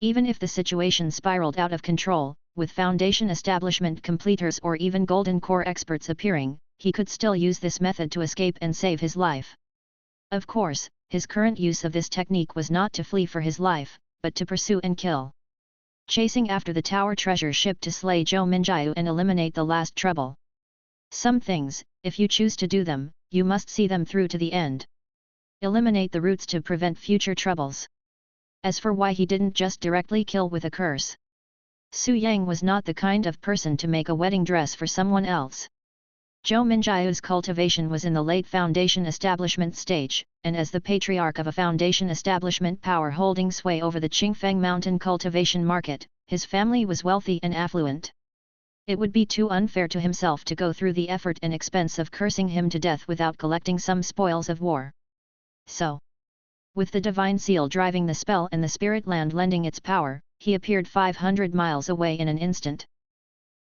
S1: Even if the situation spiraled out of control, with Foundation establishment completers or even Golden Core experts appearing, he could still use this method to escape and save his life. Of course, his current use of this technique was not to flee for his life, but to pursue and kill. Chasing after the tower treasure ship to slay Zhou Minjiu and eliminate the last trouble. Some things, if you choose to do them, you must see them through to the end. Eliminate the roots to prevent future troubles. As for why he didn't just directly kill with a curse, Su Yang was not the kind of person to make a wedding dress for someone else. Zhou Minjiu's cultivation was in the late Foundation establishment stage, and as the patriarch of a Foundation establishment power holding sway over the Qingfeng Mountain cultivation market, his family was wealthy and affluent. It would be too unfair to himself to go through the effort and expense of cursing him to death without collecting some spoils of war. So, with the divine seal driving the spell and the spirit land lending its power, he appeared 500 miles away in an instant.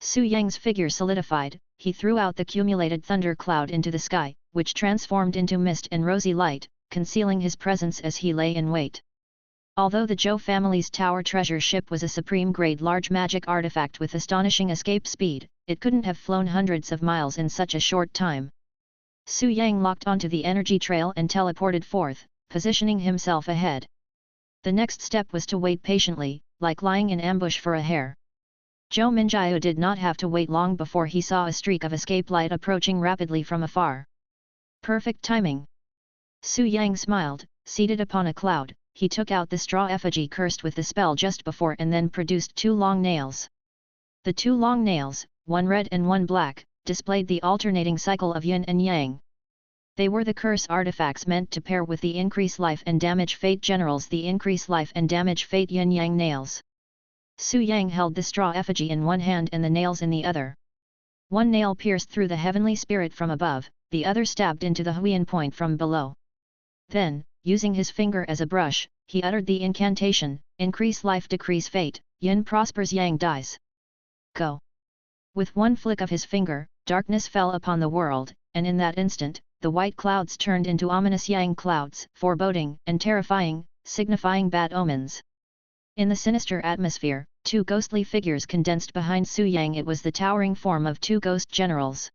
S1: Su Yang's figure solidified, he threw out the cumulated thunder cloud into the sky, which transformed into mist and rosy light, concealing his presence as he lay in wait. Although the Zhou family's tower treasure ship was a supreme-grade large magic artifact with astonishing escape speed, it couldn't have flown hundreds of miles in such a short time. Su Yang locked onto the energy trail and teleported forth, positioning himself ahead. The next step was to wait patiently, like lying in ambush for a hare. Zhou Minjiu did not have to wait long before he saw a streak of escape light approaching rapidly from afar. Perfect timing. Su Yang smiled, seated upon a cloud, he took out the straw effigy cursed with the spell just before and then produced 2 long nails. The 2 long nails, one red and one black, displayed the alternating cycle of yin and yang. They were the curse artifacts meant to pair with the increase life and damage fate generals, the increase life and damage fate yin-yang nails. Su Yang held the straw effigy in one hand and the nails in the other. One nail pierced through the heavenly spirit from above, the other stabbed into the Huiyan point from below. Then, using his finger as a brush, he uttered the incantation, increase life decrease fate, yin prospers yang dies. Go! With one flick of his finger, darkness fell upon the world, and in that instant, the white clouds turned into ominous yang clouds, foreboding and terrifying, signifying bad omens. In the sinister atmosphere, 2 ghostly figures condensed behind Su Yang. It was the towering form of 2 ghost generals.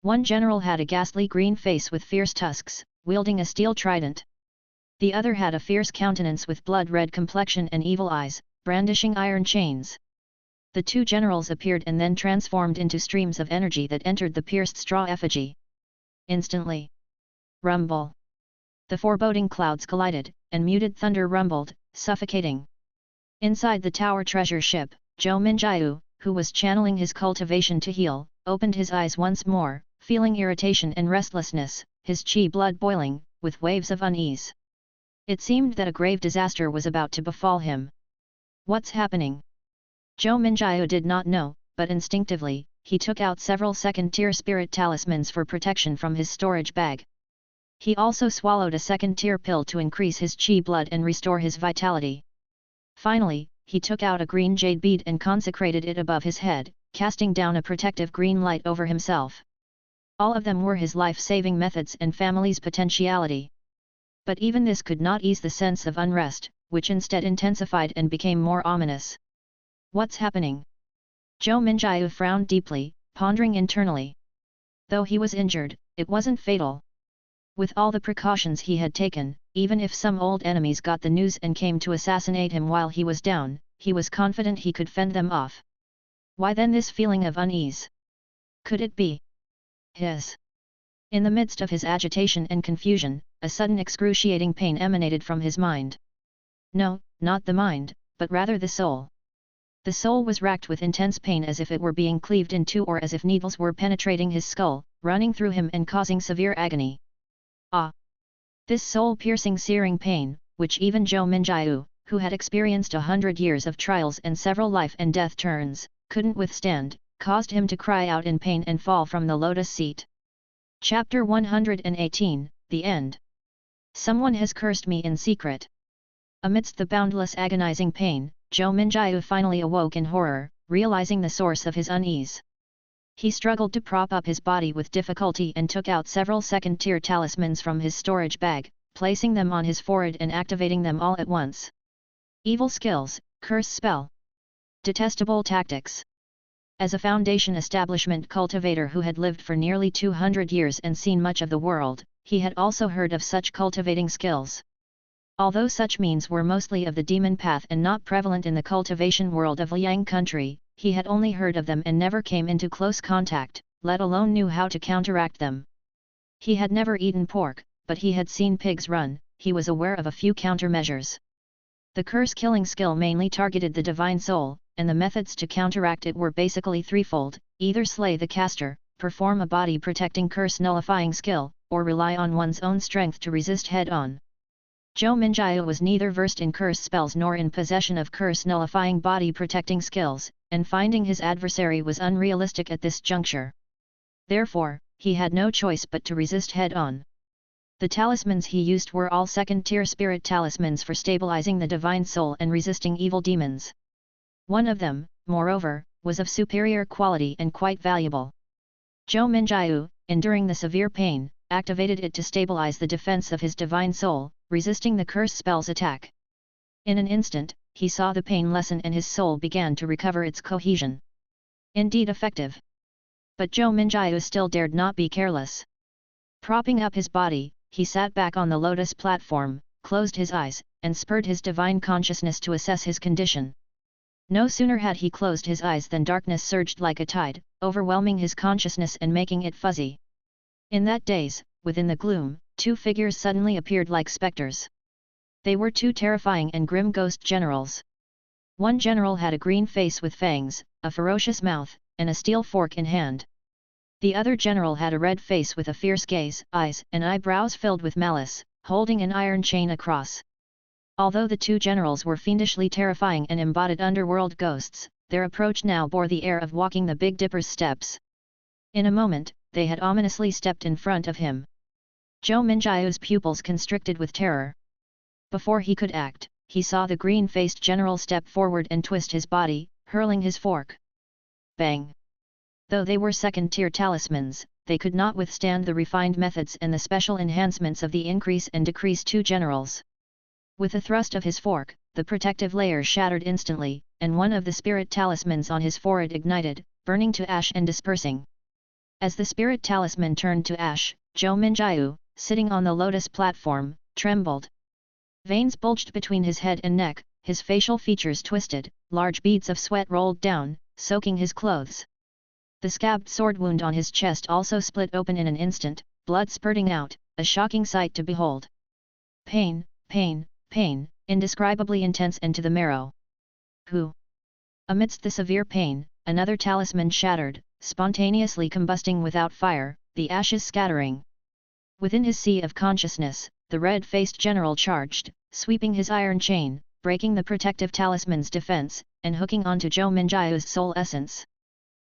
S1: One general had a ghastly green face with fierce tusks, wielding a steel trident. The other had a fierce countenance with blood-red complexion and evil eyes, brandishing iron chains. The 2 generals appeared and then transformed into streams of energy that entered the pierced straw effigy. Instantly. Rumble. The foreboding clouds collided, and muted thunder rumbled, suffocating. Inside the tower treasure ship, Zhou Minjiu, who was channeling his cultivation to heal, opened his eyes once more, feeling irritation and restlessness, his chi blood boiling, with waves of unease. It seemed that a grave disaster was about to befall him. What's happening? Zhou Minjiu did not know, but instinctively, he took out several second-tier spirit talismans for protection from his storage bag. He also swallowed a second-tier pill to increase his chi blood and restore his vitality. Finally, he took out a green jade bead and consecrated it above his head, casting down a protective green light over himself. All of them were his life-saving methods and family's potentiality. But even this could not ease the sense of unrest, which instead intensified and became more ominous. What's happening? Zhou Minjiu frowned deeply, pondering internally. Though he was injured, it wasn't fatal. With all the precautions he had taken, even if some old enemies got the news and came to assassinate him while he was down, he was confident he could fend them off. Why then this feeling of unease? Could it be his? In the midst of his agitation and confusion, a sudden excruciating pain emanated from his mind. No, not the mind, but rather the soul. The soul was racked with intense pain as if it were being cleaved in two or as if needles were penetrating his skull, running through him and causing severe agony. Ah! This soul-piercing searing pain, which even Zhou Minjiu, who had experienced 100 years of trials and several life and death turns, couldn't withstand, caused him to cry out in pain and fall from the lotus seat. Chapter 118, The End. Someone has cursed me in secret. Amidst the boundless agonizing pain, Zhou Minjiu finally awoke in horror, realizing the source of his unease. He struggled to prop up his body with difficulty and took out several second-tier talismans from his storage bag, placing them on his forehead and activating them all at once. Evil skills, curse spell. Detestable tactics. As a Foundation establishment cultivator who had lived for nearly 200 years and seen much of the world, he had also heard of such cultivating skills. Although such means were mostly of the demon path and not prevalent in the cultivation world of Liang country, he had only heard of them and never came into close contact, let alone knew how to counteract them. He had never eaten pork, but he had seen pigs run, he was aware of a few countermeasures. The curse-killing skill mainly targeted the divine soul, and the methods to counteract it were basically threefold: either slay the caster, perform a body-protecting curse-nullifying skill, or rely on one's own strength to resist head-on. Zhou Minjiu was neither versed in curse spells nor in possession of curse-nullifying body-protecting skills, and finding his adversary was unrealistic at this juncture. Therefore, he had no choice but to resist head-on. The talismans he used were all second-tier spirit talismans for stabilizing the divine soul and resisting evil demons. One of them, moreover, was of superior quality and quite valuable. Zhou Minjiu, enduring the severe pain, activated it to stabilize the defense of his divine soul, resisting the curse spell's attack. In an instant, he saw the pain lessen and his soul began to recover its cohesion. Indeed effective. But Zhou Minjiu still dared not be careless. Propping up his body, he sat back on the lotus platform, closed his eyes, and spurred his divine consciousness to assess his condition. No sooner had he closed his eyes than darkness surged like a tide, overwhelming his consciousness and making it fuzzy. In that daze, within the gloom, two figures suddenly appeared like specters. They were two terrifying and grim ghost generals. One general had a green face with fangs, a ferocious mouth, and a steel fork in hand. The other general had a red face with a fierce gaze, eyes and eyebrows filled with malice, holding an iron chain across. Although the two generals were fiendishly terrifying and embodied underworld ghosts, their approach now bore the air of walking the Big Dipper's steps. In a moment, they had ominously stepped in front of him. Zhou Minjiu's pupils constricted with terror. Before he could act, he saw the green-faced general step forward and twist his body, hurling his fork. Bang! Though they were second-tier talismans, they could not withstand the refined methods and the special enhancements of the increase and decrease two generals. With a thrust of his fork, the protective layer shattered instantly, and one of the spirit talismans on his forehead ignited, burning to ash and dispersing. As the spirit talisman turned to ash, Zhou Minjiu, sitting on the lotus platform, trembled. Veins bulged between his head and neck, his facial features twisted, large beads of sweat rolled down, soaking his clothes. The scabbed sword wound on his chest also split open in an instant, blood spurting out, a shocking sight to behold. Pain, pain, pain, indescribably intense and to the marrow. Who? Amidst the severe pain, another talisman shattered, spontaneously combusting without fire, the ashes scattering. Within his sea of consciousness, the red-faced general charged, sweeping his iron chain, breaking the protective talisman's defense, and hooking onto Zhou Minjiu's soul essence.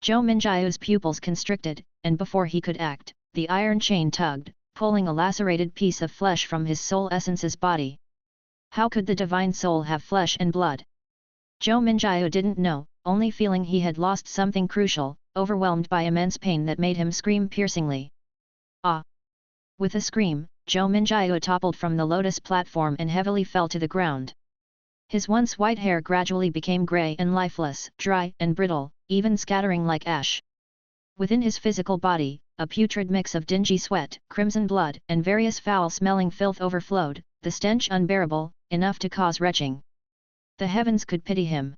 S1: Zhou Minjiu's pupils constricted, and before he could act, the iron chain tugged, pulling a lacerated piece of flesh from his soul essence's body. How could the divine soul have flesh and blood? Zhou Minjiu didn't know, only feeling he had lost something crucial, overwhelmed by immense pain that made him scream piercingly. Ah! With a scream, Zhou Minjiu toppled from the lotus platform and heavily fell to the ground. His once white hair gradually became grey and lifeless, dry and brittle, even scattering like ash. Within his physical body, a putrid mix of dingy sweat, crimson blood, and various foul-smelling filth overflowed, the stench unbearable, enough to cause retching. The heavens could pity him.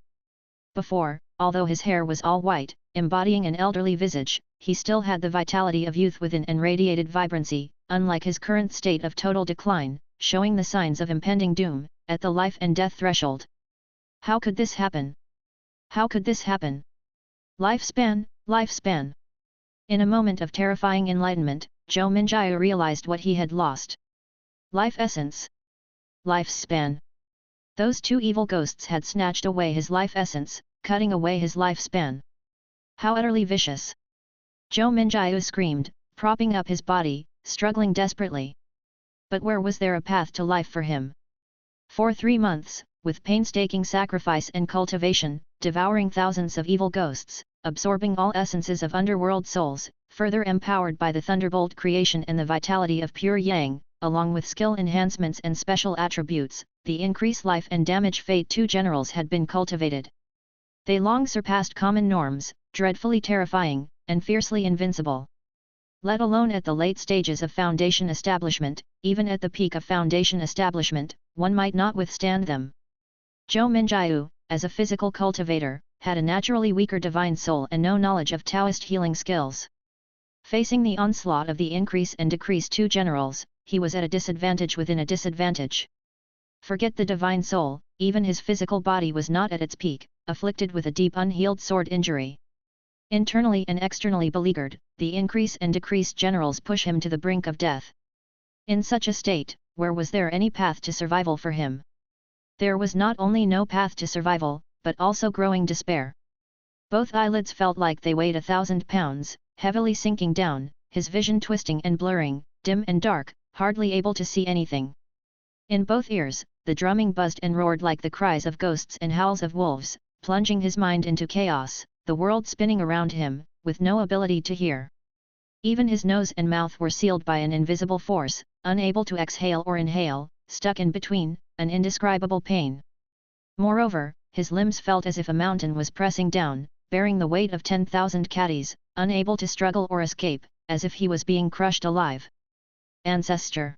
S1: Before, although his hair was all white, embodying an elderly visage, he still had the vitality of youth within and radiated vibrancy, unlike his current state of total decline, showing the signs of impending doom, at the life and death threshold. How could this happen? How could this happen? Lifespan, lifespan. In a moment of terrifying enlightenment, Zhou Minjiu realized what he had lost. Life essence. Lifespan. Those two evil ghosts had snatched away his life essence, cutting away his lifespan. How utterly vicious! Zhou Minjiu screamed, propping up his body, struggling desperately. But where was there a path to life for him? For 3 months, with painstaking sacrifice and cultivation, devouring thousands of evil ghosts, absorbing all essences of underworld souls, further empowered by the thunderbolt creation and the vitality of pure yang, along with skill enhancements and special attributes, the increase life and damage fate 2 generals had been cultivated. They long surpassed common norms, dreadfully terrifying, and fiercely invincible. Let alone at the late stages of Foundation establishment, even at the peak of Foundation establishment, one might not withstand them. Zhou Minjiu, as a physical cultivator, had a naturally weaker divine soul and no knowledge of Taoist healing skills. Facing the onslaught of the increase and decrease 2 generals, he was at a disadvantage within a disadvantage. Forget the divine soul, even his physical body was not at its peak, afflicted with a deep unhealed sword injury. Internally and externally beleaguered, the increase and decrease generals push him to the brink of death. In such a state, where was there any path to survival for him? There was not only no path to survival, but also growing despair. Both eyelids felt like they weighed 1,000 pounds, heavily sinking down, his vision twisting and blurring, dim and dark, hardly able to see anything. In both ears, the drumming buzzed and roared like the cries of ghosts and howls of wolves, plunging his mind into chaos, the world spinning around him, with no ability to hear. Even his nose and mouth were sealed by an invisible force, unable to exhale or inhale, stuck in between, an indescribable pain. Moreover, his limbs felt as if a mountain was pressing down, bearing the weight of 10,000 caddies, unable to struggle or escape, as if he was being crushed alive. Ancestor.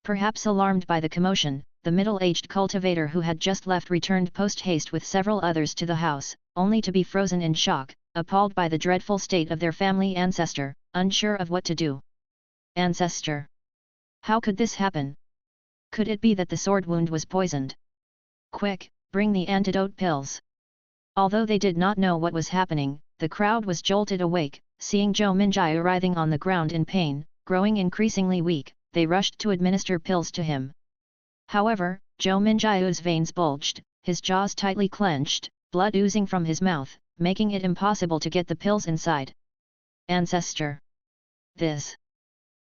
S1: Perhaps alarmed by the commotion, the middle-aged cultivator who had just left returned post-haste with several others to the house, only to be frozen in shock, appalled by the dreadful state of their family ancestor, unsure of what to do. Ancestor. How could this happen? Could it be that the sword wound was poisoned? Quick, bring the antidote pills. Although they did not know what was happening, the crowd was jolted awake, seeing Zhou Minjiu writhing on the ground in pain, growing increasingly weak, they rushed to administer pills to him. However, Zhou Minjiu's veins bulged, his jaws tightly clenched, blood oozing from his mouth, making it impossible to get the pills inside. Ancestor. This.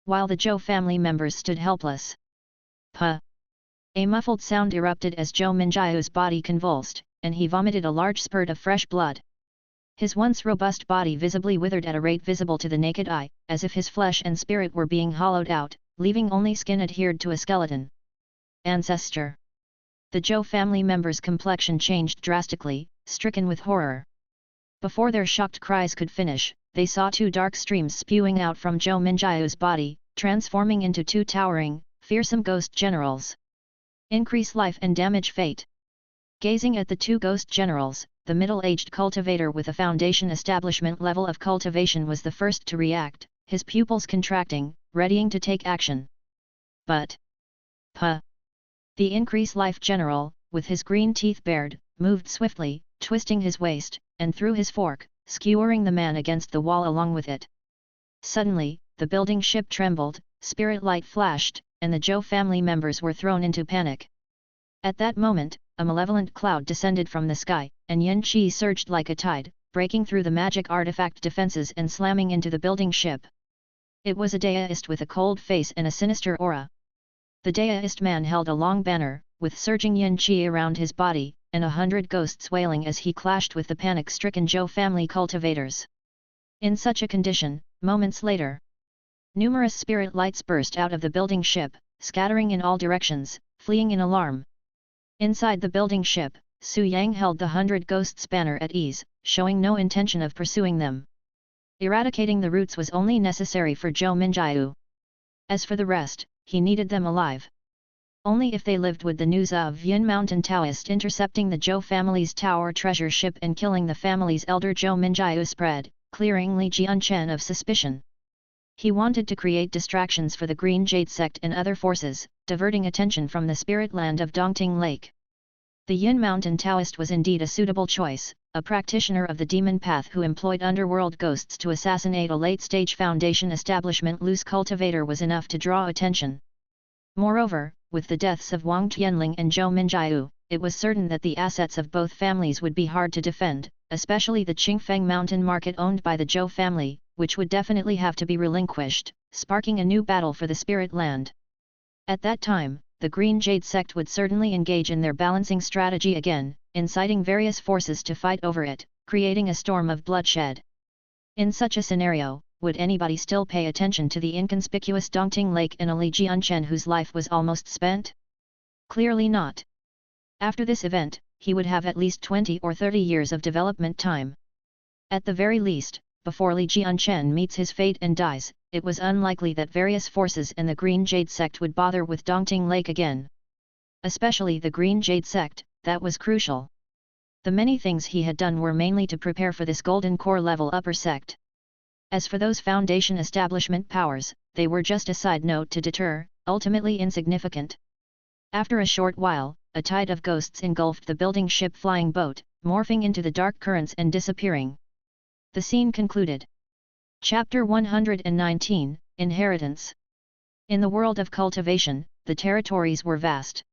S1: While the Zhou family members stood helpless. Puh! A muffled sound erupted as Zhou Minjiu's body convulsed, and he vomited a large spurt of fresh blood. His once robust body visibly withered at a rate visible to the naked eye, as if his flesh and spirit were being hollowed out, leaving only skin adhered to a skeleton. Ancestor. The Zhou family members' complexion changed drastically, stricken with horror. Before their shocked cries could finish, they saw 2 dark streams spewing out from Zhou Minjiu's body, transforming into 2 towering, fearsome ghost generals. Increase life and damage fate. Gazing at the 2 ghost generals, the middle-aged cultivator with a Foundation establishment level of cultivation was the first to react, his pupils contracting, readying to take action. But. Puh! The increase life general, with his green teeth bared, moved swiftly, twisting his waist, and threw his fork, skewering the man against the wall along with it. Suddenly, the building ship trembled, spirit light flashed, and the Zhou family members were thrown into panic. At that moment, a malevolent cloud descended from the sky, and Yin Qi surged like a tide, breaking through the magic artifact defenses and slamming into the building ship. It was a Daoist with a cold face and a sinister aura. The Daoist man held a long banner, with surging Yin Qi around his body, and 100 ghosts wailing as he clashed with the panic-stricken Zhou family cultivators. In such a condition, moments later, numerous spirit lights burst out of the building ship, scattering in all directions, fleeing in alarm. Inside the building ship, Su Yang held the 100 Ghosts banner at ease, showing no intention of pursuing them. Eradicating the roots was only necessary for Zhou Minjiu. As for the rest, he needed them alive. Only if they lived would the news of Yun Mountain Taoist intercepting the Zhou family's tower treasure ship and killing the family's elder Zhou Minjiu spread, clearing Li Jianchen of suspicion. He wanted to create distractions for the Green Jade sect and other forces, diverting attention from the spirit land of Dongting Lake. The Yun Mountain Taoist was indeed a suitable choice, a practitioner of the demon path who employed underworld ghosts to assassinate a late-stage Foundation establishment loose cultivator was enough to draw attention. Moreover, with the deaths of Wang Tianling and Zhou Minjiu, it was certain that the assets of both families would be hard to defend, especially the Qingfeng Mountain market owned by the Zhou family, which would definitely have to be relinquished, sparking a new battle for the spirit land. At that time, the Green Jade sect would certainly engage in their balancing strategy again, inciting various forces to fight over it, creating a storm of bloodshed. In such a scenario, would anybody still pay attention to the inconspicuous Dongting Lake and a Li Jianchen whose life was almost spent? Clearly not. After this event, he would have at least 20 or 30 years of development time. At the very least, before Li Jianchen meets his fate and dies, it was unlikely that various forces in the Green Jade sect would bother with Dongting Lake again. Especially the Green Jade sect, that was crucial. The many things he had done were mainly to prepare for this golden core level upper sect. As for those Foundation establishment powers, they were just a side note to deter, ultimately insignificant. After a short while, a tide of ghosts engulfed the building ship flying boat, morphing into the dark currents and disappearing. The scene concluded. Chapter 119, Inheritance. In the world of cultivation, the territories were vast.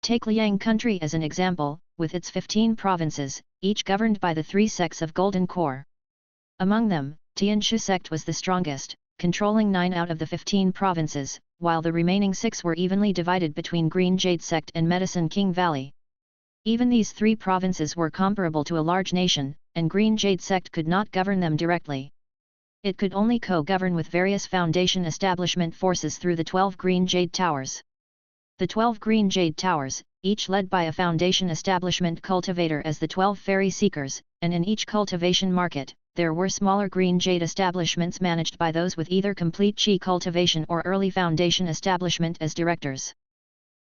S1: Take Liang country as an example, with its 15 provinces, each governed by the 3 sects of Golden Core. Among them, Tianshu sect was the strongest, controlling 9 out of the 15 provinces, while the remaining 6 were evenly divided between Green Jade sect and Medicine King Valley. Even these 3 provinces were comparable to a large nation, and Green Jade sect could not govern them directly. It could only co-govern with various Foundation establishment forces through the 12 Green Jade Towers. The 12 Green Jade Towers, each led by a Foundation establishment cultivator as the 12 Fairy Seekers, and in each cultivation market, there were smaller Green Jade establishments managed by those with either complete Qi cultivation or early Foundation establishment as directors.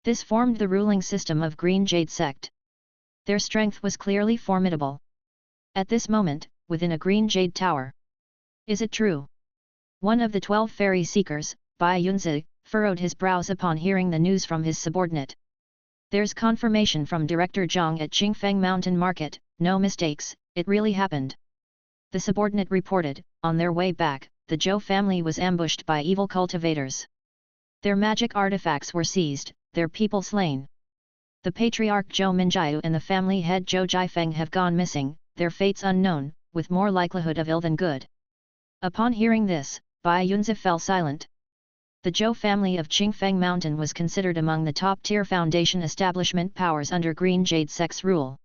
S1: This formed the ruling system of Green Jade sect. Their strength was clearly formidable. At this moment, within a Green Jade Tower. Is it true? One of the 12 Fairy Seekers, Bai Yunzi, furrowed his brows upon hearing the news from his subordinate. There's confirmation from Director Zhang at Qingfeng Mountain Market, no mistakes, it really happened. The subordinate reported, on their way back, the Zhou family was ambushed by evil cultivators. Their magic artifacts were seized, their people slain. The patriarch Zhou Minjiu and the family head Zhou Jiafeng have gone missing, their fates unknown, with more likelihood of ill than good. Upon hearing this, Bai Yunzi fell silent. The Zhou family of Qingfeng Mountain was considered among the top-tier Foundation establishment powers under Green Jade sect's rule.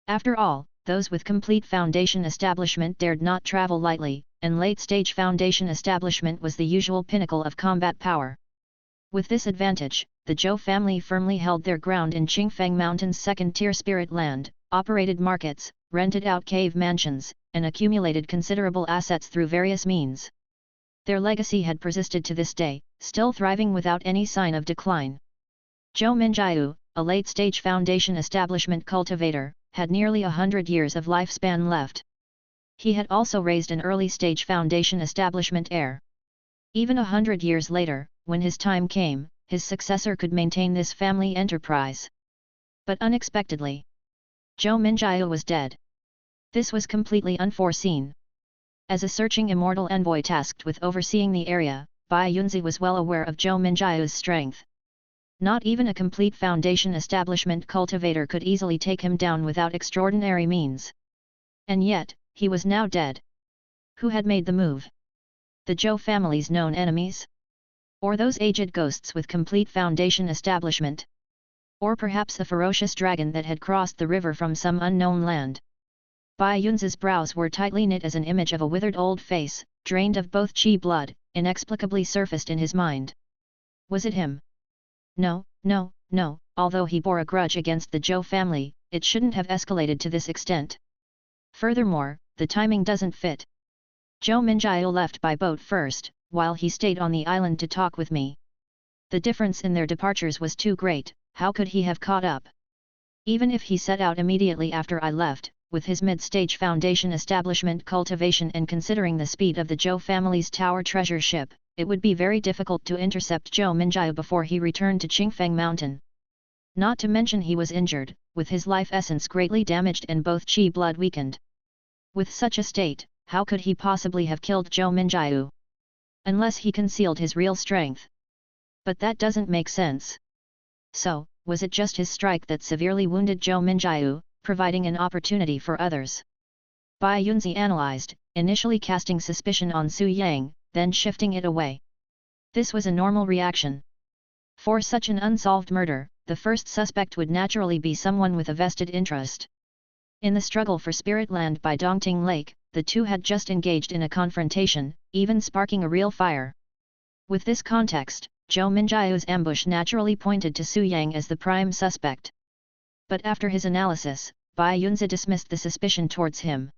S1: After all, those with complete Foundation establishment dared not travel lightly, and late-stage Foundation establishment was the usual pinnacle of combat power. With this advantage, the Zhou family firmly held their ground in Qingfeng Mountain's second-tier spirit land, operated markets, rented out cave mansions, and accumulated considerable assets through various means. Their legacy had persisted to this day, still thriving without any sign of decline. Zhou Minjiu, a late-stage Foundation establishment cultivator, had nearly 100 years of lifespan left. He had also raised an early-stage Foundation establishment heir. Even 100 years later, when his time came, his successor could maintain this family enterprise. But unexpectedly, Zhou Minjiu was dead. This was completely unforeseen. As a searching immortal envoy tasked with overseeing the area, Bai Yunzi was well aware of Zhou Minjiu's strength. Not even a complete Foundation establishment cultivator could easily take him down without extraordinary means. And yet, he was now dead. Who had made the move? The Zhou family's known enemies? Or those aged ghosts with complete Foundation establishment? Or perhaps a ferocious dragon that had crossed the river from some unknown land? Bai Yunzi's brows were tightly knit as an image of a withered old face, drained of both qi blood, inexplicably surfaced in his mind. Was it him? No, although he bore a grudge against the Zhou family, it shouldn't have escalated to this extent. Furthermore, the timing doesn't fit. Zhou Minjiu left by boat first, while he stayed on the island to talk with me. The difference in their departures was too great, how could he have caught up? Even if he set out immediately after I left, with his mid-stage Foundation establishment cultivation and considering the speed of the Zhou family's tower treasure ship, it would be very difficult to intercept Zhou Minjiu before he returned to Qingfeng Mountain. Not to mention he was injured, with his life essence greatly damaged and both qi blood weakened. With such a state, how could he possibly have killed Zhou Minjiu? Unless he concealed his real strength. But that doesn't make sense. So, was it just his strike that severely wounded Zhou Minjiu, providing an opportunity for others? Bai Yunzi analyzed, initially casting suspicion on Su Yang, then shifting it away. This was a normal reaction. For such an unsolved murder, the first suspect would naturally be someone with a vested interest. In the struggle for Spirit Land by Dongting Lake, the two had just engaged in a confrontation, even sparking a real fire. With this context, Zhou Minjiu's ambush naturally pointed to Su Yang as the prime suspect. But after his analysis, Bai Yunzi dismissed the suspicion towards him.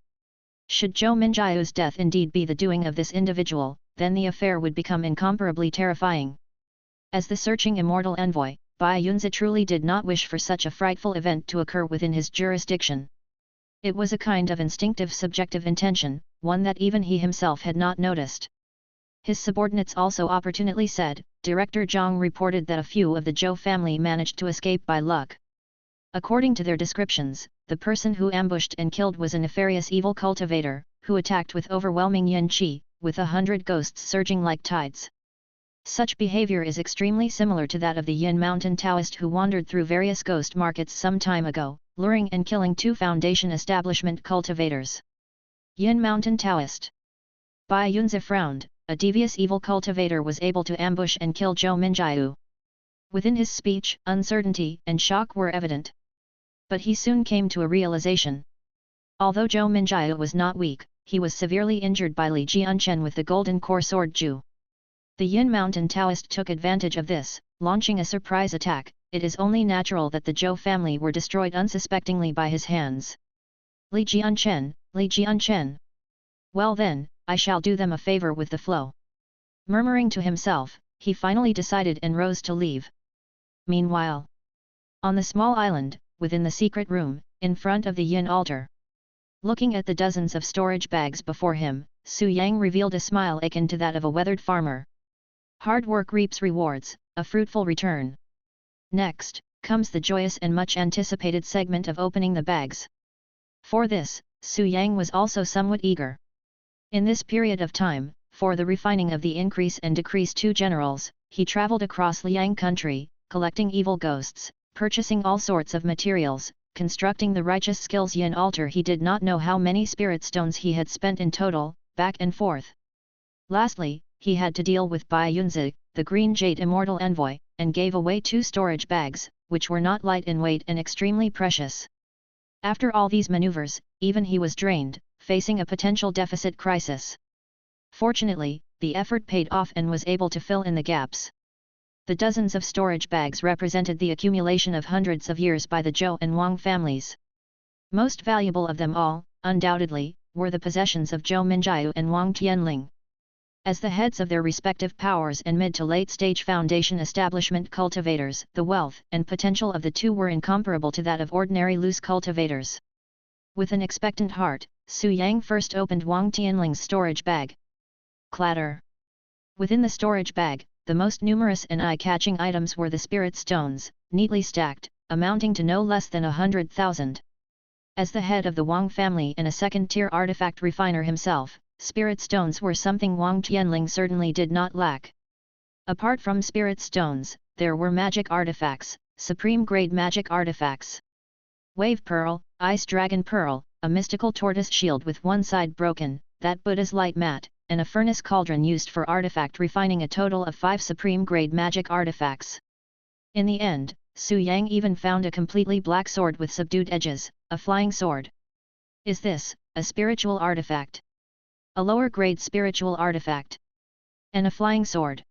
S1: Should Zhou Minjiu's death indeed be the doing of this individual, then the affair would become incomparably terrifying. As the searching immortal envoy, Bai Yunzi truly did not wish for such a frightful event to occur within his jurisdiction. It was a kind of instinctive subjective intention, one that even he himself had not noticed. His subordinates also opportunely said, Director Zhang reported that a few of the Zhou family managed to escape by luck. According to their descriptions, the person who ambushed and killed was a nefarious evil cultivator, who attacked with overwhelming yin qi, with 100 ghosts surging like tides. Such behavior is extremely similar to that of the Yin Mountain Taoist who wandered through various ghost markets some time ago, luring and killing 2 Foundation establishment cultivators. Yin Mountain Taoist. Bai Yunzi frowned. A devious evil cultivator was able to ambush and kill Zhou Minjiu. Within his speech, uncertainty and shock were evident. But he soon came to a realization. Although Zhou Minjiu was not weak, he was severely injured by Li Jianchen with the golden core sword Ju. The Yin Mountain Taoist took advantage of this, launching a surprise attack. It is only natural that the Zhou family were destroyed unsuspectingly by his hands. Li Jianchen, Li Jianchen. Well then, I shall do them a favor with the flow. Murmuring to himself, he finally decided and rose to leave. Meanwhile, on the small island, within the secret room, in front of the Yin altar. Looking at the dozens of storage bags before him, Su Yang revealed a smile akin to that of a weathered farmer. Hard work reaps rewards, a fruitful return. Next, comes the joyous and much anticipated segment of opening the bags. For this, Su Yang was also somewhat eager. In this period of time, for the refining of the increase and decrease 2 generals, he travelled across Liang country, collecting evil ghosts, purchasing all sorts of materials, constructing the righteous skills Yin altar. He did not know how many spirit stones he had spent in total, back and forth. Lastly, he had to deal with Bai Yunzi, the green jade immortal envoy, and gave away 2 storage bags, which were not light in weight and extremely precious. After all these maneuvers, even he was drained, facing a potential deficit crisis. Fortunately, the effort paid off and was able to fill in the gaps. The dozens of storage bags represented the accumulation of hundreds of years by the Zhou and Wang families. Most valuable of them all, undoubtedly, were the possessions of Zhou Minjiu and Wang Tianling. As the heads of their respective powers and mid to late stage Foundation establishment cultivators, the wealth and potential of the two were incomparable to that of ordinary loose cultivators. With an expectant heart, Su Yang first opened Wang Tianling's storage bag. Clatter! Within the storage bag, the most numerous and eye-catching items were the spirit stones, neatly stacked, amounting to no less than 100,000. As the head of the Wang family and a second-tier artifact refiner himself, spirit stones were something Wang Tianling certainly did not lack. Apart from spirit stones, there were magic artifacts, supreme-grade magic artifacts. Wave Pearl, Ice Dragon Pearl, a mystical tortoise shield with one side broken, that Buddha's light mat, and a furnace cauldron used for artifact refining, a total of 5 supreme-grade magic artifacts. In the end, Su Yang even found a completely black sword with subdued edges, a flying sword. Is this a spiritual artifact? A lower-grade spiritual artifact? And a flying sword?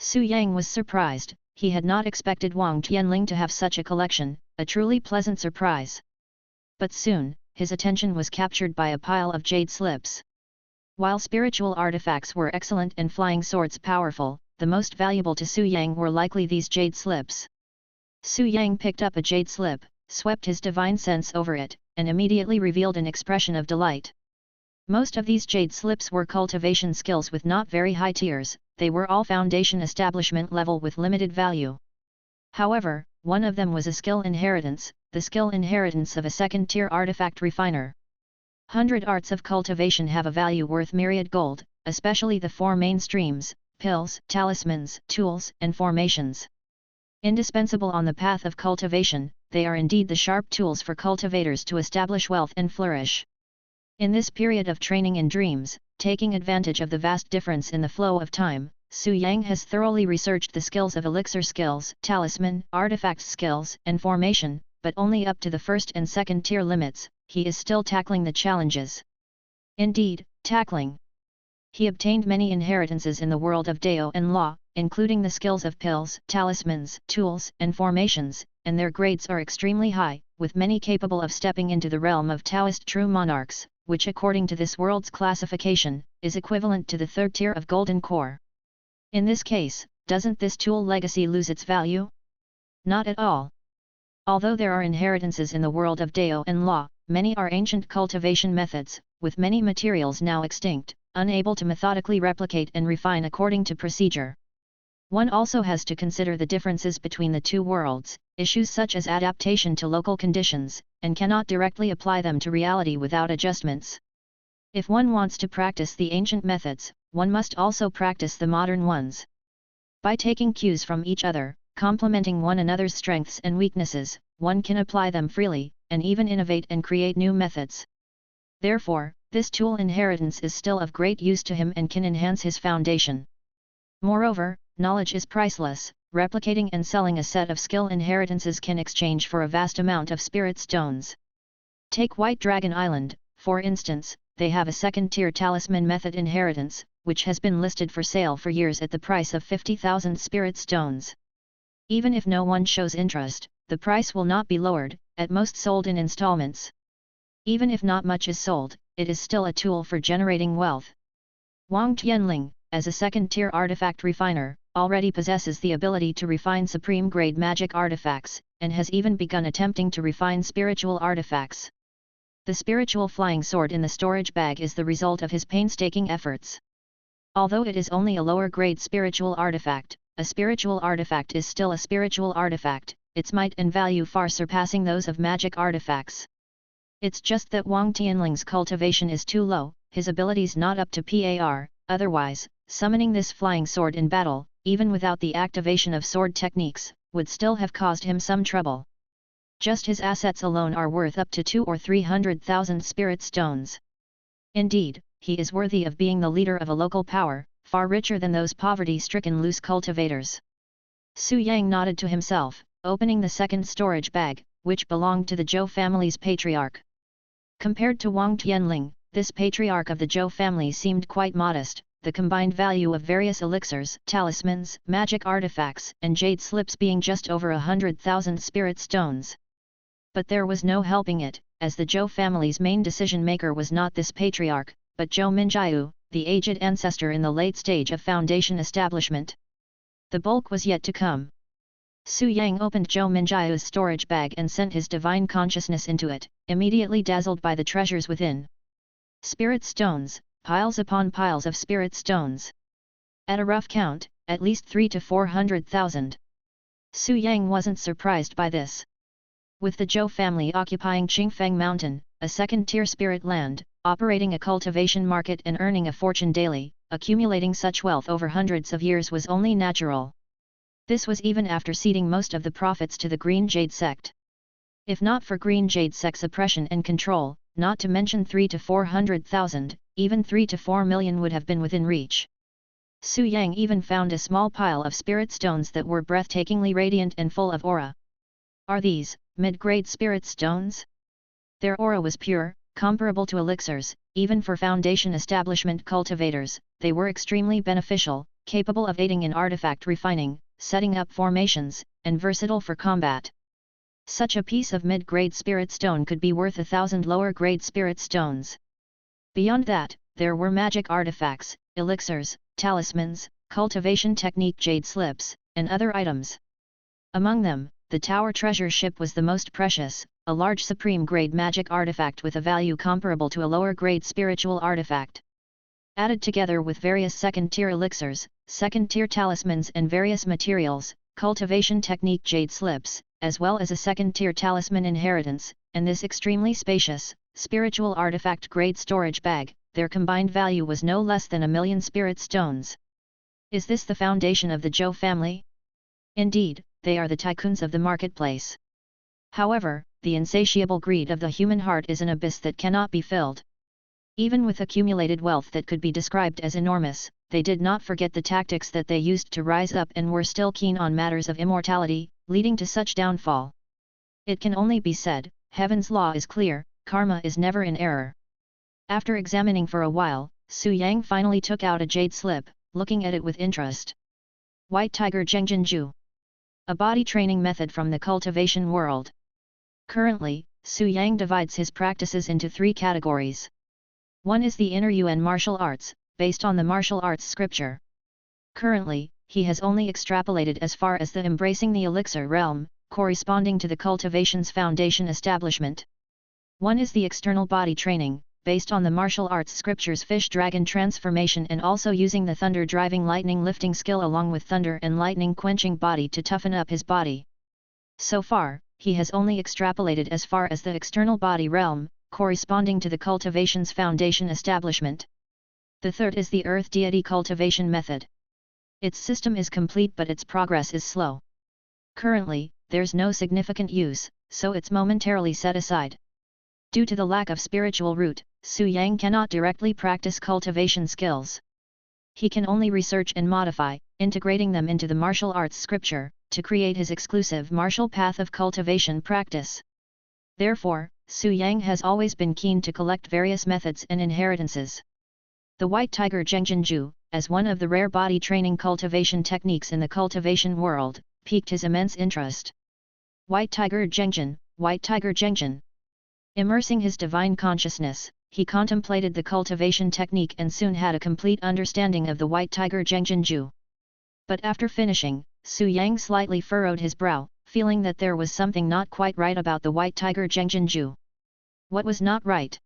S1: Su Yang was surprised. he had not expected Wang Tianling to have such a collection, a truly pleasant surprise. But soon, his attention was captured by a pile of jade slips. While spiritual artifacts were excellent and flying swords powerful, the most valuable to Su Yang were likely these jade slips. Su Yang picked up a jade slip, swept his divine sense over it, and immediately revealed an expression of delight. Most of these jade slips were cultivation skills with not very high tiers, they were all foundation establishment level with limited value. However, one of them was a skill inheritance, the skill inheritance of a second-tier artifact refiner. 100 Arts of Cultivation have a value worth myriad gold, especially the four main streams, pills, talismans, tools, and formations. Indispensable on the path of cultivation, they are indeed the sharp tools for cultivators to establish wealth and flourish. In this period of training in dreams, taking advantage of the vast difference in the flow of time, Su Yang has thoroughly researched the skills of elixir skills, talisman, artifact skills, and formation, but only up to the first and second tier limits. He is still tackling the challenges. Indeed, tackling. He obtained many inheritances in the world of Dao and Law, including the skills of pills, talismans, tools, and formations, and their grades are extremely high, with many capable of stepping into the realm of Taoist true monarchs, which according to this world's classification, is equivalent to the third tier of Golden Core. In this case, doesn't this tool legacy lose its value? Not at all. Although there are inheritances in the world of Dao and Law, many are ancient cultivation methods, with many materials now extinct, unable to methodically replicate and refine according to procedure. One also has to consider the differences between the two worlds, issues such as adaptation to local conditions, and cannot directly apply them to reality without adjustments. If one wants to practice the ancient methods, one must also practice the modern ones. By taking cues from each other, complementing one another's strengths and weaknesses, one can apply them freely, and even innovate and create new methods. Therefore, this tool inheritance is still of great use to him and can enhance his foundation. Moreover, knowledge is priceless. Replicating and selling a set of skill inheritances can exchange for a vast amount of spirit stones. Take White Dragon Island, for instance, they have a second-tier talisman method inheritance, which has been listed for sale for years at the price of 50,000 spirit stones. Even if no one shows interest, the price will not be lowered, at most sold in installments. Even if not much is sold, it is still a tool for generating wealth. Wang Tianling, as a second-tier artifact refiner, already possesses the ability to refine supreme-grade magic artifacts, and has even begun attempting to refine spiritual artifacts. The spiritual flying sword in the storage bag is the result of his painstaking efforts. Although it is only a lower-grade spiritual artifact, a spiritual artifact is still a spiritual artifact, its might and value far surpassing those of magic artifacts. It's just that Wang Tianling's cultivation is too low, his abilities not up to par, otherwise, summoning this flying sword in battle, even without the activation of sword techniques, would still have caused him some trouble. Just his assets alone are worth up to 200,000 or 300,000 spirit stones. Indeed, he is worthy of being the leader of a local power, far richer than those poverty-stricken loose cultivators. Su Yang nodded to himself, opening the second storage bag, which belonged to the Zhou family's patriarch. Compared to Wang Tianling, this patriarch of the Zhou family seemed quite modest, the combined value of various elixirs, talismans, magic artifacts, and jade slips being just over 100,000 spirit stones. But there was no helping it, as the Zhou family's main decision-maker was not this patriarch, but Zhou Minjiu, the aged ancestor in the late stage of foundation establishment. The bulk was yet to come. Su Yang opened Zhou Minjiu's storage bag and sent his divine consciousness into it, immediately dazzled by the treasures within. Spirit stones, piles upon piles of spirit stones. At a rough count, at least 300,000 to 400,000. Su Yang wasn't surprised by this. With the Zhou family occupying Qingfeng Mountain, a second-tier spirit land, operating a cultivation market and earning a fortune daily, accumulating such wealth over hundreds of years was only natural. This was even after ceding most of the profits to the Green Jade sect. If not for Green Jade sect's oppression and control, not to mention 300,000 to 400,000, even 3 to 4 million would have been within reach. Su Yang even found a small pile of spirit stones that were breathtakingly radiant and full of aura. Are these mid-grade spirit stones? Their aura was pure, comparable to elixirs, even for foundation establishment cultivators. They were extremely beneficial, capable of aiding in artifact refining, setting up formations, and versatile for combat. Such a piece of mid-grade spirit stone could be worth 1,000 lower-grade spirit stones. Beyond that, there were magic artifacts, elixirs, talismans, cultivation technique jade slips, and other items. Among them, the Tower Treasure Ship was the most precious, a large supreme-grade magic artifact with a value comparable to a lower-grade spiritual artifact. Added together with various second-tier elixirs, second-tier talismans and various materials, cultivation technique jade slips, as well as a second-tier talisman inheritance, and this extremely spacious, spiritual artifact-grade storage bag, their combined value was no less than 1,000,000 spirit stones. Is this the foundation of the Zhou family? Indeed, they are the tycoons of the marketplace. However, the insatiable greed of the human heart is an abyss that cannot be filled. Even with accumulated wealth that could be described as enormous, they did not forget the tactics that they used to rise up and were still keen on matters of immortality, leading to such downfall. It can only be said, heaven's law is clear, karma is never in error. After examining for a while, Su Yang finally took out a jade slip, looking at it with interest. White Tiger Zhengjinju. A body training method from the cultivation world. Currently, Su Yang divides his practices into 3 categories. One is the inner Yuan martial arts, based on the martial arts scripture. Currently, he has only extrapolated as far as the embracing the elixir realm, corresponding to the cultivation's foundation establishment. One is the external body training, based on the martial arts scripture's fish-dragon transformation and also using the thunder-driving lightning lifting skill along with thunder and lightning quenching body to toughen up his body. So far, he has only extrapolated as far as the external body realm, corresponding to the cultivation's foundation establishment. The third is the earth deity cultivation method. Its system is complete but its progress is slow. Currently, there's no significant use, so it's momentarily set aside. Due to the lack of spiritual root, Su Yang cannot directly practice cultivation skills. He can only research and modify, integrating them into the martial arts scripture, to create his exclusive martial path of cultivation practice. Therefore, Su Yang has always been keen to collect various methods and inheritances. The White Tiger Zhengjinju, as one of the rare body training cultivation techniques in the cultivation world, piqued his immense interest. White Tiger Zhengjin, White Tiger Zhengjin. Immersing his divine consciousness, he contemplated the cultivation technique and soon had a complete understanding of the White Tiger Zhengjinju. But after finishing, Su Yang slightly furrowed his brow, feeling that there was something not quite right about the White Tiger Zhengjinju. What was not right?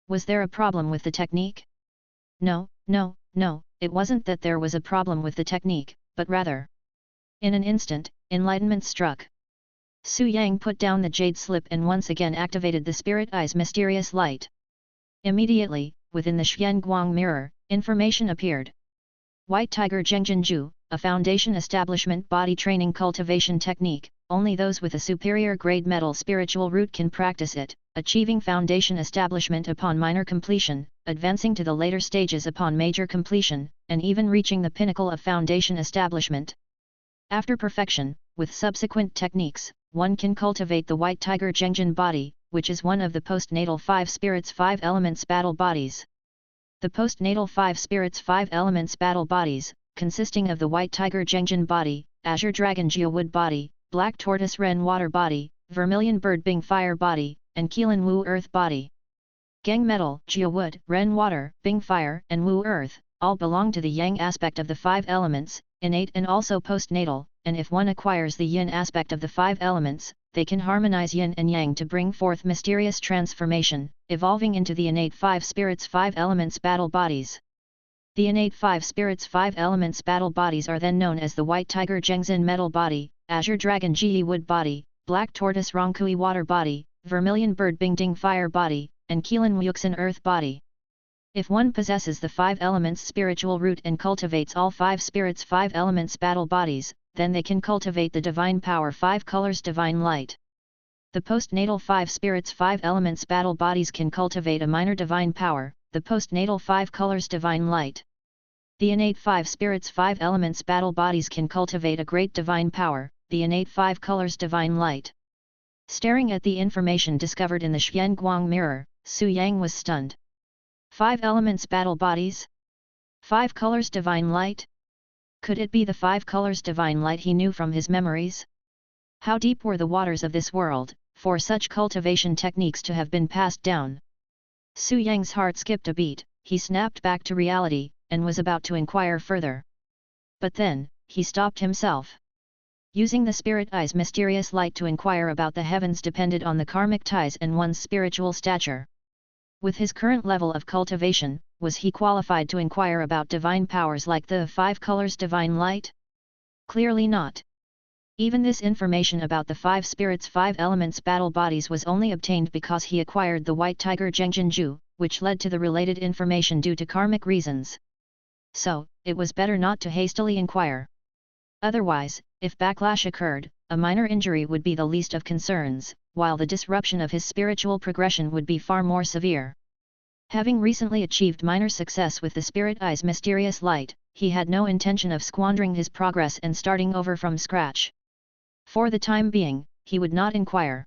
S1: Was there a problem with the technique? No, it wasn't that there was a problem with the technique, but rather. In an instant, enlightenment struck. Su Yang put down the jade slip and once again activated the spirit eye's mysterious light. Immediately, within the Xuanguang mirror, information appeared. White Tiger Zhengjinju, a foundation establishment body training cultivation technique, only those with a superior grade metal spiritual root can practice it, achieving foundation establishment upon minor completion, advancing to the later stages upon major completion, and even reaching the pinnacle of foundation establishment. After perfection, with subsequent techniques, one can cultivate the White Tiger Zhengjin body, which is one of the postnatal 5 spirits 5 elements battle bodies. The postnatal 5 spirits 5 elements battle bodies, consisting of the White Tiger Zhengjin body, Azure Dragon Geowood body, Black Tortoise Ren Water body, Vermilion Bird Bing Fire body, and Keelan Wu Earth body. Gang Metal, Geowood, Ren Water, Bing Fire, and Wu Earth, all belong to the Yang aspect of the 5 elements, innate and also postnatal, and if one acquires the Yin aspect of the 5 elements, they can harmonize Yin and Yang to bring forth mysterious transformation, evolving into the innate 5 spirits 5 elements battle bodies. The innate 5 spirits 5 elements battle bodies are then known as the White Tiger Zhengjin metal body, Azure Dragon Ge wood body, Black Tortoise Rongkui water body, Vermilion Bird Bing Ding fire body, and Keelan Wuxin earth body. If one possesses the 5 elements spiritual root and cultivates all 5 spirits 5 elements battle bodies, then they can cultivate the divine power 5 colors divine light. The postnatal 5 spirits 5 elements battle bodies can cultivate a minor divine power, the postnatal 5 colors divine light. The innate 5 spirits 5 elements battle bodies can cultivate a great divine power, the innate 5 colors divine light. Staring at the information discovered in the Xuanguang mirror, Su Yang was stunned. 5 elements battle bodies? 5 colors divine light? Could it be the 5 colors divine light he knew from his memories? How deep were the waters of this world, for such cultivation techniques to have been passed down? Su Yang's heart skipped a beat, he snapped back to reality, and was about to inquire further. But then, he stopped himself. Using the spirit eye's mysterious light to inquire about the heavens depended on the karmic ties and one's spiritual stature. With his current level of cultivation, was he qualified to inquire about divine powers like the 5 colors divine light? Clearly not. Even this information about the 5 spirits' 5 elements battle bodies was only obtained because he acquired the white tiger Zhengjinju, which led to the related information due to karmic reasons. So, it was better not to hastily inquire. Otherwise, if backlash occurred, a minor injury would be the least of concerns, while the disruption of his spiritual progression would be far more severe. Having recently achieved minor success with the spirit eye's mysterious light, he had no intention of squandering his progress and starting over from scratch. For the time being, he would not inquire.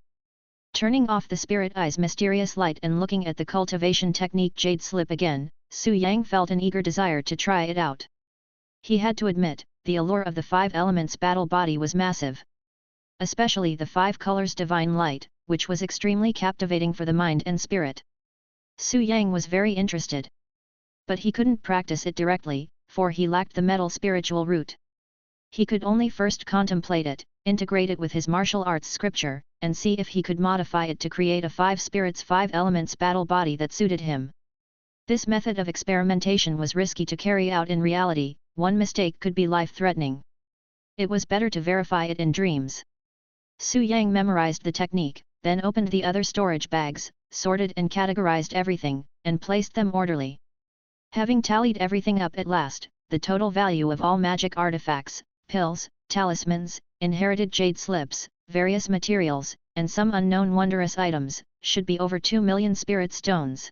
S1: Turning off the spirit eye's mysterious light and looking at the cultivation technique jade slip again, Su Yang felt an eager desire to try it out. He had to admit, the allure of the 5 elements battle body was massive. Especially the 5 colors divine light, which was extremely captivating for the mind and spirit. Su Yang was very interested. But he couldn't practice it directly, for he lacked the metal spiritual root. He could only first contemplate it, integrate it with his martial arts scripture, and see if he could modify it to create a 5 spirits 5 elements battle body that suited him. This method of experimentation was risky to carry out in reality, one mistake could be life-threatening. It was better to verify it in dreams. Su Yang memorized the technique, then opened the other storage bags, sorted and categorized everything, and placed them orderly. Having tallied everything up at last, the total value of all magic artifacts, pills, talismans, inherited jade slips, various materials, and some unknown wondrous items, should be over 2 million spirit stones.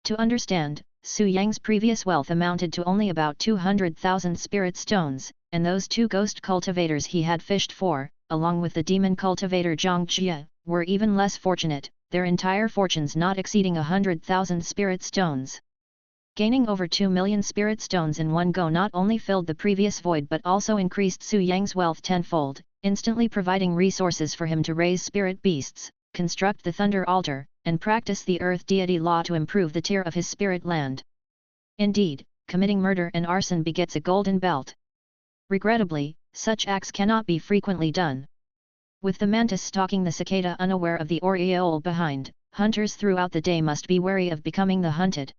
S1: To understand, Su Yang's previous wealth amounted to only about 200,000 spirit stones, and those 2 ghost cultivators he had fished for, along with the demon cultivator Zhang Jie, were even less fortunate, their entire fortunes not exceeding 100,000 spirit stones. Gaining over 2 million spirit stones in one go not only filled the previous void but also increased Su Yang's wealth tenfold, instantly providing resources for him to raise spirit beasts, construct the thunder altar, and practice the earth deity law to improve the tier of his spirit land. Indeed, committing murder and arson begets a golden belt. Regrettably, such acts cannot be frequently done. With the mantis stalking the cicada unaware of the aureole behind, hunters throughout the day must be wary of becoming the hunted.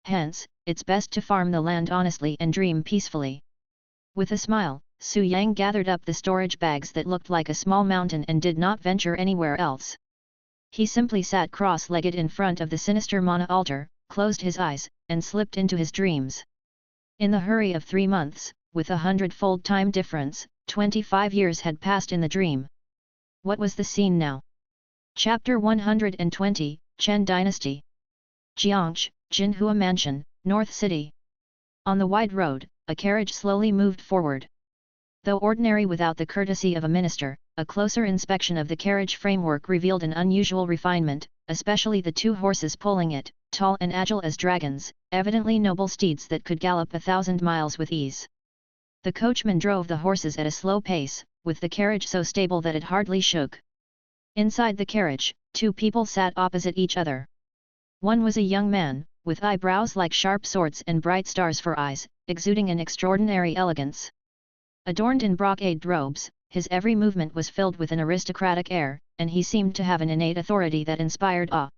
S1: Hence, it's best to farm the land honestly and dream peacefully. With a smile, Su Yang gathered up the storage bags that looked like a small mountain and did not venture anywhere else. He simply sat cross-legged in front of the sinister mana altar, closed his eyes, and slipped into his dreams. In the hurry of 3 months, with 100-fold time difference, 25 years had passed in the dream. What was the scene now? Chapter 120, Chen Dynasty. Jiangshi, Jinhua Mansion, North City. On the wide road, a carriage slowly moved forward. Though ordinary without the courtesy of a minister, a closer inspection of the carriage framework revealed an unusual refinement, especially the 2 horses pulling it, tall and agile as dragons, evidently noble steeds that could gallop 1,000 miles with ease. The coachman drove the horses at a slow pace, with the carriage so stable that it hardly shook. Inside the carriage, 2 people sat opposite each other. One was a young man, with eyebrows like sharp swords and bright stars for eyes, exuding an extraordinary elegance. Adorned in brocade robes, his every movement was filled with an aristocratic air, and he seemed to have an innate authority that inspired awe.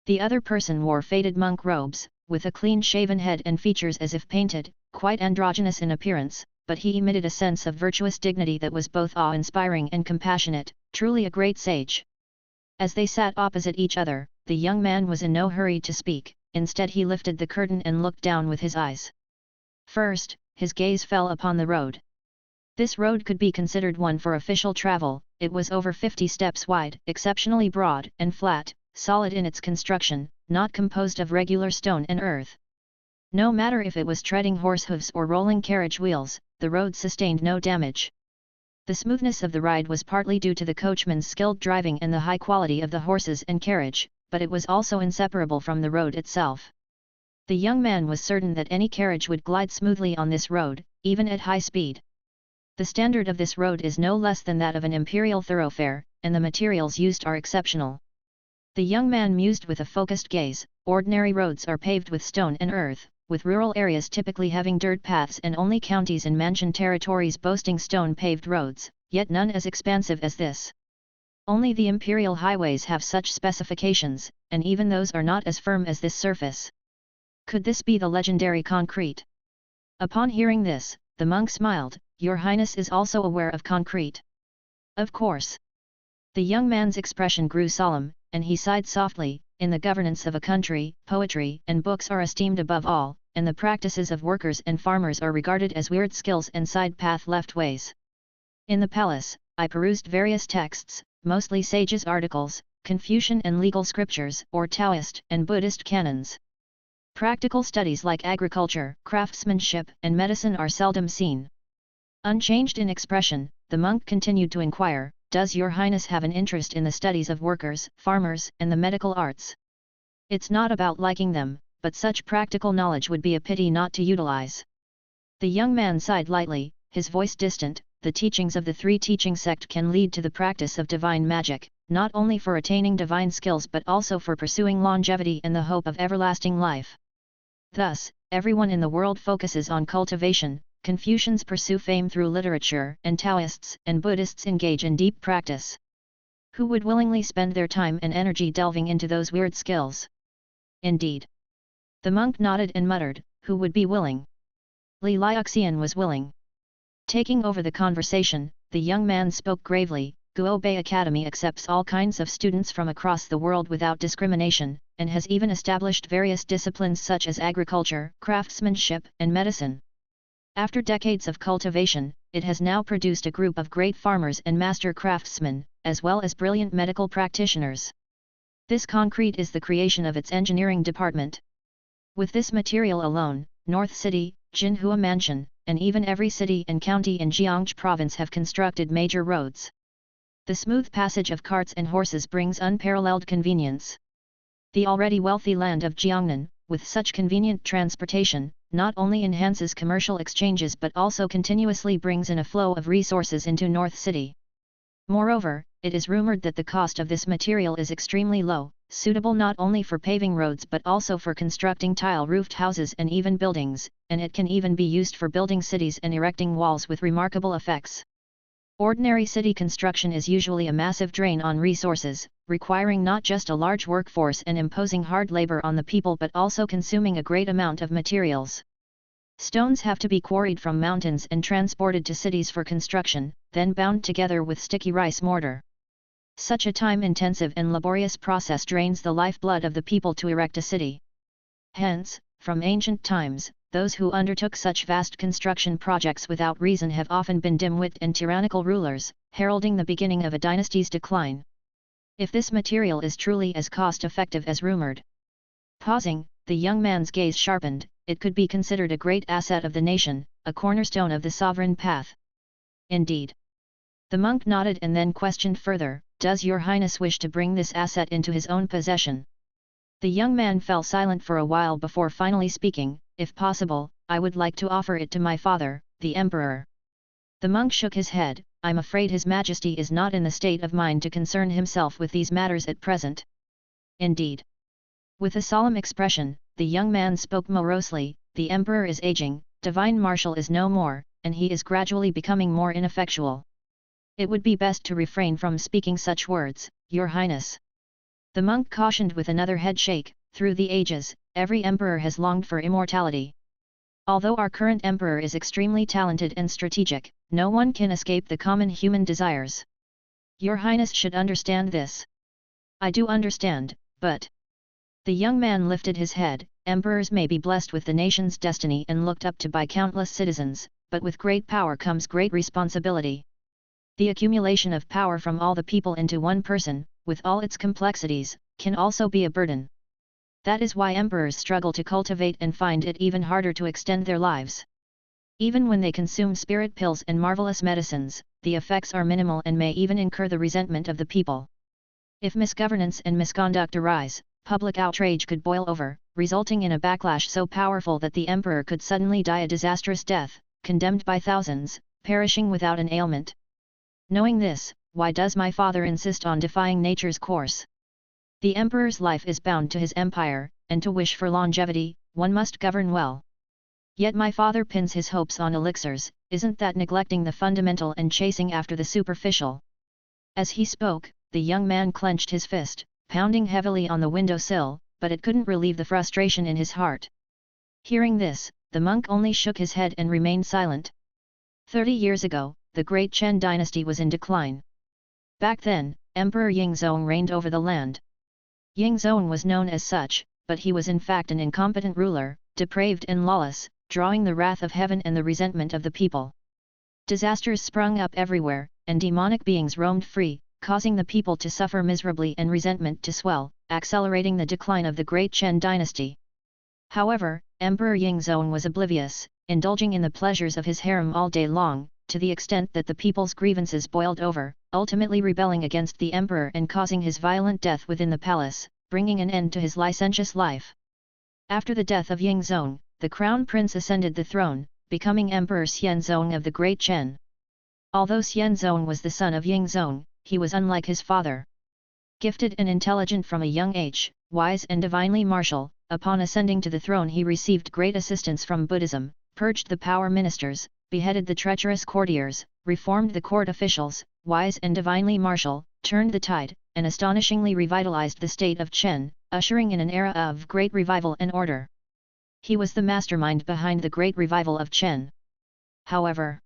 S1: The other person wore faded monk robes, with a clean-shaven head and features as if painted, quite androgynous in appearance, but he emitted a sense of virtuous dignity that was both awe-inspiring and compassionate, truly a great sage. As they sat opposite each other, the young man was in no hurry to speak, instead he lifted the curtain and looked down with his eyes. First, his gaze fell upon the road. This road could be considered one for official travel, it was over 50 steps wide, exceptionally broad and flat, solid in its construction, not composed of regular stone and earth. No matter if it was treading horse hooves or rolling carriage wheels, the road sustained no damage. The smoothness of the ride was partly due to the coachman's skilled driving and the high quality of the horses and carriage, but it was also inseparable from the road itself. The young man was certain that any carriage would glide smoothly on this road, even at high speed. The standard of this road is no less than that of an imperial thoroughfare, and the materials used are exceptional. The young man mused with a focused gaze. Ordinary roads are paved with stone and earth, with rural areas typically having dirt paths and only counties and mansion territories boasting stone-paved roads, yet none as expansive as this. Only the imperial highways have such specifications, and even those are not as firm as this surface. Could this be the legendary concrete? Upon hearing this, the monk smiled. Your Highness is also aware of concrete. Of course. The young man's expression grew solemn, and he sighed softly. In the governance of a country, poetry and books are esteemed above all, and the practices of workers and farmers are regarded as weird skills and side-path left ways. In the palace, I perused various texts, mostly sages' articles, Confucian and legal scriptures, or Taoist and Buddhist canons. Practical studies like agriculture, craftsmanship, and medicine are seldom seen. Unchanged in expression, the monk continued to inquire, does your Highness have an interest in the studies of workers, farmers, and the medical arts? It's not about liking them, but such practical knowledge would be a pity not to utilize. The young man sighed lightly, his voice distant. The teachings of the three teaching sect can lead to the practice of divine magic, not only for attaining divine skills but also for pursuing longevity and the hope of everlasting life. Thus, everyone in the world focuses on cultivation. Confucians pursue fame through literature, and Taoists and Buddhists engage in deep practice. Who would willingly spend their time and energy delving into those weird skills? Indeed. The monk nodded and muttered, who would be willing? Li Liuxian was willing. Taking over the conversation, the young man spoke gravely. Guo Bei Academy accepts all kinds of students from across the world without discrimination, and has even established various disciplines such as agriculture, craftsmanship, and medicine. After decades of cultivation, it has now produced a group of great farmers and master craftsmen, as well as brilliant medical practitioners. This concrete is the creation of its engineering department. With this material alone, North City, Jinhua Mansion, and even every city and county in Jiangxi province have constructed major roads. The smooth passage of carts and horses brings unparalleled convenience. The already wealthy land of Jiangnan, with such convenient transportation, not only enhances commercial exchanges but also continuously brings in a flow of resources into North City. Moreover, it is rumored that the cost of this material is extremely low, suitable not only for paving roads but also for constructing tile-roofed houses and even buildings, and it can even be used for building cities and erecting walls with remarkable effects. Ordinary city construction is usually a massive drain on resources, requiring not just a large workforce and imposing hard labor on the people but also consuming a great amount of materials. Stones have to be quarried from mountains and transported to cities for construction, then bound together with sticky rice mortar. Such a time-intensive and laborious process drains the lifeblood of the people to erect a city. Hence, from ancient times, those who undertook such vast construction projects without reason have often been dim-witted and tyrannical rulers, heralding the beginning of a dynasty's decline. If this material is truly as cost-effective as rumored. Pausing, the young man's gaze sharpened, it could be considered a great asset of the nation, a cornerstone of the sovereign path. Indeed. The monk nodded and then questioned further, does your Highness wish to bring this asset into his own possession? The young man fell silent for a while before finally speaking, if possible, I would like to offer it to my father, the Emperor. The monk shook his head, I'm afraid His Majesty is not in the state of mind to concern himself with these matters at present. Indeed. With a solemn expression, the young man spoke morosely, the Emperor is aging, divine marshal is no more, and he is gradually becoming more ineffectual. It would be best to refrain from speaking such words, Your Highness. The monk cautioned with another head shake, through the ages, every emperor has longed for immortality. Although our current emperor is extremely talented and strategic, no one can escape the common human desires. Your Highness should understand this. I do understand, but... The young man lifted his head, emperors may be blessed with the nation's destiny and looked up to by countless citizens, but with great power comes great responsibility. The accumulation of power from all the people into one person, with all its complexities, can also be a burden. That is why emperors struggle to cultivate and find it even harder to extend their lives. Even when they consume spirit pills and marvelous medicines, the effects are minimal and may even incur the resentment of the people. If misgovernance and misconduct arise, public outrage could boil over, resulting in a backlash so powerful that the emperor could suddenly die a disastrous death, condemned by thousands, perishing without an ailment. Knowing this, why does my father insist on defying nature's course? The emperor's life is bound to his empire, and to wish for longevity, one must govern well. Yet my father pins his hopes on elixirs, isn't that neglecting the fundamental and chasing after the superficial? As he spoke, the young man clenched his fist, pounding heavily on the windowsill, but it couldn't relieve the frustration in his heart. Hearing this, the monk only shook his head and remained silent. 30 years ago, the great Chen dynasty was in decline. Back then, Emperor Yingzong reigned over the land. Yingzong was known as such, but he was in fact an incompetent ruler, depraved and lawless, drawing the wrath of heaven and the resentment of the people. Disasters sprung up everywhere, and demonic beings roamed free, causing the people to suffer miserably and resentment to swell, accelerating the decline of the great Chen dynasty. However, Emperor Yingzong was oblivious, indulging in the pleasures of his harem all day long, to the extent that the people's grievances boiled over, ultimately rebelling against the emperor and causing his violent death within the palace, bringing an end to his licentious life. After the death of Yingzong, the crown prince ascended the throne, becoming Emperor Xianzong of the Great Chen. Although Xianzong was the son of Yingzong, he was unlike his father. Gifted and intelligent from a young age, wise and divinely martial, upon ascending to the throne he received great assistance from Buddhism, purged the power ministers, beheaded the treacherous courtiers, reformed the court officials, wise and divinely martial, turned the tide, and astonishingly revitalized the state of Chen, ushering in an era of great revival and order. He was the mastermind behind the great revival of Chen. However,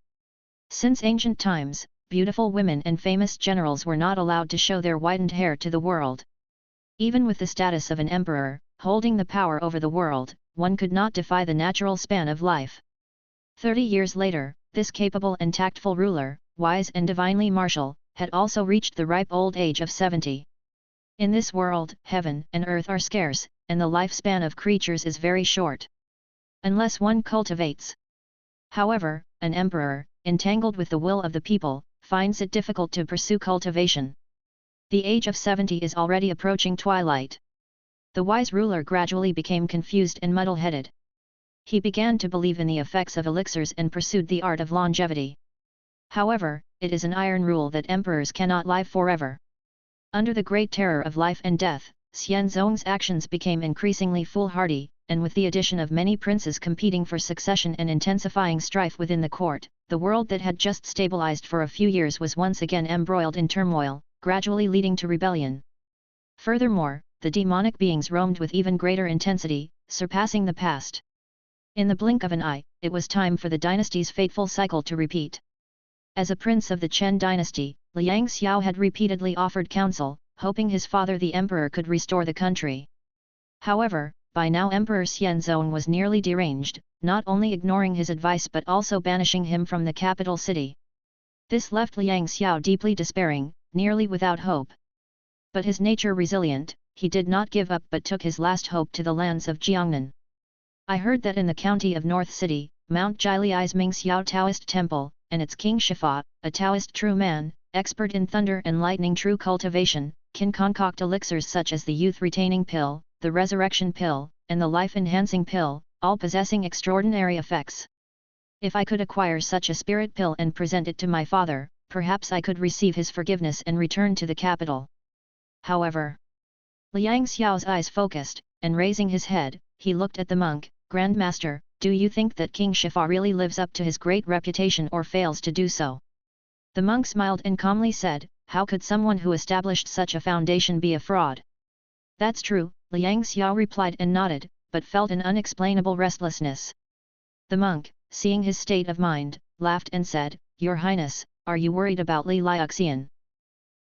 S1: since ancient times, beautiful women and famous generals were not allowed to show their whitened hair to the world. Even with the status of an emperor, holding the power over the world, one could not defy the natural span of life. 30 years later, this capable and tactful ruler, wise and divinely martial, had also reached the ripe old age of 70. In this world, heaven and earth are scarce, and the lifespan of creatures is very short. Unless one cultivates. However, an emperor, entangled with the will of the people, finds it difficult to pursue cultivation. The age of 70 is already approaching twilight. The wise ruler gradually became confused and muddle-headed. He began to believe in the effects of elixirs and pursued the art of longevity. However, it is an iron rule that emperors cannot live forever. Under the great terror of life and death, Xianzong's actions became increasingly foolhardy, and with the addition of many princes competing for succession and intensifying strife within the court, the world that had just stabilized for a few years was once again embroiled in turmoil, gradually leading to rebellion. Furthermore, the demonic beings roamed with even greater intensity, surpassing the past. In the blink of an eye, it was time for the dynasty's fateful cycle to repeat. As a prince of the Chen dynasty, Liang Xiao had repeatedly offered counsel, hoping his father the emperor could restore the country. However, by now Emperor Xianzong was nearly deranged, not only ignoring his advice but also banishing him from the capital city. This left Liang Xiao deeply despairing, nearly without hope. But his nature resilient, he did not give up but took his last hope to the lands of Jiangnan. I heard that in the county of North City, Mount Jili's Ming Xiao Taoist Temple, and its King Shifa, a Taoist true man, expert in thunder and lightning true cultivation, can concoct elixirs such as the youth-retaining pill, the resurrection pill, and the life-enhancing pill, all possessing extraordinary effects. If I could acquire such a spirit pill and present it to my father, perhaps I could receive his forgiveness and return to the capital. However, Liang Xiao's eyes focused, and raising his head, he looked at the monk. Grand Master, do you think that King Shifa really lives up to his great reputation or fails to do so? The monk smiled and calmly said, how could someone who established such a foundation be a fraud? That's true, Liang Xiao replied and nodded, but felt an unexplainable restlessness. The monk, seeing his state of mind, laughed and said, Your Highness, are you worried about Li Liuxian?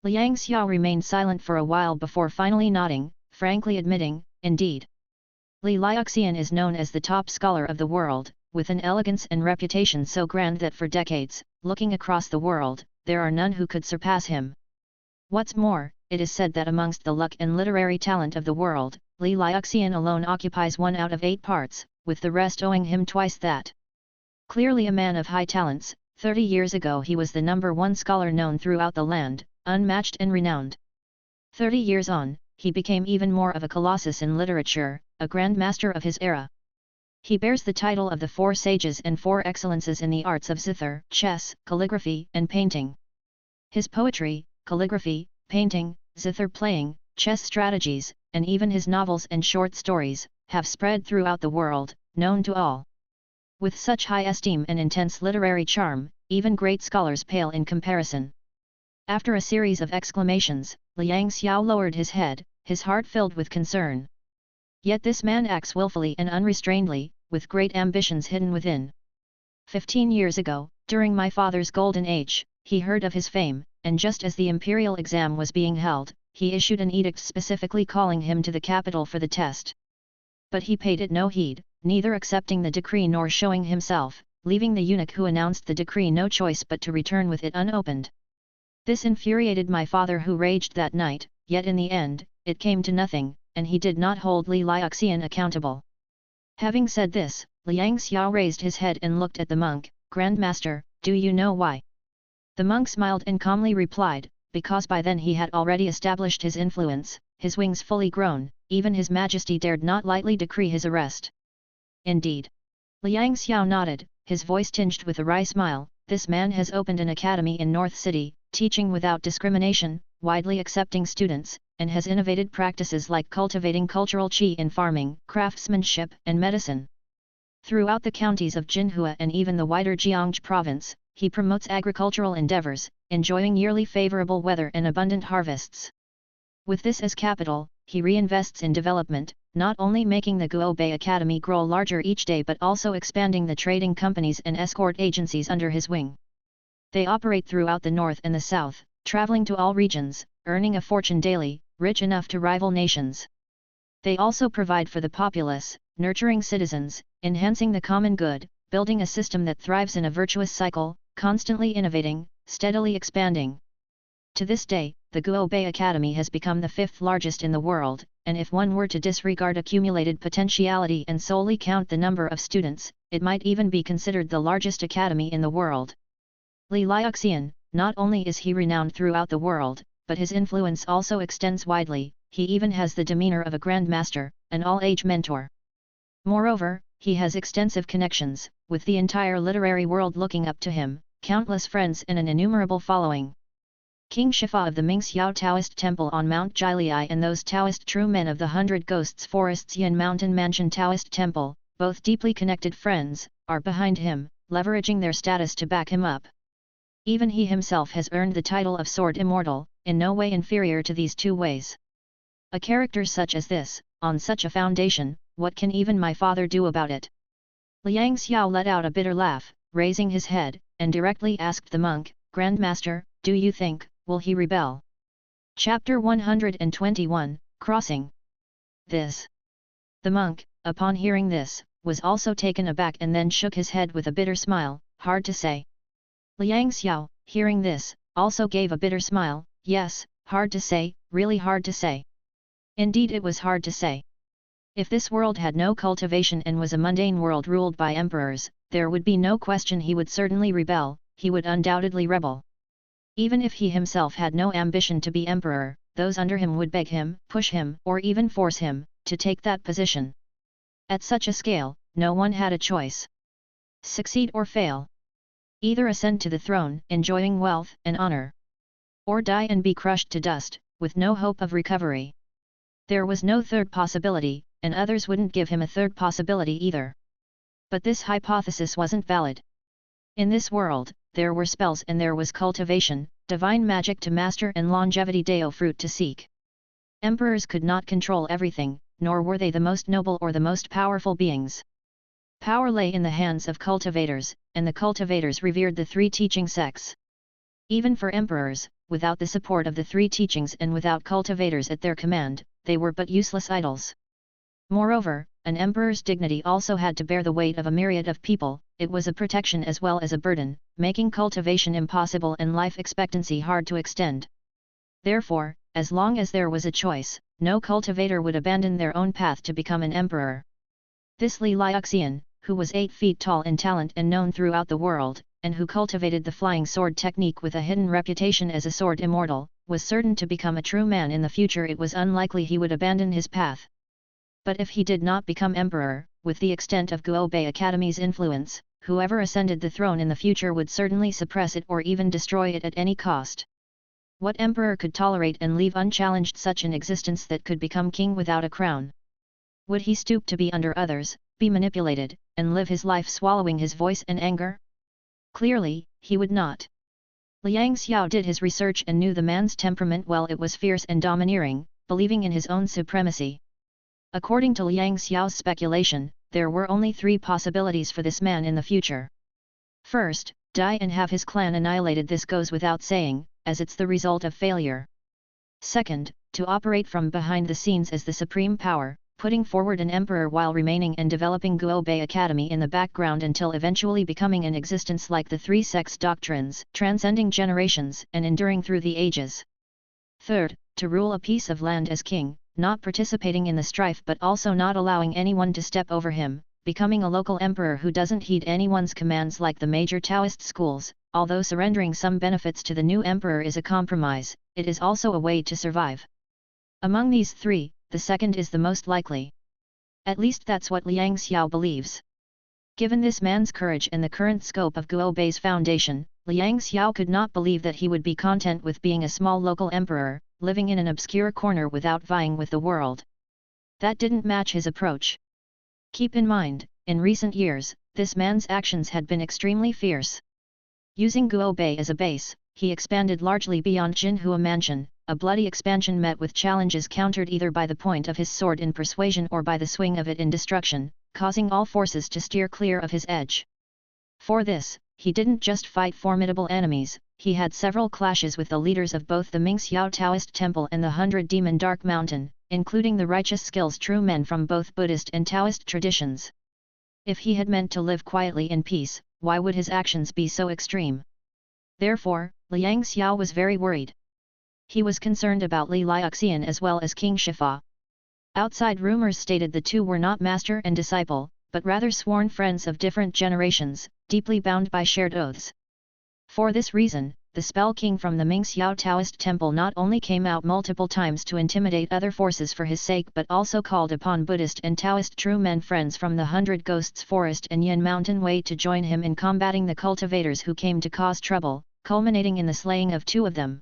S1: Liang Xiao remained silent for a while before finally nodding, frankly admitting, indeed. Li Liuxian is known as the top scholar of the world, with an elegance and reputation so grand that for decades, looking across the world, there are none who could surpass him. What's more, it is said that amongst the luck and literary talent of the world, Li Liuxian alone occupies 1 out of 8 parts, with the rest owing him twice that. Clearly a man of high talents, 30 years ago he was the #1 scholar known throughout the land, unmatched and renowned. 30 years on, he became even more of a colossus in literature, a grand master of his era. He bears the title of the Four Sages and Four Excellences in the arts of zither, chess, calligraphy, and painting. His poetry, calligraphy, painting, zither playing, chess strategies, and even his novels and short stories, have spread throughout the world, known to all. With such high esteem and intense literary charm, even great scholars pale in comparison. After a series of exclamations, Liang Xiao lowered his head, his heart filled with concern. Yet this man acts willfully and unrestrainedly, with great ambitions hidden within. 15 years ago, during my father's golden age, he heard of his fame, and just as the imperial exam was being held, he issued an edict specifically calling him to the capital for the test. But he paid it no heed, neither accepting the decree nor showing himself, leaving the eunuch who announced the decree no choice but to return with it unopened. This infuriated my father, who raged that night, yet in the end, it came to nothing, and he did not hold Li Liuxian accountable. Having said this, Liang Xiao raised his head and looked at the monk. Grand Master, do you know why? The monk smiled and calmly replied, because by then he had already established his influence, his wings fully grown, even His Majesty dared not lightly decree his arrest. Indeed. Liang Xiao nodded, his voice tinged with a wry smile. This man has opened an academy in North City, teaching without discrimination, widely accepting students, and has innovated practices like cultivating cultural qi in farming, craftsmanship, and medicine. Throughout the counties of Jinhua and even the wider Jiangxi province, he promotes agricultural endeavors, enjoying yearly favorable weather and abundant harvests. With this as capital, he reinvests in development, not only making the Guobei Academy grow larger each day but also expanding the trading companies and escort agencies under his wing. They operate throughout the north and the south, traveling to all regions, earning a fortune daily, rich enough to rival nations. They also provide for the populace, nurturing citizens, enhancing the common good, building a system that thrives in a virtuous cycle, constantly innovating, steadily expanding. To this day, the Guobei Academy has become the fifth largest in the world, and if one were to disregard accumulated potentiality and solely count the number of students, it might even be considered the largest academy in the world. Li Liuxian, not only is he renowned throughout the world, but his influence also extends widely. He even has the demeanor of a grand master, an all-age mentor. Moreover, he has extensive connections, with the entire literary world looking up to him, countless friends and an innumerable following. King Shifa of the Mingxiao Taoist Temple on Mount Jiliai and those Taoist true men of the Hundred Ghosts Forests Yin Mountain Mansion Taoist Temple, both deeply connected friends, are behind him, leveraging their status to back him up. Even he himself has earned the title of Sword Immortal, in no way inferior to these two ways. A character such as this, on such a foundation, what can even my father do about it? Liang Xiao let out a bitter laugh, raising his head, and directly asked the monk, Grand Master, do you think, will he rebel? Chapter 121, Crossing. This. The monk, upon hearing this, was also taken aback and then shook his head with a bitter smile, hard to say. Liang Xiao, hearing this, also gave a bitter smile, yes, hard to say, really hard to say. Indeed it was hard to say. If this world had no cultivation and was a mundane world ruled by emperors, there would be no question he would certainly rebel, he would undoubtedly rebel. Even if he himself had no ambition to be emperor, those under him would beg him, push him, or even force him, to take that position. At such a scale, no one had a choice. Succeed or fail. Either ascend to the throne, enjoying wealth and honor. Or die and be crushed to dust, with no hope of recovery. There was no third possibility, and others wouldn't give him a third possibility either. But this hypothesis wasn't valid. In this world, there were spells and there was cultivation, divine magic to master and longevity Dao fruit to seek. Emperors could not control everything, nor were they the most noble or the most powerful beings. Power lay in the hands of cultivators, and the cultivators revered the three teaching sects. Even for emperors, without the support of the three teachings and without cultivators at their command, they were but useless idols. Moreover, an emperor's dignity also had to bear the weight of a myriad of people. It was a protection as well as a burden, making cultivation impossible and life expectancy hard to extend. Therefore, as long as there was a choice, no cultivator would abandon their own path to become an emperor. This Li Liuxian, who was 8 feet tall in talent and known throughout the world, and who cultivated the flying sword technique with a hidden reputation as a sword immortal, was certain to become a true man in the future. It was unlikely he would abandon his path. But if he did not become emperor, with the extent of Guobei Academy's influence, whoever ascended the throne in the future would certainly suppress it or even destroy it at any cost. What emperor could tolerate and leave unchallenged such an existence that could become king without a crown? Would he stoop to be under others, be manipulated, and live his life swallowing his voice and anger? Clearly, he would not. Liang Xiao did his research and knew the man's temperament well. It was fierce and domineering, believing in his own supremacy. According to Liang Xiao's speculation, there were only 3 possibilities for this man in the future. First, die and have his clan annihilated. This goes without saying, as it's the result of failure. Second, to operate from behind the scenes as the supreme power, putting forward an emperor while remaining and developing Guobei Academy in the background until eventually becoming an existence like the 3 sects doctrines, transcending generations and enduring through the ages. Third, to rule a piece of land as king, not participating in the strife but also not allowing anyone to step over him, becoming a local emperor who doesn't heed anyone's commands like the major Taoist schools. Although surrendering some benefits to the new emperor is a compromise, it is also a way to survive. Among these 3, the second is the most likely. At least that's what Liang Xiao believes. Given this man's courage and the current scope of Guobei's foundation, Liang Xiao could not believe that he would be content with being a small local emperor, living in an obscure corner without vying with the world. That didn't match his approach. Keep in mind, in recent years, this man's actions had been extremely fierce. Using Guobei as a base, he expanded largely beyond Jinhua Mansion, a bloody expansion met with challenges countered either by the point of his sword in persuasion or by the swing of it in destruction, causing all forces to steer clear of his edge. For this, he didn't just fight formidable enemies, he had several clashes with the leaders of both the Mingxiao Taoist Temple and the 100 Demon Dark Mountain, including the righteous skills true men from both Buddhist and Taoist traditions. If he had meant to live quietly in peace, why would his actions be so extreme? Therefore, Liang Xiao was very worried. He was concerned about Li Liuxian as well as King Shifa. Outside rumors stated the 2 were not master and disciple, but rather sworn friends of different generations, deeply bound by shared oaths. For this reason, the Spell King from the Mingxiao Taoist Temple not only came out multiple times to intimidate other forces for his sake but also called upon Buddhist and Taoist true men friends from the 100 Ghosts Forest and Yin Mountain Way to join him in combating the cultivators who came to cause trouble, culminating in the slaying of 2 of them.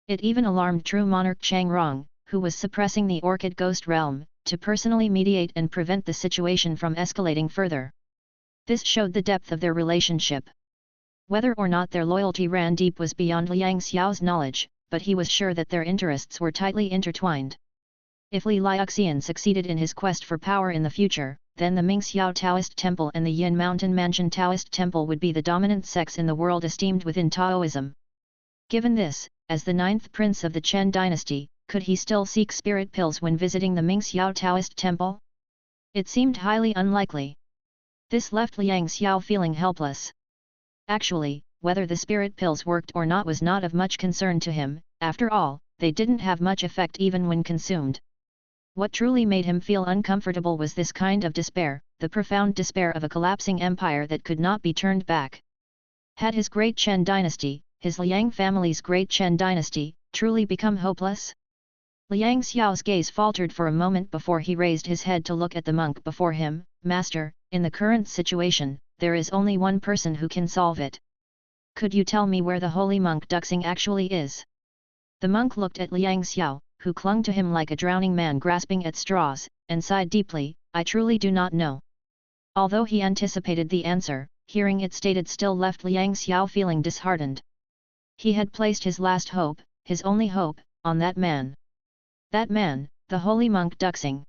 S1: It even alarmed true monarch Chang Rong, who was suppressing the Orchid Ghost Realm, to personally mediate and prevent the situation from escalating further. This showed the depth of their relationship. Whether or not their loyalty ran deep was beyond Liang Xiao's knowledge, but he was sure that their interests were tightly intertwined. If Li Liuxian succeeded in his quest for power in the future, then the Mingxiao Taoist Temple and the Yin Mountain Mansion Taoist Temple would be the dominant sects in the world esteemed within Taoism. Given this, as the 9th prince of the Chen dynasty, could he still seek spirit pills when visiting the Mingxiao Taoist Temple? It seemed highly unlikely. This left Liang Xiao feeling helpless. Actually, whether the spirit pills worked or not was not of much concern to him. After all, they didn't have much effect even when consumed. What truly made him feel uncomfortable was this kind of despair, the profound despair of a collapsing empire that could not be turned back. Had his great Chen dynasty, his Liang family's great Chen dynasty, truly become hopeless? Liang Xiao's gaze faltered for a moment before he raised his head to look at the monk before him. Master, in the current situation, there is only one person who can solve it. Could you tell me where the holy monk Duxing actually is? The monk looked at Liang Xiao, who clung to him like a drowning man grasping at straws, and sighed deeply. I truly do not know. Although he anticipated the answer, hearing it stated still left Liang Xiao feeling disheartened. He had placed his last hope, his only hope, on that man. That man, the holy monk Duxing.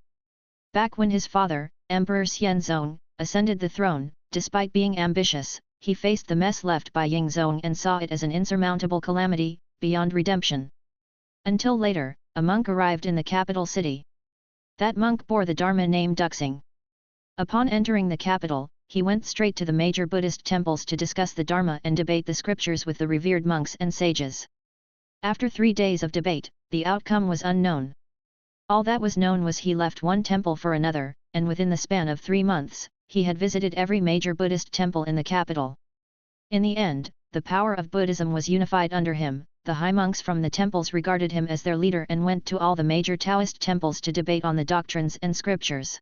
S1: Back when his father, Emperor Xianzong, ascended the throne, despite being ambitious, he faced the mess left by Yingzong and saw it as an insurmountable calamity, beyond redemption. Until later, a monk arrived in the capital city. That monk bore the Dharma name Duxing. Upon entering the capital, he went straight to the major Buddhist temples to discuss the Dharma and debate the scriptures with the revered monks and sages. After 3 days of debate, the outcome was unknown. All that was known was he left one temple for another, and within the span of 3 months, he had visited every major Buddhist temple in the capital. In the end, the power of Buddhism was unified under him, the high monks from the temples regarded him as their leader and went to all the major Taoist temples to debate on the doctrines and scriptures.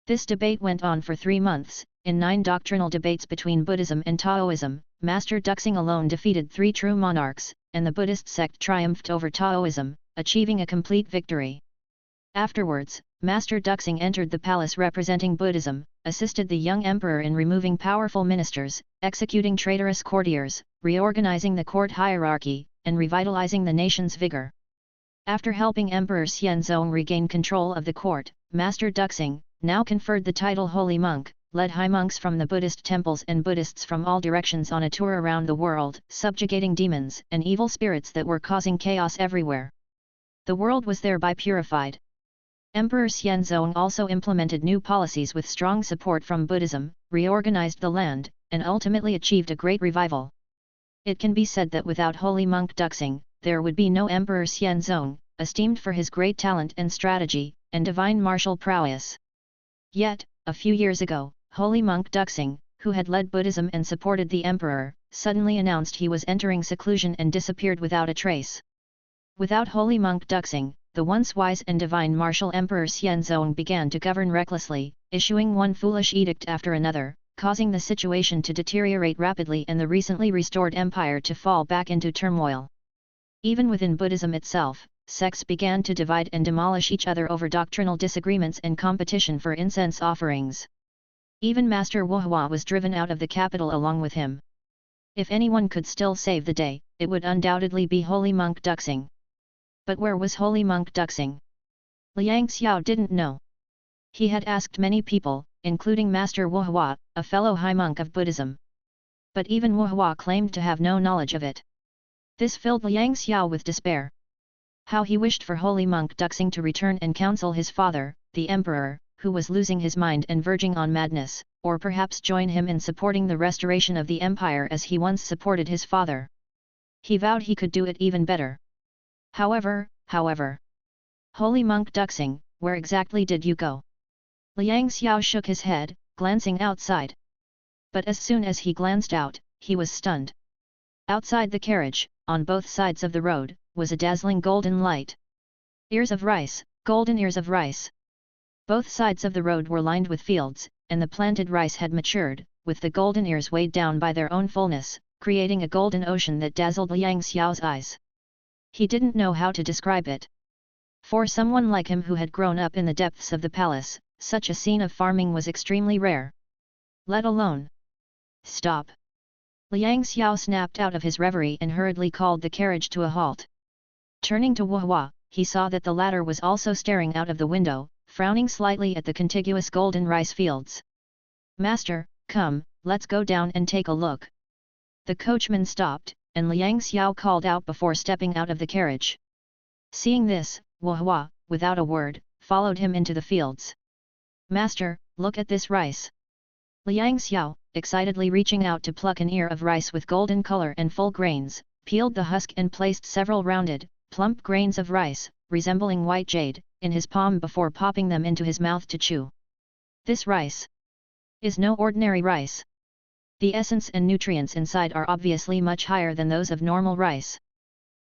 S1: This debate went on for 3 months. In 9 doctrinal debates between Buddhism and Taoism, Master Duxing alone defeated 3 true monarchs, and the Buddhist sect triumphed over Taoism, achieving a complete victory. Afterwards, Master Duxing entered the palace representing Buddhism, assisted the young emperor in removing powerful ministers, executing traitorous courtiers, reorganizing the court hierarchy, and revitalizing the nation's vigor. After helping Emperor Xianzong regain control of the court, Master Duxing, now conferred the title Holy Monk, led high monks from the Buddhist temples and Buddhists from all directions on a tour around the world, subjugating demons and evil spirits that were causing chaos everywhere. The world was thereby purified. Emperor Xianzong also implemented new policies with strong support from Buddhism, reorganized the land, and ultimately achieved a great revival. It can be said that without Holy Monk Duxing, there would be no Emperor Xianzong, esteemed for his great talent and strategy, and divine martial prowess. Yet, a few years ago, Holy Monk Duxing, who had led Buddhism and supported the emperor, suddenly announced he was entering seclusion and disappeared without a trace. Without Holy Monk Duxing, the once wise and divine martial Emperor Xianzong began to govern recklessly, issuing one foolish edict after another, causing the situation to deteriorate rapidly and the recently restored empire to fall back into turmoil. Even within Buddhism itself, sects began to divide and demolish each other over doctrinal disagreements and competition for incense offerings. Even Master Wuhua was driven out of the capital along with him. If anyone could still save the day, it would undoubtedly be Holy Monk Duxing. But where was Holy Monk Duxing? Liang Xiao didn't know. He had asked many people, including Master Wuhua, a fellow high monk of Buddhism. But even Wuhua claimed to have no knowledge of it. This filled Liang Xiao with despair. How he wished for Holy Monk Duxing to return and counsel his father, the emperor, who was losing his mind and verging on madness, or perhaps join him in supporting the restoration of the empire as he once supported his father. He vowed he could do it even better. However, Holy Monk Duxing, where exactly did you go? Liang Xiao shook his head, glancing outside. But as soon as he glanced out, he was stunned. Outside the carriage, on both sides of the road, was a dazzling golden light. Ears of rice, golden ears of rice. Both sides of the road were lined with fields, and the planted rice had matured, with the golden ears weighed down by their own fullness, creating a golden ocean that dazzled Liang Xiao's eyes. He didn't know how to describe it. For someone like him who had grown up in the depths of the palace, such a scene of farming was extremely rare. Let alone. Stop! Liang Xiao snapped out of his reverie and hurriedly called the carriage to a halt. Turning to Wuhua, he saw that the latter was also staring out of the window, frowning slightly at the contiguous golden rice fields. Master, come, let's go down and take a look. The coachman stopped, and Liang Xiao called out before stepping out of the carriage. Seeing this, Wuhua, without a word, followed him into the fields. Master, look at this rice. Liang Xiao, excitedly reaching out to pluck an ear of rice with golden color and full grains, peeled the husk and placed several rounded, plump grains of rice, resembling white jade, in his palm before popping them into his mouth to chew. This rice is no ordinary rice. The essence and nutrients inside are obviously much higher than those of normal rice.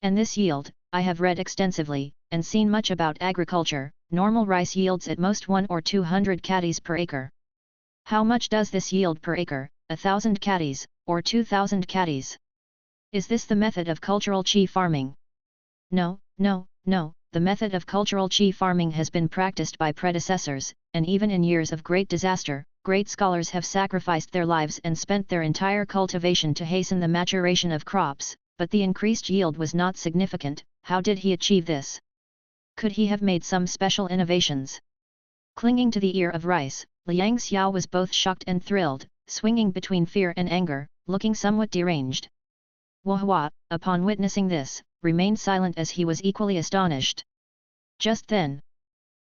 S1: And this yield, I have read extensively, and seen much about agriculture, normal rice yields at most 1 or 200 caddies per acre. How much does this yield per acre? 1,000 caddies, or 2,000 caddies? Is this the method of cultural chi farming? No, the method of cultural chi farming has been practiced by predecessors, and even in years of great disaster, great scholars have sacrificed their lives and spent their entire cultivation to hasten the maturation of crops, but the increased yield was not significant. How did he achieve this? Could he have made some special innovations? Clinging to the ear of rice, Liang Xiao was both shocked and thrilled, swinging between fear and anger, looking somewhat deranged. Wuhua, upon witnessing this, remained silent as he was equally astonished. Just then,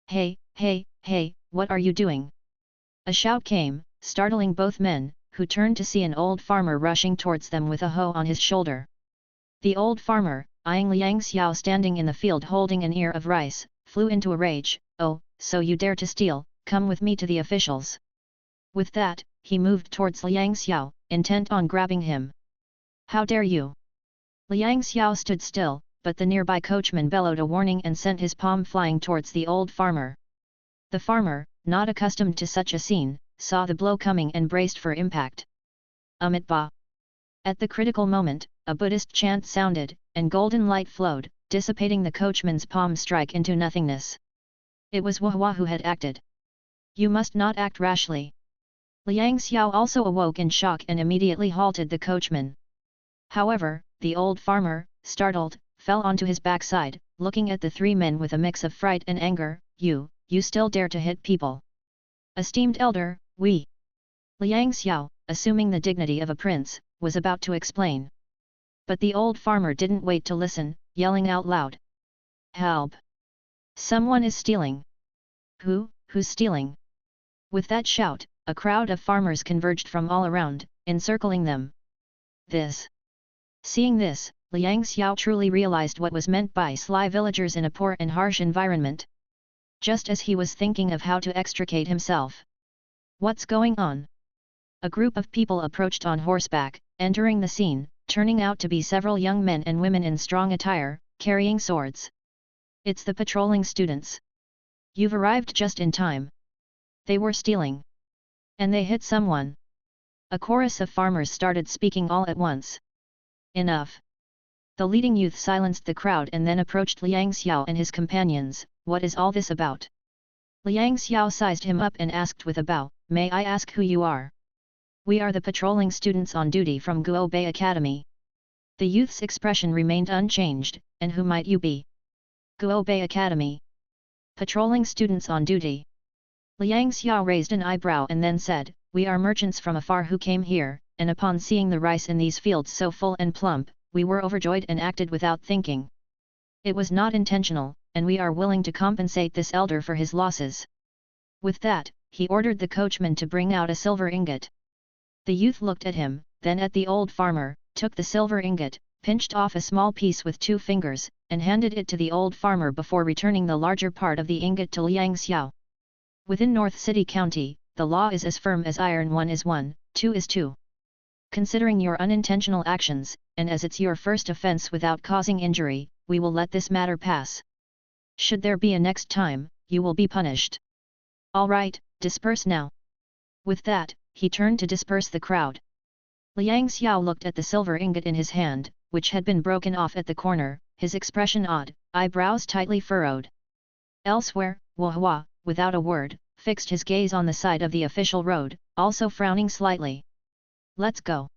S1: Hey, what are you doing? A shout came, startling both men, who turned to see an old farmer rushing towards them with a hoe on his shoulder. The old farmer, eyeing Liang Xiao standing in the field holding an ear of rice, flew into a rage. Oh, so you dare to steal, come with me to the officials. With that, he moved towards Liang Xiao, intent on grabbing him. How dare you? Liang Xiao stood still, but the nearby coachman bellowed a warning and sent his palm flying towards the old farmer. The farmer, not accustomed to such a scene, saw the blow coming and braced for impact. Ba! At the critical moment, a Buddhist chant sounded, and golden light flowed, dissipating the coachman's palm strike into nothingness. It was Hua who had acted. You must not act rashly. Liang Xiao also awoke in shock and immediately halted the coachman. However, the old farmer, startled, fell onto his backside, looking at the three men with a mix of fright and anger. You still dare to hit people? Esteemed elder, we. Liang Xiao, assuming the dignity of a prince, was about to explain. But the old farmer didn't wait to listen, yelling out loud. Help! Someone is stealing! Who's stealing? With that shout, a crowd of farmers converged from all around, encircling them. Seeing this, Liang Xiao truly realized what was meant by sly villagers in a poor and harsh environment. Just as he was thinking of how to extricate himself. What's going on? A group of people approached on horseback, entering the scene, turning out to be several young men and women in strong attire, carrying swords. It's the patrolling students. You've arrived just in time. They were stealing. And they hit someone. A chorus of farmers started speaking all at once. Enough. The leading youth silenced the crowd and then approached Liang Xiao and his companions. What is all this about? Liang Xiao sized him up and asked with a bow, may I ask who you are? We are the patrolling students on duty from Guo Bei Academy. The youth's expression remained unchanged, and who might you be? Guo Bei Academy. Patrolling students on duty. Liang Xiao raised an eyebrow and then said, we are merchants from afar who came here, and upon seeing the rice in these fields so full and plump, we were overjoyed and acted without thinking. It was not intentional, and we are willing to compensate this elder for his losses. With that, he ordered the coachman to bring out a silver ingot. The youth looked at him, then at the old farmer, took the silver ingot, pinched off a small piece with 2 fingers, and handed it to the old farmer before returning the larger part of the ingot to Liang Xiao. Within North City County, the law is as firm as iron. 1 is 1, 2 is 2. Considering your unintentional actions, and as it's your first offense without causing injury, we will let this matter pass. Should there be a next time, you will be punished. All right, disperse now. With that, he turned to disperse the crowd. Liang Xiao looked at the silver ingot in his hand, which had been broken off at the corner, his expression odd, eyebrows tightly furrowed. Elsewhere, Hua, without a word, fixed his gaze on the side of the official road, also frowning slightly. Let's go.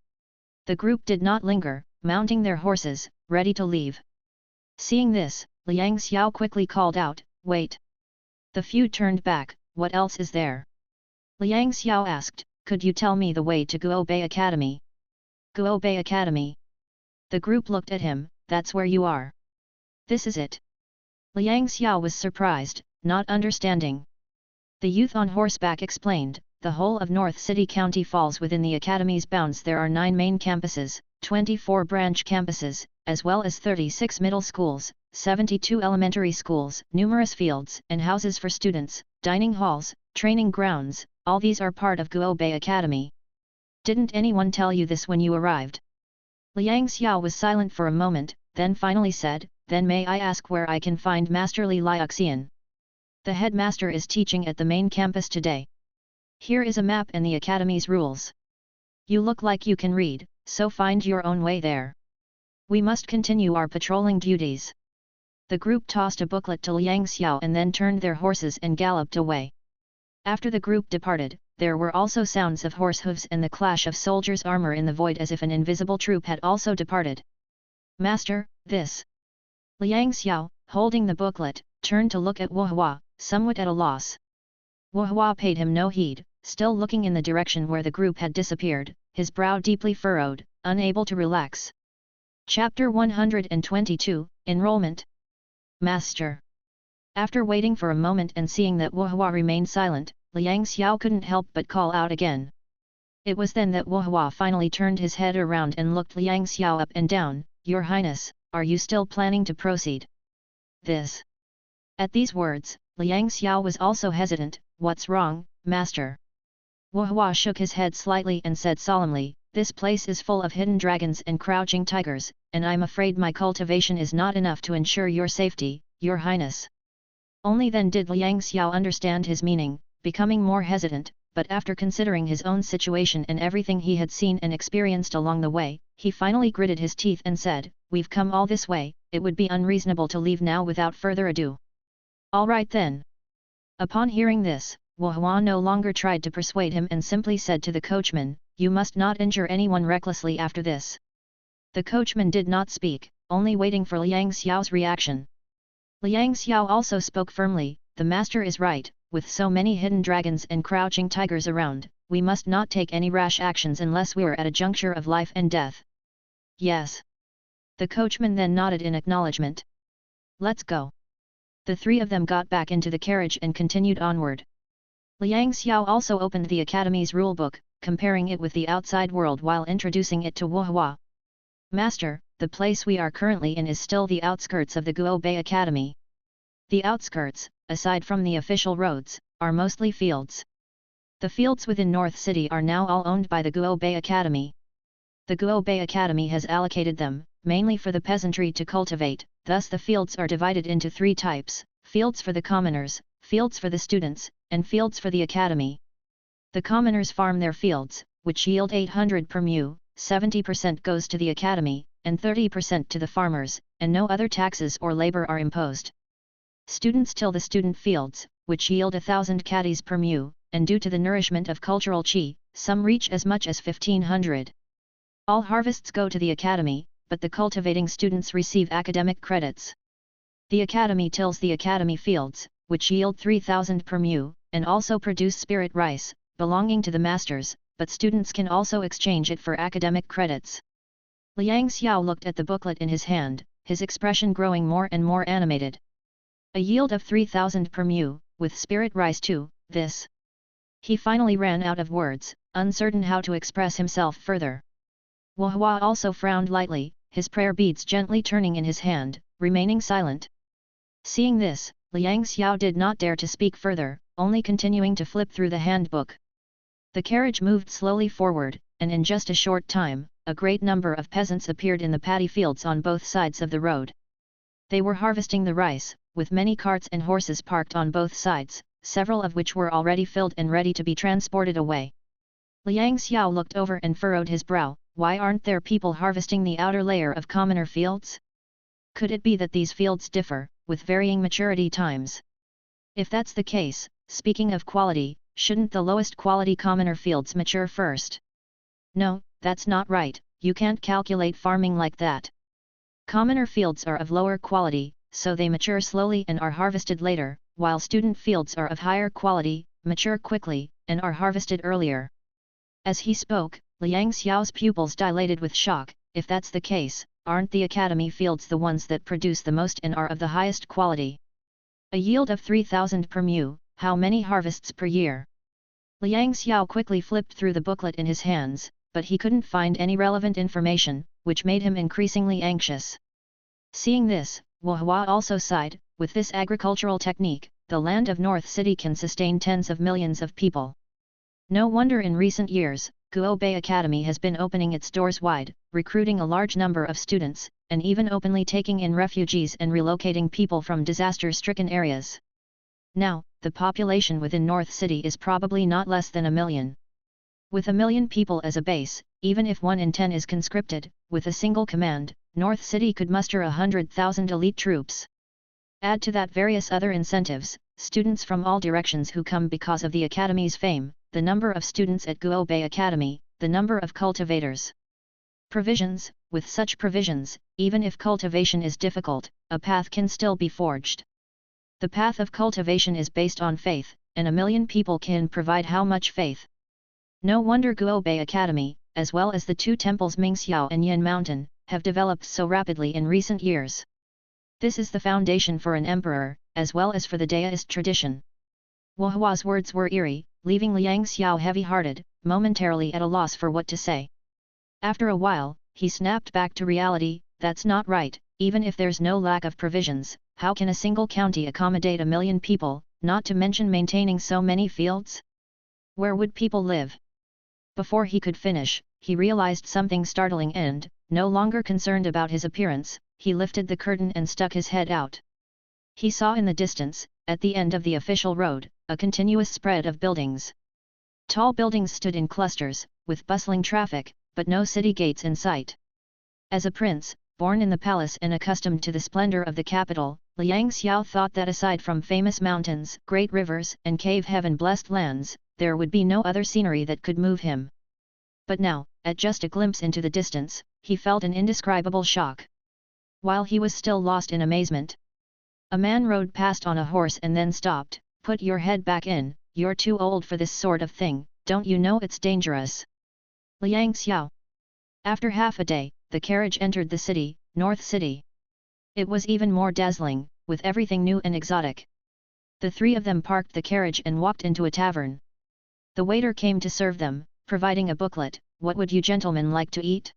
S1: The group did not linger, mounting their horses, ready to leave. Seeing this, Liang Xiao quickly called out, wait. The few turned back, what else is there? Liang Xiao asked, could you tell me the way to Guo Bei Academy? Guo Bei Academy. The group looked at him, that's where you are. This is it. Liang Xiao was surprised, not understanding. The youth on horseback explained, the whole of North City County falls within the Academy's bounds. There are 9 main campuses, 24 branch campuses, as well as 36 middle schools, 72 elementary schools, numerous fields and houses for students, dining halls, training grounds, all these are part of Guo Bei Academy. Didn't anyone tell you this when you arrived? Liang Xiao was silent for a moment, then finally said, then may I ask where I can find Master Li Liuxian? The headmaster is teaching at the main campus today. Here is a map and the Academy's rules. You look like you can read, so find your own way there. We must continue our patrolling duties. The group tossed a booklet to Liang Xiao and then turned their horses and galloped away. After the group departed, there were also sounds of horse hooves and the clash of soldiers' armor in the void as if an invisible troop had also departed. Master, this. Liang Xiao, holding the booklet, turned to look at Hua, somewhat at a loss. Hua paid him no heed, still looking in the direction where the group had disappeared, his brow deeply furrowed, unable to relax. Chapter 122, Enrollment. Master. After waiting for a moment and seeing that Hua remained silent, Liang Xiao couldn't help but call out again. It was then that Hua finally turned his head around and looked Liang Xiao up and down. Your Highness, are you still planning to proceed? This. At these words, Liang Xiao was also hesitant. What's wrong, Master? Hua shook his head slightly and said solemnly, this place is full of hidden dragons and crouching tigers, and I'm afraid my cultivation is not enough to ensure your safety, your highness." Only then did Liang Xiao understand his meaning, becoming more hesitant, but after considering his own situation and everything he had seen and experienced along the way, he finally gritted his teeth and said, "We've come all this way, it would be unreasonable to leave now without further ado." "All right then." Upon hearing this, Wu Hua no longer tried to persuade him and simply said to the coachman, "You must not injure anyone recklessly after this." The coachman did not speak, only waiting for Liang Xiao's reaction. Liang Xiao also spoke firmly, "The master is right, with so many hidden dragons and crouching tigers around, we must not take any rash actions unless we're at a juncture of life and death." "Yes." The coachman then nodded in acknowledgement. "Let's go." The three of them got back into the carriage and continued onward. Liang Xiao also opened the academy's rulebook, comparing it with the outside world while introducing it to Wu Hua. "Master, the place we are currently in is still the outskirts of the Guo Bei Academy. The outskirts, aside from the official roads, are mostly fields. The fields within North City are now all owned by the Guo Bei Academy. The Guo Bei Academy has allocated them, mainly for the peasantry to cultivate, thus the fields are divided into three types: fields for the commoners, fields for the students, and fields for the academy. The commoners farm their fields, which yield 800 per mu, 70% goes to the academy, and 30% to the farmers, and no other taxes or labor are imposed. Students till the student fields, which yield 1000 caddies per mu, and due to the nourishment of cultural qi, some reach as much as 1500. All harvests go to the academy, but the cultivating students receive academic credits. The academy tills the academy fields, which yield 3000 per mu, and also produce spirit rice, belonging to the masters, but students can also exchange it for academic credits. Liang Xiao looked at the booklet in his hand, his expression growing more and more animated. A yield of 3000 per mu, with spirit rice too, this. He finally ran out of words, uncertain how to express himself further. Wu Hua also frowned lightly, his prayer beads gently turning in his hand, remaining silent. Seeing this, Liang Xiao did not dare to speak further, only continuing to flip through the handbook. The carriage moved slowly forward, and in just a short time, a great number of peasants appeared in the paddy fields on both sides of the road. They were harvesting the rice, with many carts and horses parked on both sides, several of which were already filled and ready to be transported away. Liang Xiao looked over and furrowed his brow. Why aren't there people harvesting the outer layer of commoner fields? Could it be that these fields differ, with varying maturity times? If that's the case, speaking of quality, shouldn't the lowest quality commoner fields mature first? No, that's not right, you can't calculate farming like that. Commoner fields are of lower quality, so they mature slowly and are harvested later, while student fields are of higher quality, mature quickly, and are harvested earlier. As he spoke, Liang Xiao's pupils dilated with shock. If that's the case, aren't the academy fields the ones that produce the most and are of the highest quality? A yield of 3000 per mu, how many harvests per year? Liang Xiao quickly flipped through the booklet in his hands, but he couldn't find any relevant information, which made him increasingly anxious. Seeing this, Wu Hua also sighed. With this agricultural technique, the land of North City can sustain tens of millions of people. No wonder in recent years, Guo Bei Academy has been opening its doors wide, recruiting a large number of students, and even openly taking in refugees and relocating people from disaster-stricken areas. Now, the population within North City is probably not less than 1 million. With 1 million people as a base, even if 1 in 10 is conscripted, with a single command, North City could muster 100,000 elite troops. Add to that various other incentives, students from all directions who come because of the Academy's fame, the number of students at Guo Bei Academy, the number of cultivators. Provisions. With such provisions, even if cultivation is difficult, a path can still be forged. The path of cultivation is based on faith, and 1 million people can provide how much faith? No wonder Guo Bei Academy, as well as the 2 temples Mingxiao and Yin Mountain, have developed so rapidly in recent years. This is the foundation for an emperor, as well as for the Daoist tradition. Wu Hua's words were eerie, leaving Liang Xiao heavy-hearted, momentarily at a loss for what to say. After a while, he snapped back to reality. That's not right, even if there's no lack of provisions, how can a single county accommodate 1 million people, not to mention maintaining so many fields? Where would people live? Before he could finish, he realized something startling and, no longer concerned about his appearance, he lifted the curtain and stuck his head out. He saw in the distance, at the end of the official road, a continuous spread of buildings. Tall buildings stood in clusters, with bustling traffic, but no city gates in sight. As a prince, born in the palace and accustomed to the splendor of the capital, Liang Xiao thought that aside from famous mountains, great rivers, and cave heaven-blessed lands, there would be no other scenery that could move him. But now, at just a glimpse into the distance, he felt an indescribable shock. While he was still lost in amazement, a man rode past on a horse and then stopped. "Put your head back in, you're too old for this sort of thing, don't you know it's dangerous?" Liang Xiao. After half a day, the carriage entered the city, North City. It was even more dazzling, with everything new and exotic. The three of them parked the carriage and walked into a tavern. The waiter came to serve them, providing a booklet. "What would you gentlemen like to eat?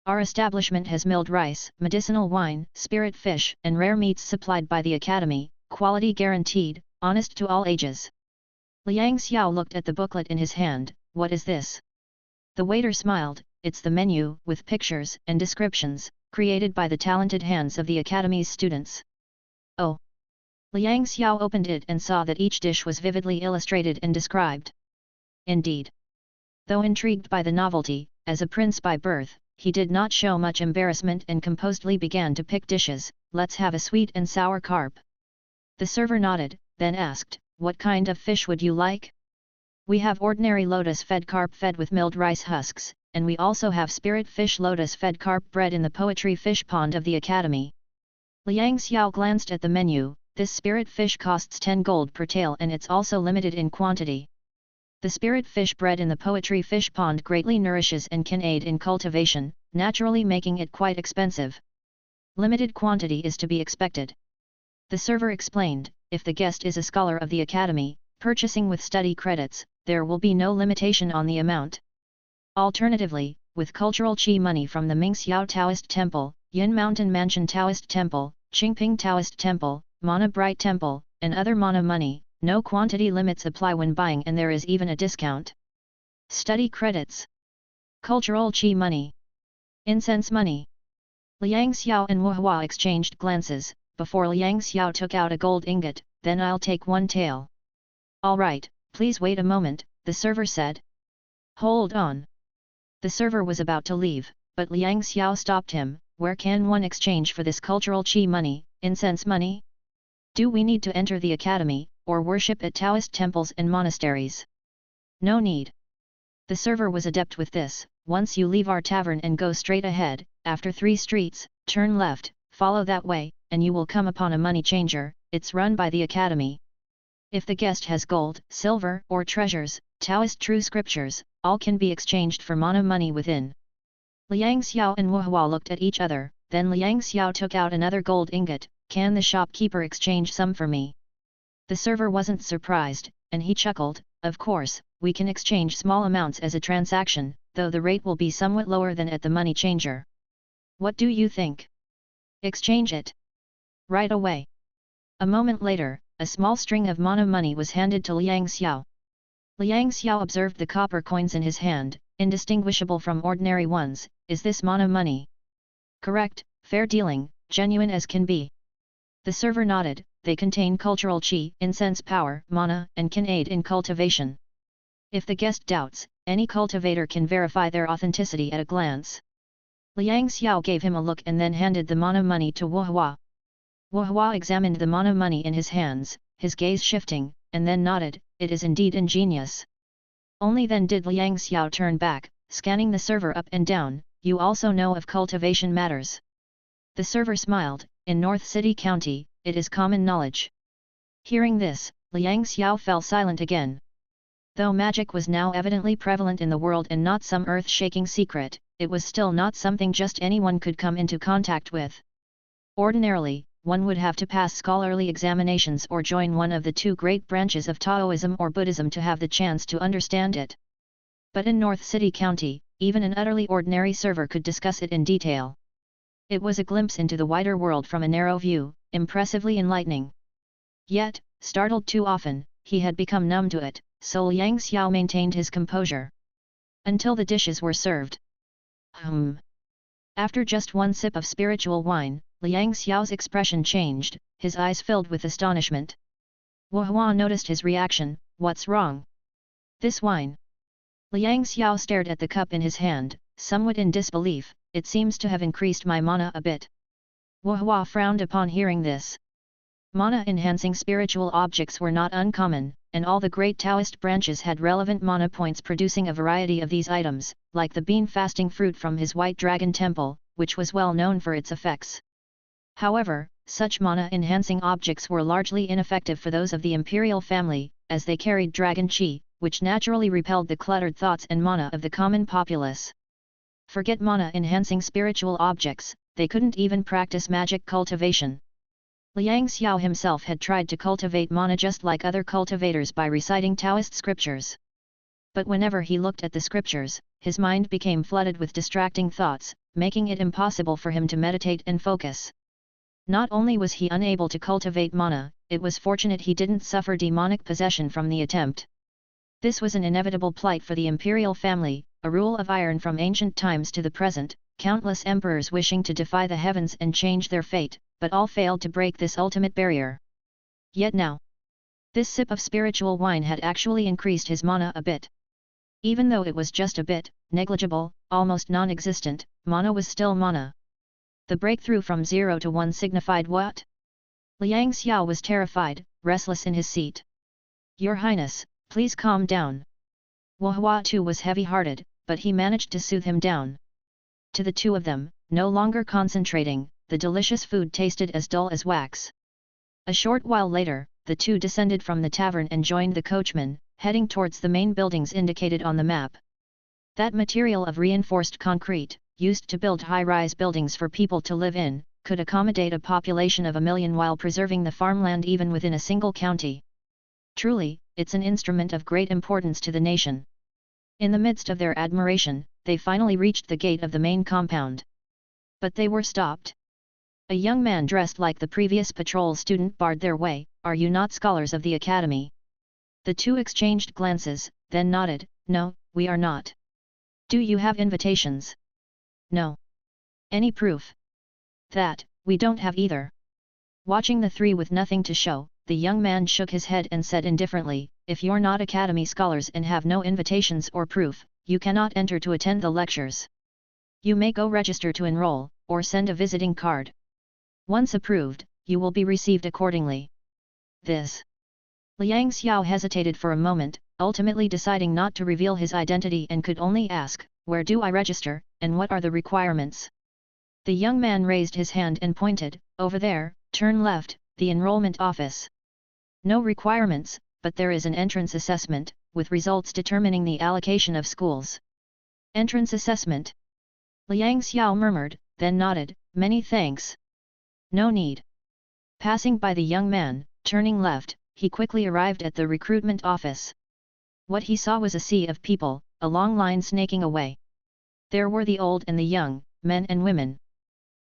S1: Our establishment has milled rice, medicinal wine, spirit fish, and rare meats supplied by the Academy, quality guaranteed, honest to all ages." Liang Xiao looked at the booklet in his hand. "What is this?" The waiter smiled. "It's the menu, with pictures and descriptions, created by the talented hands of the Academy's students." Oh! Liang Xiao opened it and saw that each dish was vividly illustrated and described. Indeed. Though intrigued by the novelty, as a prince by birth, he did not show much embarrassment and composedly began to pick dishes. "Let's have a sweet and sour carp." The server nodded, then asked, "What kind of fish would you like?" "We have ordinary lotus-fed carp fed with milled rice husks, and we also have spirit fish lotus-fed carp bred in the poetry fish pond of the Academy." Liang Xiao glanced at the menu. "This spirit fish costs 10 gold per tael and it's also limited in quantity. The spirit fish bred in the poetry fish pond greatly nourishes and can aid in cultivation, naturally making it quite expensive. Limited quantity is to be expected." The server explained, "If the guest is a scholar of the Academy, purchasing with study credits, there will be no limitation on the amount. Alternatively, with cultural chi money from the Mingxiao Taoist Temple, Yin Mountain Mansion Taoist Temple, Qingping Taoist Temple, Mana Bright Temple, and other mana money, no quantity limits apply when buying and there is even a discount. Study credits. Cultural chi money. Incense money." Liang Xiao and Wu Hua exchanged glances. Before Liang Xiao took out a gold ingot. "Then I'll take 1 tael." "All right, please wait a moment," the server said. "Hold on." The server was about to leave, but Liang Xiao stopped him. "Where can one exchange for this cultural chi money, incense money? Do we need to enter the Academy, or worship at Taoist temples and monasteries?" "No need. The server was adept with this. Once you leave our tavern and go straight ahead, after 3 streets, turn left, follow that way, and you will come upon a money changer. It's run by the Academy. If the guest has gold, silver, or treasures, Taoist true scriptures, all can be exchanged for mana money within." Liang Xiao and Wu Hua looked at each other, then Liang Xiao took out another gold ingot. "Can the shopkeeper exchange some for me?" The server wasn't surprised, and he chuckled. "Of course, we can exchange small amounts as a transaction, though the rate will be somewhat lower than at the money changer. What do you think? Exchange it right away." A moment later, a small string of mana money was handed to Liang Xiao. Liang Xiao observed the copper coins in his hand, indistinguishable from ordinary ones. "Is this mana money?" "Correct, fair dealing, genuine as can be." The server nodded. "They contain cultural chi, incense power, mana, and can aid in cultivation. If the guest doubts, any cultivator can verify their authenticity at a glance." Liang Xiao gave him a look and then handed the mana money to Wu Hua. Wu Hua examined the mana money in his hands, his gaze shifting, and then nodded. "It is indeed ingenious." Only then did Liang Xiao turn back, scanning the server up and down. "You also know of cultivation matters?" The server smiled. "In North City County, it is common knowledge." Hearing this, Liang Xiao fell silent again. Though magic was now evidently prevalent in the world and not some earth-shaking secret, it was still not something just anyone could come into contact with. Ordinarily, one would have to pass scholarly examinations or join one of the 2 great branches of Taoism or Buddhism to have the chance to understand it. But in North City County, even an utterly ordinary server could discuss it in detail. It was a glimpse into the wider world from a narrow view, impressively enlightening. Yet, startled too often, he had become numb to it, so Liang Xiao maintained his composure. until the dishes were served. After just one sip of spiritual wine, Liang Xiao's expression changed, his eyes filled with astonishment. Wu Hua noticed his reaction. What's wrong? This wine. Liang Xiao stared at the cup in his hand, somewhat in disbelief. It seems to have increased my mana a bit. Wu Hua frowned upon hearing this. Mana-enhancing spiritual objects were not uncommon, and all the great Taoist branches had relevant mana points producing a variety of these items, like the bean-fasting fruit from his White Dragon Temple, which was well known for its effects. However, such mana-enhancing objects were largely ineffective for those of the imperial family, as they carried dragon qi, which naturally repelled the cluttered thoughts and mana of the common populace. Forget mana-enhancing spiritual objects, they couldn't even practice magic cultivation. Liang Xiao himself had tried to cultivate mana just like other cultivators by reciting Taoist scriptures. But whenever he looked at the scriptures, his mind became flooded with distracting thoughts, making it impossible for him to meditate and focus. Not only was he unable to cultivate mana, it was fortunate he didn't suffer demonic possession from the attempt. This was an inevitable plight for the imperial family, a rule of iron from ancient times to the present, countless emperors wishing to defy the heavens and change their fate, but all failed to break this ultimate barrier. Yet now, this sip of spiritual wine had actually increased his mana a bit. Even though it was just a bit, negligible, almost non-existent, mana was still mana. The breakthrough from 0 to 1 signified what? Liang Xiao was terrified, restless in his seat. Your Highness, please calm down. Wu Hua too was heavy-hearted, but he managed to soothe him down. To the two of them, no longer concentrating, the delicious food tasted as dull as wax. A short while later, the two descended from the tavern and joined the coachman, heading towards the main buildings indicated on the map. That material of reinforced concrete, used to build high-rise buildings for people to live in, could accommodate a population of 1 million while preserving the farmland even within a single county. Truly, it's an instrument of great importance to the nation. In the midst of their admiration, they finally reached the gate of the main compound. But they were stopped. A young man dressed like the previous patrol student barred their way. Are you not scholars of the academy? The two exchanged glances, then nodded. No, we are not. Do you have invitations? No. Any proof? That, we don't have either. Watching the three with nothing to show, the young man shook his head and said indifferently, if you're not academy scholars and have no invitations or proof, you cannot enter to attend the lectures. You may go register to enroll, or send a visiting card. Once approved, you will be received accordingly. This. Liang Xiao hesitated for a moment, ultimately deciding not to reveal his identity and could only ask, where do I register, and what are the requirements? The young man raised his hand and pointed, over there, turn left, the enrollment office. No requirements, but there is an entrance assessment, with results determining the allocation of schools. Entrance assessment? Liang Xiao murmured, then nodded, many thanks. No need. Passing by the young man, turning left, he quickly arrived at the recruitment office. What he saw was a sea of people, a long line snaking away. There were the old and the young, men and women.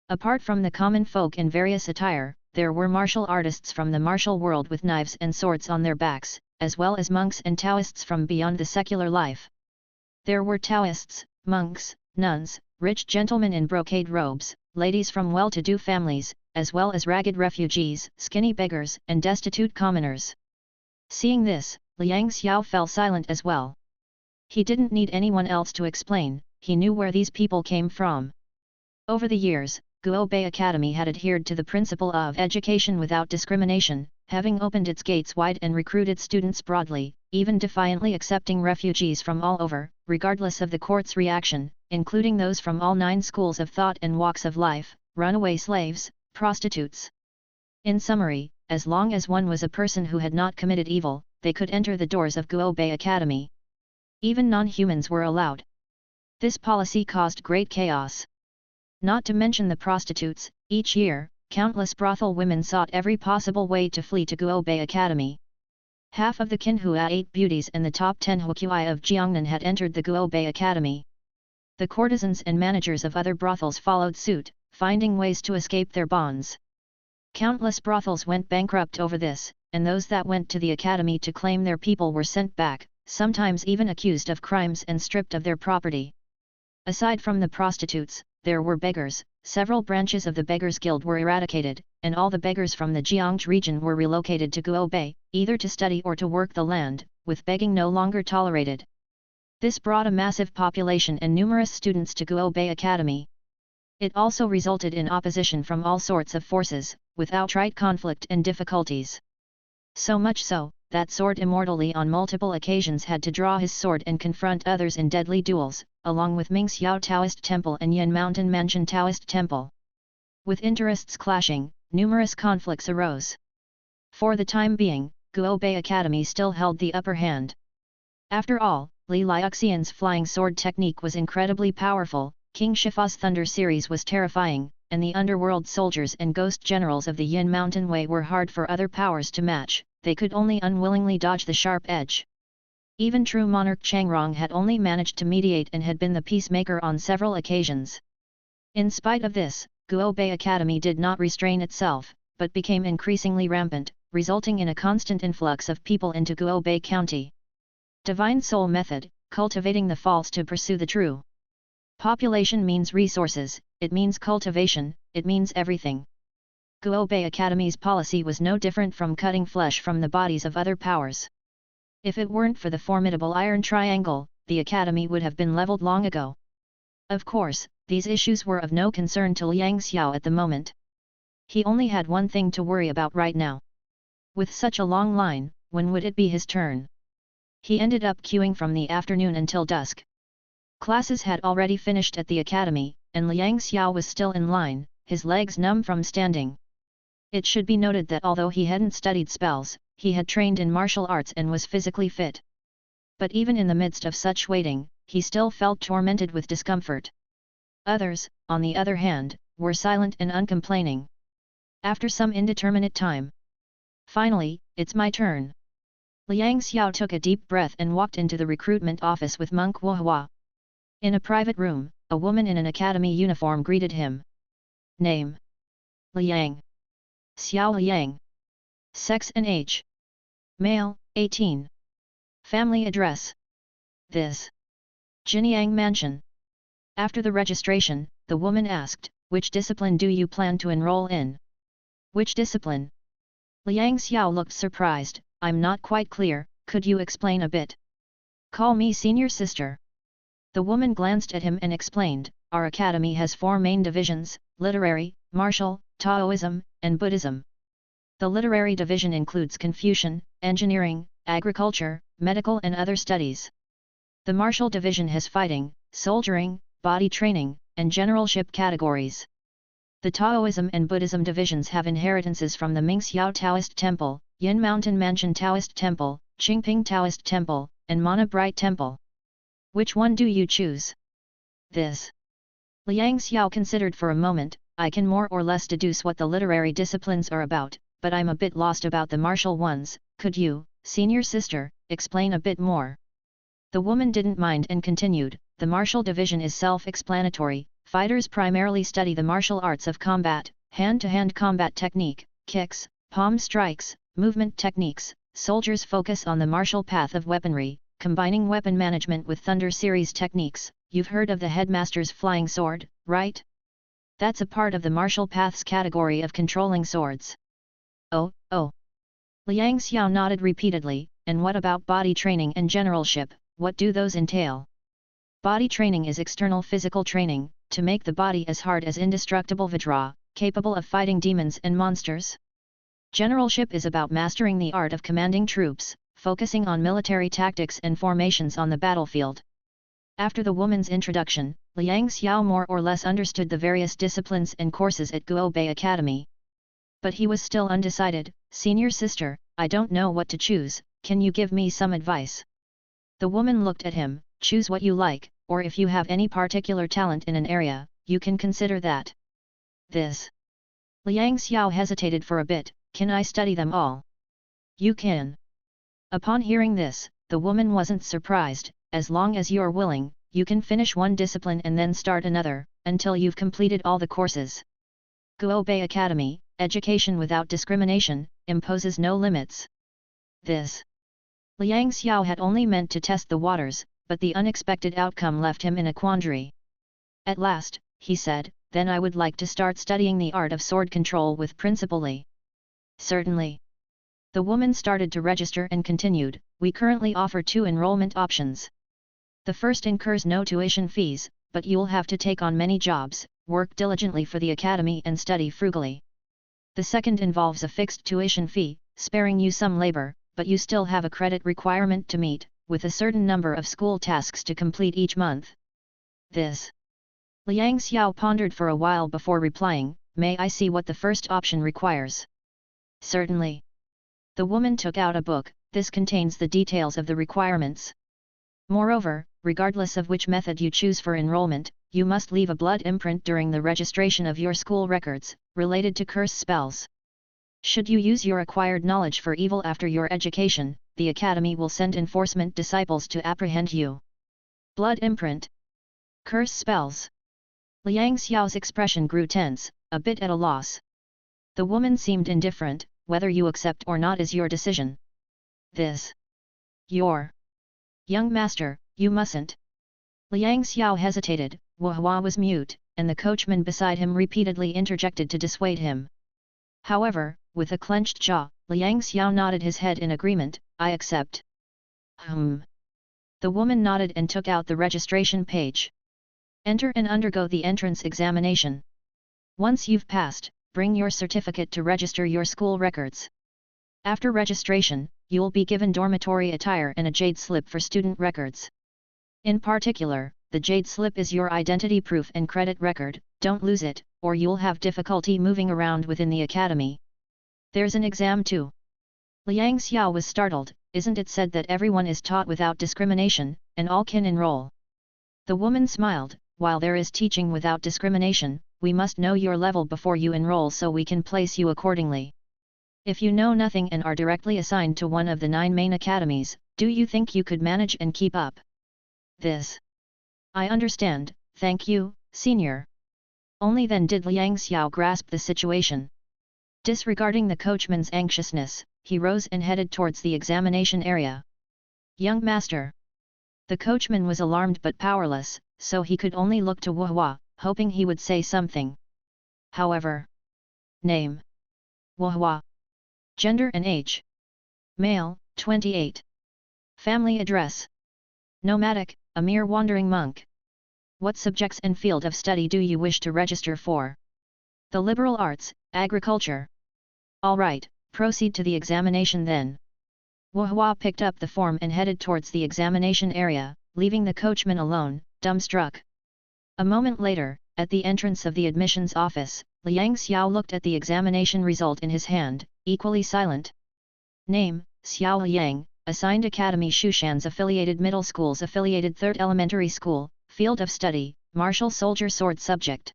S1: Apart from the common folk in various attire, there were martial artists from the martial world with knives and swords on their backs, as well as monks and Taoists from beyond the secular life. There were Taoists, monks, nuns, rich gentlemen in brocade robes, ladies from well-to-do families, as well as ragged refugees, skinny beggars, and destitute commoners. Seeing this, Liang Xiao fell silent as well. He didn't need anyone else to explain, he knew where these people came from. Over the years, Guo Bei Academy had adhered to the principle of education without discrimination, having opened its gates wide and recruited students broadly, even defiantly accepting refugees from all over, regardless of the court's reaction, including those from all 9 schools of thought and walks of life, runaway slaves, prostitutes. In summary, as long as one was a person who had not committed evil, they could enter the doors of Guo Bei Academy. Even non-humans were allowed. This policy caused great chaos. Not to mention the prostitutes, each year, countless brothel women sought every possible way to flee to Guo Bei Academy. Half of the Qinhua 8 beauties and the top 10 Huqui of Jiangnan had entered the Guo Bei Academy. The courtesans and managers of other brothels followed suit, finding ways to escape their bonds. Countless brothels went bankrupt over this, and those that went to the academy to claim their people were sent back, sometimes even accused of crimes and stripped of their property. Aside from the prostitutes, there were beggars. Several branches of the Beggars' Guild were eradicated, and all the beggars from the Jiangxi region were relocated to Guobei, either to study or to work the land, with begging no longer tolerated. This brought a massive population and numerous students to Guobei Academy. It also resulted in opposition from all sorts of forces, with outright conflict and difficulties. So much so, that Sword Immortally on multiple occasions had to draw his sword and confront others in deadly duels, along with Mingxiao Taoist Temple and Yin Mountain Mansion Taoist Temple. With interests clashing, numerous conflicts arose. For the time being, Guobei Academy still held the upper hand. After all, Li Liuxian's flying sword technique was incredibly powerful, King Shifa's Thunder series was terrifying, and the underworld soldiers and ghost generals of the Yin Mountain Way were hard for other powers to match. They could only unwillingly dodge the sharp edge. Even true monarch Changrong had only managed to mediate and had been the peacemaker on several occasions. In spite of this, Guobei Academy did not restrain itself, but became increasingly rampant, resulting in a constant influx of people into Guobei County. Divine Soul Method, cultivating the false to pursue the true. Population means resources, it means cultivation, it means everything. Guobei Academy's policy was no different from cutting flesh from the bodies of other powers. If it weren't for the formidable Iron Triangle, the Academy would have been leveled long ago. Of course, these issues were of no concern to Liang Xiao at the moment. He only had one thing to worry about right now. With such a long line, when would it be his turn? He ended up queuing from the afternoon until dusk. Classes had already finished at the Academy, and Liang Xiao was still in line, his legs numb from standing. It should be noted that although he hadn't studied spells, he had trained in martial arts and was physically fit. But even in the midst of such waiting, he still felt tormented with discomfort. Others, on the other hand, were silent and uncomplaining. After some indeterminate time, finally, it's my turn. Liang Xiao took a deep breath and walked into the recruitment office with Monk Wuhua. In a private room, a woman in an academy uniform greeted him. Name: Liang. Xiao Liang. Sex and age: male, 18. Family address: this. Jinyang Mansion. After the registration, the woman asked, which discipline do you plan to enroll in? Which discipline? Liang Xiao looked surprised. I'm not quite clear, could you explain a bit? Call me senior sister. The woman glanced at him and explained, our academy has 4 main divisions: literary, martial, Taoism, and Buddhism. The literary division includes Confucian, engineering, agriculture, medical and other studies. The martial division has fighting, soldiering, body training, and generalship categories. The Taoism and Buddhism divisions have inheritances from the Mingxiao Taoist Temple, Yin Mountain Mansion Taoist Temple, Qingping Taoist Temple, and Mana Bright Temple. Which one do you choose? This. Liang Xiao considered for a moment. I can more or less deduce what the literary disciplines are about, but I'm a bit lost about the martial ones. Could you, senior sister, explain a bit more? The woman didn't mind and continued, the martial division is self-explanatory. Fighters primarily study the martial arts of combat, hand-to-hand combat technique, kicks, palm strikes, movement techniques. Soldiers focus on the martial path of weaponry, combining weapon management with Thunder series techniques. You've heard of the headmaster's flying sword, right? That's a part of the martial paths category of controlling swords. Oh. Liang Xiao nodded repeatedly. And what about body training and generalship, what do those entail? Body training is external physical training, to make the body as hard as indestructible Vajra, capable of fighting demons and monsters. Generalship is about mastering the art of commanding troops, focusing on military tactics and formations on the battlefield. After the woman's introduction, Liang Xiao more or less understood the various disciplines and courses at Guobei Academy. But he was still undecided. Senior sister, I don't know what to choose, can you give me some advice? The woman looked at him. Choose what you like, or if you have any particular talent in an area, you can consider that. This. Liang Xiao hesitated for a bit. Can I study them all? You can. Upon hearing this, the woman wasn't surprised. As long as you're willing, you can finish one discipline and then start another, until you've completed all the courses. Guobei Academy, education without discrimination, imposes no limits. This. Liang Xiao had only meant to test the waters, but the unexpected outcome left him in a quandary. At last, he said, then I would like to start studying the art of sword control with Principal Li. Certainly. The woman started to register and continued, we currently offer 2 enrollment options. The first incurs no tuition fees, but you'll have to take on many jobs, work diligently for the academy and study frugally. The second involves a fixed tuition fee, sparing you some labor, but you still have a credit requirement to meet, with a certain number of school tasks to complete each month. This. Liang Xiao pondered for a while before replying, may I see what the first option requires? Certainly. The woman took out a book, this contains the details of the requirements. Moreover, regardless of which method you choose for enrollment, you must leave a blood imprint during the registration of your school records, related to curse spells. Should you use your acquired knowledge for evil after your education, the academy will send enforcement disciples to apprehend you. Blood imprint. Curse spells. Liang Xiao's expression grew tense, a bit at a loss. The woman seemed indifferent, whether you accept or not is your decision. This. Your. Young master, you mustn't. Liang Xiao hesitated, Hua was mute, and the coachman beside him repeatedly interjected to dissuade him. However, with a clenched jaw, Liang Xiao nodded his head in agreement, I accept. The woman nodded and took out the registration page. Enter and undergo the entrance examination. Once you've passed, bring your certificate to register your school records. After registration, you'll be given dormitory attire and a jade slip for student records. In particular, the jade slip is your identity proof and credit record, don't lose it, or you'll have difficulty moving around within the academy. There's an exam too. Liang Xiao was startled, isn't it said that everyone is taught without discrimination, and all can enroll? The woman smiled, while there is teaching without discrimination, we must know your level before you enroll so we can place you accordingly. If you know nothing and are directly assigned to one of the 9 main academies, do you think you could manage and keep up? This. I understand, thank you, senior. Only then did Liang Xiao grasp the situation. Disregarding the coachman's anxiousness, he rose and headed towards the examination area. Young master. The coachman was alarmed but powerless, so he could only look to Hua, hoping he would say something. However. Name. Hua. Gender and age. Male, 28. Family address. Nomadic, a mere wandering monk. What subjects and field of study do you wish to register for? The liberal arts, agriculture. All right, proceed to the examination then. Hua picked up the form and headed towards the examination area, leaving the coachman alone, dumbstruck. A moment later, at the entrance of the admissions office, Liang Xiao looked at the examination result in his hand, equally silent. Name, Xiao Yang, assigned Academy Shushan's affiliated middle school's affiliated 3rd elementary school, field of study, martial soldier sword subject.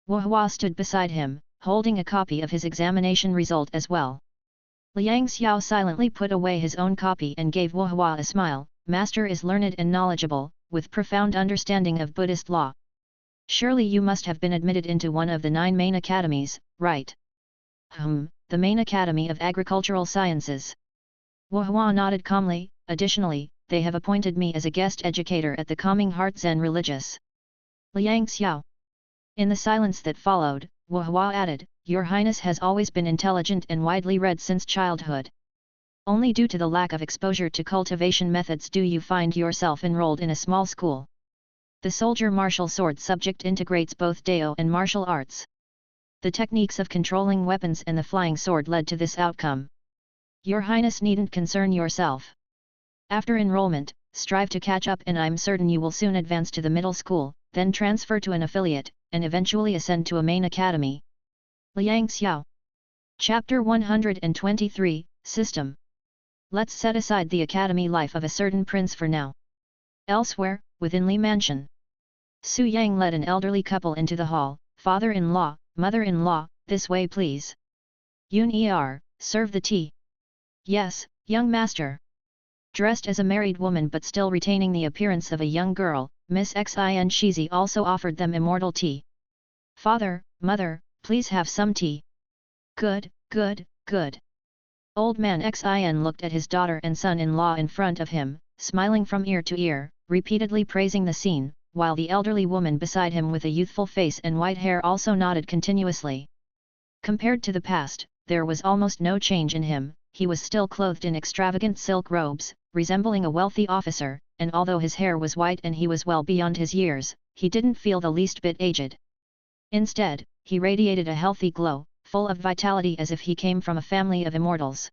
S1: Hua stood beside him, holding a copy of his examination result as well. Liang Xiao silently put away his own copy and gave Hua a smile, master is learned and knowledgeable, with profound understanding of Buddhist law. Surely you must have been admitted into one of the 9 main academies, right? The main academy of agricultural sciences. Hua nodded calmly, additionally, they have appointed me as a guest educator at the Calming Heart Zen Religious. Liang Xiao. In the silence that followed, Hua added, Your Highness has always been intelligent and widely read since childhood. Only due to the lack of exposure to cultivation methods do you find yourself enrolled in a small school. The soldier martial sword subject integrates both Dao and martial arts. The techniques of controlling weapons and the flying sword led to this outcome. Your Highness needn't concern yourself. After enrollment, strive to catch up and I'm certain you will soon advance to the middle school, then transfer to an affiliate, and eventually ascend to a main academy. Liang Xiao. Chapter 123, System. Let's set aside the academy life of a certain prince for now. Elsewhere, within Li Mansion. Su Yang led an elderly couple into the hall, father-in-law, mother-in-law, this way please. Yun Er, serve the tea. Yes, young master. Dressed as a married woman but still retaining the appearance of a young girl, Miss Xin Shizi also offered them immortal tea. Father, mother, please have some tea. Good, good, good. Old man Xin looked at his daughter and son-in-law in front of him, smiling from ear to ear, repeatedly praising the scene, while the elderly woman beside him with a youthful face and white hair also nodded continuously. Compared to the past, there was almost no change in him. He was still clothed in extravagant silk robes, resembling a wealthy officer, and although his hair was white and he was well beyond his years, he didn't feel the least bit aged. Instead, he radiated a healthy glow, full of vitality as if he came from a family of immortals.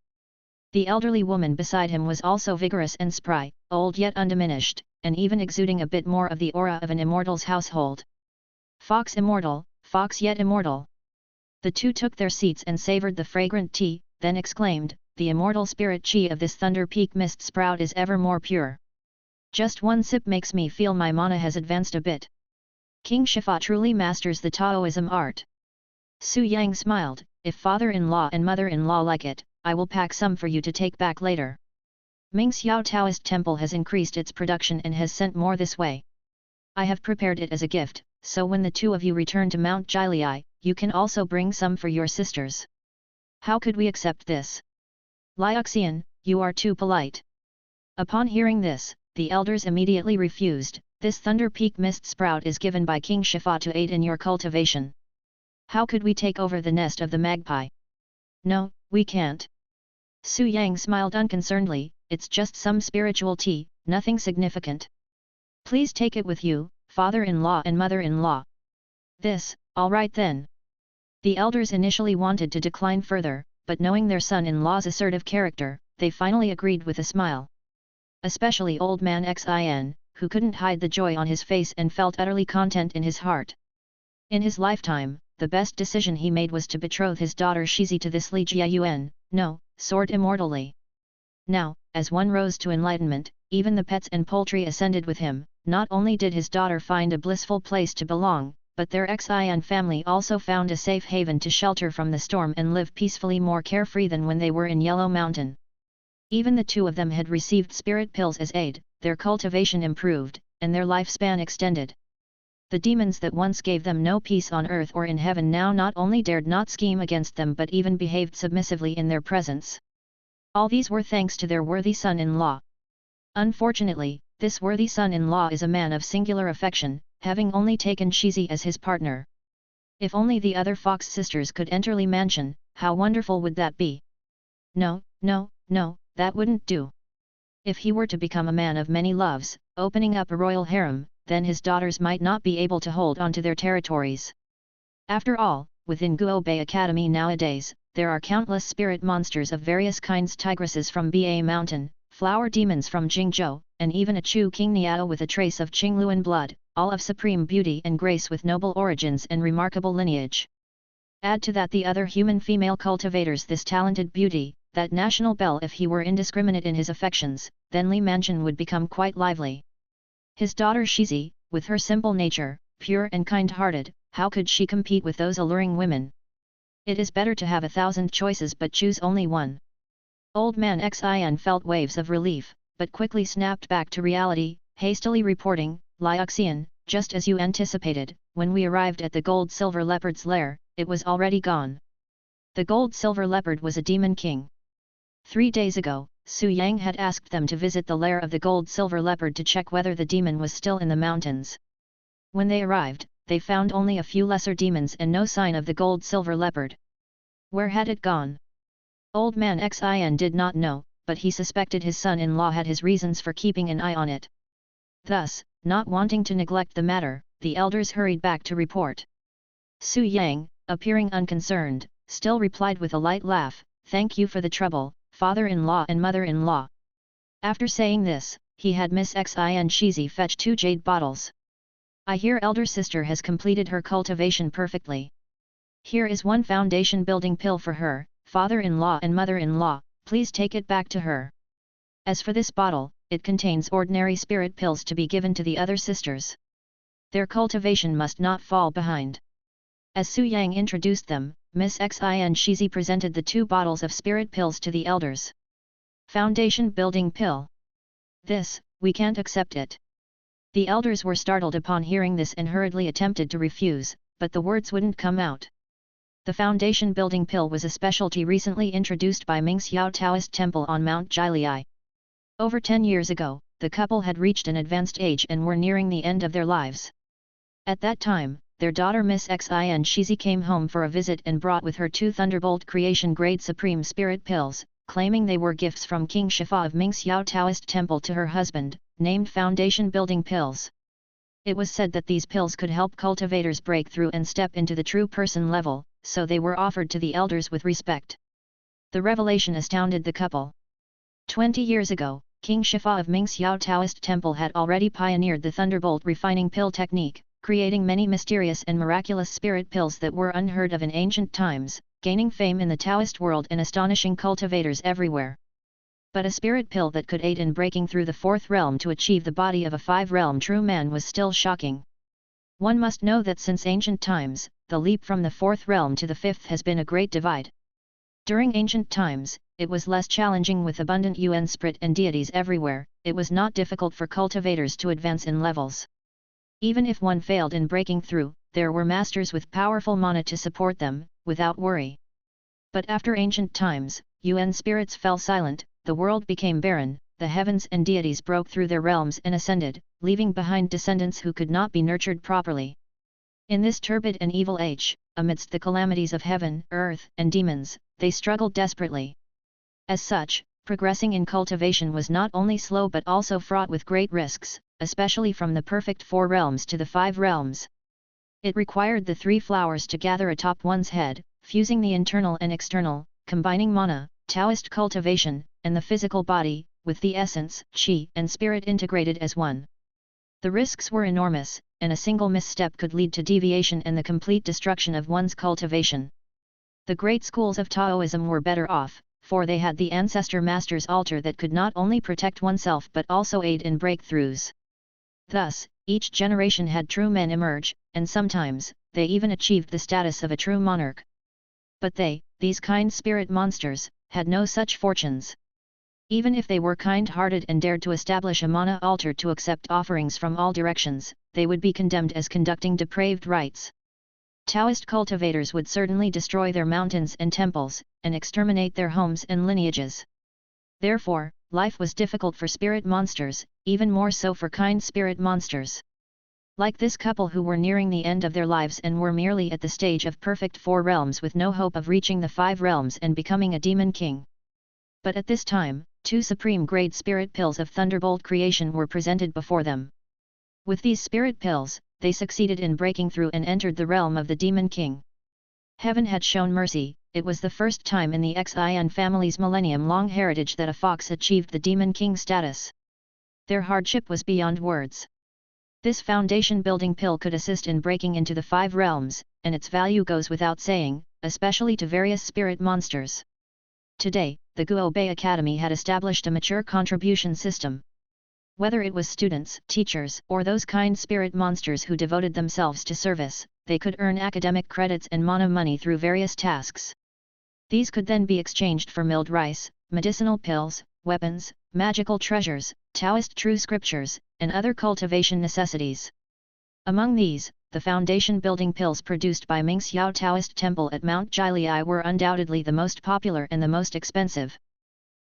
S1: The elderly woman beside him was also vigorous and spry, old yet undiminished, and even exuding a bit more of the aura of an immortal's household. Fox immortal, fox yet immortal. The two took their seats and savored the fragrant tea, then exclaimed, "The immortal spirit chi of this Thunder Peak mist sprout is ever more pure. Just one sip makes me feel my mana has advanced a bit. King Shifa truly masters the Taoism art." Su Yang smiled, "If father-in-law and mother-in-law like it, I will pack some for you to take back later. Mingxiao Taoist Temple has increased its production and has sent more this way. I have prepared it as a gift, so when the two of you return to Mount Jilei, you can also bring some for your sisters." "How could we accept this? Liuxian, you are too polite." Upon hearing this, the elders immediately refused. "This Thunder Peak mist sprout is given by King Shifa to aid in your cultivation. How could we take over the nest of the magpie? No, we can't." Su Yang smiled unconcernedly, "It's just some spiritual tea, nothing significant. Please take it with you, father-in-law and mother-in-law." "This, all right then." The elders initially wanted to decline further, but knowing their son-in-law's assertive character, they finally agreed with a smile. Especially old man Xin, who couldn't hide the joy on his face and felt utterly content in his heart. In his lifetime, the best decision he made was to betroth his daughter Shizi to this Li Jiayuan, no, soared immortally. Now, as one rose to enlightenment, even the pets and poultry ascended with him. Not only did his daughter find a blissful place to belong, but their Xin family also found a safe haven to shelter from the storm and live peacefully, more carefree than when they were in Yellow Mountain. Even the two of them had received spirit pills as aid, their cultivation improved, and their lifespan extended. The demons that once gave them no peace on earth or in heaven now not only dared not scheme against them but even behaved submissively in their presence. All these were thanks to their worthy son-in-law. Unfortunately, this worthy son-in-law is a man of singular affection, having only taken Shizi as his partner. If only the other Fox sisters could enter Li Mansion, how wonderful would that be? No, no, no, that wouldn't do. If he were to become a man of many loves, opening up a royal harem, then his daughters might not be able to hold on to their territories. After all, within Guo Bei Academy nowadays, there are countless spirit monsters of various kinds, tigresses from Ba Mountain, flower demons from Jingzhou, and even a Chu King Niao with a trace of Qingluan blood, all of supreme beauty and grace with noble origins and remarkable lineage. Add to that the other human female cultivators this talented beauty, that national belle. If he were indiscriminate in his affections, then Li Mansion would become quite lively. His daughter Shizi, with her simple nature, pure and kind-hearted, how could she compete with those alluring women? It is better to have 1,000 choices but choose only one. Old man Xin felt waves of relief, but quickly snapped back to reality, hastily reporting, "Liuxian, just as you anticipated, when we arrived at the gold-silver leopard's lair, it was already gone." The gold-silver leopard was a demon king. 3 days ago, Su Yang had asked them to visit the lair of the gold-silver leopard to check whether the demon was still in the mountains. When they arrived, they found only a few lesser demons and no sign of the gold-silver leopard. Where had it gone? Old man Xin did not know, but he suspected his son-in-law had his reasons for keeping an eye on it. Thus, not wanting to neglect the matter, the elders hurried back to report. Su Yang, appearing unconcerned, still replied with a light laugh, "Thank you for the trouble, father-in-law and mother-in-law." After saying this, he had Miss Xin Shizi fetch 2 jade bottles. "I hear elder sister has completed her cultivation perfectly. Here is 1 foundation building pill for her, father-in-law and mother-in-law, please take it back to her. As for this bottle, it contains ordinary spirit pills to be given to the other sisters. Their cultivation must not fall behind." As Su Yang introduced them, Miss Xin Shizi presented the 2 bottles of spirit pills to the elders. "Foundation building pill. This, we can't accept it." The elders were startled upon hearing this and hurriedly attempted to refuse, but the words wouldn't come out. The foundation building pill was a specialty recently introduced by Mingxiao Taoist Temple on Mount Jilai. Over 10 years ago, the couple had reached an advanced age and were nearing the end of their lives. At that time, their daughter Miss Xin Shizi came home for a visit and brought with her 2 Thunderbolt Creation Grade Supreme Spirit Pills, claiming they were gifts from King Shifa of Mingxiao Taoist Temple to her husband, named Foundation Building Pills. It was said that these pills could help cultivators break through and step into the true person level, so they were offered to the elders with respect. The revelation astounded the couple. 20 years ago, King Shifa of Mingxiao Taoist Temple had already pioneered the Thunderbolt refining pill technique, creating many mysterious and miraculous spirit pills that were unheard of in ancient times, gaining fame in the Taoist world and astonishing cultivators everywhere. But a spirit pill that could aid in breaking through the 4th realm to achieve the body of a 5-realm true man was still shocking. One must know that since ancient times, the leap from the 4th realm to the 5th has been a great divide. During ancient times, it was less challenging with abundant UN spirit and deities everywhere. It was not difficult for cultivators to advance in levels. Even if one failed in breaking through, there were masters with powerful mana to support them, without worry. But after ancient times, UN spirits fell silent, the world became barren, the heavens and deities broke through their realms and ascended, leaving behind descendants who could not be nurtured properly. In this turbid and evil age, amidst the calamities of heaven, earth, and demons, they struggled desperately. As such, progressing in cultivation was not only slow but also fraught with great risks, especially from the perfect 4 realms to the 5 realms. It required the 3 flowers to gather atop one's head, fusing the internal and external, combining mana, Taoist cultivation, and the physical body, with the essence, qi, and spirit integrated as one. The risks were enormous, and a single misstep could lead to deviation and the complete destruction of one's cultivation. The great schools of Taoism were better off, for they had the ancestor master's altar that could not only protect oneself but also aid in breakthroughs. Thus, each generation had true men emerge, and sometimes, they even achieved the status of a true monarch. But these kind spirit monsters, had no such fortunes. Even if they were kind-hearted and dared to establish a mana altar to accept offerings from all directions, they would be condemned as conducting depraved rites. Taoist cultivators would certainly destroy their mountains and temples, and exterminate their homes and lineages. Therefore, life was difficult for spirit monsters, even more so for kind spirit monsters. Like this couple who were nearing the end of their lives and were merely at the stage of perfect 4 realms with no hope of reaching the 5 realms and becoming a demon king. But at this time, 2 supreme-grade spirit pills of Thunderbolt creation were presented before them. With these spirit pills, they succeeded in breaking through and entered the realm of the Demon King. Heaven had shown mercy. It was the first time in the Xian family's millennium-long heritage that a fox achieved the Demon King status. Their hardship was beyond words. This foundation-building pill could assist in breaking into the 5 realms, and its value goes without saying, especially to various spirit monsters. Today, the Guo Bei Academy had established a mature contribution system. Whether it was students, teachers, or those kind spirit monsters who devoted themselves to service, they could earn academic credits and mana money through various tasks. These could then be exchanged for milled rice, medicinal pills, weapons, magical treasures, Taoist true scriptures, and other cultivation necessities. Among these, the foundation-building pills produced by Mingxiao Taoist Temple at Mount Jilai were undoubtedly the most popular and the most expensive.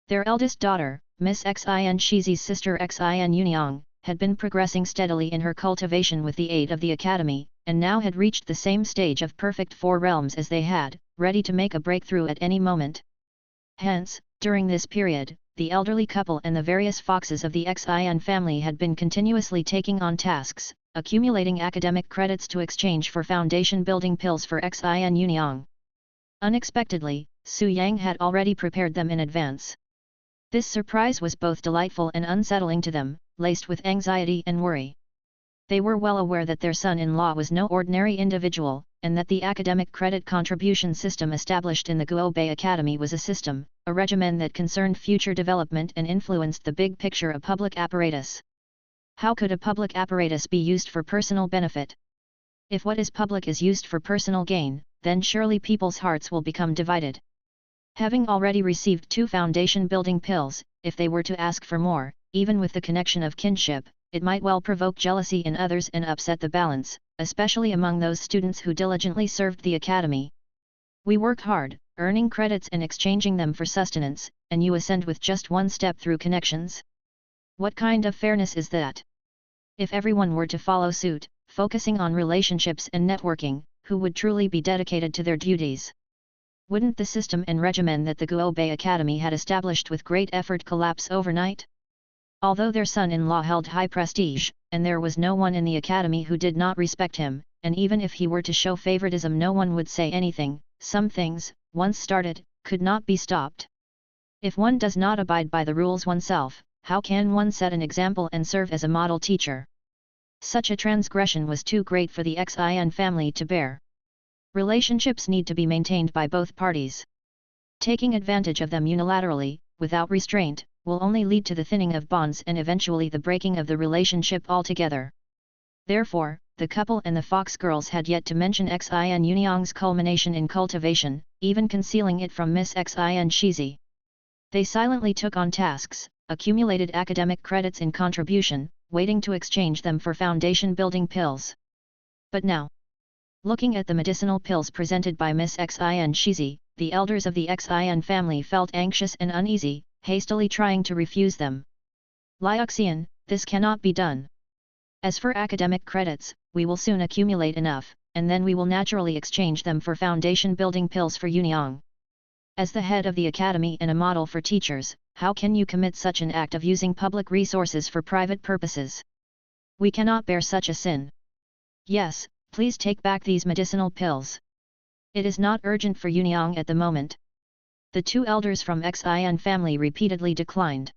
S1: Their eldest daughter, Miss Xin Shizi's sister Xin Yuniang, had been progressing steadily in her cultivation with the aid of the academy, and now had reached the same stage of perfect 4 realms as they had, ready to make a breakthrough at any moment. Hence, during this period, the elderly couple and the various foxes of the Xin family had been continuously taking on tasks, accumulating academic credits to exchange for foundation-building pills for Xin Yuniang. Unexpectedly, Su Yang had already prepared them in advance. This surprise was both delightful and unsettling to them, laced with anxiety and worry. They were well aware that their son-in-law was no ordinary individual, and that the academic credit contribution system established in the Guo Bei Academy was a system, a regimen that concerned future development and influenced the big picture of public apparatus. How could a public apparatus be used for personal benefit? If what is public is used for personal gain, then surely people's hearts will become divided. Having already received 2 foundation-building pills, if they were to ask for more, even with the connection of kinship, it might well provoke jealousy in others and upset the balance, especially among those students who diligently served the academy. We work hard, earning credits and exchanging them for sustenance, and you ascend with just one step through connections? What kind of fairness is that? If everyone were to follow suit, focusing on relationships and networking, who would truly be dedicated to their duties? Wouldn't the system and regimen that the Guobei Academy had established with great effort collapse overnight? Although their son-in-law held high prestige, and there was no one in the academy who did not respect him, and even if he were to show favoritism no one would say anything, some things, once started, could not be stopped. If one does not abide by the rules oneself, how can one set an example and serve as a model teacher? Such a transgression was too great for the Xin family to bear. Relationships need to be maintained by both parties. Taking advantage of them unilaterally, without restraint, will only lead to the thinning of bonds and eventually the breaking of the relationship altogether. Therefore, the couple and the Fox girls had yet to mention Xin Yuniang's culmination in cultivation, even concealing it from Miss Xin Shizi. They silently took on tasks, accumulated academic credits in contribution, waiting to exchange them for foundation-building pills. But now, looking at the medicinal pills presented by Miss Xin Shizi, the elders of the Xin family felt anxious and uneasy, hastily trying to refuse them. Liuxian, this cannot be done. As for academic credits, we will soon accumulate enough, and then we will naturally exchange them for foundation-building pills for Yuniang. As the head of the academy and a model for teachers, how can you commit such an act of using public resources for private purposes? We cannot bear such a sin. Yes, please take back these medicinal pills. It is not urgent for Yuniang at the moment. The two elders from Xin family repeatedly declined.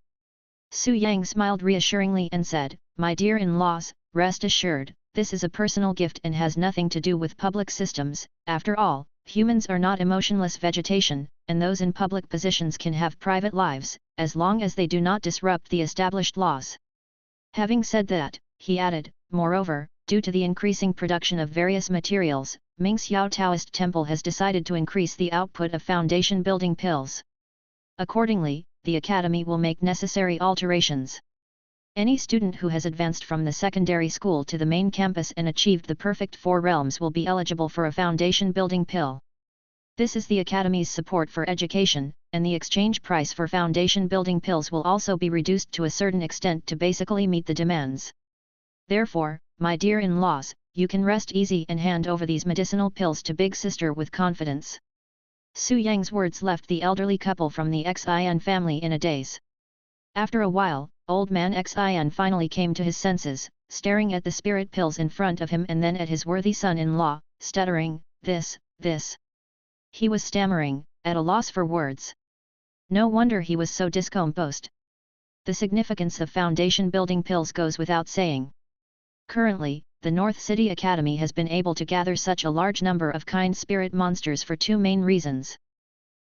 S1: Su Yang smiled reassuringly and said, "My dear in-laws, rest assured, this is a personal gift and has nothing to do with public systems. After all, humans are not emotionless vegetation, and those in public positions can have private lives, as long as they do not disrupt the established laws." Having said that, he added, "Moreover, due to the increasing production of various materials, Mingxiao Taoist Temple has decided to increase the output of foundation-building pills. Accordingly, the Academy will make necessary alterations. Any student who has advanced from the secondary school to the main campus and achieved the perfect four realms will be eligible for a foundation-building pill. This is the Academy's support for education, and the exchange price for foundation-building pills will also be reduced to a certain extent to basically meet the demands. Therefore, my dear in-laws, you can rest easy and hand over these medicinal pills to Big Sister with confidence." Su Yang's words left the elderly couple from the Xin family in a daze. After a while, old man Xin finally came to his senses, staring at the spirit pills in front of him and then at his worthy son-in-law, stuttering, this. He was stammering, at a loss for words. No wonder he was so discomposed. The significance of foundation-building pills goes without saying. Currently, the North City Academy has been able to gather such a large number of kind spirit monsters for two main reasons.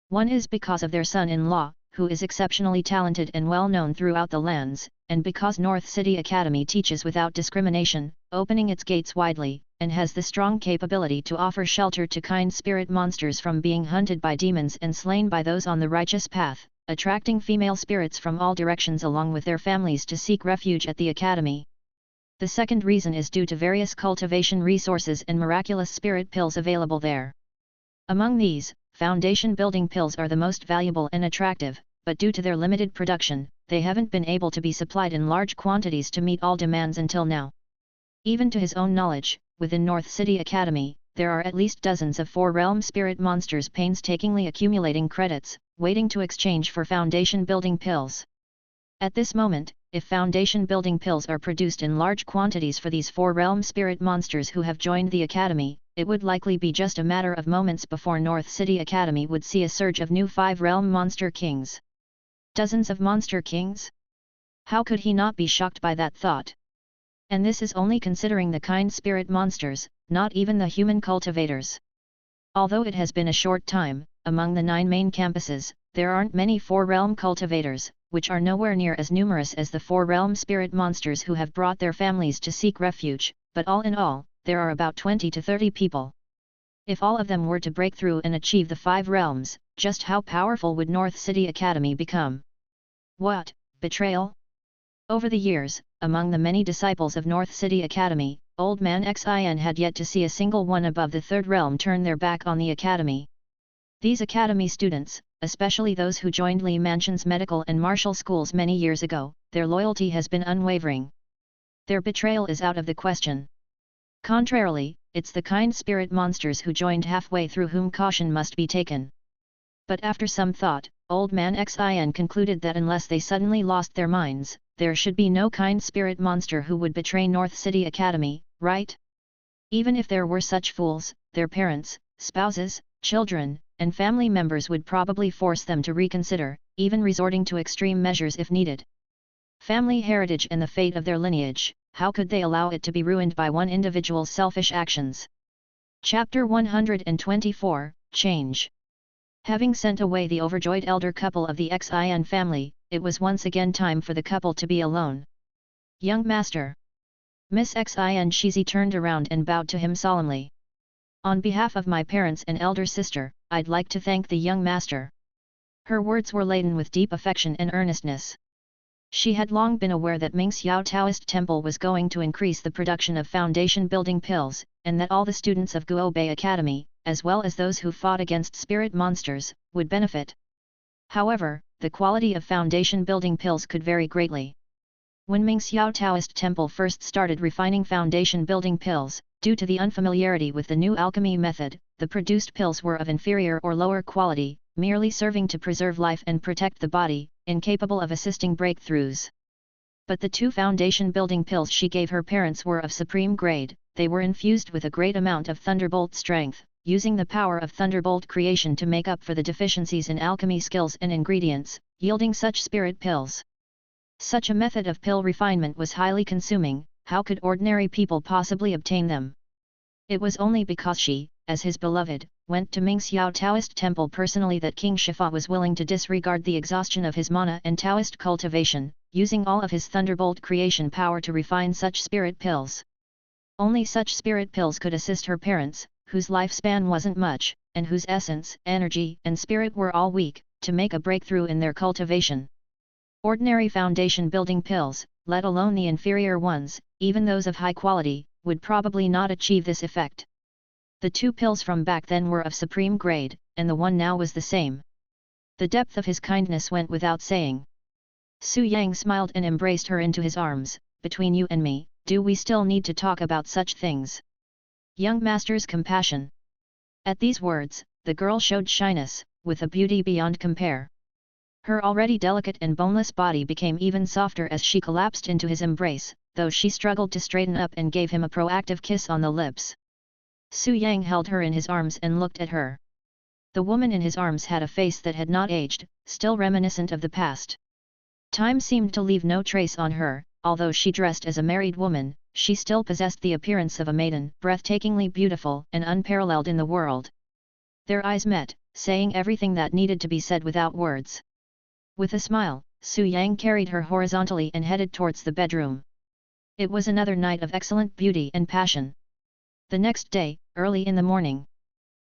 S1: One is because of their son-in-law, who is exceptionally talented and well known throughout the lands, and because North City Academy teaches without discrimination, opening its gates widely, and has the strong capability to offer shelter to kind spirit monsters from being hunted by demons and slain by those on the righteous path, attracting female spirits from all directions along with their families to seek refuge at the Academy. The second reason is due to various cultivation resources and miraculous spirit pills available there. Among these, foundation-building pills are the most valuable and attractive, but due to their limited production, they haven't been able to be supplied in large quantities to meet all demands until now. Even to his own knowledge, within North City Academy, there are at least dozens of four-realm spirit monsters painstakingly accumulating credits, waiting to exchange for foundation-building pills. At this moment, if foundation-building pills are produced in large quantities for these four-realm spirit monsters who have joined the Academy, it would likely be just a matter of moments before North City Academy would see a surge of new five-realm monster kings. Dozens of monster kings? How could he not be shocked by that thought? And this is only considering the kind spirit monsters, not even the human cultivators. Although it has been a short time, among the 9 main campuses, there aren't many four-realm cultivators, which are nowhere near as numerous as the four-realm spirit monsters who have brought their families to seek refuge, but all in all, there are about 20 to 30 people. If all of them were to break through and achieve the 5 realms, just how powerful would North City Academy become? What, betrayal? Over the years, among the many disciples of North City Academy, Old Man Xin had yet to see a single one above the 3rd realm turn their back on the Academy. These academy students, especially those who joined Li Mansion's medical and martial schools many years ago, their loyalty has been unwavering. Their betrayal is out of the question. Contrarily, it's the kind spirit monsters who joined halfway through whom caution must be taken. But after some thought, Old Man Xin concluded that unless they suddenly lost their minds, there should be no kind spirit monster who would betray North City Academy, right? Even if there were such fools, their parents, spouses, children, and family members would probably force them to reconsider, even resorting to extreme measures if needed. Family heritage and the fate of their lineage, how could they allow it to be ruined by one individual's selfish actions? Chapter 124, Change. Having sent away the overjoyed elder couple of the Xin family, it was once again time for the couple to be alone. Young master. Miss Xin Shizi turned around and bowed to him solemnly. On behalf of my parents and elder sister, I'd like to thank the young master. Her words were laden with deep affection and earnestness. She had long been aware that Mingxiao Taoist Temple was going to increase the production of foundation building pills, and that all the students of Guobei Academy, as well as those who fought against spirit monsters, would benefit. However, the quality of foundation building pills could vary greatly. When Mingxiao Taoist Temple first started refining foundation building pills, due to the unfamiliarity with the new alchemy method, the produced pills were of inferior or lower quality, merely serving to preserve life and protect the body, incapable of assisting breakthroughs. But the two foundation building pills she gave her parents were of supreme grade. They were infused with a great amount of thunderbolt strength, using the power of thunderbolt creation to make up for the deficiencies in alchemy skills and ingredients, yielding such spirit pills. Such a method of pill refinement was highly consuming. How could ordinary people possibly obtain them? It was only because she, as his beloved, went to Mingxiao Taoist Temple personally that King Shifa was willing to disregard the exhaustion of his mana and Taoist cultivation, using all of his thunderbolt creation power to refine such spirit pills. Only such spirit pills could assist her parents, whose lifespan wasn't much, and whose essence, energy, and spirit were all weak, to make a breakthrough in their cultivation. Ordinary foundation building pills, let alone the inferior ones, even those of high quality, would probably not achieve this effect. The two pills from back then were of supreme grade, and the one now was the same. The depth of his kindness went without saying. Su Yang smiled and embraced her into his arms. Between you and me, do we still need to talk about such things? Young master's compassion. At these words, the girl showed shyness, with a beauty beyond compare. Her already delicate and boneless body became even softer as she collapsed into his embrace, though she struggled to straighten up and gave him a proactive kiss on the lips. Su Yang held her in his arms and looked at her. The woman in his arms had a face that had not aged, still reminiscent of the past. Time seemed to leave no trace on her. Although she dressed as a married woman, she still possessed the appearance of a maiden, breathtakingly beautiful and unparalleled in the world. Their eyes met, saying everything that needed to be said without words. With a smile, Su Yang carried her horizontally and headed towards the bedroom. It was another night of excellent beauty and passion. The next day, early in the morning,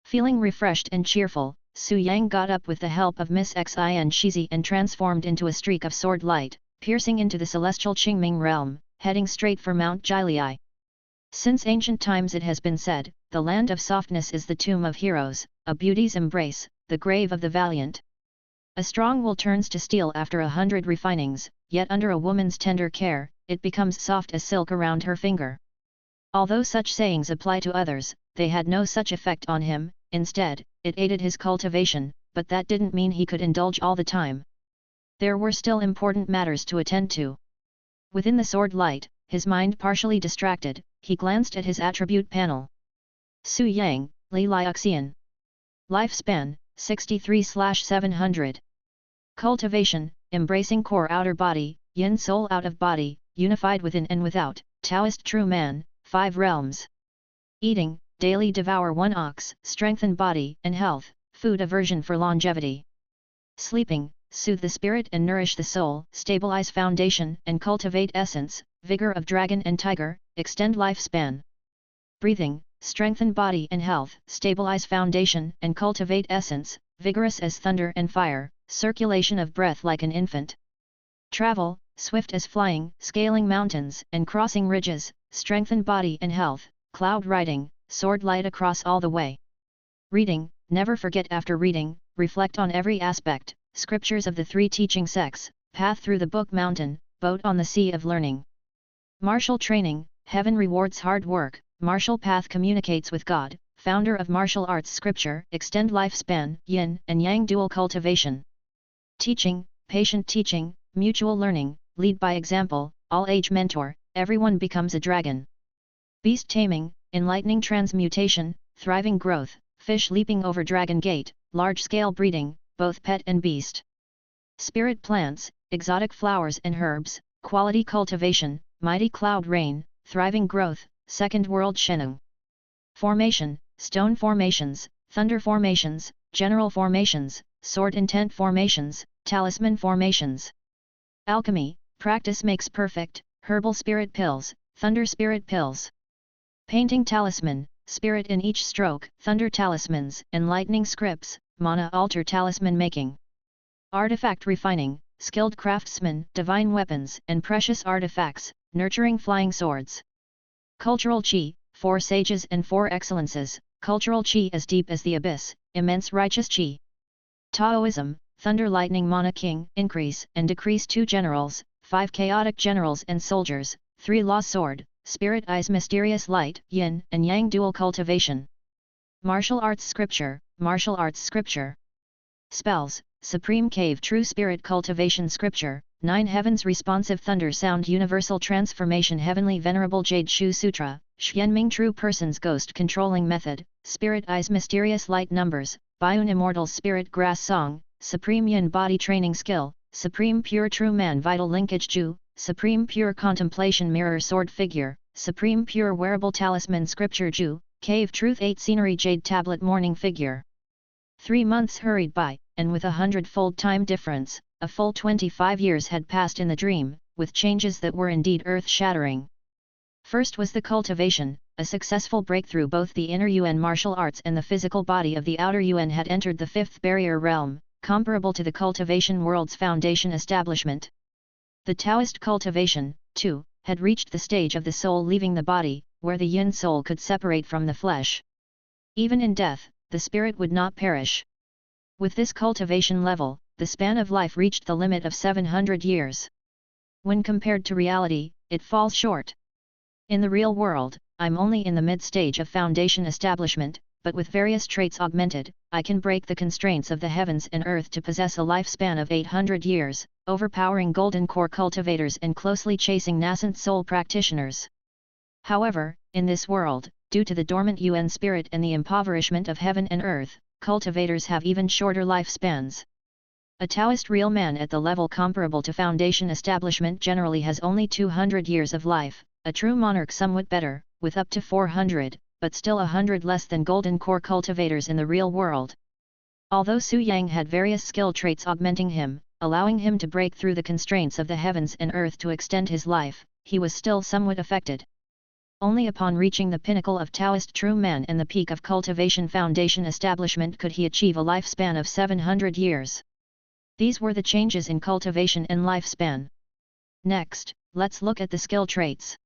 S1: feeling refreshed and cheerful, Su Yang got up with the help of Miss Xin Shizi and transformed into a streak of sword light, piercing into the celestial Qingming realm, heading straight for Mount Jiliai. Since ancient times it has been said, the land of softness is the tomb of heroes, a beauty's embrace, the grave of the valiant. A strong wool turns to steel after 100 refinings, yet under a woman's tender care, it becomes soft as silk around her finger. Although such sayings apply to others, they had no such effect on him. Instead, it aided his cultivation, but that didn't mean he could indulge all the time. There were still important matters to attend to. Within the sword light, his mind partially distracted, he glanced at his attribute panel. Su Yang, Li Liuxian. Lifespan, 63/700. Cultivation, embracing core outer body, yin soul out of body, unified within and without, Taoist true man, 5 realms. Eating, daily devour 1 ox, strengthen body and health, food aversion for longevity. Sleeping, soothe the spirit and nourish the soul, stabilize foundation and cultivate essence, vigor of dragon and tiger, extend lifespan. Breathing, strengthen body and health, stabilize foundation and cultivate essence, vigorous as thunder and fire, circulation of breath like an infant. Travel, swift as flying, scaling mountains and crossing ridges, strengthen body and health, cloud riding, sword light across all the way. Reading, never forget after reading, reflect on every aspect, scriptures of the three teaching sects, path through the book mountain, boat on the sea of learning. Martial training, heaven rewards hard work, martial path communicates with God, founder of martial arts scripture, extend lifespan, yin and yang dual cultivation. Teaching, patient teaching, mutual learning, lead by example, all age mentor, everyone becomes a dragon. Beast taming, enlightening transmutation, thriving growth, fish leaping over dragon gate, large-scale breeding, both pet and beast. Spirit plants, exotic flowers and herbs, quality cultivation, mighty cloud rain, thriving growth, second world Shenung. Formation, stone formations, thunder formations, general formations, sword intent formations, talisman formations. Alchemy, practice makes perfect, herbal spirit pills, thunder spirit pills. Painting talisman, spirit in each stroke, thunder talismans, enlightening scripts, mana altar talisman making. Artifact refining, skilled craftsmen, divine weapons and precious artifacts, nurturing flying swords. Cultural chi, 4 sages and 4 excellences, cultural chi as deep as the abyss, immense righteous chi. Taoism, thunder lightning mana king, increase and decrease 2 generals, 5 chaotic generals and soldiers, 3 law sword, spirit eyes mysterious light, yin and yang dual cultivation. Martial arts scripture, martial arts scripture. Spells, supreme cave true spirit cultivation scripture, 9 heavens responsive thunder sound universal transformation heavenly venerable jade shu sutra, Xuanming true person's ghost controlling method, spirit eyes mysterious light numbers, Biun immortal spirit grass song, supreme yin body training skill, supreme pure true man vital linkage ju, supreme pure contemplation mirror sword figure, supreme pure wearable talisman scripture ju, cave truth 8 scenery jade tablet morning figure. 3 months hurried by, and with 100-fold time difference, a full 25 years had passed in the dream, with changes that were indeed earth-shattering. First was the cultivation, a successful breakthrough. Both the inner Yuan martial arts and the physical body of the outer Yuan had entered the 5th barrier realm, comparable to the cultivation world's foundation establishment. The Taoist cultivation, too, had reached the stage of the soul leaving the body, where the yin soul could separate from the flesh. Even in death, the spirit would not perish. With this cultivation level, the span of life reached the limit of 700 years. When compared to reality, it falls short. In the real world, I'm only in the mid-stage of foundation establishment, but with various traits augmented, I can break the constraints of the heavens and earth to possess a lifespan of 800 years, overpowering golden core cultivators and closely chasing nascent soul practitioners. However, in this world, due to the dormant Yuan spirit and the impoverishment of heaven and earth, cultivators have even shorter lifespans. A Taoist real man at the level comparable to foundation establishment generally has only 200 years of life, a true monarch somewhat better, with up to 400, but still 100 less than golden core cultivators in the real world. Although Su Yang had various skill traits augmenting him, allowing him to break through the constraints of the heavens and earth to extend his life, he was still somewhat affected. Only upon reaching the pinnacle of Taoist true man and the peak of cultivation foundation establishment could he achieve a lifespan of 700 years. These were the changes in cultivation and lifespan. Next, let's look at the skill traits.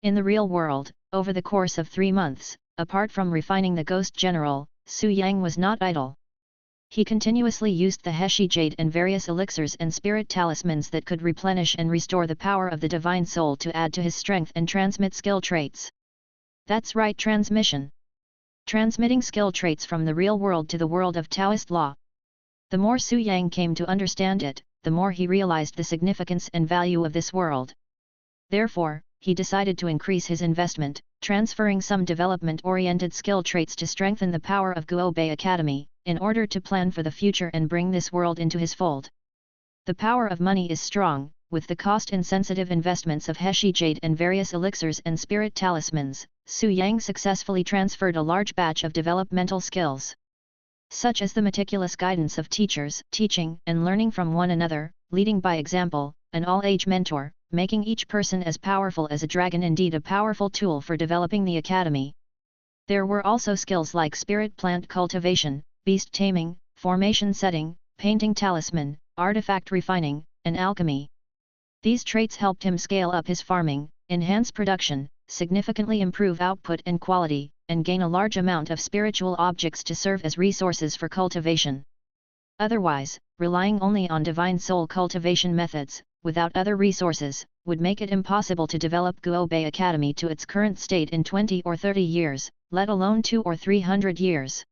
S1: In the real world, over the course of 3 months, apart from refining the ghost general, Su Yang was not idle. He continuously used the Heshi jade and various elixirs and spirit talismans that could replenish and restore the power of the divine soul to add to his strength and transmit skill traits. That's right, transmission. Transmitting skill traits from the real world to the world of Taoist law. The more Su Yang came to understand it, the more he realized the significance and value of this world. Therefore, he decided to increase his investment, transferring some development-oriented skill traits to strengthen the power of Guo Bei Academy, in order to plan for the future and bring this world into his fold. The power of money is strong, with the cost-insensitive investments of Heshi jade and various elixirs and spirit talismans, Su Yang successfully transferred a large batch of developmental skills, such as the meticulous guidance of teachers, teaching and learning from one another, leading by example, an all-age mentor, making each person as powerful as a dragon, indeed a powerful tool for developing the academy. There were also skills like spirit plant cultivation, beast taming, formation setting, painting talisman, artifact refining, and alchemy. These traits helped him scale up his farming, enhance production, significantly improve output and quality, and gain a large amount of spiritual objects to serve as resources for cultivation. Otherwise, relying only on divine soul cultivation methods, without other resources, would make it impossible to develop Guobei Academy to its current state in 20 or 30 years, let alone 200 or 300 years.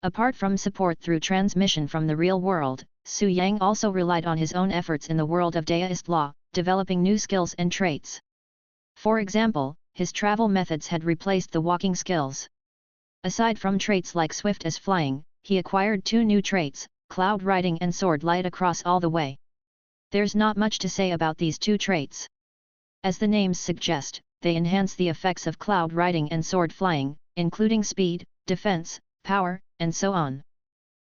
S1: Apart from support through transmission from the real world, Su Yang also relied on his own efforts in the world of Daoist law, developing new skills and traits. For example, his travel methods had replaced the walking skills. Aside from traits like swift as flying, he acquired 2 new traits, cloud riding and sword light across all the way. There's not much to say about these 2 traits. As the names suggest, they enhance the effects of cloud riding and sword flying, including speed, defense, power, and so on.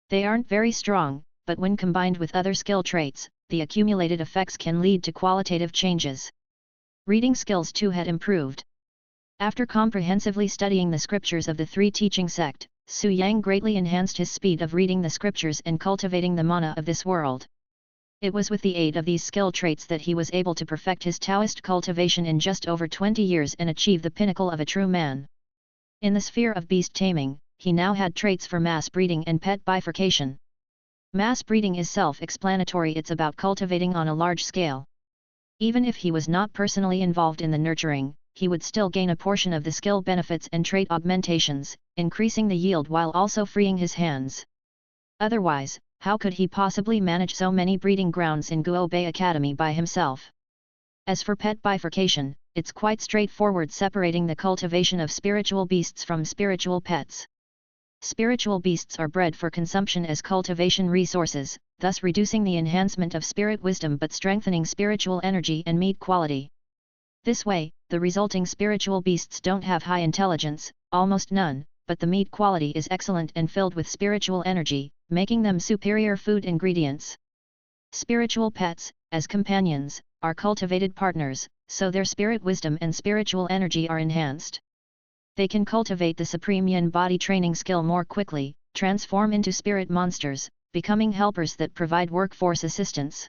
S1: They aren't very strong, but when combined with other skill traits, the accumulated effects can lead to qualitative changes. Reading skills too had improved. After comprehensively studying the scriptures of the 3 teaching sect, Su Yang greatly enhanced his speed of reading the scriptures and cultivating the mana of this world. It was with the aid of these skill traits that he was able to perfect his Taoist cultivation in just over 20 years and achieve the pinnacle of a true man. In the sphere of beast taming, he now had traits for mass breeding and pet bifurcation. Mass breeding is self-explanatory, it's about cultivating on a large scale. Even if he was not personally involved in the nurturing, he would still gain a portion of the skill benefits and trait augmentations, increasing the yield while also freeing his hands. Otherwise, how could he possibly manage so many breeding grounds in Guobei Academy by himself? As for pet bifurcation, it's quite straightforward, separating the cultivation of spiritual beasts from spiritual pets. Spiritual beasts are bred for consumption as cultivation resources, thus reducing the enhancement of spirit wisdom but strengthening spiritual energy and meat quality. This way, the resulting spiritual beasts don't have high intelligence, almost none, but the meat quality is excellent and filled with spiritual energy, making them superior food ingredients. Spiritual pets, as companions, are cultivated partners, so their spirit wisdom and spiritual energy are enhanced. They can cultivate the supreme yin body training skill more quickly, transform into spirit monsters, becoming helpers that provide workforce assistance.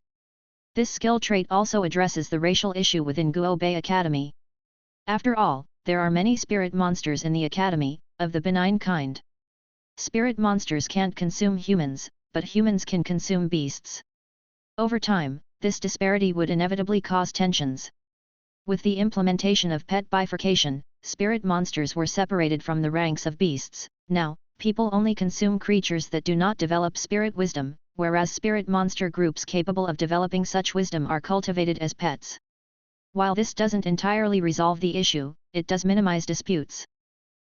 S1: This skill trait also addresses the racial issue within Guobei Academy. After all, there are many spirit monsters in the academy, of the benign kind. Spirit monsters can't consume humans, but humans can consume beasts. Over time, this disparity would inevitably cause tensions. With the implementation of pet bifurcation, spirit monsters were separated from the ranks of beasts. Now, people only consume creatures that do not develop spirit wisdom, whereas spirit monster groups capable of developing such wisdom are cultivated as pets. While this doesn't entirely resolve the issue, it does minimize disputes.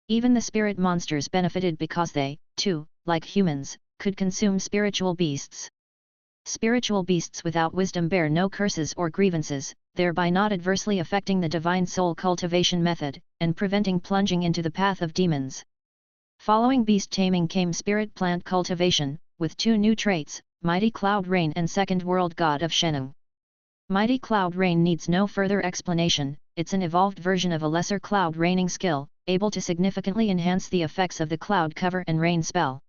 S1: Even the spirit monsters benefited because they, too, like humans, could consume spiritual beasts. Spiritual beasts without wisdom bear no curses or grievances, thereby not adversely affecting the divine soul cultivation method, and preventing plunging into the path of demons. Following beast taming came spirit plant cultivation, with 2 new traits, Mighty Cloud Rain and Second World God of Sheneng. Mighty Cloud Rain needs no further explanation, it's an evolved version of a lesser cloud raining skill, able to significantly enhance the effects of the cloud cover and rain spell.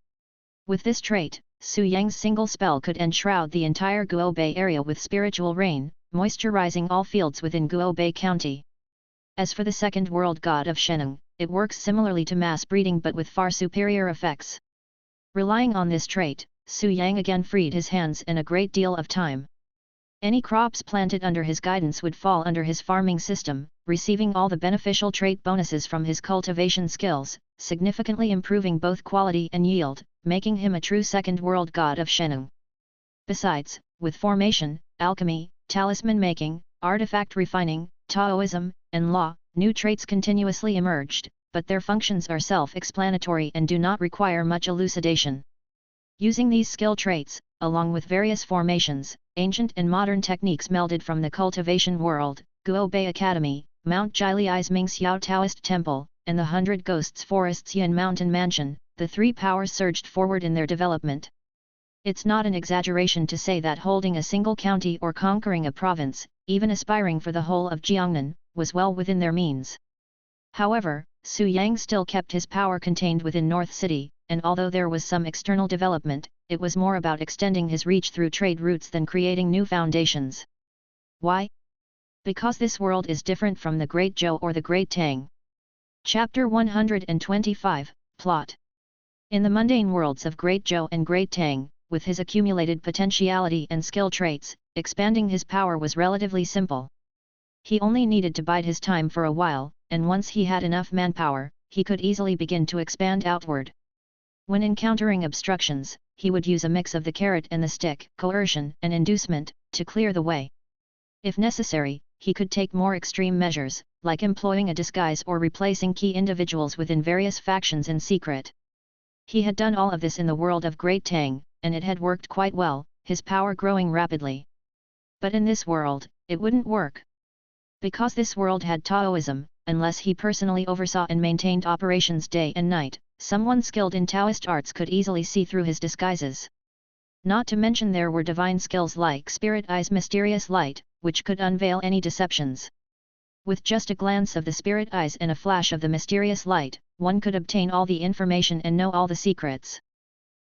S1: With this trait, Su Yang's single spell could enshroud the entire Guobei area with spiritual rain, moisturizing all fields within Guobei County. As for the Second World God of Sheneng, it works similarly to mass breeding but with far superior effects. Relying on this trait, Su Yang again freed his hands and a great deal of time. Any crops planted under his guidance would fall under his farming system, receiving all the beneficial trait bonuses from his cultivation skills, significantly improving both quality and yield, making him a true Second World God of Sheneng. Besides, with formation, alchemy, talisman making, artifact refining, Taoism, and law, new traits continuously emerged, but their functions are self-explanatory and do not require much elucidation. Using these skill traits, along with various formations, ancient and modern techniques melded from the cultivation world, Guobei Academy, Mount Jili's Ming Xiao Taoist Temple, and the 100 Ghosts Forest's Yin Mountain Mansion, the 3 powers surged forward in their development. It's not an exaggeration to say that holding a single county or conquering a province, even aspiring for the whole of Jiangnan, was well within their means. However, Su Yang still kept his power contained within North City, and although there was some external development, it was more about extending his reach through trade routes than creating new foundations. Why? Because this world is different from the Great Zhou or the Great Tang. Chapter 125, Plot. In the mundane worlds of Great Zhou and Great Tang, with his accumulated potentiality and skill traits, expanding his power was relatively simple. He only needed to bide his time for a while, and once he had enough manpower, he could easily begin to expand outward. When encountering obstructions, he would use a mix of the carrot and the stick, coercion and inducement, to clear the way. If necessary, he could take more extreme measures, like employing a disguise or replacing key individuals within various factions in secret. He had done all of this in the world of Great Tang, and it had worked quite well, his power growing rapidly. But in this world, it wouldn't work. Because this world had Taoism, unless he personally oversaw and maintained operations day and night, someone skilled in Taoist arts could easily see through his disguises. Not to mention there were divine skills like Spirit Eye's mysterious light, which could unveil any deceptions. With just a glance of the Spirit Eyes and a flash of the mysterious light, one could obtain all the information and know all the secrets.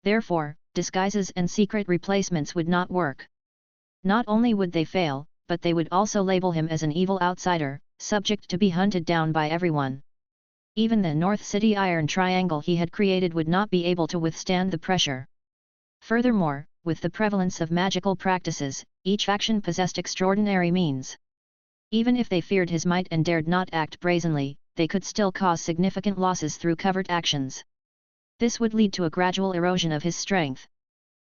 S1: Therefore, disguises and secret replacements would not work. Not only would they fail, but they would also label him as an evil outsider, subject to be hunted down by everyone. Even the North City Iron Triangle he had created would not be able to withstand the pressure. Furthermore, with the prevalence of magical practices, each faction possessed extraordinary means. Even if they feared his might and dared not act brazenly, they could still cause significant losses through covert actions. This would lead to a gradual erosion of his strength.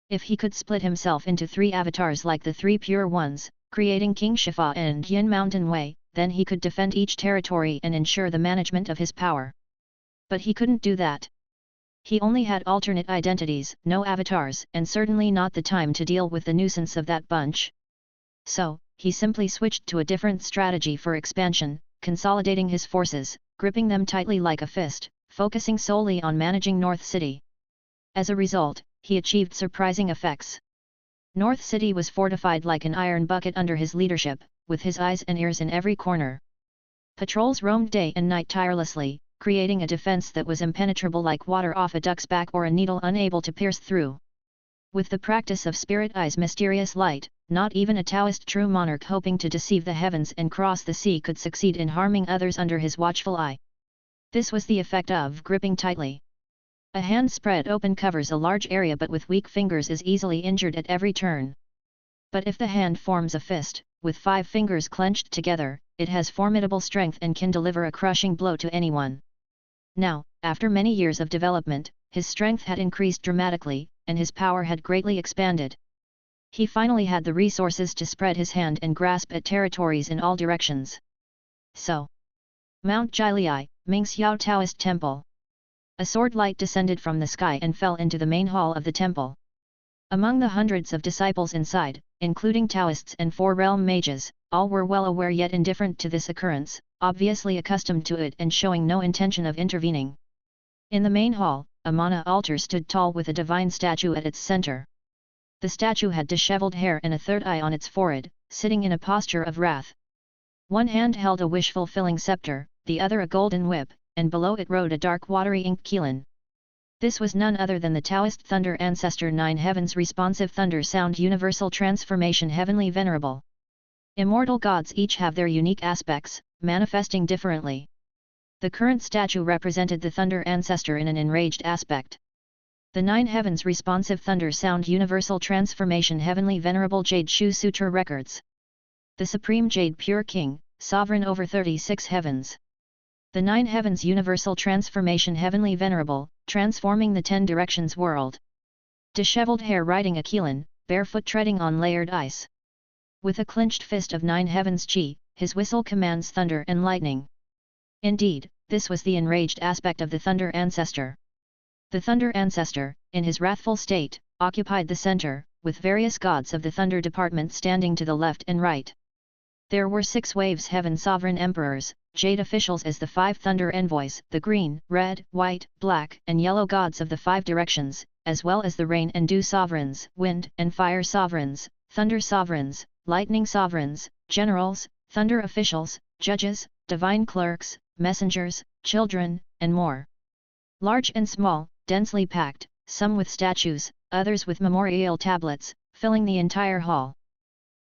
S1: If he could split himself into 3 avatars like the 3 Pure Ones, creating King Shifa and Yin Mountain Wei, then he could defend each territory and ensure the management of his power. But he couldn't do that. He only had alternate identities, no avatars, and certainly not the time to deal with the nuisance of that bunch. So, he simply switched to a different strategy for expansion, consolidating his forces, gripping them tightly like a fist, focusing solely on managing North City. As a result, he achieved surprising effects. North City was fortified like an iron bucket under his leadership, with his eyes and ears in every corner. Patrols roamed day and night tirelessly, creating a defense that was impenetrable like water off a duck's back or a needle unable to pierce through. With the practice of Spirit Eye's mysterious light, not even a Taoist true monarch hoping to deceive the heavens and cross the sea could succeed in harming others under his watchful eye. This was the effect of gripping tightly. A hand spread open covers a large area but with weak fingers is easily injured at every turn. But if the hand forms a fist, with 5 fingers clenched together, it has formidable strength and can deliver a crushing blow to anyone. Now, after many years of development, his strength had increased dramatically, and his power had greatly expanded. He finally had the resources to spread his hand and grasp at territories in all directions. So, Mount Jiliai, Mingxiao Taoist Temple. A sword light descended from the sky and fell into the main hall of the temple. Among the hundreds of disciples inside, including Taoists and 4 realm mages, all were well aware yet indifferent to this occurrence, obviously accustomed to it and showing no intention of intervening. In the main hall, a mana altar stood tall with a divine statue at its center. The statue had disheveled hair and a third eye on its forehead, sitting in a posture of wrath. One hand held a wish-fulfilling scepter, the other a golden whip, and below it rode a dark watery ink Qilin. This was none other than the Taoist Thunder Ancestor 9 Heavens Responsive Thunder Sound Universal Transformation Heavenly Venerable. Immortal gods each have their unique aspects, manifesting differently. The current statue represented the Thunder Ancestor in an enraged aspect. The 9 Heavens Responsive Thunder Sound Universal Transformation Heavenly Venerable Jade Shu Sutra Records. The Supreme Jade Pure King, sovereign over 36 heavens. The 9 Heavens Universal Transformation Heavenly Venerable, transforming the 10 directions world. Disheveled hair riding a Qilin, barefoot treading on layered ice. With a clenched fist of 9 Heavens Chi, his whistle commands thunder and lightning. Indeed, this was the enraged aspect of the Thunder Ancestor. The Thunder Ancestor, in his wrathful state, occupied the center, with various gods of the Thunder Department standing to the left and right. There were 6 Waves Heaven Sovereign Emperors, Jade officials as the 5 Thunder Envoys, the green, red, white, black, and yellow gods of the 5 directions, as well as the Rain and Dew Sovereigns, Wind and Fire Sovereigns, Thunder Sovereigns, Lightning Sovereigns, Generals, Thunder Officials, Judges, Divine Clerks, Messengers, Children, and more. Large and small, densely packed, some with statues, others with memorial tablets, filling the entire hall.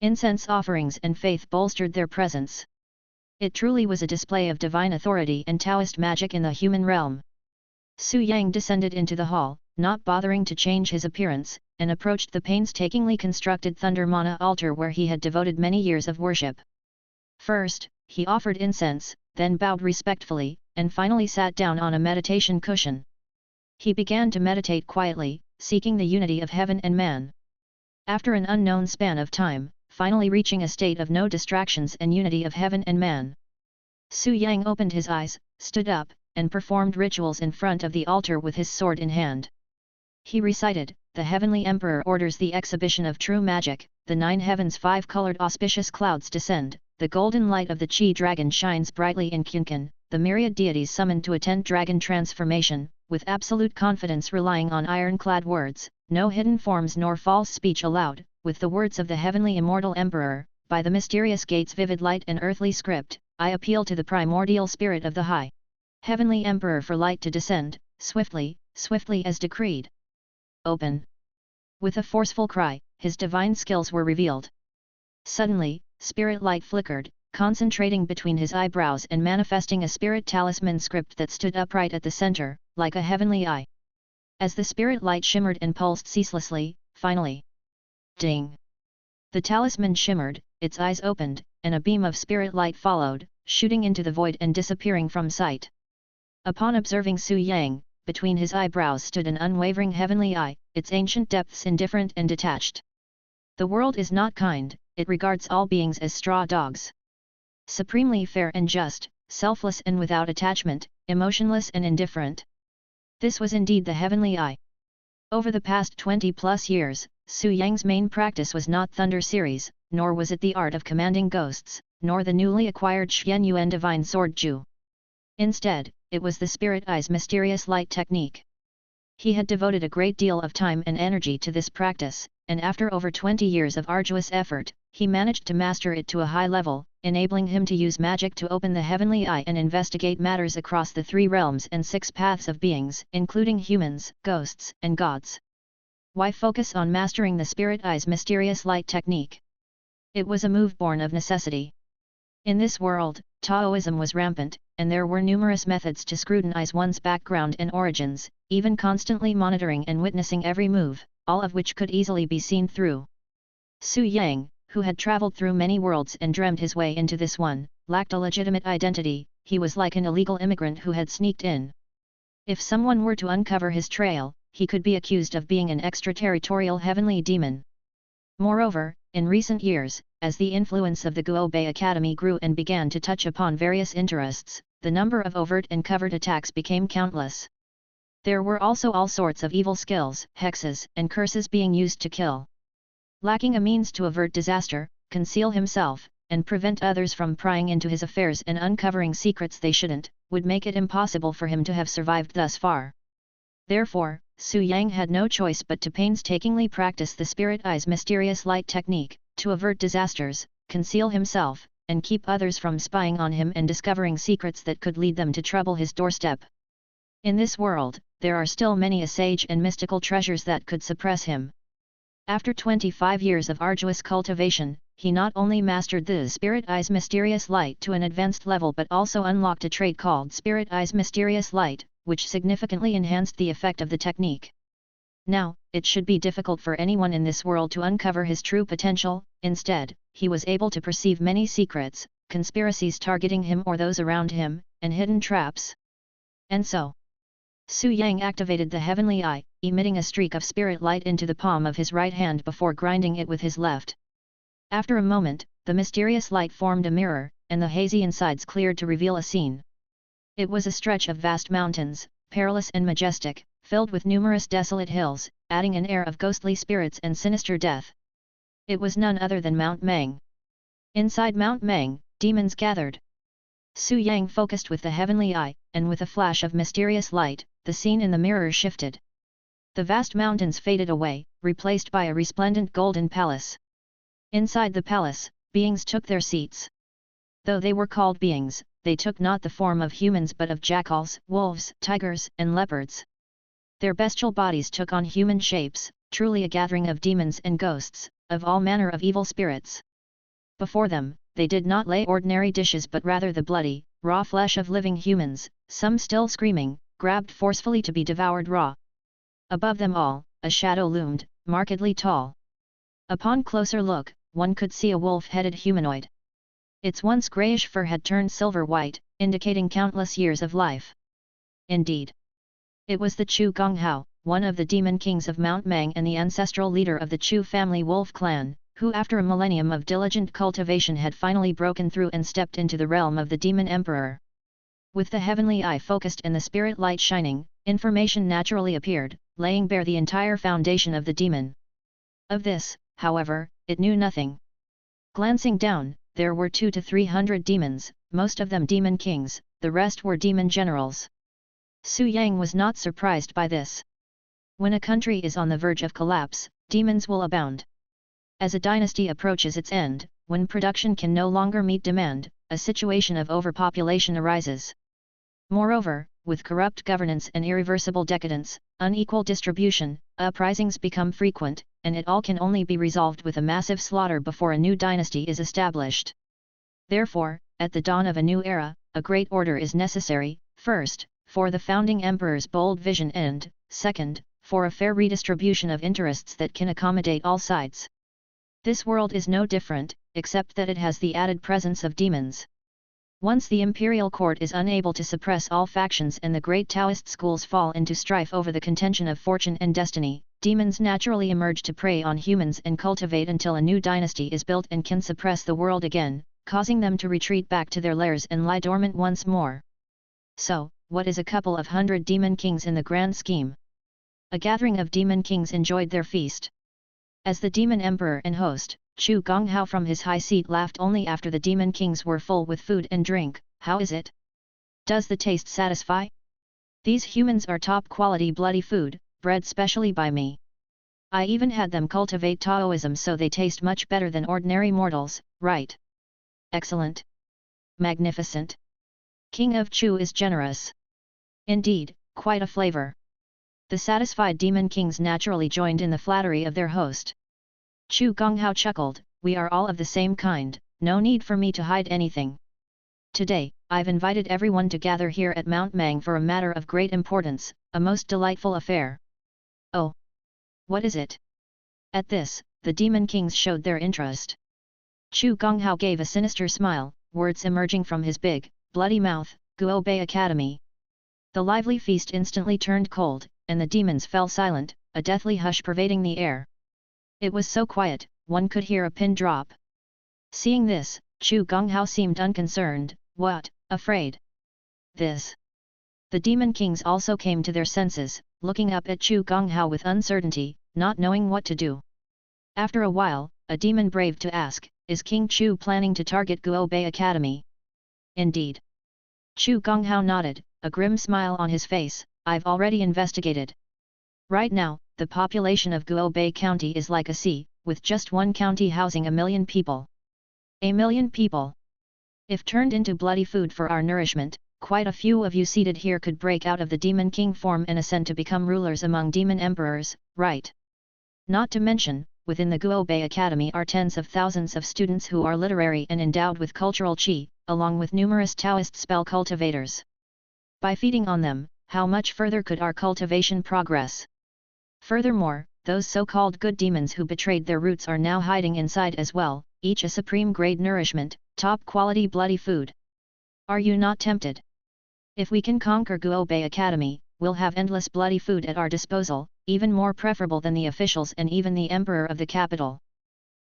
S1: Incense offerings and faith bolstered their presence. It truly was a display of divine authority and Taoist magic in the human realm. Su Yang descended into the hall, not bothering to change his appearance, and approached the painstakingly constructed Thunder Mana altar where he had devoted many years of worship. First, he offered incense, then bowed respectfully, and finally sat down on a meditation cushion. He began to meditate quietly, seeking the unity of heaven and man. After an unknown span of time, finally reaching a state of no distractions and unity of heaven and man, Su Yang opened his eyes, stood up, and performed rituals in front of the altar with his sword in hand. He recited, "The Heavenly Emperor orders the exhibition of true magic, the 9 heavens 5-colored auspicious clouds descend, the golden light of the Qi dragon shines brightly in Qinkan, the myriad deities summoned to attend dragon transformation, with absolute confidence relying on ironclad words, no hidden forms nor false speech allowed, with the words of the Heavenly Immortal Emperor, by the mysterious gates vivid light and earthly script, I appeal to the primordial spirit of the High Heavenly Emperor for light to descend, swiftly, swiftly as decreed. Open!" With a forceful cry, his divine skills were revealed. Suddenly, spirit light flickered, concentrating between his eyebrows and manifesting a spirit talisman script that stood upright at the center, like a heavenly eye. As the spirit light shimmered and pulsed ceaselessly, finally, ding! The talisman shimmered, its eyes opened, and a beam of spirit light followed, shooting into the void and disappearing from sight. Upon observing Su Yang, between his eyebrows stood an unwavering heavenly eye, its ancient depths indifferent and detached. The world is not kind, it regards all beings as straw dogs. Supremely fair and just, selfless and without attachment, emotionless and indifferent. This was indeed the heavenly eye. Over the past 20+ years, Su Yang's main practice was not Thunder series, nor was it the art of commanding ghosts, nor the newly acquired Xuan Yuan Divine Sword Ju. Instead, it was the Spirit Eye's mysterious light technique. He had devoted a great deal of time and energy to this practice, and after over 20 years of arduous effort, he managed to master it to a high level, enabling him to use magic to open the heavenly eye and investigate matters across the 3 realms and 6 paths of beings, including humans, ghosts, and gods. Why focus on mastering the Spirit Eye's mysterious light technique? It was a move born of necessity. In this world, Taoism was rampant, and there were numerous methods to scrutinize one's background and origins, even constantly monitoring and witnessing every move, all of which could easily be seen through. Su Yang, who had traveled through many worlds and dreamed his way into this one, lacked a legitimate identity. He was like an illegal immigrant who had sneaked in. If someone were to uncover his trail, he could be accused of being an extraterritorial heavenly demon. Moreover, in recent years, as the influence of the Guo Bei Academy grew and began to touch upon various interests, the number of overt and covert attacks became countless. There were also all sorts of evil skills, hexes, and curses being used to kill. Lacking a means to avert disaster, conceal himself, and prevent others from prying into his affairs and uncovering secrets they shouldn't, would make it impossible for him to have survived thus far. Therefore, Su Yang had no choice but to painstakingly practice the Spirit Eye's mysterious light technique, to avert disasters, conceal himself, and keep others from spying on him and discovering secrets that could lead them to trouble his doorstep. In this world, there are still many a sage and mystical treasures that could suppress him. After 25 years of arduous cultivation, he not only mastered the Spirit Eye's mysterious light to an advanced level but also unlocked a trait called Spirit Eye's mysterious light, which significantly enhanced the effect of the technique. Now, it should be difficult for anyone in this world to uncover his true potential. Instead, he was able to perceive many secrets, conspiracies targeting him or those around him, and hidden traps. And so, Su Yang activated the heavenly eye, emitting a streak of spirit light into the palm of his right hand before grinding it with his left. After a moment, the mysterious light formed a mirror, and the hazy insides cleared to reveal a scene. It was a stretch of vast mountains, perilous and majestic, filled with numerous desolate hills, adding an air of ghostly spirits and sinister death. It was none other than Mount Mang. Inside Mount Mang, demons gathered. Su Yang focused with the heavenly eye, and with a flash of mysterious light, the scene in the mirror shifted. The vast mountains faded away, replaced by a resplendent golden palace. Inside the palace, beings took their seats. Though they were called beings, they took not the form of humans but of jackals, wolves, tigers, and leopards. Their bestial bodies took on human shapes, truly a gathering of demons and ghosts, of all manner of evil spirits. Before them, they did not lay ordinary dishes but rather the bloody, raw flesh of living humans, some still screaming, grabbed forcefully to be devoured raw. Above them all, a shadow loomed, markedly tall. Upon closer look, one could see a wolf-headed humanoid. Its once greyish fur had turned silver-white, indicating countless years of life. Indeed, it was the Chu Gonghao, one of the demon kings of Mount Mang and the ancestral leader of the Chu family wolf clan, who after a millennium of diligent cultivation had finally broken through and stepped into the realm of the demon emperor. With the heavenly eye focused and the spirit light shining, information naturally appeared, laying bare the entire foundation of the demon. Of this, however, it knew nothing. Glancing down, there were 200 to 300 demons, most of them demon kings, the rest were demon generals. Su Yang was not surprised by this. When a country is on the verge of collapse, demons will abound. As a dynasty approaches its end, when production can no longer meet demand, a situation of overpopulation arises. Moreover, with corrupt governance and irreversible decadence, unequal distribution, uprisings become frequent, and it all can only be resolved with a massive slaughter before a new dynasty is established. Therefore, at the dawn of a new era, a great order is necessary, first, for the founding emperor's bold vision and, second, for a fair redistribution of interests that can accommodate all sides. This world is no different, except that it has the added presence of demons. Once the imperial court is unable to suppress all factions and the great Taoist schools fall into strife over the contention of fortune and destiny, demons naturally emerge to prey on humans and cultivate until a new dynasty is built and can suppress the world again, causing them to retreat back to their lairs and lie dormant once more. So, what is a couple of 100 demon kings in the grand scheme? A gathering of demon kings enjoyed their feast. As the demon emperor and host, Chu Gonghao from his high seat laughed only after the demon kings were full with food and drink. How is it? Does the taste satisfy? These humans are top quality bloody food, bred specially by me. I even had them cultivate Taoism so they taste much better than ordinary mortals, right? Excellent. Magnificent. King of Chu is generous. Indeed, quite a flavor. The satisfied demon kings naturally joined in the flattery of their host. Chu Gonghao chuckled, we are all of the same kind, no need for me to hide anything. Today, I've invited everyone to gather here at Mount Mang for a matter of great importance, a most delightful affair. Oh! What is it? At this, the demon kings showed their interest. Chu Gonghao gave a sinister smile, words emerging from his big, bloody mouth, Guo Bei Academy. The lively feast instantly turned cold, and the demons fell silent, a deathly hush pervading the air. It was so quiet, one could hear a pin drop. Seeing this, Chu Gonghao seemed unconcerned. What, afraid? This. The demon kings also came to their senses, looking up at Chu Gonghao with uncertainty, not knowing what to do. After a while, a demon braved to ask, is King Chu planning to target Guo Bei Academy? Indeed. Chu Gonghao nodded, a grim smile on his face, I've already investigated. Right now, the population of Guo Bei County is like a sea, with just one county housing 1 million people. 1 million people! If turned into bloody food for our nourishment, quite a few of you seated here could break out of the demon king form and ascend to become rulers among demon emperors, right? Not to mention, within the Guo Bei Academy are tens of thousands of students who are literary and endowed with cultural qi, along with numerous Taoist spell cultivators. By feeding on them, how much further could our cultivation progress? Furthermore, those so-called good demons who betrayed their roots are now hiding inside as well, each a supreme grade nourishment, top quality bloody food. Are you not tempted? If we can conquer Guo Bei Academy, we'll have endless bloody food at our disposal, even more preferable than the officials and even the emperor of the capital.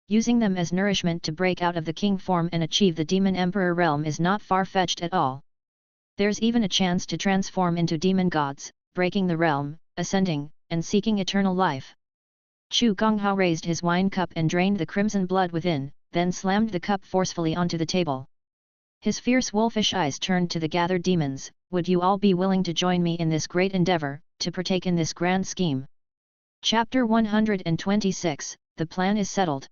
S1: Using them as nourishment to break out of the king form and achieve the demon emperor realm is not far-fetched at all. There's even a chance to transform into demon gods, breaking the realm, ascending, and seeking eternal life. Chu Gonghao raised his wine cup and drained the crimson blood within, then slammed the cup forcefully onto the table. His fierce wolfish eyes turned to the gathered demons, would you all be willing to join me in this great endeavor, to partake in this grand scheme? Chapter 126, The Plan is Settled.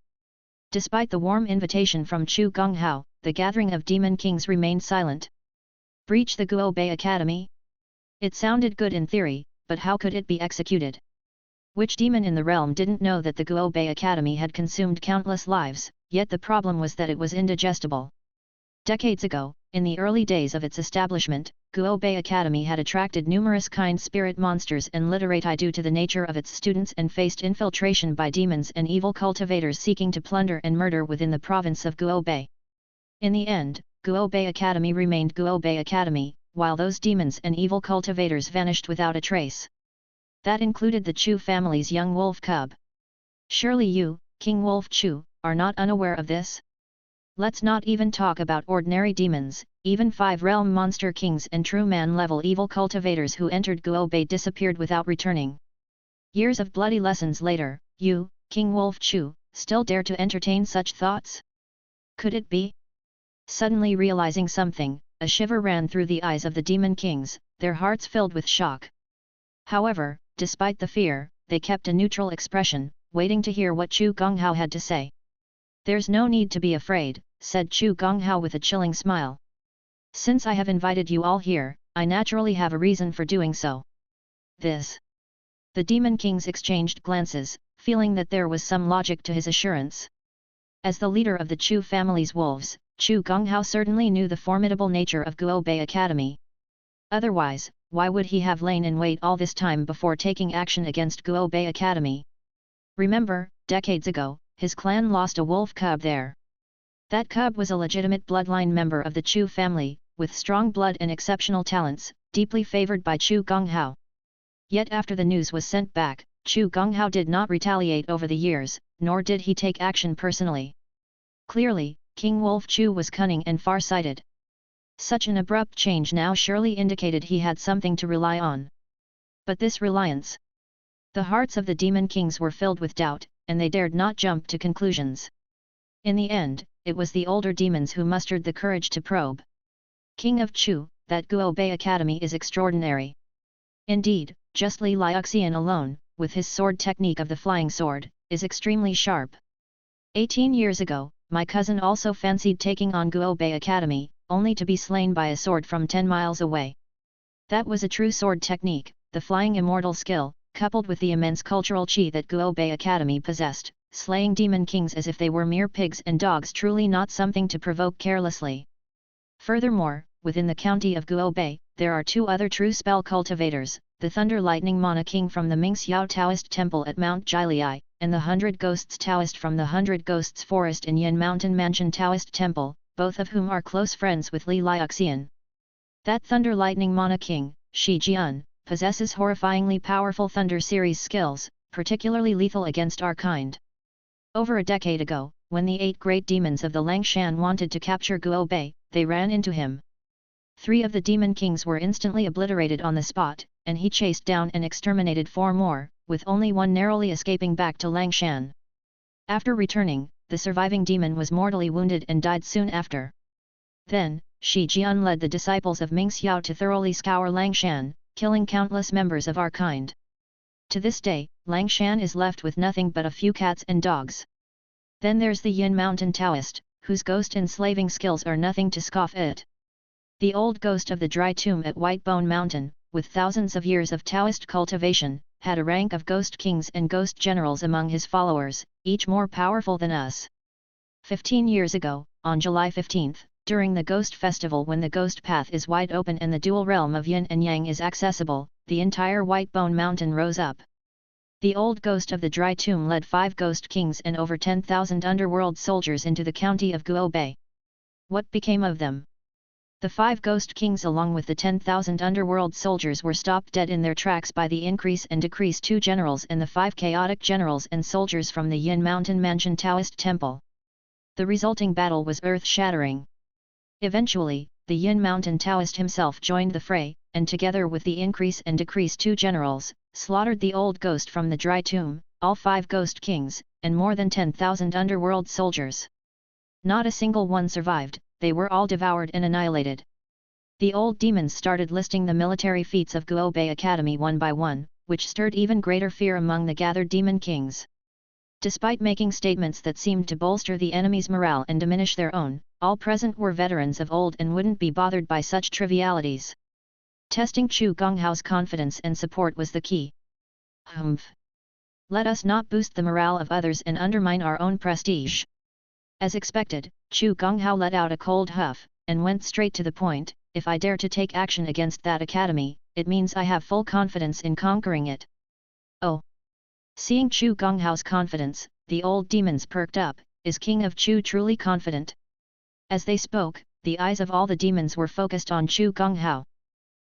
S1: Despite the warm invitation from Chu Gonghao, the gathering of demon kings remained silent. Breach the Guo Bei Academy? It sounded good in theory, but how could it be executed? Which demon in the realm didn't know that the Guobei Academy had consumed countless lives, yet the problem was that it was indigestible. Decades ago, in the early days of its establishment, Guobei Academy had attracted numerous kind spirit monsters and literati due to the nature of its students and faced infiltration by demons and evil cultivators seeking to plunder and murder within the province of Guobei. In the end, Guobei Academy remained Guobei Academy, while those demons and evil cultivators vanished without a trace. That included the Chu family's young wolf cub. Surely you, King Wolf Chu, are not unaware of this? Let's not even talk about ordinary demons, even 5 realm monster kings and true man-level evil cultivators who entered Guobei disappeared without returning. Years of bloody lessons later, you, King Wolf Chu, still dare to entertain such thoughts? Could it be? Suddenly realizing something, a shiver ran through the eyes of the demon kings, their hearts filled with shock. However, despite the fear, they kept a neutral expression, waiting to hear what Chu Gonghao had to say. "There's no need to be afraid," said Chu Gonghao with a chilling smile. "Since I have invited you all here, I naturally have a reason for doing so." This. The demon kings exchanged glances, feeling that there was some logic to his assurance. As the leader of the Chu family's wolves, Chu Gonghao certainly knew the formidable nature of Guobei Academy. Otherwise, why would he have lain in wait all this time before taking action against Guobei Academy? Remember, decades ago, his clan lost a wolf cub there. That cub was a legitimate bloodline member of the Chu family, with strong blood and exceptional talents, deeply favored by Chu Gonghao. Yet after the news was sent back, Chu Gonghao did not retaliate over the years, nor did he take action personally. Clearly, King Wolf Chu was cunning and far-sighted. Such an abrupt change now surely indicated he had something to rely on. But this reliance. The hearts of the demon kings were filled with doubt, and they dared not jump to conclusions. In the end, it was the older demons who mustered the courage to probe. "King of Chu, that Guobei Academy is extraordinary. Indeed, just Li Liuxian alone, with his sword technique of the flying sword, is extremely sharp. 18 years ago, my cousin also fancied taking on Guobei Academy, only to be slain by a sword from 10 miles away. That was a true sword technique, the flying immortal skill, coupled with the immense cultural chi that Guobei Academy possessed, slaying demon kings as if they were mere pigs and dogs, truly not something to provoke carelessly. Furthermore, within the county of Guobei, there are 2 other true spell cultivators, the Thunder Lightning Mana King from the Mingxiao Taoist Temple at Mount Jiliai, and the 100 Ghosts Taoist from the 100 Ghosts Forest in Yin Mountain Mansion Taoist Temple, both of whom are close friends with Li Liuxian. That Thunder Lightning Mana King, Shi Jian, possesses horrifyingly powerful Thunder series skills, particularly lethal against our kind. Over a decade ago, when the 8 great demons of the Langshan wanted to capture Guobei, they ran into him. 3 of the demon kings were instantly obliterated on the spot, and he chased down and exterminated 4 more, with only one narrowly escaping back to Langshan. After returning, the surviving demon was mortally wounded and died soon after. Then, Shi Jian led the disciples of Mingxiao to thoroughly scour Langshan, killing countless members of our kind. To this day, Langshan is left with nothing but a few cats and dogs. Then there's the Yin Mountain Taoist, whose ghost enslaving skills are nothing to scoff at. The old ghost of the dry tomb at Whitebone Mountain, with thousands of years of Taoist cultivation, had a rank of ghost kings and ghost generals among his followers, each more powerful than us. 15 years ago, on July 15th, during the Ghost Festival, when the Ghost Path is wide open and the dual realm of Yin and Yang is accessible, the entire Whitebone Mountain rose up. The old ghost of the dry tomb led 5 ghost kings and over 10,000 underworld soldiers into the county of Guobei. What became of them? The 5 ghost kings along with the 10,000 underworld soldiers were stopped dead in their tracks by the increase and decrease 2 generals and the 5 chaotic generals and soldiers from the Yin Mountain Mansion Taoist Temple. The resulting battle was earth-shattering. Eventually, the Yin Mountain Taoist himself joined the fray, and together with the increase and decrease 2 generals, slaughtered the old ghost from the dry tomb, all 5 ghost kings, and more than 10,000 underworld soldiers. Not a single one survived, they were all devoured and annihilated. The old demons started listing the military feats of Guobei Academy one by one, which stirred even greater fear among the gathered demon kings. Despite making statements that seemed to bolster the enemy's morale and diminish their own, all present were veterans of old and wouldn't be bothered by such trivialities. Testing Chu Gonghao's confidence and support was the key. "Humph. Let us not boost the morale of others and undermine our own prestige. As expected, Chu Gonghao let out a cold huff, and went straight to the point. If I dare to take action against that academy, it means I have full confidence in conquering it. Oh! Seeing Chu Gonghao's confidence, the old demons perked up. Is King of Chu truly confident? As they spoke, the eyes of all the demons were focused on Chu Gonghao.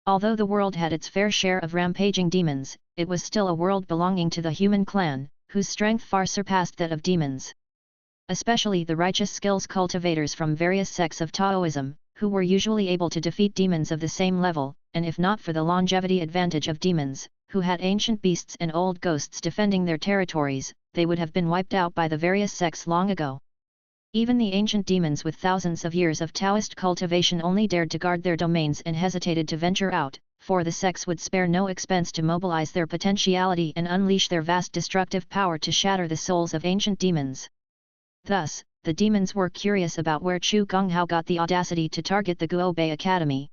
S1: Although the world had its fair share of rampaging demons, it was still a world belonging to the human clan, whose strength far surpassed that of demons. Especially the righteous skills cultivators from various sects of Taoism, who were usually able to defeat demons of the same level, and if not for the longevity advantage of demons, who had ancient beasts and old ghosts defending their territories, they would have been wiped out by the various sects long ago. Even the ancient demons with thousands of years of Taoist cultivation only dared to guard their domains and hesitated to venture out, for the sects would spare no expense to mobilize their potentiality and unleash their vast destructive power to shatter the souls of ancient demons. Thus, the demons were curious about where Chu Gonghao got the audacity to target the Guobei Academy.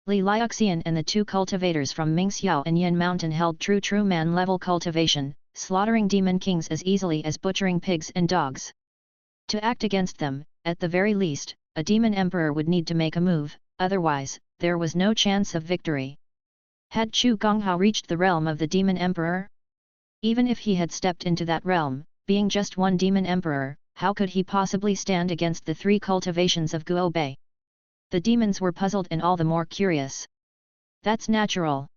S1: Li Liuxian and the two cultivators from Mingxiao and Yin Mountain held true man-level cultivation, slaughtering demon kings as easily as butchering pigs and dogs. To act against them, at the very least, a demon emperor would need to make a move, otherwise, there was no chance of victory. Had Chu Gonghao reached the realm of the demon emperor? Even if he had stepped into that realm, being just one demon emperor, how could he possibly stand against the three cultivations of Guobei? The demons were puzzled and all the more curious. That's natural.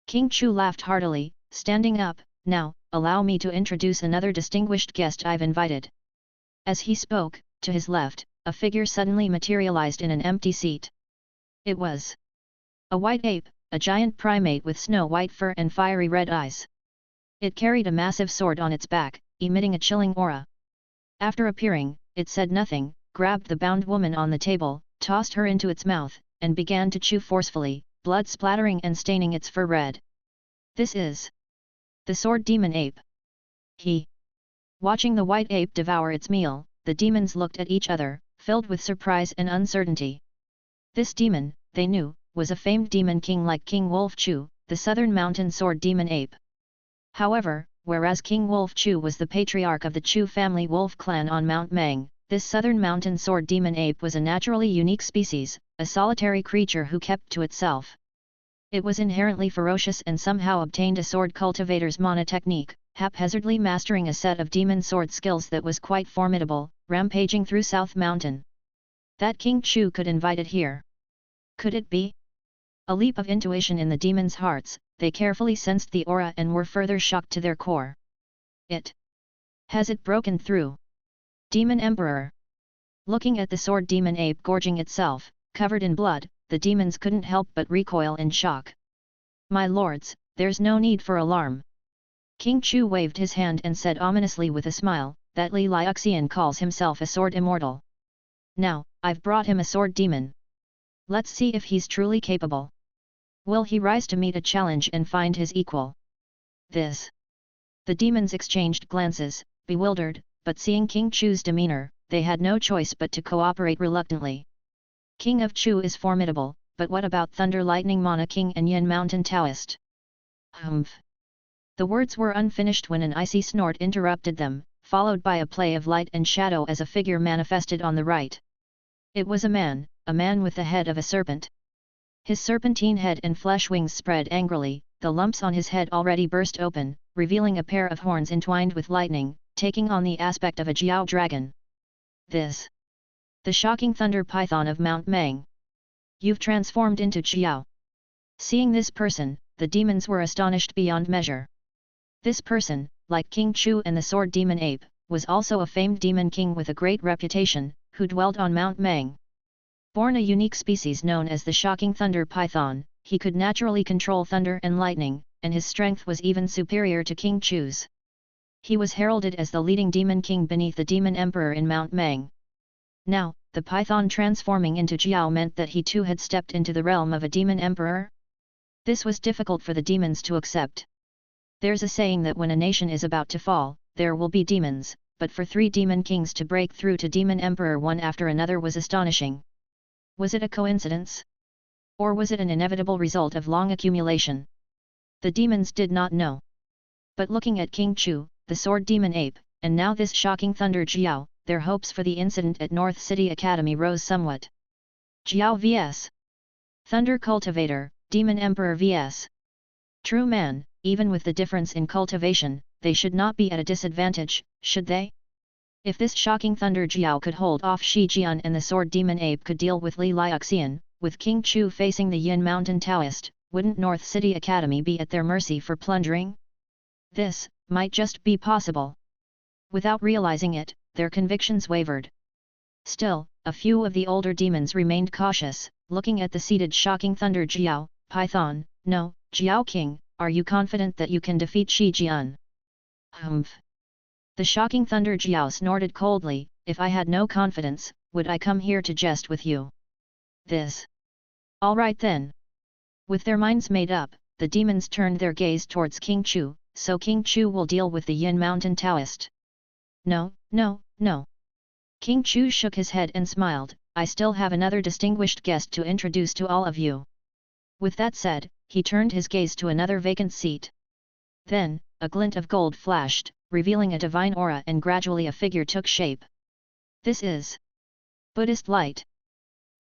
S1: King Chu laughed heartily, standing up. Now, allow me to introduce another distinguished guest I've invited. As he spoke, to his left, a figure suddenly materialized in an empty seat. It was a white ape, a giant primate with snow-white fur and fiery red eyes. It carried a massive sword on its back, emitting a chilling aura. After appearing, it said nothing, grabbed the bound woman on the table, tossed her into its mouth, and began to chew forcefully, blood splattering and staining its fur red. This is the sword demon ape. Watching the white ape devour its meal, the demons looked at each other, filled with surprise and uncertainty. This demon, they knew, was a famed demon king like King Wolf Chu, the southern mountain sword demon ape. However, whereas King Wolf Chu was the patriarch of the Chu family wolf clan on Mount Mang, this southern mountain sword demon ape was a naturally unique species, a solitary creature who kept to itself. It was inherently ferocious and somehow obtained a sword cultivator's mana technique, haphazardly mastering a set of demon sword skills that was quite formidable, rampaging through South Mountain. That King Chu could invite it here. Could it be? A leap of intuition in the demons' hearts, they carefully sensed the aura and were further shocked to their core. Has it broken through? Demon Emperor. Looking at the sword demon ape gorging itself, covered in blood, the demons couldn't help but recoil in shock. My lords, there's no need for alarm. King Chu waved his hand and said ominously with a smile, that Li Liuxian calls himself a sword immortal. Now, I've brought him a sword demon. Let's see if he's truly capable. Will he rise to meet a challenge and find his equal? The demons exchanged glances, bewildered, but seeing King Chu's demeanor, they had no choice but to cooperate reluctantly. King of Chu is formidable, but what about Thunder Lightning Mana King and Yin Mountain Taoist? Humph! The words were unfinished when an icy snort interrupted them, followed by a play of light and shadow as a figure manifested on the right. It was a man with the head of a serpent. His serpentine head and flesh wings spread angrily, the lumps on his head already burst open, revealing a pair of horns entwined with lightning, taking on the aspect of a Jiao dragon. The shocking thunder python of Mount Mang. You've transformed into Jiao. Seeing this person, the demons were astonished beyond measure. This person, like King Chu and the sword demon ape, was also a famed demon king with a great reputation, who dwelled on Mount Mang. Born a unique species known as the shocking thunder python, he could naturally control thunder and lightning, and his strength was even superior to King Chu's. He was heralded as the leading demon king beneath the demon emperor in Mount Mang. Now, the python transforming into Jiao meant that he too had stepped into the realm of a demon emperor? This was difficult for the demons to accept. There's a saying that when a nation is about to fall, there will be demons, but for 3 demon kings to break through to demon emperor one after another was astonishing. Was it a coincidence? Or was it an inevitable result of long accumulation? The demons did not know. But looking at King Chu, the sword demon ape, and now this shocking Thunder Jiao, their hopes for the incident at North City Academy rose somewhat. Jiao vs. Thunder Cultivator, Demon Emperor vs. True Man, even with the difference in cultivation, they should not be at a disadvantage, should they? If this shocking Thunder Jiao could hold off Shi Jian and the sword demon ape could deal with Li Liuxian, with King Chu facing the Yin Mountain Taoist, wouldn't North City Academy be at their mercy for plundering? This might just be possible. Without realizing it, their convictions wavered. Still, a few of the older demons remained cautious, looking at the seated shocking Thunder Jiao. Python, no, Jiao King, are you confident that you can defeat Shi Jian? Humph. The shocking Thunder Jiao snorted coldly, if I had no confidence, would I come here to jest with you? This. All right then. With their minds made up, the demons turned their gaze towards King Chu, so King Chu will deal with the Yin Mountain Taoist. No, no, no. King Chu shook his head and smiled, I still have another distinguished guest to introduce to all of you. With that said, he turned his gaze to another vacant seat. Then, a glint of gold flashed, revealing a divine aura, and gradually a figure took shape. This is Buddhist light.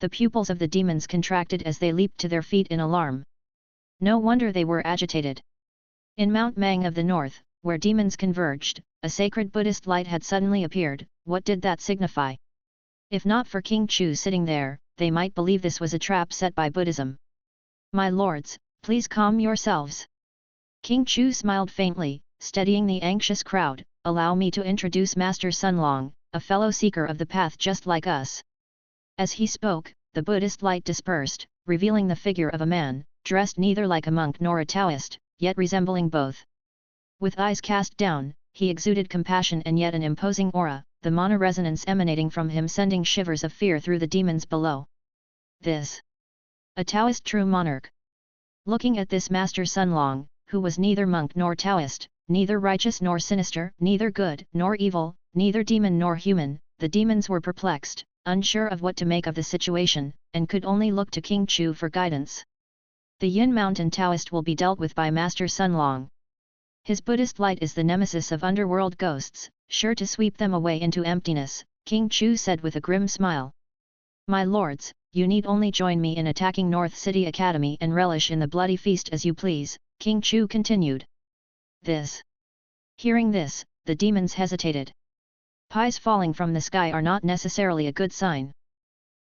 S1: The pupils of the demons contracted as they leaped to their feet in alarm. No wonder they were agitated. In Mount Mang of the north, where demons converged, a sacred Buddhist light had suddenly appeared. What did that signify? If not for King Chu sitting there, they might believe this was a trap set by Buddhism. My lords, please calm yourselves. King Chu smiled faintly, steadying the anxious crowd. Allow me to introduce Master Sunlong, a fellow seeker of the path just like us. As he spoke, the Buddhist light dispersed, revealing the figure of a man, dressed neither like a monk nor a Taoist, yet resembling both. With eyes cast down, he exuded compassion and yet an imposing aura, the mana resonance emanating from him sending shivers of fear through the demons below. This. A Taoist true monarch. Looking at this Master Sunlong, who was neither monk nor Taoist, neither righteous nor sinister, neither good nor evil, neither demon nor human, the demons were perplexed, unsure of what to make of the situation, and could only look to King Chu for guidance. The Yin Mountain Taoist will be dealt with by Master Sunlong. His Buddhist light is the nemesis of underworld ghosts, sure to sweep them away into emptiness, King Chu said with a grim smile. My lords, you need only join me in attacking North City Academy and relish in the bloody feast as you please, King Chu continued. This. Hearing this, the demons hesitated. Pies falling from the sky are not necessarily a good sign.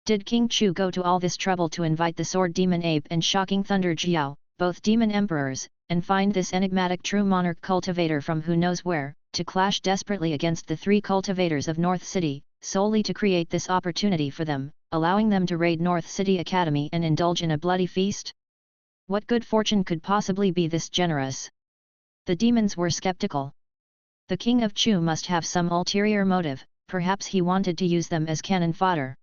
S1: Did King Chu go to all this trouble to invite the sword demon ape and shocking Thunder Jiao, both demon emperors, and find this enigmatic true monarch cultivator from who knows where, to clash desperately against the three cultivators of North City, solely to create this opportunity for them, allowing them to raid North City Academy and indulge in a bloody feast? What good fortune could possibly be this generous? The demons were skeptical. The King of Chu must have some ulterior motive, perhaps he wanted to use them as cannon fodder.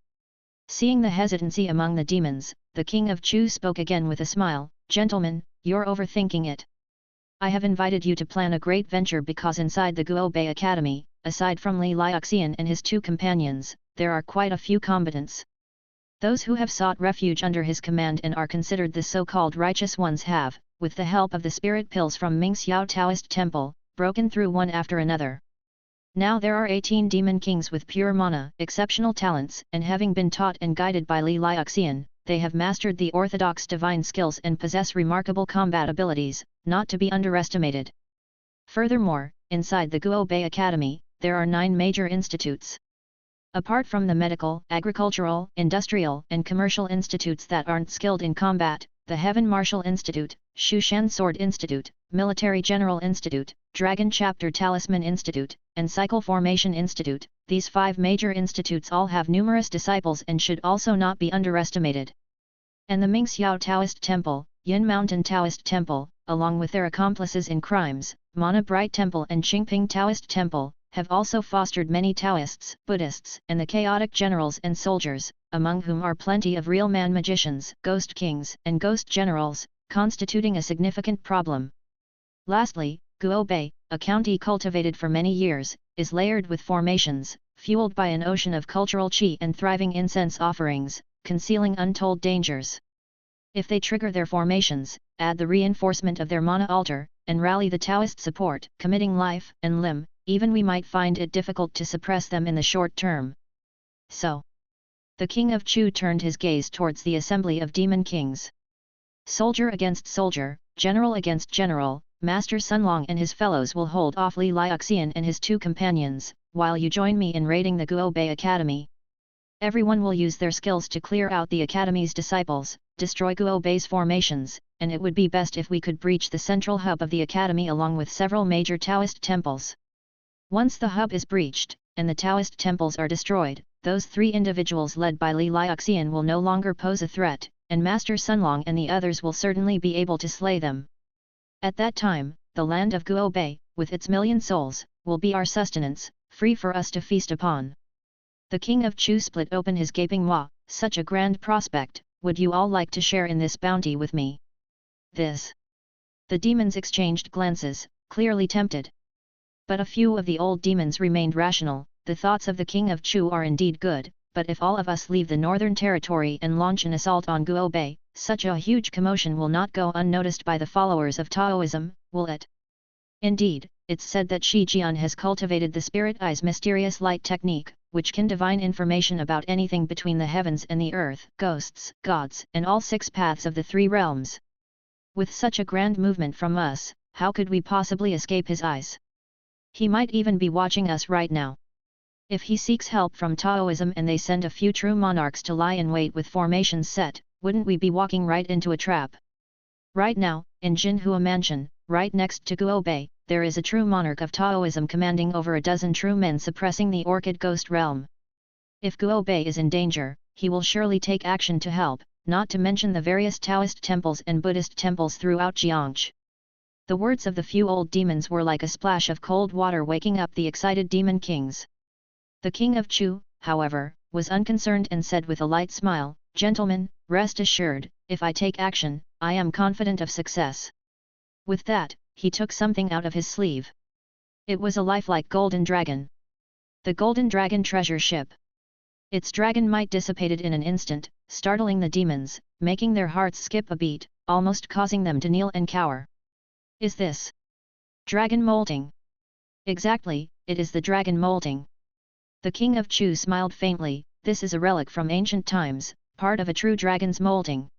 S1: Seeing the hesitancy among the demons, the King of Chu spoke again with a smile, Gentlemen, you're overthinking it. I have invited you to plan a great venture because inside the Guo Bei Academy, aside from Li Liuxian and his two companions, there are quite a few combatants. Those who have sought refuge under his command and are considered the so-called righteous ones have, with the help of the spirit pills from Mingxiao Taoist Temple, broken through one after another. Now there are 18 demon kings with pure mana, exceptional talents, and having been taught and guided by Li Liuxian, they have mastered the orthodox divine skills and possess remarkable combat abilities, not to be underestimated. Furthermore, inside the Guo Bei Academy, there are 9 major institutes. Apart from the medical, agricultural, industrial, and commercial institutes that aren't skilled in combat, the Heaven Martial Institute, Shushan Sword Institute, Military General Institute, Dragon Chapter Talisman Institute, and Cycle Formation Institute, these 5 major institutes all have numerous disciples and should also not be underestimated. And the Mingxiao Taoist Temple, Yin Mountain Taoist Temple, along with their accomplices in crimes, Mana Bright Temple and Qingping Taoist Temple, have also fostered many Taoists, Buddhists, and the chaotic generals and soldiers, among whom are plenty of real man magicians, ghost kings, and ghost generals, constituting a significant problem. Lastly, Guo Bei, a county cultivated for many years, is layered with formations, fueled by an ocean of cultural qi and thriving incense offerings, concealing untold dangers. If they trigger their formations, add the reinforcement of their mana altar, and rally the Taoist support, committing life and limb, even we might find it difficult to suppress them in the short term. So, the king of Chu turned his gaze towards the assembly of demon kings. Soldier against soldier, general against general, Master Sunlong and his fellows will hold off Li Liuxian and his 2 companions, while you join me in raiding the Guobei Academy. Everyone will use their skills to clear out the Academy's disciples, destroy Guobei's formations, and it would be best if we could breach the central hub of the Academy along with several major Taoist temples. Once the hub is breached, and the Taoist temples are destroyed, those 3 individuals led by Li Liuxian will no longer pose a threat, and Master Sunlong and the others will certainly be able to slay them. At that time, the land of Guobei, with its million souls, will be our sustenance, free for us to feast upon. The king of Chu split open his gaping maw. Such a grand prospect, would you all like to share in this bounty with me? This. The demons exchanged glances, clearly tempted. But a few of the old demons remained rational. The thoughts of the king of Chu are indeed good, but if all of us leave the northern territory and launch an assault on Guobei, such a huge commotion will not go unnoticed by the followers of Taoism, will it? Indeed, it's said that Shi Jian has cultivated the Spirit Eye's mysterious light technique, which can divine information about anything between the heavens and the earth, ghosts, gods, and all 6 paths of the 3 realms. With such a grand movement from us, how could we possibly escape his eyes? He might even be watching us right now. If he seeks help from Taoism and they send a few true monarchs to lie in wait with formations set, wouldn't we be walking right into a trap? Right now, in Jinhua Mansion, right next to Guobei, there is a true monarch of Taoism commanding over a dozen true men suppressing the Orchid Ghost realm. If Guobei is in danger, he will surely take action to help, not to mention the various Taoist temples and Buddhist temples throughout Jiangxi. The words of the few old demons were like a splash of cold water waking up the excited demon kings. The king of Chu, however, was unconcerned and said with a light smile, "Gentlemen, rest assured, if I take action, I am confident of success." With that, he took something out of his sleeve. It was a lifelike golden dragon. The golden dragon treasure ship. Its dragon might dissipated in an instant, startling the demons, making their hearts skip a beat, almost causing them to kneel and cower. Is this dragon molting? Exactly, it is the dragon molting. The king of Chu smiled faintly. This is a relic from ancient times, part of a true dragon's molding.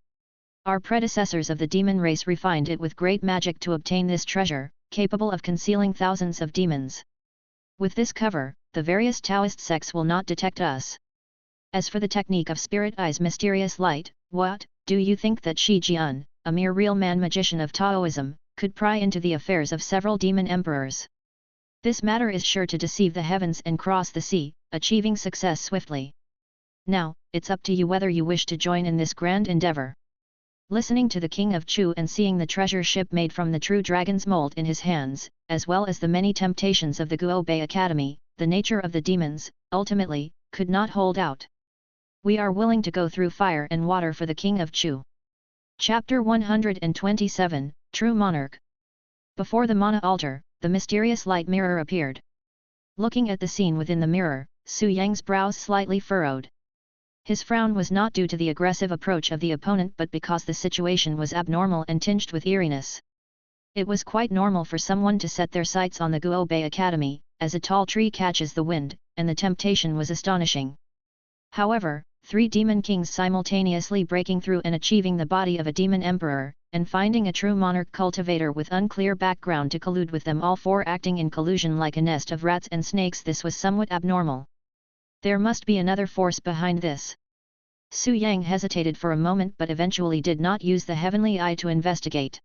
S1: Our predecessors of the demon race refined it with great magic to obtain this treasure, capable of concealing thousands of demons. With this cover, the various Taoist sects will not detect us. As for the technique of Spirit Eye's mysterious light, what, do you think that Shi Jian, a mere real man magician of Taoism, could pry into the affairs of several demon emperors? This matter is sure to deceive the heavens and cross the sea, achieving success swiftly. Now, it's up to you whether you wish to join in this grand endeavor. Listening to the king of Chu and seeing the treasure ship made from the true dragon's mold in his hands, as well as the many temptations of the Guobei Academy, the nature of the demons, ultimately, could not hold out. We are willing to go through fire and water for the king of Chu. Chapter 127, True Monarch. Before the Mana altar, the mysterious light mirror appeared. Looking at the scene within the mirror, Su Yang's brows slightly furrowed. His frown was not due to the aggressive approach of the opponent but because the situation was abnormal and tinged with eeriness. It was quite normal for someone to set their sights on the Guobei Academy, as a tall tree catches the wind, and the temptation was astonishing. However, 3 demon kings simultaneously breaking through and achieving the body of a demon emperor, and finding a true monarch cultivator with unclear background to collude with them all 4 acting in collusion like a nest of rats and snakes, this was somewhat abnormal. There must be another force behind this. Su Yang hesitated for a moment but eventually did not use the heavenly eye to investigate.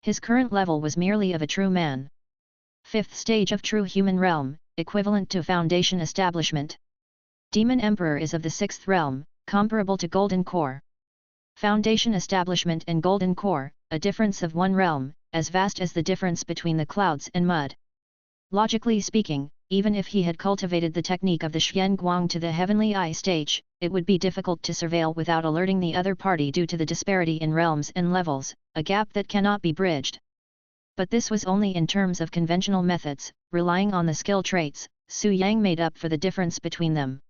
S1: His current level was merely of a true man. 5th stage of true human realm, equivalent to foundation establishment. Demon Emperor is of the 6th realm, comparable to Golden Core. Foundation establishment and Golden Core, a difference of 1 realm, as vast as the difference between the clouds and mud. Logically speaking, even if he had cultivated the technique of the Xuan Guang to the heavenly eye stage, it would be difficult to surveil without alerting the other party due to the disparity in realms and levels, a gap that cannot be bridged. But this was only in terms of conventional methods, relying on the skill traits. Su Yang made up for the difference between them.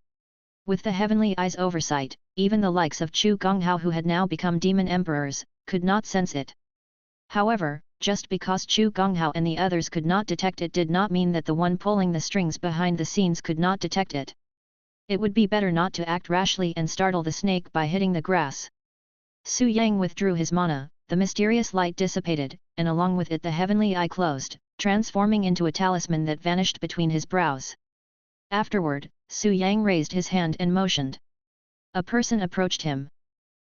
S1: With the heavenly eye's oversight, even the likes of Chu Gonghao, who had now become demon emperors, could not sense it. However, just because Chu Gonghao and the others could not detect it did not mean that the one pulling the strings behind the scenes could not detect it. It would be better not to act rashly and startle the snake by hitting the grass. Su Yang withdrew his mana, the mysterious light dissipated, and along with it the heavenly eye closed, transforming into a talisman that vanished between his brows. Afterward, Su Yang raised his hand and motioned. A person approached him.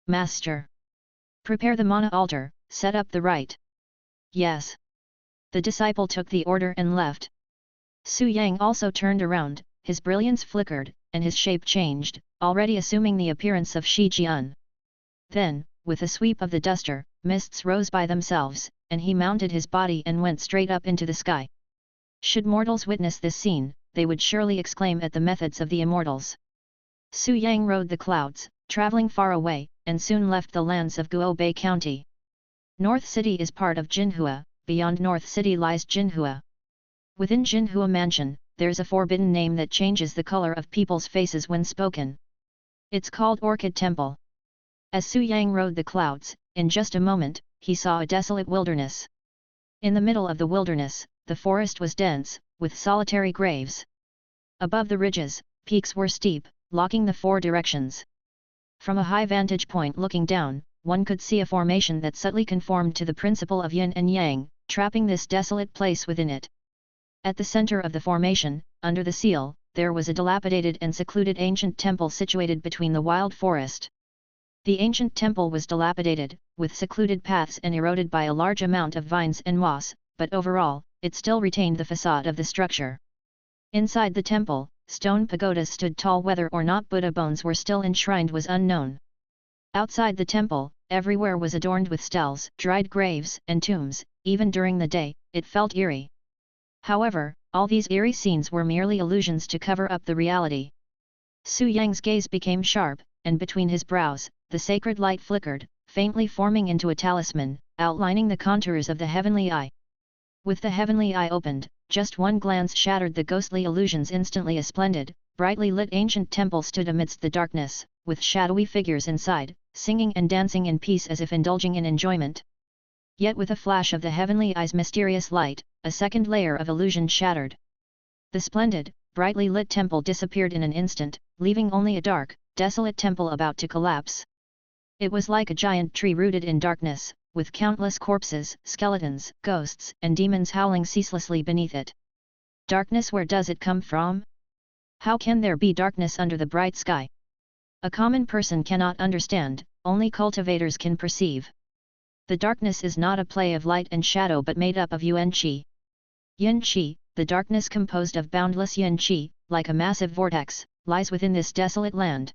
S1: Master! Prepare the mana altar, set up the rite. Yes. The disciple took the order and left. Su Yang also turned around, his brilliance flickered, and his shape changed, already assuming the appearance of Shi Jian. Then, with a sweep of the duster, mists rose by themselves, and he mounted his body and went straight up into the sky. Should mortals witness this scene, they would surely exclaim at the methods of the immortals. Su Yang rode the clouds, traveling far away, and soon left the lands of Guobei County. North City is part of Jinhua, beyond North City lies Jinhua. Within Jinhua Mansion, there's a forbidden name that changes the color of people's faces when spoken. It's called Orchid Temple. As Su Yang rode the clouds, in just a moment, he saw a desolate wilderness. In the middle of the wilderness, the forest was dense, with solitary graves. Above the ridges, peaks were steep, blocking the four directions. From a high vantage point looking down, one could see a formation that subtly conformed to the principle of yin and yang, trapping this desolate place within it. At the center of the formation, under the seal, there was a dilapidated and secluded ancient temple situated between the wild forest. The ancient temple was dilapidated, with secluded paths and eroded by a large amount of vines and moss, but overall, it still retained the facade of the structure. Inside the temple, stone pagodas stood tall. Whether or not Buddha bones were still enshrined was unknown. Outside the temple, everywhere was adorned with steles, dried graves, and tombs. Even during the day, it felt eerie. However, all these eerie scenes were merely illusions to cover up the reality. Su Yang's gaze became sharp, and between his brows, the sacred light flickered, faintly forming into a talisman, outlining the contours of the heavenly eye. With the heavenly eye opened, just one glance shattered the ghostly illusions instantly. A splendid, brightly lit ancient temple stood amidst the darkness, with shadowy figures inside, singing and dancing in peace as if indulging in enjoyment. Yet with a flash of the heavenly eye's mysterious light, a second layer of illusion shattered. The splendid, brightly lit temple disappeared in an instant, leaving only a dark, desolate temple about to collapse. It was like a giant tree rooted in darkness, with countless corpses, skeletons, ghosts, and demons howling ceaselessly beneath it. Darkness, where does it come from? How can there be darkness under the bright sky? A common person cannot understand, only cultivators can perceive. The darkness is not a play of light and shadow but made up of Yuan Qi. Yin Qi, the darkness composed of boundless Yin Qi, like a massive vortex, lies within this desolate land.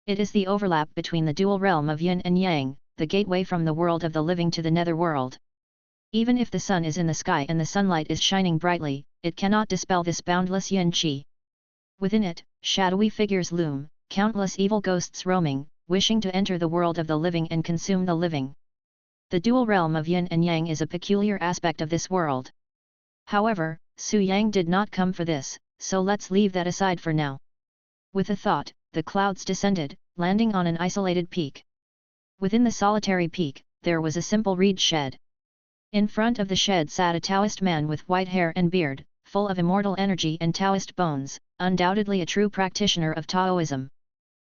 S1: It is the overlap between the dual realm of Yin and Yang, the gateway from the world of the living to the nether world. Even if the sun is in the sky and the sunlight is shining brightly, it cannot dispel this boundless Yin Qi. Within it, shadowy figures loom, countless evil ghosts roaming, wishing to enter the world of the living and consume the living. The dual realm of Yin and Yang is a peculiar aspect of this world. However, Su Yang did not come for this, so let's leave that aside for now. With a thought, the clouds descended, landing on an isolated peak. Within the solitary peak, there was a simple reed shed. In front of the shed sat a Taoist man with white hair and beard, full of immortal energy and Taoist bones, undoubtedly a true practitioner of Taoism.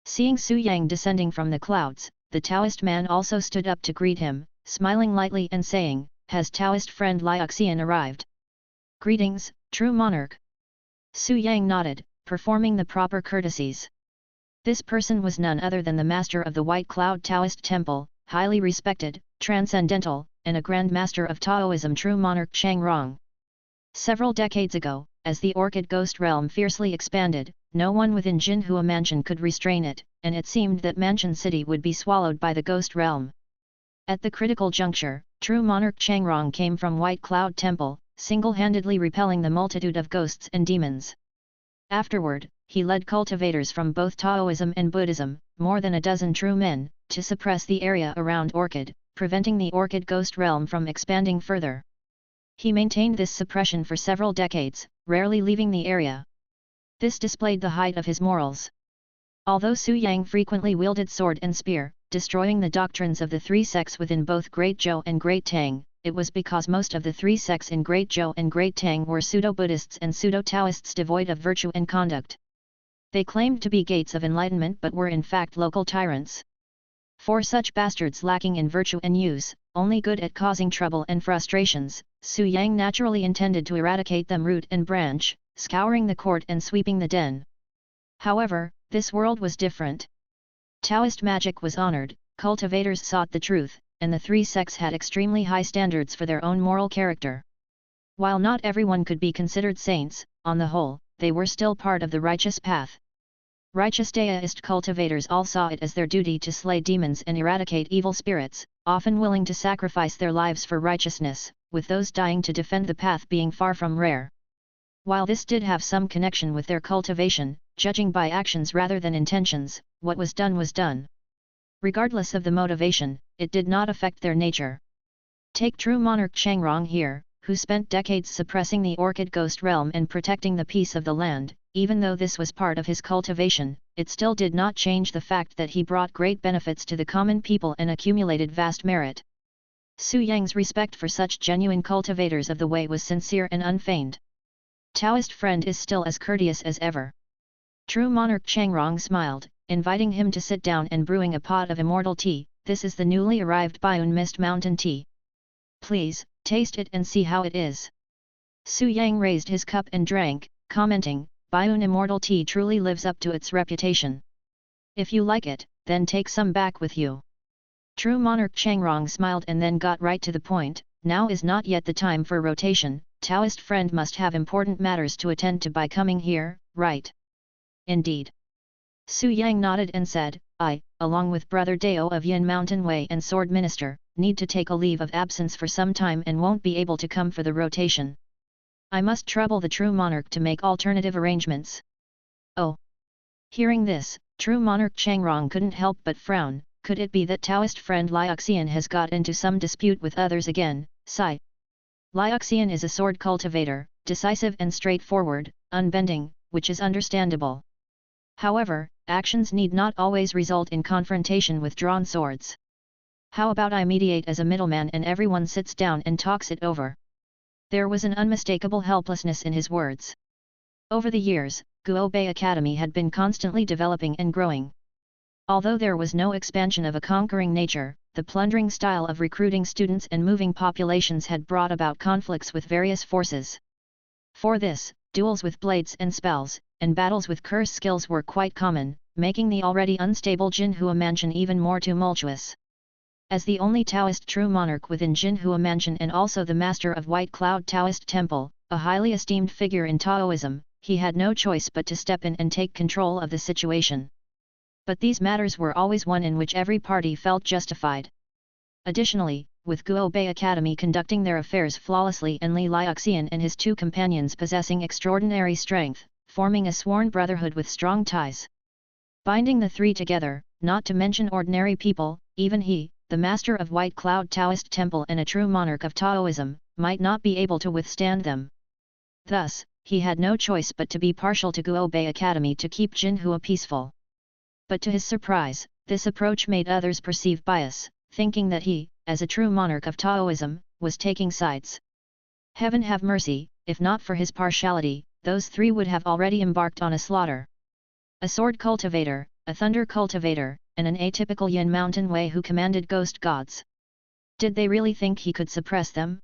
S1: Seeing Su Yang descending from the clouds, the Taoist man also stood up to greet him, smiling lightly and saying, "Has Taoist friend Liuxian arrived?" "Greetings, true monarch." Su Yang nodded, performing the proper courtesies. This person was none other than the master of the White Cloud Taoist Temple, highly respected, transcendental, and a grand master of Taoism, true monarch Chang Rong. Several decades ago, as the Orchid Ghost Realm fiercely expanded, no one within Jinhua Mansion could restrain it, and it seemed that Mansion City would be swallowed by the Ghost Realm. At the critical juncture, true monarch Chang Rong came from White Cloud Temple, single-handedly repelling the multitude of ghosts and demons. Afterward, he led cultivators from both Taoism and Buddhism, more than a dozen true men, to suppress the area around Orchid, preventing the Orchid Ghost Realm from expanding further. He maintained this suppression for several decades, rarely leaving the area. This displayed the height of his morals. Although Su Yang frequently wielded sword and spear, destroying the doctrines of the three sects within both Great Zhou and Great Tang, it was because most of the three sects in Great Zhou and Great Tang were pseudo-Buddhists and pseudo-Taoists devoid of virtue and conduct. They claimed to be gates of enlightenment but were in fact local tyrants. For such bastards lacking in virtue and use, only good at causing trouble and frustrations, Su Yang naturally intended to eradicate them root and branch, scouring the court and sweeping the den. However, this world was different. Taoist magic was honored, cultivators sought the truth, and the three sects had extremely high standards for their own moral character. While not everyone could be considered saints, on the whole, they were still part of the righteous path. Righteous Taoist cultivators all saw it as their duty to slay demons and eradicate evil spirits, often willing to sacrifice their lives for righteousness, with those dying to defend the path being far from rare. While this did have some connection with their cultivation, judging by actions rather than intentions, what was done was done. Regardless of the motivation, it did not affect their nature. Take true monarch Changrong here, who spent decades suppressing the orchid ghost realm and protecting the peace of the land. Even though this was part of his cultivation, it still did not change the fact that he brought great benefits to the common people and accumulated vast merit. Su Yang's respect for such genuine cultivators of the way was sincere and unfeigned. Taoist friend is still as courteous as ever. True monarch Changrong smiled, inviting him to sit down and brewing a pot of immortal tea. This is the newly arrived Bayun Mist Mountain tea. Please, taste it and see how it is. Su Yang raised his cup and drank, commenting, Bayun Immortal Tea truly lives up to its reputation. If you like it, then take some back with you. True monarch Changrong smiled and then got right to the point. Now is not yet the time for rotation. Taoist friend must have important matters to attend to by coming here, right? Indeed. Su Yang nodded and said, I, along with Brother Dao of Yin Mountain Way and Sword Minister, need to take a leave of absence for some time and won't be able to come for the rotation. I must trouble the true monarch to make alternative arrangements. Oh! Hearing this, true monarch Changrong couldn't help but frown. Could it be that Taoist friend Liuxian has got into some dispute with others again? Sigh. Liuxian is a sword cultivator, decisive and straightforward, unbending, which is understandable. However, actions need not always result in confrontation with drawn swords. How about I mediate as a middleman and everyone sits down and talks it over? There was an unmistakable helplessness in his words. Over the years, Guo Bei Academy had been constantly developing and growing. Although there was no expansion of a conquering nature, the plundering style of recruiting students and moving populations had brought about conflicts with various forces. For this, duels with blades and spells, and battles with curse skills were quite common, making the already unstable Jinhua Mansion even more tumultuous. As the only Taoist true monarch within Jinhua Mansion and also the master of White Cloud Taoist Temple, a highly esteemed figure in Taoism, he had no choice but to step in and take control of the situation. But these matters were always one in which every party felt justified. Additionally, with Guo Bei Academy conducting their affairs flawlessly and Li Liuxian and his two companions possessing extraordinary strength, forming a sworn brotherhood with strong ties. Binding the three together, not to mention ordinary people, even he, the master of White Cloud Taoist Temple and a true monarch of Taoism, might not be able to withstand them. Thus, he had no choice but to be partial to Guo Bei Academy to keep Jinhua peaceful. But to his surprise, this approach made others perceive bias, thinking that he, as a true monarch of Taoism, was taking sides. Heaven have mercy, if not for his partiality, those three would have already embarked on a slaughter. A sword cultivator, a thunder cultivator, and an atypical Yin Mountain Way who commanded ghost gods. Did they really think he could suppress them?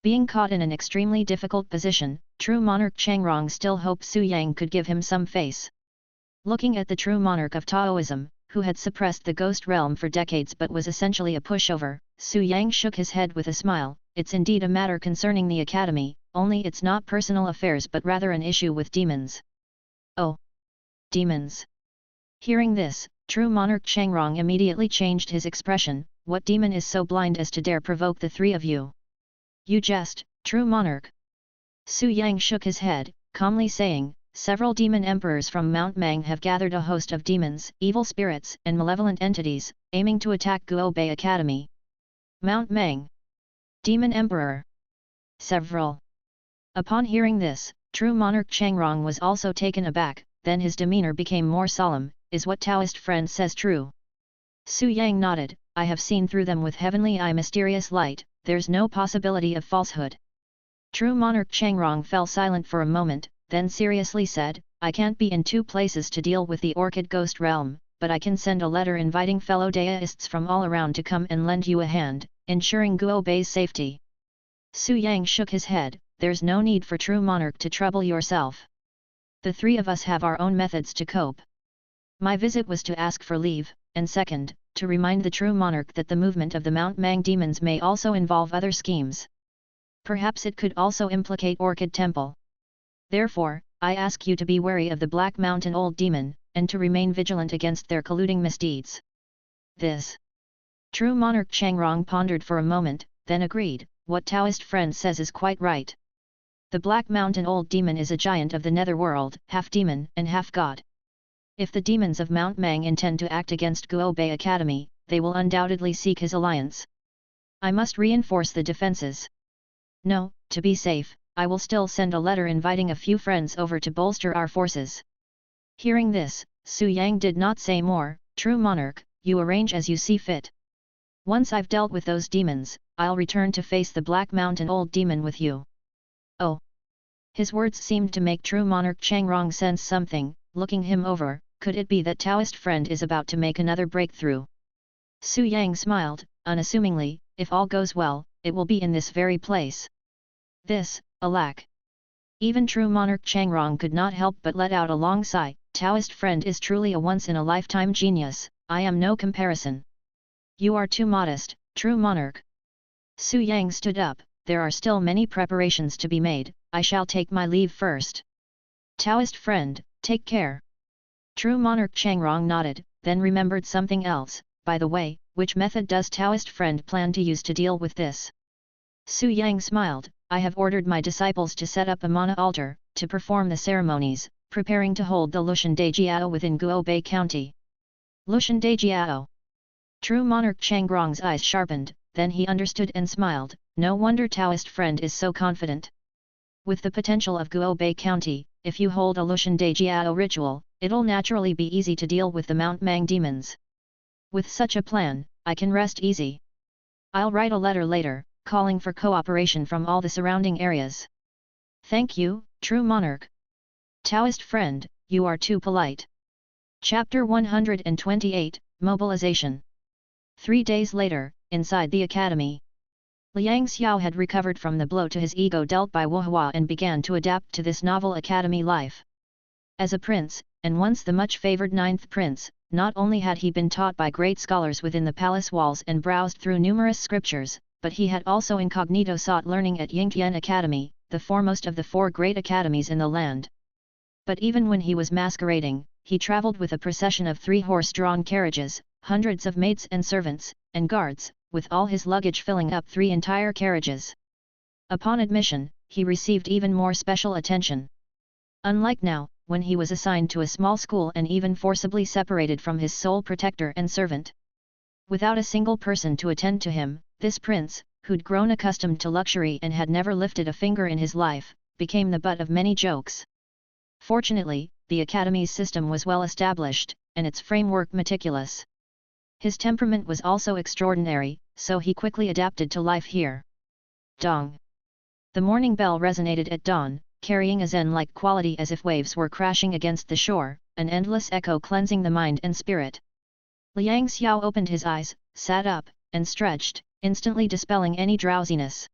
S1: Being caught in an extremely difficult position, true monarch Changrong still hoped Su Yang could give him some face. Looking at the true monarch of Taoism, who had suppressed the ghost realm for decades but was essentially a pushover, Su Yang shook his head with a smile. It's indeed a matter concerning the academy, only it's not personal affairs but rather an issue with demons. Oh! Demons! Hearing this, true monarch Changrong immediately changed his expression. What demon is so blind as to dare provoke the three of you? You jest, true monarch. Su Yang shook his head, calmly saying, several demon emperors from Mount Mang have gathered a host of demons, evil spirits and malevolent entities, aiming to attack Guo Bei Academy. Mount Mang. Demon Emperor. Several. Upon hearing this, true monarch Changrong was also taken aback, then his demeanor became more solemn. Is what Taoist friend says true? Su Yang nodded, I have seen through them with heavenly eye mysterious light, there's no possibility of falsehood. True monarch Changrong fell silent for a moment, then seriously said, I can't be in two places to deal with the orchid ghost realm, but I can send a letter inviting fellow deists from all around to come and lend you a hand, ensuring Guo Bei's safety. Su Yang shook his head, there's no need for true monarch to trouble yourself. The three of us have our own methods to cope. My visit was to ask for leave, and second, to remind the true monarch that the movement of the Mount Mang demons may also involve other schemes. Perhaps it could also implicate Orchid Temple. Therefore, I ask you to be wary of the Black Mountain Old Demon, and to remain vigilant against their colluding misdeeds. This. True monarch Changrong pondered for a moment, then agreed, what Taoist friend says is quite right. The Black Mountain Old Demon is a giant of the netherworld, half demon and half god. If the demons of Mount Mang intend to act against Guo Bei Academy, they will undoubtedly seek his alliance. I must reinforce the defenses. No, to be safe, I will still send a letter inviting a few friends over to bolster our forces. Hearing this, Su Yang did not say more, True monarch, you arrange as you see fit. Once I've dealt with those demons, I'll return to face the Black Mountain Old Demon with you. Oh! His words seemed to make true monarch Changrong sense something, looking him over, could it be that Taoist friend is about to make another breakthrough? Su Yang smiled, unassumingly, if all goes well, it will be in this very place. This, alack! Even true monarch Changrong could not help but let out a long sigh, Taoist friend is truly a once-in-a-lifetime genius, I am no comparison. You are too modest, true monarch. Su Yang stood up, there are still many preparations to be made, I shall take my leave first. Taoist friend, take care. True monarch Changrong nodded, then remembered something else, by the way, which method does Taoist friend plan to use to deal with this? Su Yang smiled, I have ordered my disciples to set up a mana altar, to perform the ceremonies, preparing to hold the Lushan Dejiao within Guo Bei County. Lushan Dejiao. True monarch Changrong's eyes sharpened, then he understood and smiled, no wonder Taoist friend is so confident. With the potential of Guo Bei County, if you hold a Lushan Dejiao ritual, it'll naturally be easy to deal with the Mount Mang demons. With such a plan, I can rest easy. I'll write a letter later, calling for cooperation from all the surrounding areas. Thank you, true monarch. Taoist friend, you are too polite. Chapter 128, Mobilization. 3 days later, inside the academy. Liang Xiao had recovered from the blow to his ego dealt by Wu Hua and began to adapt to this novel academy life. As a prince, and once the much-favored ninth prince, not only had he been taught by great scholars within the palace walls and browsed through numerous scriptures, but he had also incognito sought learning at Yingtian Academy, the foremost of the 4 great academies in the land. But even when he was masquerading, he travelled with a procession of 3 horse-drawn carriages, hundreds of maids and servants, and guards, with all his luggage filling up 3 entire carriages. Upon admission, he received even more special attention. Unlike now, when he was assigned to a small school and even forcibly separated from his sole protector and servant. Without a single person to attend to him, this prince, who'd grown accustomed to luxury and had never lifted a finger in his life, became the butt of many jokes. Fortunately, the academy's system was well established, and its framework meticulous. His temperament was also extraordinary, so he quickly adapted to life here. Dong! The morning bell resonated at dawn, carrying a zen-like quality as if waves were crashing against the shore, an endless echo cleansing the mind and spirit. Liang Xiao opened his eyes, sat up, and stretched, instantly dispelling any drowsiness.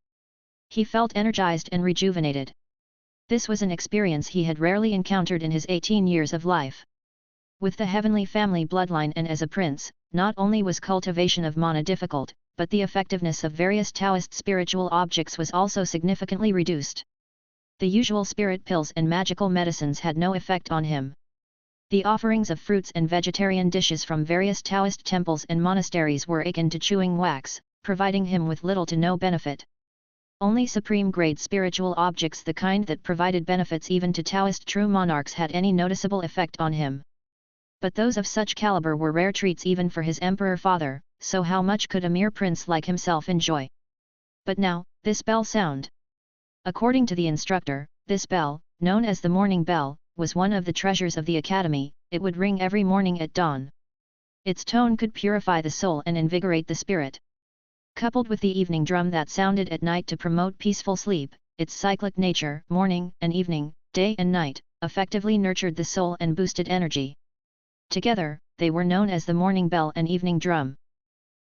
S1: He felt energized and rejuvenated. This was an experience he had rarely encountered in his 18 years of life. With the heavenly family bloodline and as a prince, not only was cultivation of mana difficult, but the effectiveness of various Taoist spiritual objects was also significantly reduced. The usual spirit pills and magical medicines had no effect on him. The offerings of fruits and vegetarian dishes from various Taoist temples and monasteries were akin to chewing wax, providing him with little to no benefit. Only supreme-grade spiritual objects, the kind that provided benefits even to Taoist true monarchs, had any noticeable effect on him. But those of such caliber were rare treats even for his emperor father, so how much could a mere prince like himself enjoy? But now, this bell sound. According to the instructor, this bell, known as the morning bell, was one of the treasures of the academy. It would ring every morning at dawn. Its tone could purify the soul and invigorate the spirit. Coupled with the evening drum that sounded at night to promote peaceful sleep, its cyclic nature, morning and evening, day and night, effectively nurtured the soul and boosted energy. Together, they were known as the morning bell and evening drum.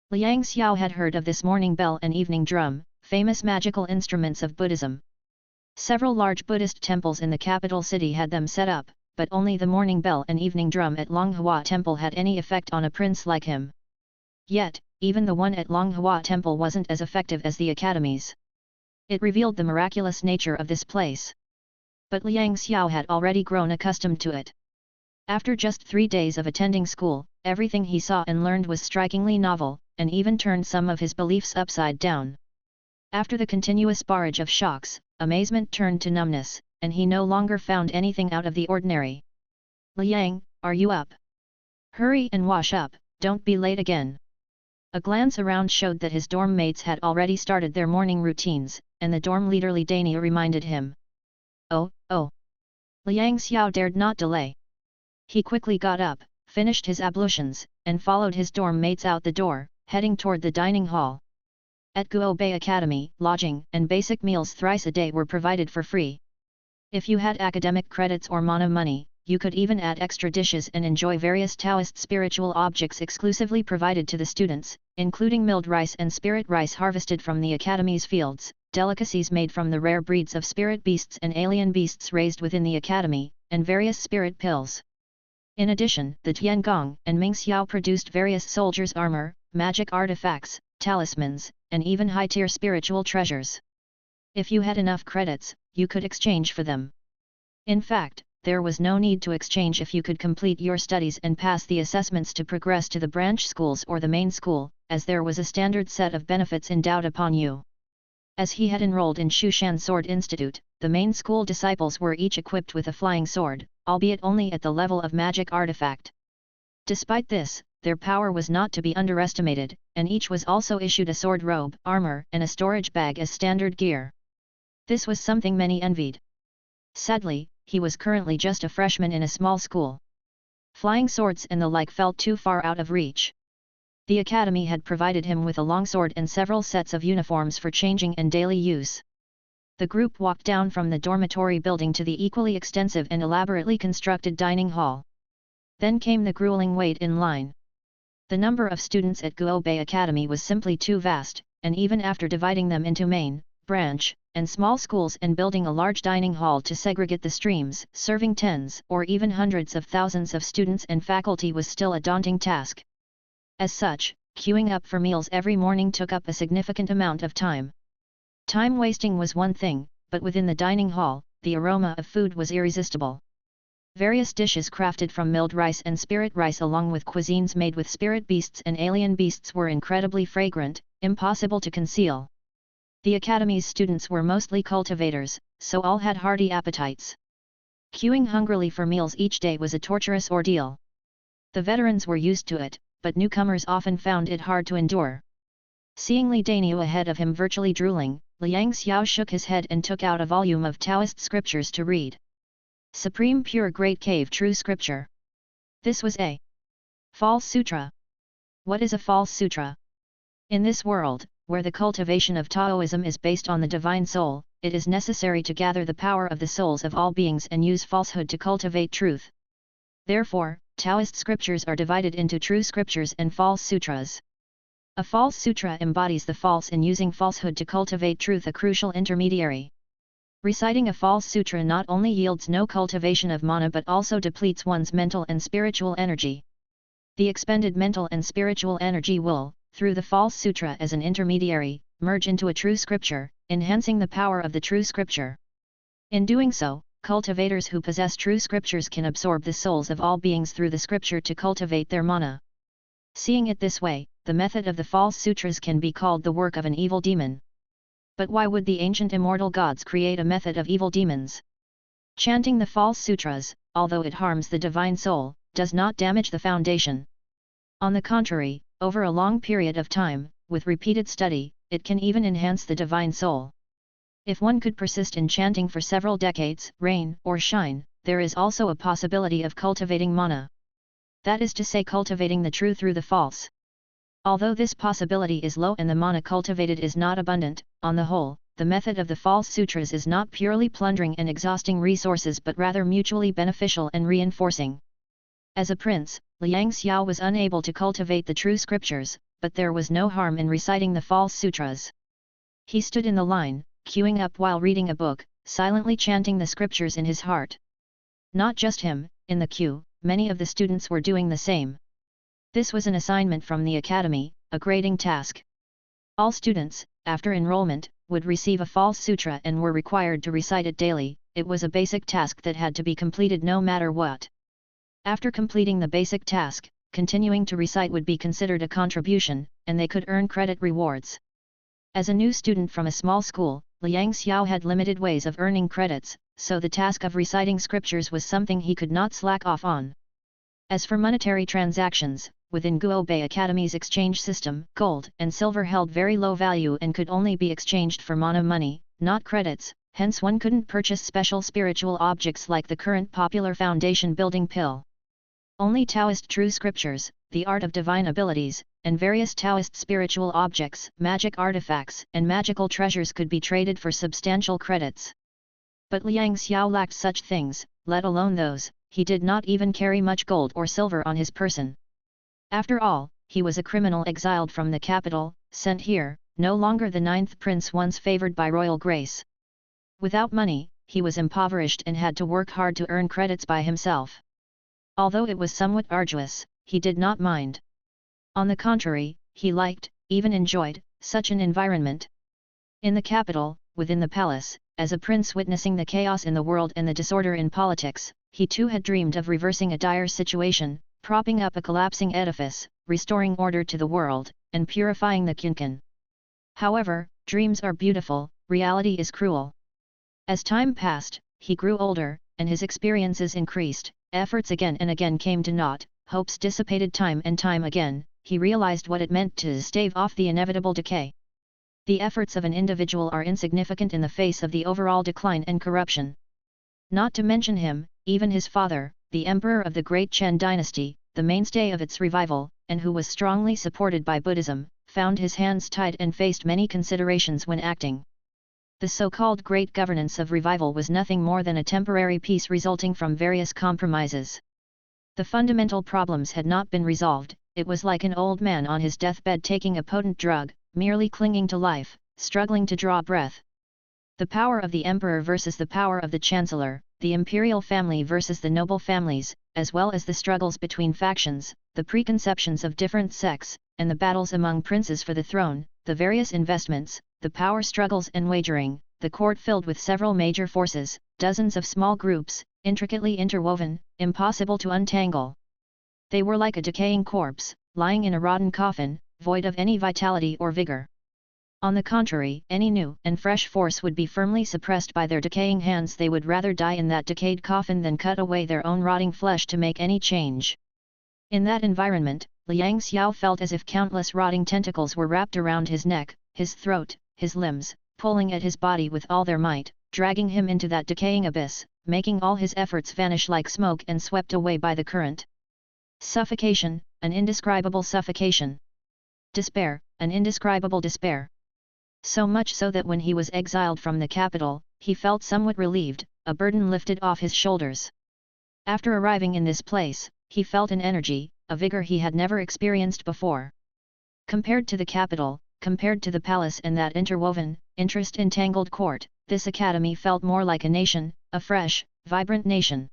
S1: Liang Xiao had heard of this morning bell and evening drum, famous magical instruments of Buddhism. Several large Buddhist temples in the capital city had them set up, but only the morning bell and evening drum at Longhua Temple had any effect on a prince like him. Yet, even the one at Longhua Temple wasn't as effective as the academies. It revealed the miraculous nature of this place. But Liang Xiao had already grown accustomed to it. After just 3 days of attending school, everything he saw and learned was strikingly novel, and even turned some of his beliefs upside down. After the continuous barrage of shocks, amazement turned to numbness, and he no longer found anything out of the ordinary. "Liang, are you up? Hurry and wash up, don't be late again." A glance around showed that his dorm mates had already started their morning routines, and the dorm leader Li Dania reminded him. Oh. Liang Xiao dared not delay. He quickly got up, finished his ablutions, and followed his dorm mates out the door, heading toward the dining hall. At Guo Bei Academy, lodging and basic meals thrice a day were provided for free. If you had academic credits or mana money, you could even add extra dishes and enjoy various Taoist spiritual objects exclusively provided to the students, including milled rice and spirit rice harvested from the academy's fields, delicacies made from the rare breeds of spirit beasts and alien beasts raised within the academy, and various spirit pills. In addition, the Tiangong and Ming Xiao produced various soldiers' armor, magic artifacts, talismans, and even high-tier spiritual treasures. If you had enough credits, you could exchange for them. In fact, there was no need to exchange if you could complete your studies and pass the assessments to progress to the branch schools or the main school, as there was a standard set of benefits endowed upon you. As he had enrolled in Shushan Sword Institute, the main school disciples were each equipped with a flying sword, albeit only at the level of magic artifact. Despite this, their power was not to be underestimated, and each was also issued a sword robe, armor, and a storage bag as standard gear. This was something many envied. Sadly, he was currently just a freshman in a small school. Flying swords and the like felt too far out of reach. The academy had provided him with a longsword and several sets of uniforms for changing and daily use. The group walked down from the dormitory building to the equally extensive and elaborately constructed dining hall. Then came the grueling wait in line. The number of students at Guo Bei Academy was simply too vast, and even after dividing them into main, branch, and small schools and building a large dining hall to segregate the streams, serving tens or even hundreds of thousands of students and faculty was still a daunting task. As such, queuing up for meals every morning took up a significant amount of time. Time wasting was one thing, but within the dining hall, the aroma of food was irresistible. Various dishes crafted from milled rice and spirit rice along with cuisines made with spirit beasts and alien beasts were incredibly fragrant, impossible to conceal. The academy's students were mostly cultivators, so all had hearty appetites. Queuing hungrily for meals each day was a torturous ordeal. The veterans were used to it, but newcomers often found it hard to endure. Seeing Li Daniu ahead of him virtually drooling, Liang Xiao shook his head and took out a volume of Taoist scriptures to read. Supreme Pure Great Cave True Scripture. This was a false sutra. What is a false sutra? In this world, where the cultivation of Taoism is based on the divine soul, it is necessary to gather the power of the souls of all beings and use falsehood to cultivate truth. Therefore, Taoist scriptures are divided into true scriptures and false sutras. A false sutra embodies the false in using falsehood to cultivate truth, a crucial intermediary. Reciting a false sutra not only yields no cultivation of mana but also depletes one's mental and spiritual energy. The expended mental and spiritual energy will, through the false sutra as an intermediary, merge into a true scripture, enhancing the power of the true scripture. In doing so, cultivators who possess true scriptures can absorb the souls of all beings through the scripture to cultivate their mana. Seeing it this way, the method of the false sutras can be called the work of an evil demon. But why would the ancient immortal gods create a method of evil demons? Chanting the false sutras, although it harms the divine soul, does not damage the foundation. On the contrary, over a long period of time, with repeated study, it can even enhance the divine soul. If one could persist in chanting for several decades, rain or shine, there is also a possibility of cultivating mana. That is to say, cultivating the true through the false. Although this possibility is low and the mana cultivated is not abundant, on the whole, the method of the false sutras is not purely plundering and exhausting resources but rather mutually beneficial and reinforcing. As a prince, Liang Xiao was unable to cultivate the true scriptures, but there was no harm in reciting the false sutras. He stood in the line, queuing up while reading a book, silently chanting the scriptures in his heart. Not just him, in the queue, many of the students were doing the same. This was an assignment from the academy, a grading task. All students, after enrollment, would receive a false sutra and were required to recite it daily. It was a basic task that had to be completed no matter what. After completing the basic task, continuing to recite would be considered a contribution, and they could earn credit rewards. As a new student from a small school, Liang Xiao had limited ways of earning credits, so the task of reciting scriptures was something he could not slack off on. As for monetary transactions, within Guobei Academy's exchange system, gold and silver held very low value and could only be exchanged for mana money, not credits, hence one couldn't purchase special spiritual objects like the current popular foundation building pill. Only Taoist true scriptures, the art of divine abilities, and various Taoist spiritual objects, magic artifacts, and magical treasures could be traded for substantial credits. But Liang Xiao lacked such things, let alone those. He did not even carry much gold or silver on his person. After all, he was a criminal exiled from the capital, sent here, no longer the ninth prince once favored by royal grace. Without money, he was impoverished and had to work hard to earn credits by himself. Although it was somewhat arduous, he did not mind. On the contrary, he liked, even enjoyed, such an environment. In the capital, within the palace, as a prince witnessing the chaos in the world and the disorder in politics, he too had dreamed of reversing a dire situation, propping up a collapsing edifice, restoring order to the world, and purifying the Qinkan. However, dreams are beautiful, reality is cruel. As time passed, he grew older, and his experiences increased, efforts again and again came to naught, hopes dissipated time and time again. He realized what it meant to stave off the inevitable decay. The efforts of an individual are insignificant in the face of the overall decline and corruption. Not to mention him, even his father, the emperor of the great Chen dynasty, the mainstay of its revival, and who was strongly supported by Buddhism, found his hands tied and faced many considerations when acting. The so-called great governance of revival was nothing more than a temporary peace resulting from various compromises. The fundamental problems had not been resolved. It was like an old man on his deathbed taking a potent drug, merely clinging to life, struggling to draw breath. The power of the emperor versus the power of the chancellor, the imperial family versus the noble families, as well as the struggles between factions, the preconceptions of different sects, and the battles among princes for the throne, the various investments, the power struggles and wagering, the court filled with several major forces, dozens of small groups, intricately interwoven, impossible to untangle. They were like a decaying corpse, lying in a rotten coffin, void of any vitality or vigor. On the contrary, any new and fresh force would be firmly suppressed by their decaying hands. They would rather die in that decayed coffin than cut away their own rotting flesh to make any change. In that environment, Liang Xiao felt as if countless rotting tentacles were wrapped around his neck, his throat, his limbs, pulling at his body with all their might, dragging him into that decaying abyss, making all his efforts vanish like smoke and swept away by the current. Suffocation, an indescribable suffocation. Despair, an indescribable despair. So much so that when he was exiled from the capital, he felt somewhat relieved, a burden lifted off his shoulders. After arriving in this place, he felt an energy, a vigor he had never experienced before. Compared to the capital, compared to the palace and that interwoven, interest-entangled court, this academy felt more like a nation, a fresh, vibrant nation.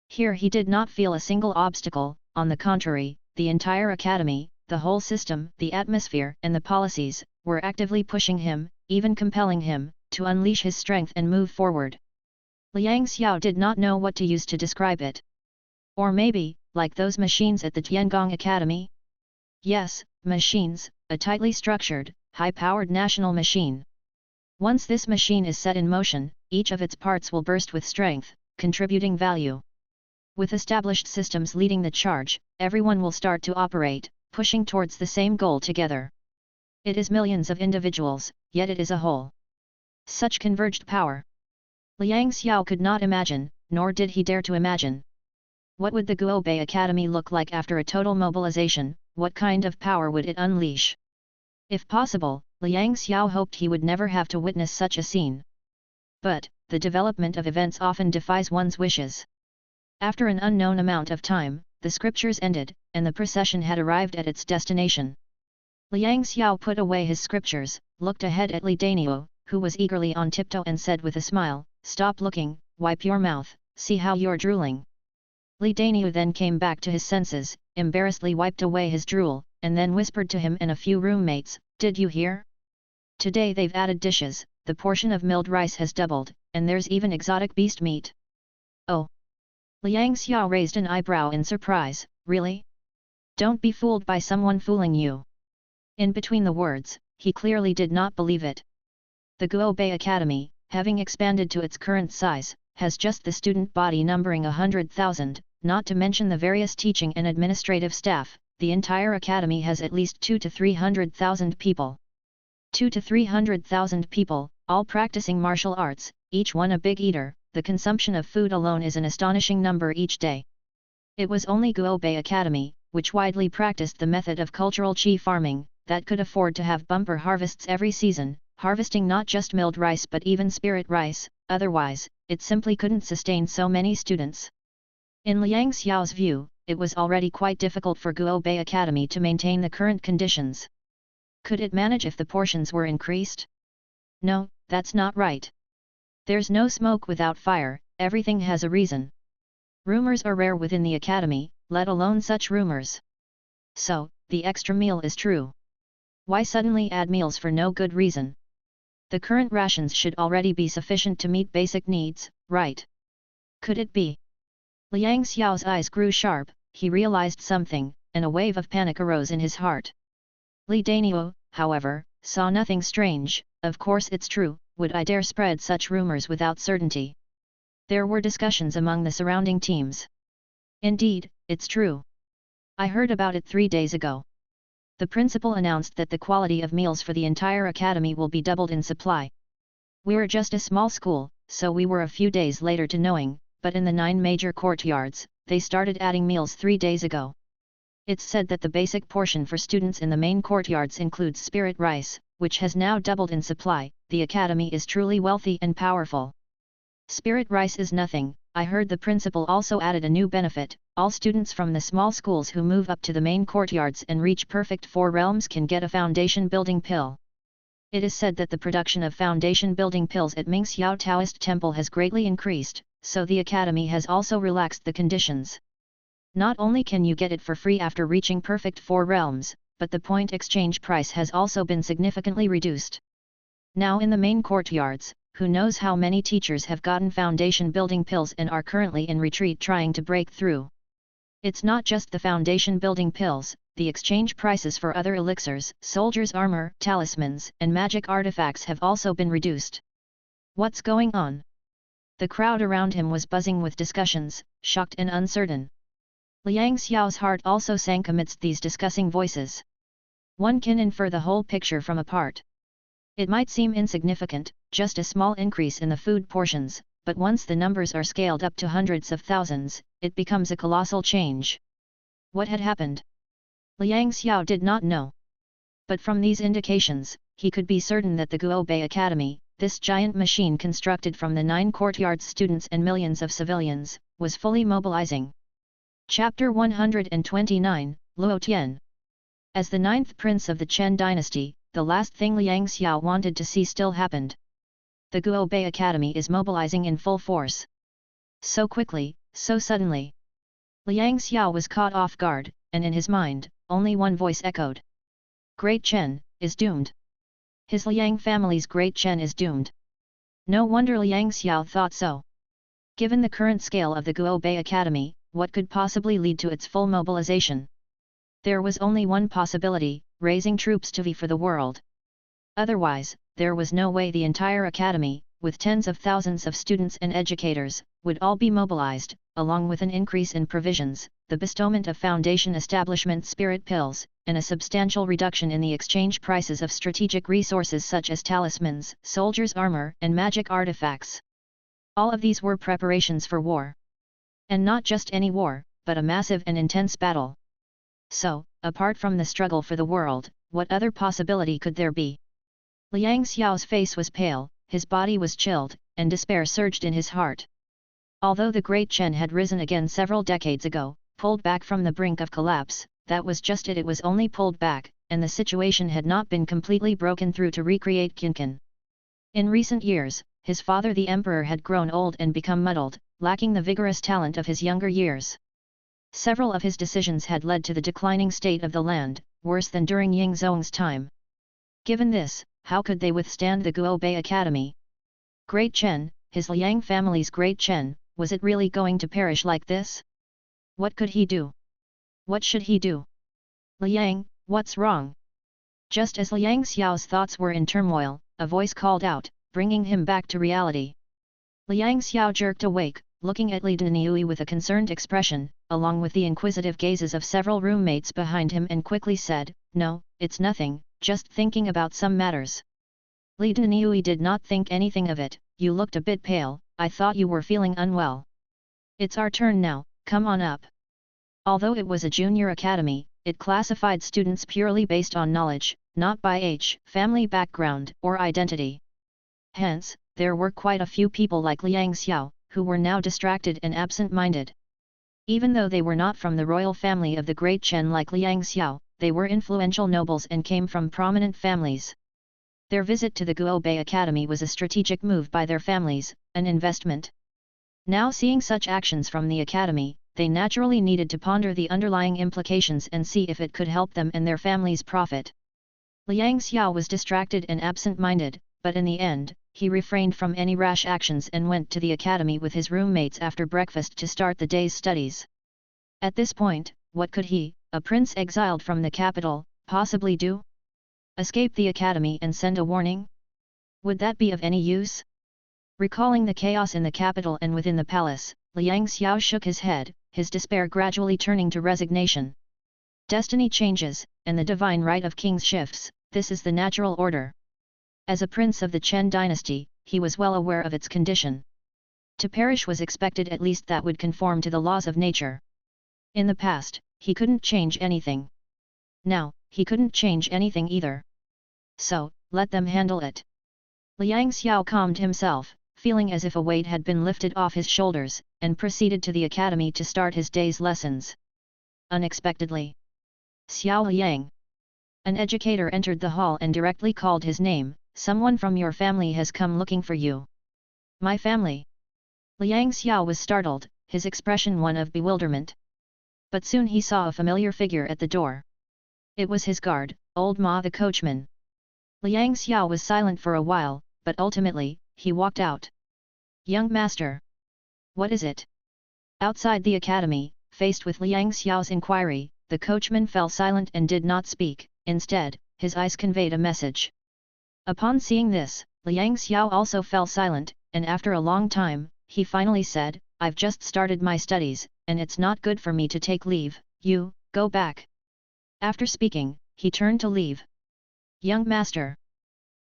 S1: Here he did not feel a single obstacle, on the contrary, the entire academy, the whole system, the atmosphere and the policies, were actively pushing him, even compelling him, to unleash his strength and move forward. Liang Xiao did not know what to use to describe it. Or maybe, like those machines at the Tiangong Academy? Yes, machines, a tightly structured, high-powered national machine. Once this machine is set in motion, each of its parts will burst with strength, contributing value. With established systems leading the charge, everyone will start to operate, pushing towards the same goal together. It is millions of individuals, yet it is a whole. Such converged power. Liang Xiao could not imagine, nor did he dare to imagine. What would the Guobei Academy look like after a total mobilization, what kind of power would it unleash? If possible, Liang Xiao hoped he would never have to witness such a scene. But, the development of events often defies one's wishes. After an unknown amount of time, the scriptures ended, and the procession had arrived at its destination. Liang Xiao put away his scriptures, looked ahead at Li Daniao, who was eagerly on tiptoe and said with a smile, "Stop looking, wipe your mouth, see how you're drooling." Li Daniao then came back to his senses, embarrassedly wiped away his drool, and then whispered to him and a few roommates, "Did you hear? Today they've added dishes, the portion of milled rice has doubled, and there's even exotic beast meat." "Oh!" Liang Xiao raised an eyebrow in surprise, "Really? Don't be fooled by someone fooling you." In between the words, he clearly did not believe it. The Guobei Academy, having expanded to its current size, has just the student body numbering 100,000, not to mention the various teaching and administrative staff. The entire academy has at least 200,000 to 300,000 people. 200,000 to 300,000 people, all practicing martial arts, each one a big eater. The consumption of food alone is an astonishing number each day. It was only Guobei Academy, which widely practiced the method of cultural qi farming, that could afford to have bumper harvests every season, harvesting not just milled rice but even spirit rice, otherwise, it simply couldn't sustain so many students. In Liang Xiao's view, it was already quite difficult for Guobei Academy to maintain the current conditions. Could it manage if the portions were increased? No, that's not right. There's no smoke without fire, everything has a reason. Rumors are rare within the academy, let alone such rumors. So, the extra meal is true. Why suddenly add meals for no good reason? The current rations should already be sufficient to meet basic needs, right? Could it be? Liang Xiao's eyes grew sharp, he realized something, and a wave of panic arose in his heart. Li Daniao, however, saw nothing strange. "Of course it's true, would I dare spread such rumors without certainty?" There were discussions among the surrounding teams. "Indeed, it's true. I heard about it 3 days ago. The principal announced that the quality of meals for the entire academy will be doubled in supply. We're just a small school, so we were a few days later to knowing, but in the 9 major courtyards, they started adding meals 3 days ago. It's said that the basic portion for students in the main courtyards includes spirit rice, which has now doubled in supply. The academy is truly wealthy and powerful. Spirit rice is nothing." I heard the principal also added a new benefit: all students from the small schools who move up to the main courtyards and reach perfect 4 realms can get a foundation building pill. It is said that the production of foundation building pills at Mingxiao Taoist Temple has greatly increased, so the academy has also relaxed the conditions. Not only can you get it for free after reaching perfect 4 realms, but the point exchange price has also been significantly reduced. Now in the main courtyards, who knows how many teachers have gotten foundation building pills and are currently in retreat trying to break through. It's not just the foundation building pills, the exchange prices for other elixirs, soldiers' armor, talismans, and magic artifacts have also been reduced. What's going on? The crowd around him was buzzing with discussions, shocked and uncertain. Liang Xiao's heart also sank amidst these discussing voices. One can infer the whole picture from a part. It might seem insignificant, just a small increase in the food portions, but once the numbers are scaled up to hundreds of thousands, it becomes a colossal change. What had happened? Liang Xiao did not know. But from these indications, he could be certain that the Guobei Academy, this giant machine constructed from the 9 courtyards students and millions of civilians, was fully mobilizing. Chapter 129, Luo Tian. As the 9th prince of the Chen dynasty, the last thing Liang Xiao wanted to see still happened. The Guobei Academy is mobilizing in full force. So quickly, so suddenly. Liang Xiao was caught off guard, and in his mind, only one voice echoed. Great Chen is doomed. His Liang family's Great Chen is doomed. No wonder Liang Xiao thought so. Given the current scale of the Guobei Academy, what could possibly lead to its full mobilization? There was only one possibility: raising troops to vie for the world. Otherwise, there was no way the entire academy, with tens of thousands of students and educators, would all be mobilized, along with an increase in provisions, the bestowment of foundation establishment spirit pills, and a substantial reduction in the exchange prices of strategic resources such as talismans, soldiers' armor, and magic artifacts. All of these were preparations for war. And not just any war, but a massive and intense battle. So, apart from the struggle for the world, what other possibility could there be? Liang Xiao's face was pale, his body was chilled, and despair surged in his heart. Although the Great Chen had risen again several decades ago, pulled back from the brink of collapse, that was just it was only pulled back, and the situation had not been completely broken through to recreate Qinkan. In recent years, his father the emperor had grown old and become muddled, lacking the vigorous talent of his younger years. Several of his decisions had led to the declining state of the land, worse than during Yingzong's time. Given this, how could they withstand the Guobei Academy? Great Chen, his Liang family's Great Chen, was it really going to perish like this? What could he do? What should he do? Liang, what's wrong? Just as Liang Xiao's thoughts were in turmoil, a voice called out, bringing him back to reality. Liang Xiao jerked awake, looking at Li Daniui with a concerned expression, along with the inquisitive gazes of several roommates behind him, and quickly said, "No, it's nothing, just thinking about some matters." Li Daniui did not think anything of it. "You looked a bit pale, I thought you were feeling unwell. It's our turn now, come on up." Although it was a junior academy, it classified students purely based on knowledge, not by age, family background, or identity. Hence, there were quite a few people like Liang Xiao, who were now distracted and absent-minded. Even though they were not from the royal family of the Great Chen like Liang Xiao, they were influential nobles and came from prominent families. Their visit to the Guobei Academy was a strategic move by their families, an investment. Now seeing such actions from the academy, they naturally needed to ponder the underlying implications and see if it could help them and their families profit. Liang Xiao was distracted and absent-minded, but in the end, he refrained from any rash actions and went to the academy with his roommates after breakfast to start the day's studies. At this point, what could he, a prince exiled from the capital, possibly do? Escape the academy and send a warning? Would that be of any use? Recalling the chaos in the capital and within the palace, Liang Xiao shook his head, his despair gradually turning to resignation. Destiny changes, and the divine right of kings shifts, this is the natural order. As a prince of the Chen dynasty, he was well aware of its condition. To perish was expected, at least that would conform to the laws of nature. In the past, he couldn't change anything. Now, he couldn't change anything either. So, let them handle it. Liang Xiao calmed himself, feeling as if a weight had been lifted off his shoulders, and proceeded to the academy to start his day's lessons. Unexpectedly, Xiao Liang, an educator, entered the hall and directly called his name. "Someone from your family has come looking for you." "My family?" Liang Xiao was startled, his expression one of bewilderment. But soon he saw a familiar figure at the door. It was his guard, old Ma the coachman. Liang Xiao was silent for a while, but ultimately, he walked out. "Young master. What is it?" Outside the academy, faced with Liang Xiao's inquiry, the coachman fell silent and did not speak. Instead, his eyes conveyed a message. Upon seeing this, Liang Xiao also fell silent, and after a long time, he finally said, "I've just started my studies, and it's not good for me to take leave. You, go back." After speaking, he turned to leave. "Young master."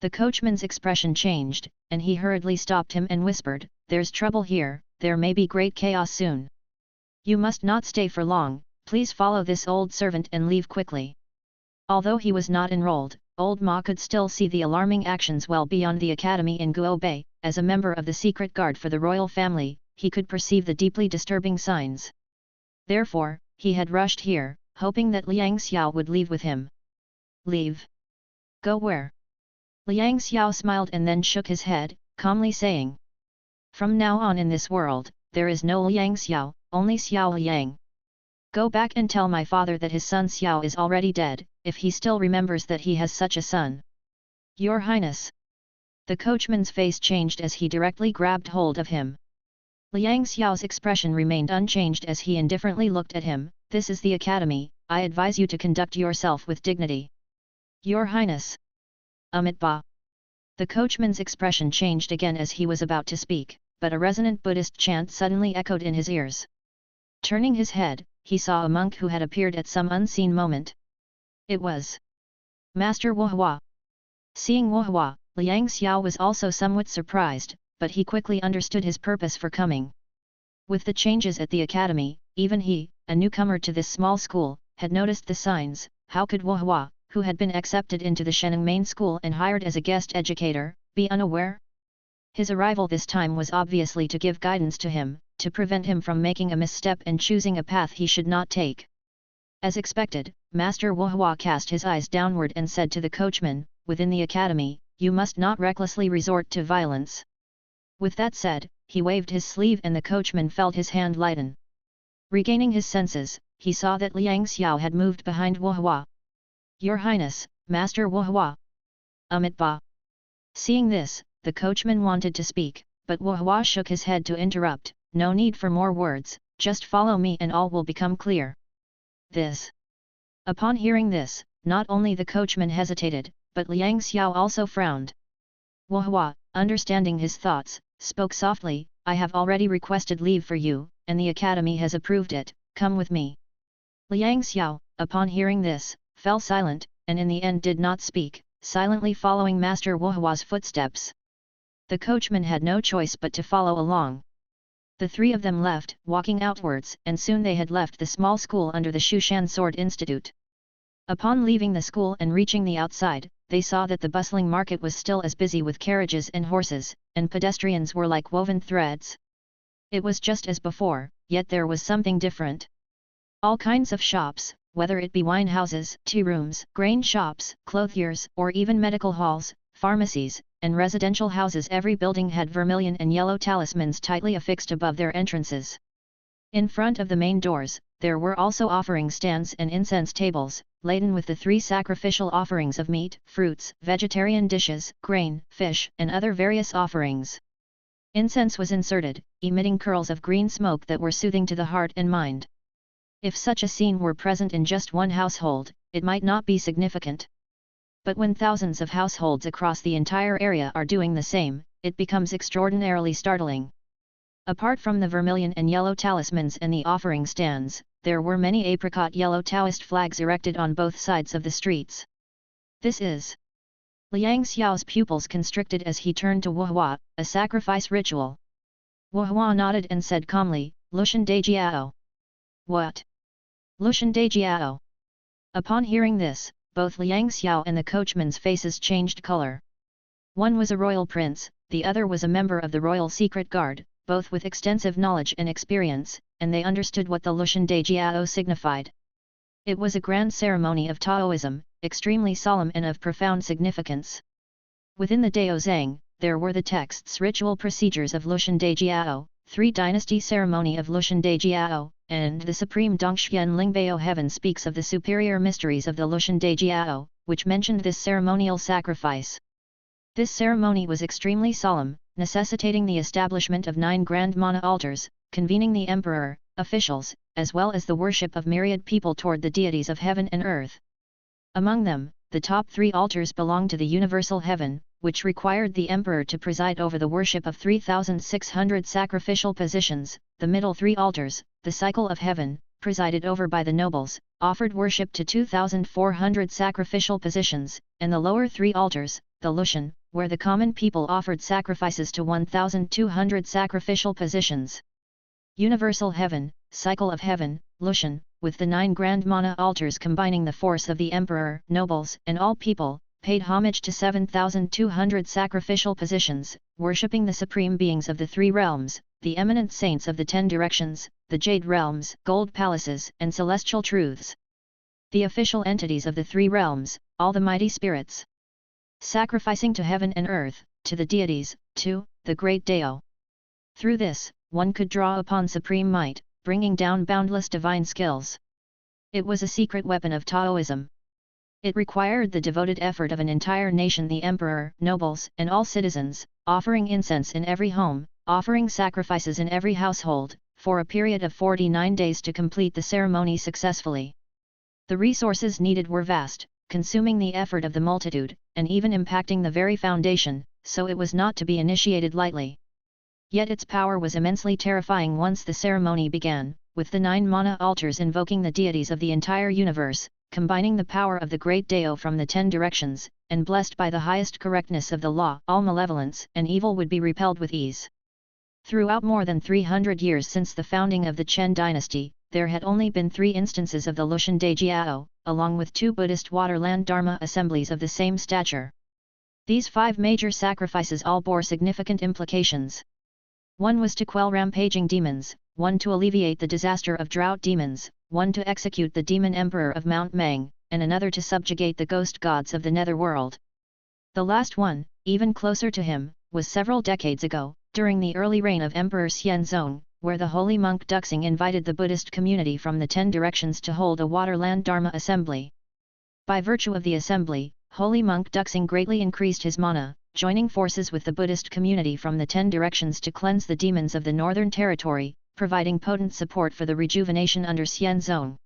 S1: The coachman's expression changed, and he hurriedly stopped him and whispered, "There's trouble here, there may be great chaos soon. You must not stay for long, please follow this old servant and leave quickly." Although he was not enrolled, old Ma could still see the alarming actions well beyond the academy in Guobei. As a member of the secret guard for the royal family, he could perceive the deeply disturbing signs. Therefore, he had rushed here, hoping that Liang Xiao would leave with him. "Leave? Go where?" Liang Xiao smiled and then shook his head, calmly saying, "From now on in this world, there is no Liang Xiao, only Xiao Liang. Go back and tell my father that his son Xiao is already dead, if he still remembers that he has such a son." "Your Highness." The coachman's face changed as he directly grabbed hold of him. Liang Xiao's expression remained unchanged as he indifferently looked at him. "This is the academy, I advise you to conduct yourself with dignity." "Your Highness." Amitabha. The coachman's expression changed again as he was about to speak, but a resonant Buddhist chant suddenly echoed in his ears. Turning his head, he saw a monk who had appeared at some unseen moment. It was Master Wuhua. Seeing Wuhua, Liang Xiao was also somewhat surprised, but he quickly understood his purpose for coming. With the changes at the academy, even he, a newcomer to this small school, had noticed the signs. How could Wu Hua, who had been accepted into the Sheneng main school and hired as a guest educator, be unaware? His arrival this time was obviously to give guidance to him, to prevent him from making a misstep and choosing a path he should not take. As expected, Master Wu Hua cast his eyes downward and said to the coachman, "Within the academy, you must not recklessly resort to violence." With that said, he waved his sleeve and the coachman felt his hand lighten. Regaining his senses, he saw that Liang Xiao had moved behind Wu Hua. "Your Highness, Master Wu Hua." Amit Ba. Seeing this, the coachman wanted to speak, but Wu Hua shook his head to interrupt. "No need for more words, just follow me and all will become clear." This. Upon hearing this, not only the coachman hesitated, but Liang Xiao also frowned. Wu Hua, understanding his thoughts, spoke softly, "I have already requested leave for you, and the academy has approved it, come with me." Liang Xiao, upon hearing this, fell silent, and in the end did not speak, silently following Master Wu Hua's footsteps. The coachman had no choice but to follow along. The three of them left, walking outwards, and soon they had left the small school under the Shushan Sword Institute. Upon leaving the school and reaching the outside, they saw that the bustling market was still as busy with carriages and horses, and pedestrians were like woven threads. It was just as before, yet there was something different. All kinds of shops, whether it be wine houses, tea rooms, grain shops, clothiers, or even medical halls, pharmacies, and residential houses, every building had vermilion and yellow talismans tightly affixed above their entrances. In front of the main doors, there were also offering stands and incense tables, laden with the 3 sacrificial offerings of meat, fruits, vegetarian dishes, grain, fish, and other various offerings. Incense was inserted, emitting curls of green smoke that were soothing to the heart and mind. If such a scene were present in just one household, it might not be significant. But when thousands of households across the entire area are doing the same, it becomes extraordinarily startling. Apart from the vermilion and yellow talismans and the offering stands, there were many apricot yellow Taoist flags erected on both sides of the streets. "This is..." Liang Xiao's pupils constricted as he turned to Wu Hua, "a sacrifice ritual." Wu Hua nodded and said calmly, "Lushan Daijiao." "What? Lushan Daijiao?" Upon hearing this, both Liang Xiao and the coachman's faces changed color. One was a royal prince, the other was a member of the royal secret guard, both with extensive knowledge and experience, and they understood what the Lushan Daijiao signified. It was a grand ceremony of Taoism, extremely solemn and of profound significance. Within the Dao Zhang, there were the texts ritual procedures of Lushan Daijiao, 3 dynasty ceremony of Lushan Daijiao, and the supreme Dongxian Lingbao heaven speaks of the superior mysteries of the Lushan Daijiao, which mentioned this ceremonial sacrifice. This ceremony was extremely solemn, necessitating the establishment of 9 grand mana altars, convening the emperor, officials, as well as the worship of myriad people toward the deities of heaven and earth. Among them, the top 3 altars belonged to the universal heaven, which required the emperor to preside over the worship of 3,600 sacrificial positions, the middle 3 altars, the cycle of heaven, presided over by the nobles, offered worship to 2,400 sacrificial positions, and the lower 3 altars, the Lushan, where the common people offered sacrifices to 1,200 sacrificial positions. Universal heaven, cycle of heaven, Lushan, with the 9 grand mana altars combining the force of the emperor, nobles, and all people, paid homage to 7,200 sacrificial positions, worshipping the supreme beings of the 3 realms, the eminent saints of the 10 directions, the jade realms, gold palaces, and celestial truths. The official entities of the 3 realms, all the mighty spirits. Sacrificing to heaven and earth, to the deities, to the great Dao. Through this, one could draw upon supreme might, bringing down boundless divine skills. It was a secret weapon of Taoism. It required the devoted effort of an entire nation, the emperor, nobles, and all citizens, offering incense in every home, offering sacrifices in every household, for a period of 49 days to complete the ceremony successfully. The resources needed were vast, consuming the effort of the multitude, and even impacting the very foundation, so it was not to be initiated lightly. Yet its power was immensely terrifying once the ceremony began, with the 9 mana altars invoking the deities of the entire universe, combining the power of the great Dao from the 10 directions, and blessed by the highest correctness of the law. All malevolence and evil would be repelled with ease. Throughout more than 300 years since the founding of the Chen dynasty, there had only been 3 instances of the Lushan Dejiao, along with 2 Buddhist waterland Dharma assemblies of the same stature. These 5 major sacrifices all bore significant implications. 1 was to quell rampaging demons, 1 to alleviate the disaster of drought demons, 1 to execute the demon emperor of Mount Mang, and another to subjugate the ghost gods of the netherworld. The last one, even closer to him, was several decades ago, during the early reign of Emperor Xianzong, where the holy monk Duxing invited the Buddhist community from the 10 directions to hold a waterland Dharma assembly. By virtue of the assembly, holy monk Duxing greatly increased his mana, joining forces with the Buddhist community from the 10 directions to cleanse the demons of the northern territory, providing potent support for the rejuvenation under Xianzong.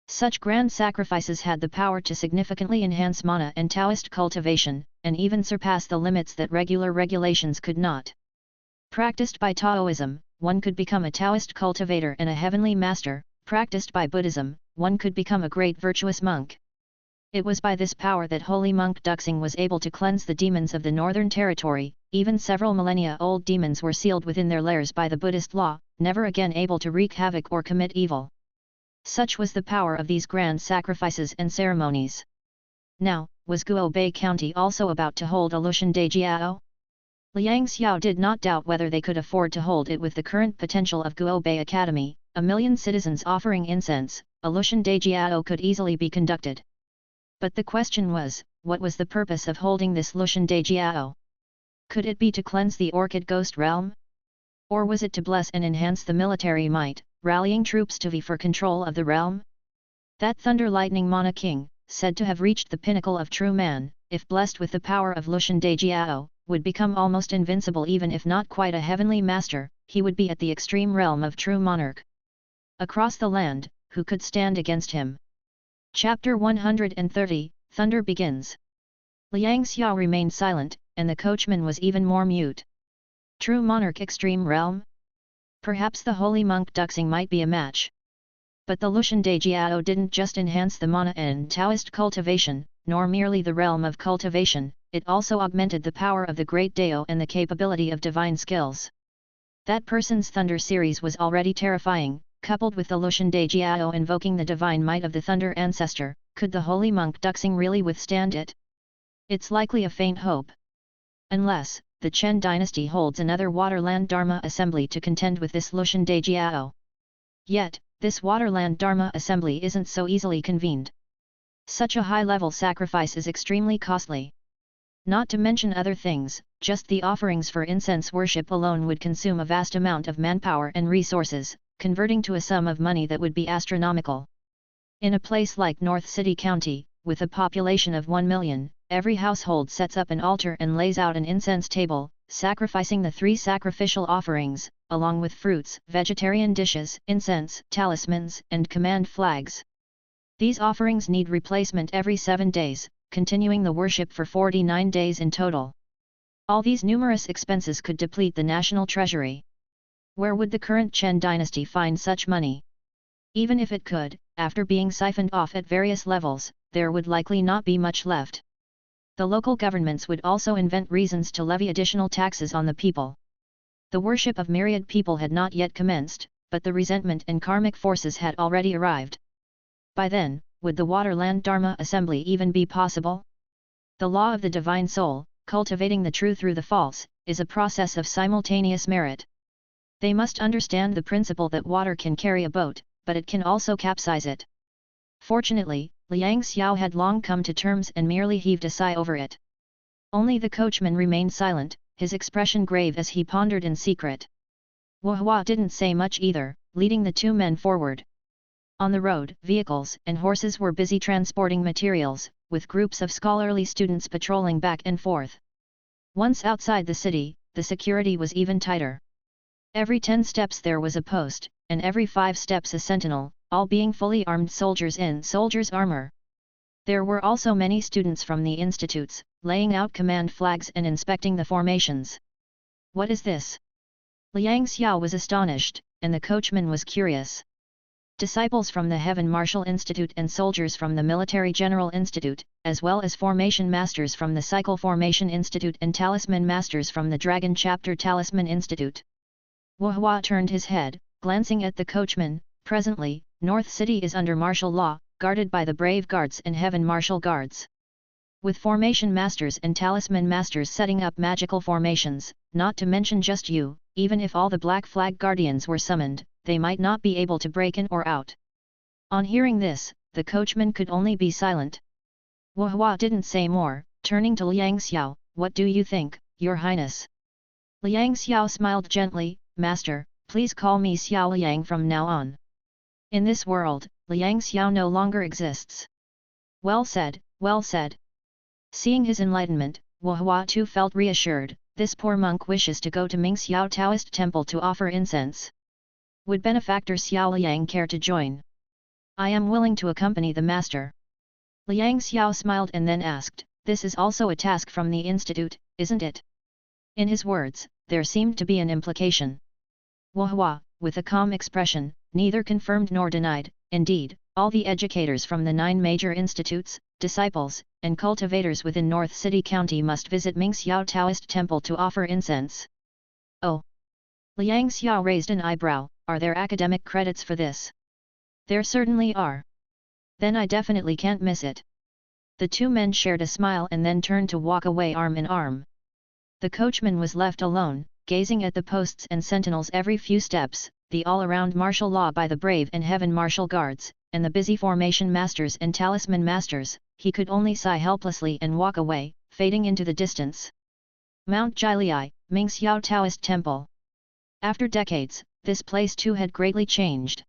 S1: Such grand sacrifices had the power to significantly enhance mana and Taoist cultivation, and even surpass the limits that regular regulations could not. Practiced by Taoism, one could become a Taoist cultivator and a heavenly master; practiced by Buddhism, one could become a great virtuous monk. It was by this power that holy monk Duxing was able to cleanse the demons of the northern territory. Even several millennia-old demons were sealed within their lairs by the Buddhist law, never again able to wreak havoc or commit evil. Such was the power of these grand sacrifices and ceremonies. Now, was Guobei County also about to hold a Lushan Dejiao? Liang Xiao did not doubt whether they could afford to hold it with the current potential of Guobei Academy, 1,000,000 citizens offering incense. A Lushan Dejiao could easily be conducted. But the question was, what was the purpose of holding this Lushan Dejiao? Could it be to cleanse the Orchid Ghost realm? Or was it to bless and enhance the military might, rallying troops to vie for control of the realm? That Thunder Lightning Mana King, said to have reached the pinnacle of true man, if blessed with the power of Lushan Dejiao, would become almost invincible. Even if not quite a heavenly master, he would be at the extreme realm of true monarch. Across the land, who could stand against him? Chapter 130, Thunder begins. Liang Xiao remained silent, and the coachman was even more mute. True monarch extreme realm? Perhaps the holy monk Duxing might be a match. But the Lushan Dejiao didn't just enhance the mana and Taoist cultivation, nor merely the realm of cultivation, it also augmented the power of the great Dao and the capability of divine skills. That person's Thunder series was already terrifying, coupled with the Lushan Dejiao invoking the divine might of the Thunder ancestor. Could the holy monk Duxing really withstand it? It's likely a faint hope. Unless the Chen dynasty holds another Waterland Dharma assembly to contend with this Lushan Dejiao. Yet, this Waterland Dharma assembly isn't so easily convened. Such a high-level sacrifice is extremely costly. Not to mention other things, just the offerings for incense worship alone would consume a vast amount of manpower and resources, converting to a sum of money that would be astronomical. In a place like North City County, with a population of 1 million, every household sets up an altar and lays out an incense table, sacrificing the 3 sacrificial offerings, along with fruits, vegetarian dishes, incense, talismans, and command flags. These offerings need replacement every 7 days, continuing the worship for 49 days in total. All these numerous expenses could deplete the national treasury. Where would the current Chen dynasty find such money? Even if it could, after being siphoned off at various levels, there would likely not be much left. The local governments would also invent reasons to levy additional taxes on the people. The worship of myriad people had not yet commenced, but the resentment and karmic forces had already arrived. By then, would the Waterland Dharma assembly even be possible? The law of the divine soul, cultivating the true through the false, is a process of simultaneous merit. They must understand the principle that water can carry a boat, but it can also capsize it. Fortunately, Liang Xiao had long come to terms and merely heaved a sigh over it. Only the coachman remained silent, his expression grave as he pondered in secret. Hua didn't say much either, leading the 2 men forward. On the road, vehicles and horses were busy transporting materials, with groups of scholarly students patrolling back and forth. Once outside the city, the security was even tighter. Every 10 steps there was a post, and every 5 steps a sentinel, all being fully armed soldiers in soldiers' armor. There were also many students from the institutes, laying out command flags and inspecting the formations. What is this? Liang Xiao was astonished, and the coachman was curious. Disciples from the Heaven Martial Institute and soldiers from the Military General Institute, as well as formation masters from the Cycle Formation Institute and talisman masters from the Dragon Chapter Talisman Institute. Wu Hua turned his head, glancing at the coachman. Presently, North City is under martial law, guarded by the brave guards and heaven martial guards. With formation masters and talisman masters setting up magical formations, not to mention just you, even if all the Black Flag Guardians were summoned, they might not be able to break in or out. On hearing this, the coachman could only be silent. Wu Hua didn't say more, turning to Liang Xiao, "What do you think, Your Highness?" Liang Xiao smiled gently, "Master, please call me Xiao Liang from now on." In this world, Liang Xiao no longer exists. Well said, well said. Seeing his enlightenment, Wu Hua too felt reassured. This poor monk wishes to go to Mingxiao Taoist Temple to offer incense. Would benefactor Xiao Liang care to join? I am willing to accompany the master. Liang Xiao smiled and then asked, "This is also a task from the institute, isn't it?" In his words, there seemed to be an implication. Wu Hua, with a calm expression, neither confirmed nor denied. Indeed, all the educators from the 9 major institutes, disciples, and cultivators within North City County must visit Mingxiao Taoist Temple to offer incense. Oh! Liang Xiao raised an eyebrow, "Are there academic credits for this?" "There certainly are." "Then I definitely can't miss it." The two men shared a smile and then turned to walk away arm in arm. The coachman was left alone, gazing at the posts and sentinels every few steps, the all-around martial law by the brave and heaven martial guards, and the busy formation masters and talisman masters. He could only sigh helplessly and walk away, fading into the distance. Mount Jilai, Mingxiao Taoist Temple. After decades, this place too had greatly changed.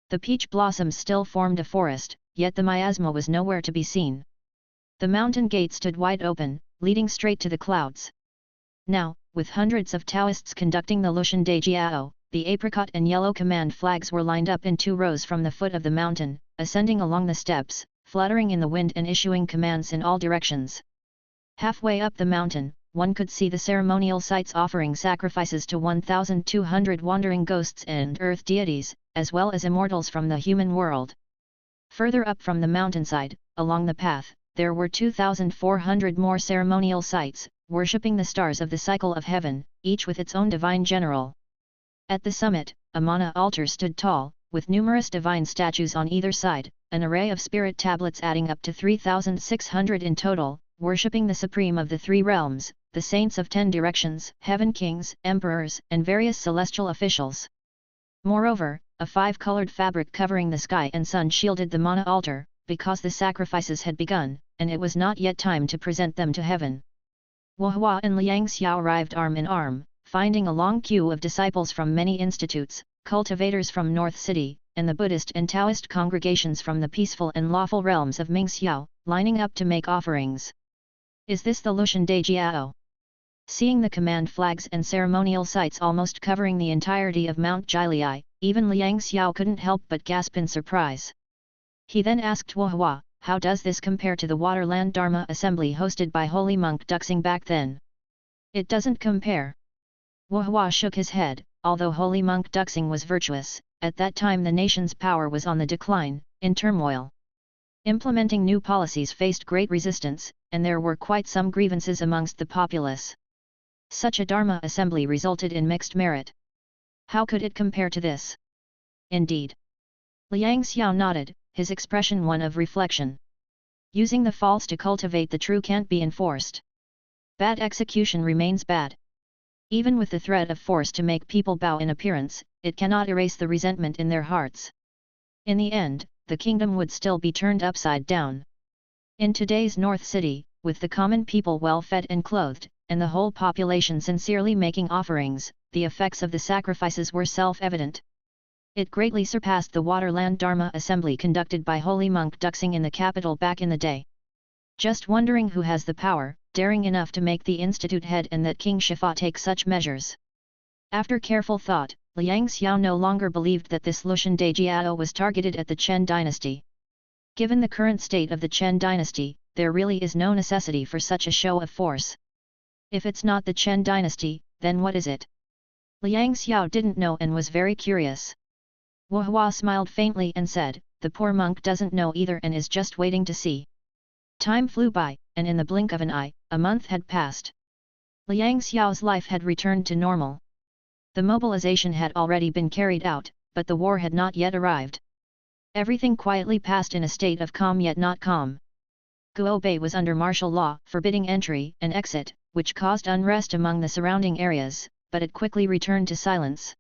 S1: The peach blossoms still formed a forest, yet the miasma was nowhere to be seen. The mountain gate stood wide open, leading straight to the clouds. Now, with hundreds of Taoists conducting the Lushan Dejiao, the apricot and yellow command flags were lined up in 2 rows from the foot of the mountain, ascending along the steps, fluttering in the wind and issuing commands in all directions. Halfway up the mountain, one could see the ceremonial sites offering sacrifices to 1,200 wandering ghosts and earth deities, as well as immortals from the human world. Further up from the mountainside, along the path, there were 2,400 more ceremonial sites, worshipping the stars of the cycle of heaven, each with its own divine general. At the summit, a mana altar stood tall, with numerous divine statues on either side, an array of spirit tablets adding up to 3,600 in total, worshipping the supreme of the 3 realms, the saints of 10 directions, heaven kings, emperors, and various celestial officials. Moreover, a 5-colored fabric covering the sky and sun shielded the mana altar, because the sacrifices had begun, and it was not yet time to present them to heaven. Wu Hua and Liang Xiao arrived arm in arm, finding a long queue of disciples from many institutes, cultivators from North City, and the Buddhist and Taoist congregations from the peaceful and lawful realms of Mingxiao, lining up to make offerings. "Is this the Lushan Dejiao?" Seeing the command flags and ceremonial sites almost covering the entirety of Mount Jilai, even Liang Xiao couldn't help but gasp in surprise. He then asked Wu Hua, "How does this compare to the Waterland Dharma Assembly hosted by Holy Monk Duxing back then?" "It doesn't compare." Wu Hua shook his head. Although Holy Monk Duxing was virtuous, at that time the nation's power was on the decline, in turmoil. Implementing new policies faced great resistance, and there were quite some grievances amongst the populace. Such a Dharma assembly resulted in mixed merit. How could it compare to this? Indeed. Liang Xiao nodded, his expression one of reflection. Using the false to cultivate the true can't be enforced. Bad execution remains bad. Even with the threat of force to make people bow in appearance, it cannot erase the resentment in their hearts. In the end, the kingdom would still be turned upside down. In today's North City, with the common people well fed and clothed, and the whole population sincerely making offerings, the effects of the sacrifices were self-evident. It greatly surpassed the Waterland Dharma Assembly conducted by Holy Monk Duxing in the capital back in the day. Just wondering who has the power, daring enough to make the institute head and that King Shifa take such measures. After careful thought, Liang Xiao no longer believed that this Lushan Dejiao was targeted at the Chen dynasty. Given the current state of the Chen dynasty, there really is no necessity for such a show of force. If it's not the Chen dynasty, then what is it? Liang Xiao didn't know and was very curious. Wu Hua smiled faintly and said, "The poor monk doesn't know either and is just waiting to see." Time flew by, and in the blink of an eye, a month had passed. Liang Xiao's life had returned to normal. The mobilization had already been carried out, but the war had not yet arrived. Everything quietly passed in a state of calm yet not calm. Guo Bei was under martial law forbidding entry and exit, which caused unrest among the surrounding areas, but it quickly returned to silence.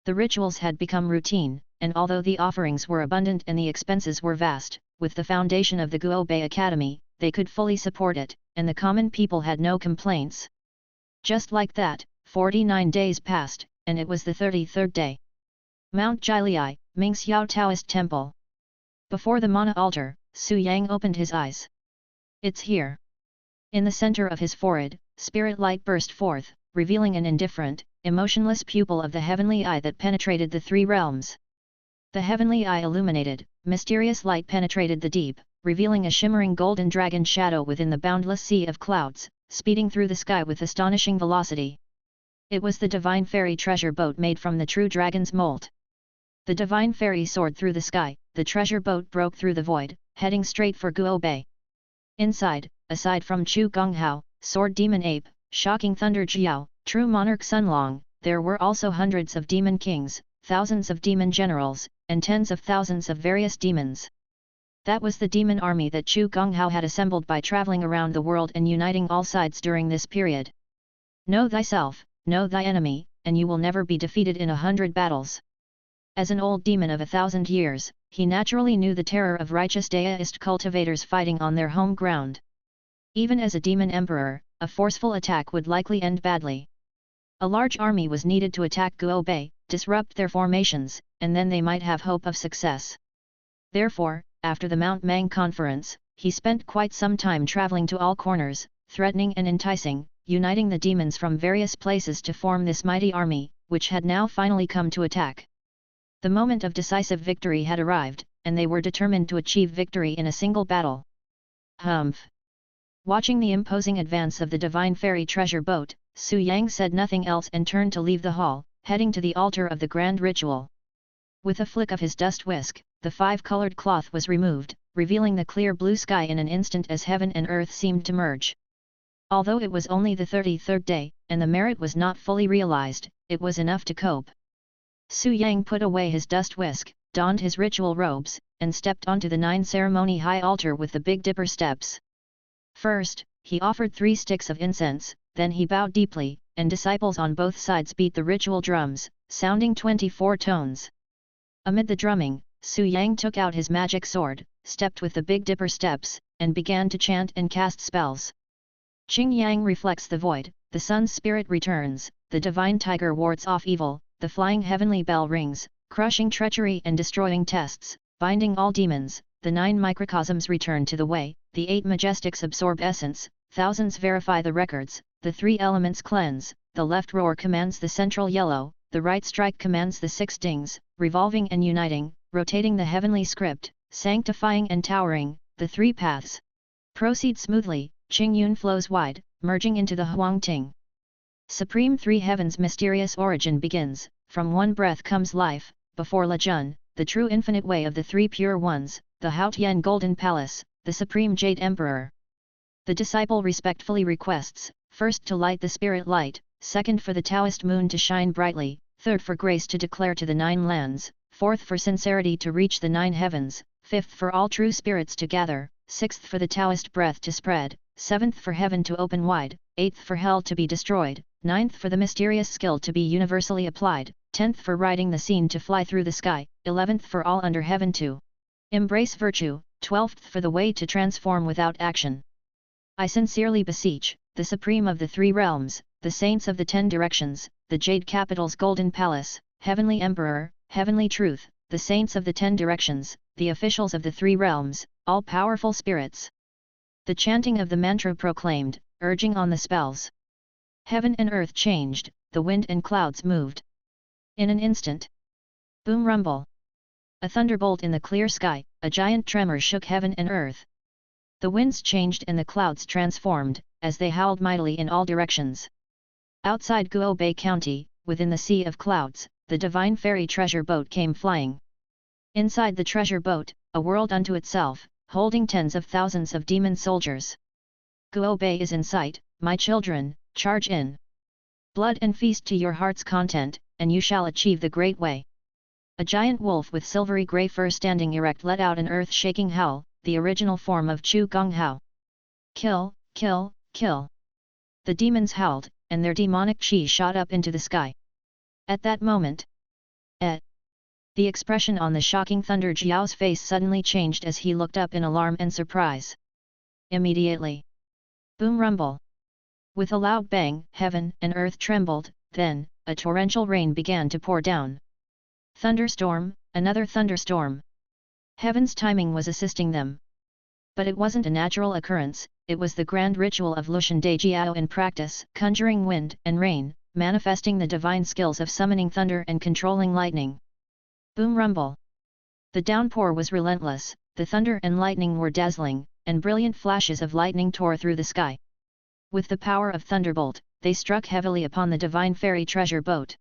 S1: The rituals had become routine, and although the offerings were abundant and the expenses were vast, with the foundation of the Guo Bei Academy, they could fully support it, and the common people had no complaints. Just like that, 49 days passed, and it was the 33rd day. Mount Jiliai, Mingxiao Taoist Temple. Before the Mana altar, Su Yang opened his eyes. It's here. In the center of his forehead, spirit light burst forth, revealing an indifferent, emotionless pupil of the heavenly eye that penetrated the three realms. The heavenly eye illuminated, mysterious light penetrated the deep, revealing a shimmering golden dragon shadow within the boundless sea of clouds, speeding through the sky with astonishing velocity. It was the divine fairy treasure boat made from the true dragon's mold. The divine fairy soared through the sky, the treasure boat broke through the void, heading straight for Guo Bei. Inside, aside from Chu Gonghao, sword demon ape, shocking thunder Jiao, true monarch Sunlong, there were also hundreds of demon kings, thousands of demon generals, and tens of thousands of various demons. That was the demon army that Chu Gonghao had assembled by traveling around the world and uniting all sides during this period. Know thyself, know thy enemy, and you will never be defeated in 100 battles. As an old demon of 1,000 years, he naturally knew the terror of righteous deist cultivators fighting on their home ground. Even as a demon emperor, a forceful attack would likely end badly. A large army was needed to attack Guo Bei, disrupt their formations, and then they might have hope of success. Therefore, after the Mount Mang conference, he spent quite some time traveling to all corners, threatening and enticing, uniting the demons from various places to form this mighty army, which had now finally come to attack. The moment of decisive victory had arrived, and they were determined to achieve victory in a single battle. Humph! Watching the imposing advance of the divine fairy treasure boat, Su Yang said nothing else and turned to leave the hall, heading to the altar of the grand ritual. With a flick of his dust whisk, the five-colored cloth was removed, revealing the clear blue sky in an instant as heaven and earth seemed to merge. Although it was only the 33rd day, and the merit was not fully realized, it was enough to cope. Su Yang put away his dust whisk, donned his ritual robes, and stepped onto the 9-ceremony high altar with the Big Dipper steps. First, he offered 3 sticks of incense, then he bowed deeply, and disciples on both sides beat the ritual drums, sounding 24 tones. Amid the drumming, Su Yang took out his magic sword, stepped with the Big Dipper steps, and began to chant and cast spells. Qing Yang reflects the void, the sun's spirit returns, the divine tiger wards off evil, the flying heavenly bell rings, crushing treachery and destroying tests, binding all demons, the 9 microcosms return to the way, the 8 majestics absorb essence, thousands verify the records, the 3 elements cleanse, the left roar commands the central yellow, the right strike commands the 6 dings, revolving and uniting, rotating the heavenly script, sanctifying and towering, the 3 paths. Proceed smoothly, Qing Yun flows wide, merging into the Huang Ting. Supreme 3 Heavens' mysterious origin begins, from one breath comes life, before La Jun, the true infinite way of the 3 pure ones, the Hao Tian Golden Palace, the Supreme Jade Emperor. The disciple respectfully requests, first to light the spirit light, second for the Taoist moon to shine brightly, third for grace to declare to the 9 lands, fourth for sincerity to reach the 9 heavens, fifth for all true spirits to gather, sixth for the Taoist breath to spread, seventh for heaven to open wide, eighth for hell to be destroyed, ninth for the mysterious skill to be universally applied, 10th for riding the scene to fly through the sky, 11th for all under heaven to embrace virtue, 12th for the way to transform without action. I sincerely beseech, the supreme of the 3 realms, the saints of the 10 directions, the Jade Capital's Golden Palace, Heavenly Emperor, Heavenly Truth, the saints of the 10 directions, the officials of the 3 realms, all powerful spirits. The chanting of the mantra proclaimed, urging on the spells. Heaven and earth changed, the wind and clouds moved. In an instant. Boom rumble. A thunderbolt in the clear sky, a giant tremor shook heaven and earth. The winds changed and the clouds transformed, as they howled mightily in all directions. Outside Guo Bei County, within the sea of clouds, the divine fairy treasure boat came flying. Inside the treasure boat, a world unto itself, holding tens of thousands of demon soldiers. Guo Bei is in sight, my children, charge in. Blood and feast to your heart's content, and you shall achieve the great way. A giant wolf with silvery grey fur standing erect let out an earth-shaking howl, the original form of Chu Gong Hao. Kill, kill, kill. The demons howled, and their demonic chi shot up into the sky. At that moment, the expression on the shocking Thunder Jiao's face suddenly changed as he looked up in alarm and surprise. Immediately. Boom rumble. With a loud bang, heaven and earth trembled, then, a torrential rain began to pour down. Thunderstorm, another thunderstorm. Heaven's timing was assisting them. But it wasn't a natural occurrence, it was the grand ritual of Lushan Dejiao in practice, conjuring wind and rain, manifesting the divine skills of summoning thunder and controlling lightning. Boom rumble. The downpour was relentless, the thunder and lightning were dazzling, and brilliant flashes of lightning tore through the sky. With the power of thunderbolt, they struck heavily upon the divine fairy treasure boat.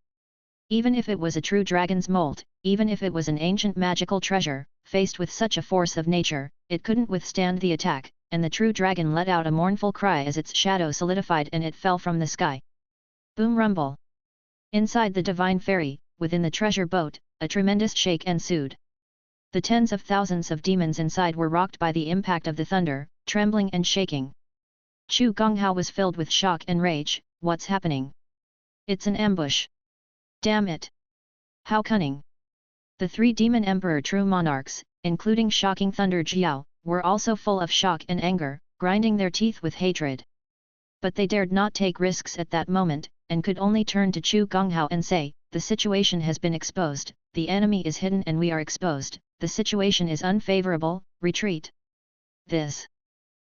S1: Even if it was a true dragon's mold, even if it was an ancient magical treasure, faced with such a force of nature, it couldn't withstand the attack, and the true dragon let out a mournful cry as its shadow solidified and it fell from the sky. Boom rumble. Inside the divine fairy, within the treasure boat, a tremendous shake ensued. The tens of thousands of demons inside were rocked by the impact of the thunder, trembling and shaking. Chu Gonghao was filled with shock and rage. What's happening? It's an ambush. Damn it! How cunning! The three demon emperor true monarchs, including shocking Thunder Jiao, were also full of shock and anger, grinding their teeth with hatred. But they dared not take risks at that moment, and could only turn to Chu Gonghao and say, the situation has been exposed, the enemy is hidden and we are exposed, the situation is unfavorable, retreat. This.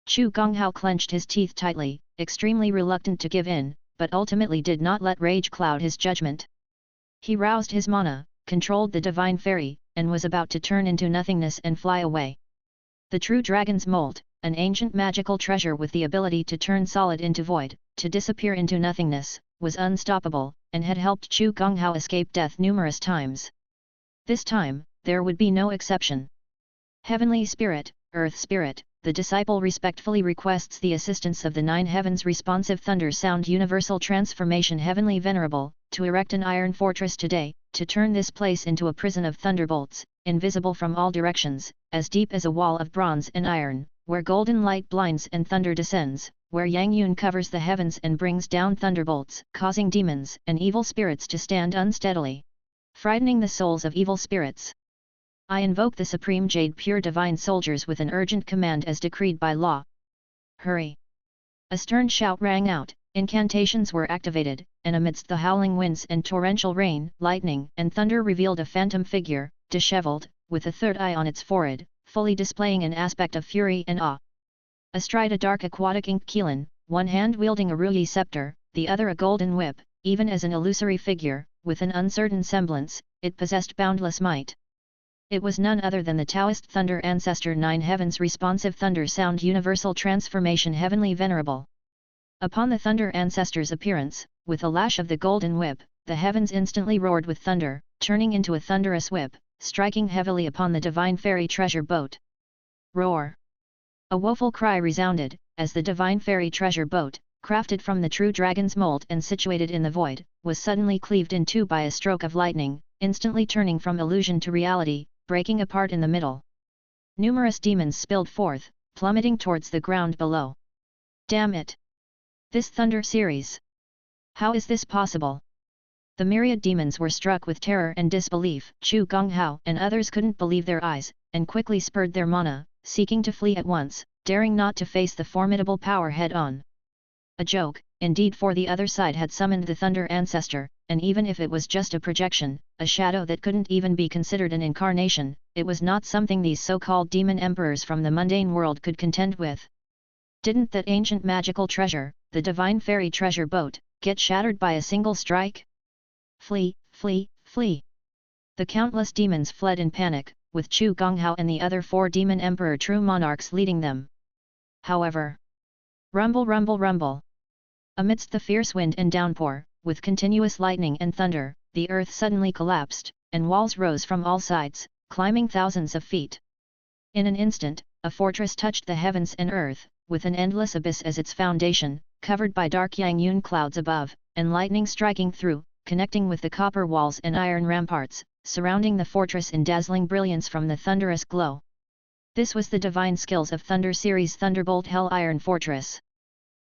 S1: Chu Gonghao clenched his teeth tightly, extremely reluctant to give in, but ultimately did not let rage cloud his judgment. He roused his mana, controlled the divine fairy, and was about to turn into nothingness and fly away. The true dragon's mold, an ancient magical treasure with the ability to turn solid into void, to disappear into nothingness, was unstoppable, and had helped Chu Gonghao escape death numerous times. This time, there would be no exception. Heavenly Spirit, Earth Spirit, the disciple respectfully requests the assistance of the nine heavens responsive thunder sound universal transformation heavenly venerable, to erect an iron fortress today, to turn this place into a prison of thunderbolts, invisible from all directions, as deep as a wall of bronze and iron, where golden light blinds and thunder descends, where Yang Yun covers the heavens and brings down thunderbolts, causing demons and evil spirits to stand unsteadily, frightening the souls of evil spirits. I invoke the Supreme Jade Pure Divine Soldiers with an urgent command as decreed by law. Hurry! A stern shout rang out, incantations were activated, and amidst the howling winds and torrential rain, lightning and thunder revealed a phantom figure, disheveled, with a third eye on its forehead, fully displaying an aspect of fury and awe. Astride a dark aquatic inked Keelan, one hand wielding a ruyi scepter, the other a golden whip, even as an illusory figure, with an uncertain semblance, it possessed boundless might. It was none other than the Taoist Thunder Ancestor Nine Heavens Responsive Thunder Sound Universal Transformation Heavenly Venerable. Upon the Thunder Ancestor's appearance, with a lash of the golden whip, the heavens instantly roared with thunder, turning into a thunderous whip, striking heavily upon the divine fairy treasure boat. Roar! A woeful cry resounded, as the divine fairy treasure boat, crafted from the true dragon's mold and situated in the void, was suddenly cleaved in two by a stroke of lightning, instantly turning from illusion to reality, breaking apart in the middle. Numerous demons spilled forth, plummeting towards the ground below. Damn it! This thunder series! How is this possible? The myriad demons were struck with terror and disbelief. Chu Gonghao and others couldn't believe their eyes, and quickly spurred their mana, seeking to flee at once, daring not to face the formidable power head-on. A joke, indeed, for the other side had summoned the Thunder Ancestor, and even if it was just a projection, a shadow that couldn't even be considered an incarnation, it was not something these so-called demon emperors from the mundane world could contend with. Didn't that ancient magical treasure, the divine fairy treasure boat, get shattered by a single strike? Flee, flee, flee! The countless demons fled in panic, with Chu Gonghao and the other four demon emperor true monarchs leading them. However, rumble rumble rumble! Amidst the fierce wind and downpour, with continuous lightning and thunder, the earth suddenly collapsed, and walls rose from all sides, climbing thousands of feet. In an instant, a fortress touched the heavens and earth, with an endless abyss as its foundation, covered by dark Yangyun clouds above, and lightning striking through, connecting with the copper walls and iron ramparts, surrounding the fortress in dazzling brilliance from the thunderous glow. This was the divine skills of Thunder Series Thunderbolt Hell Iron Fortress.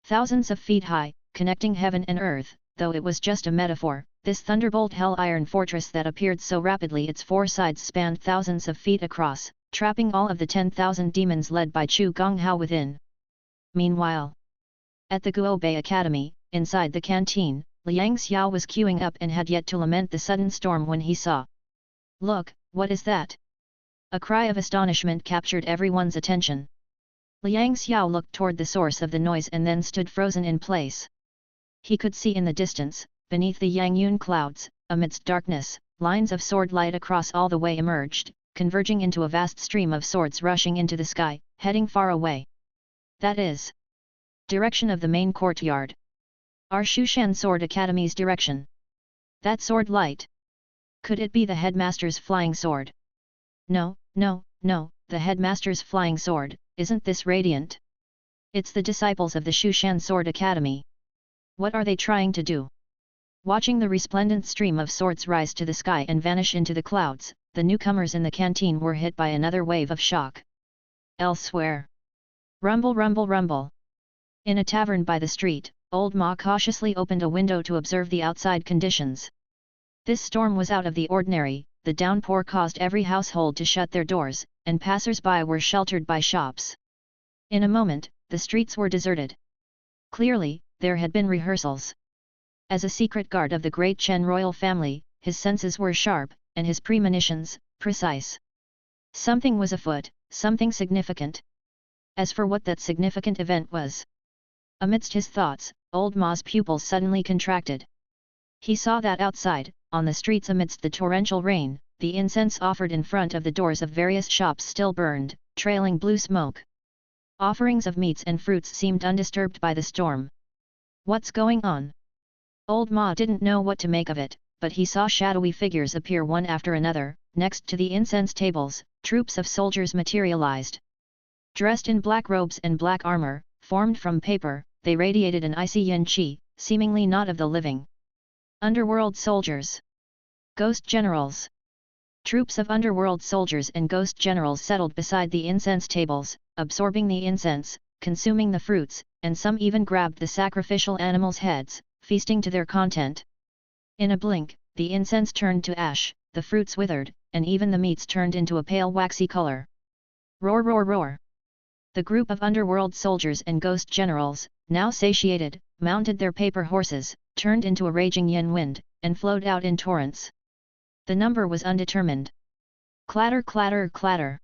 S1: Thousands of feet high, connecting heaven and earth, though it was just a metaphor, this Thunderbolt Hell Iron Fortress that appeared so rapidly its four sides spanned thousands of feet across, trapping all of the 10,000 demons led by Chu Gonghao within. Meanwhile, at the Guobei Academy, inside the canteen, Liang Xiao was queuing up and had yet to lament the sudden storm when he saw. "Look, what is that?" A cry of astonishment captured everyone's attention. Liang Xiao looked toward the source of the noise and then stood frozen in place. He could see in the distance, beneath the Yangyun clouds, amidst darkness, lines of sword light across all the way emerged, converging into a vast stream of swords rushing into the sky, heading far away. That is direction of the main courtyard. Our Shushan Sword Academy's direction. That sword light. Could it be the headmaster's flying sword? No, no, no, the headmaster's flying sword, isn't this radiant? It's the disciples of the Shushan Sword Academy. What are they trying to do? Watching the resplendent stream of swords rise to the sky and vanish into the clouds, the newcomers in the canteen were hit by another wave of shock. Elsewhere. Rumble, rumble, rumble. In a tavern by the street, Old Ma cautiously opened a window to observe the outside conditions. This storm was out of the ordinary. The downpour caused every household to shut their doors, and passers-by were sheltered by shops. In a moment, the streets were deserted. Clearly, there had been rehearsals. As a secret guard of the great Chen royal family, his senses were sharp, and his premonitions, precise. Something was afoot, something significant. As for what that significant event was. Amidst his thoughts, Old Ma's pupils suddenly contracted. He saw that outside, on the streets amidst the torrential rain, the incense offered in front of the doors of various shops still burned, trailing blue smoke. Offerings of meats and fruits seemed undisturbed by the storm. What's going on? Old Ma didn't know what to make of it, but he saw shadowy figures appear one after another. Next to the incense tables, troops of soldiers materialized. Dressed in black robes and black armor, formed from paper, they radiated an icy yin qi, seemingly not of the living. Underworld soldiers. Ghost generals. Troops of underworld soldiers and ghost generals settled beside the incense tables, absorbing the incense, consuming the fruits, and some even grabbed the sacrificial animals' heads, feasting to their content. In a blink, the incense turned to ash, the fruits withered, and even the meats turned into a pale waxy color. Roar, roar, roar! The group of underworld soldiers and ghost generals, now satiated, mounted their paper horses, turned into a raging yin wind, and flowed out in torrents. The number was undetermined. Clatter, clatter, clatter.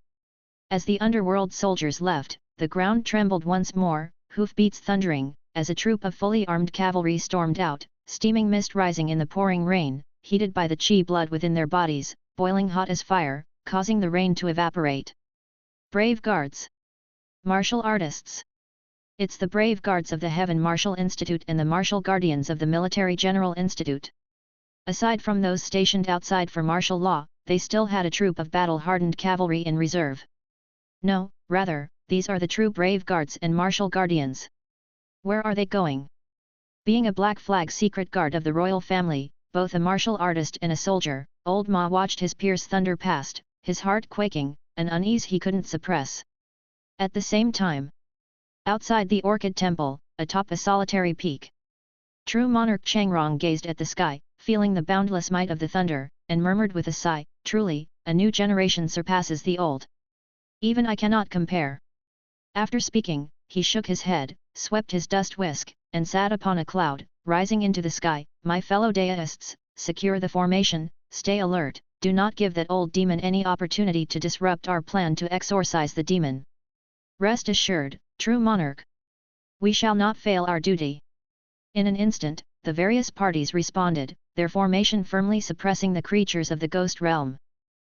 S1: As the underworld soldiers left, the ground trembled once more, hoofbeats thundering, as a troop of fully armed cavalry stormed out, steaming mist rising in the pouring rain, heated by the chi blood within their bodies, boiling hot as fire, causing the rain to evaporate. Brave guards. Martial artists. It's the brave guards of the Heaven Martial Institute and the martial guardians of the Military General Institute. Aside from those stationed outside for martial law, they still had a troop of battle-hardened cavalry in reserve. No, rather, these are the true brave guards and martial guardians. Where are they going? Being a Black Flag secret guard of the royal family, both a martial artist and a soldier, Old Ma watched his peers thunder past, his heart quaking, an unease he couldn't suppress. At the same time, outside the Orchid Temple, atop a solitary peak, true monarch Changrong gazed at the sky, feeling the boundless might of the thunder, and murmured with a sigh, "Truly, a new generation surpasses the old. Even I cannot compare." After speaking, he shook his head, swept his dust whisk, and sat upon a cloud, rising into the sky. "My fellow deists, secure the formation, stay alert, do not give that old demon any opportunity to disrupt our plan to exorcise the demon. Rest assured, true monarch. We shall not fail our duty." In an instant, the various parties responded, their formation firmly suppressing the creatures of the ghost realm.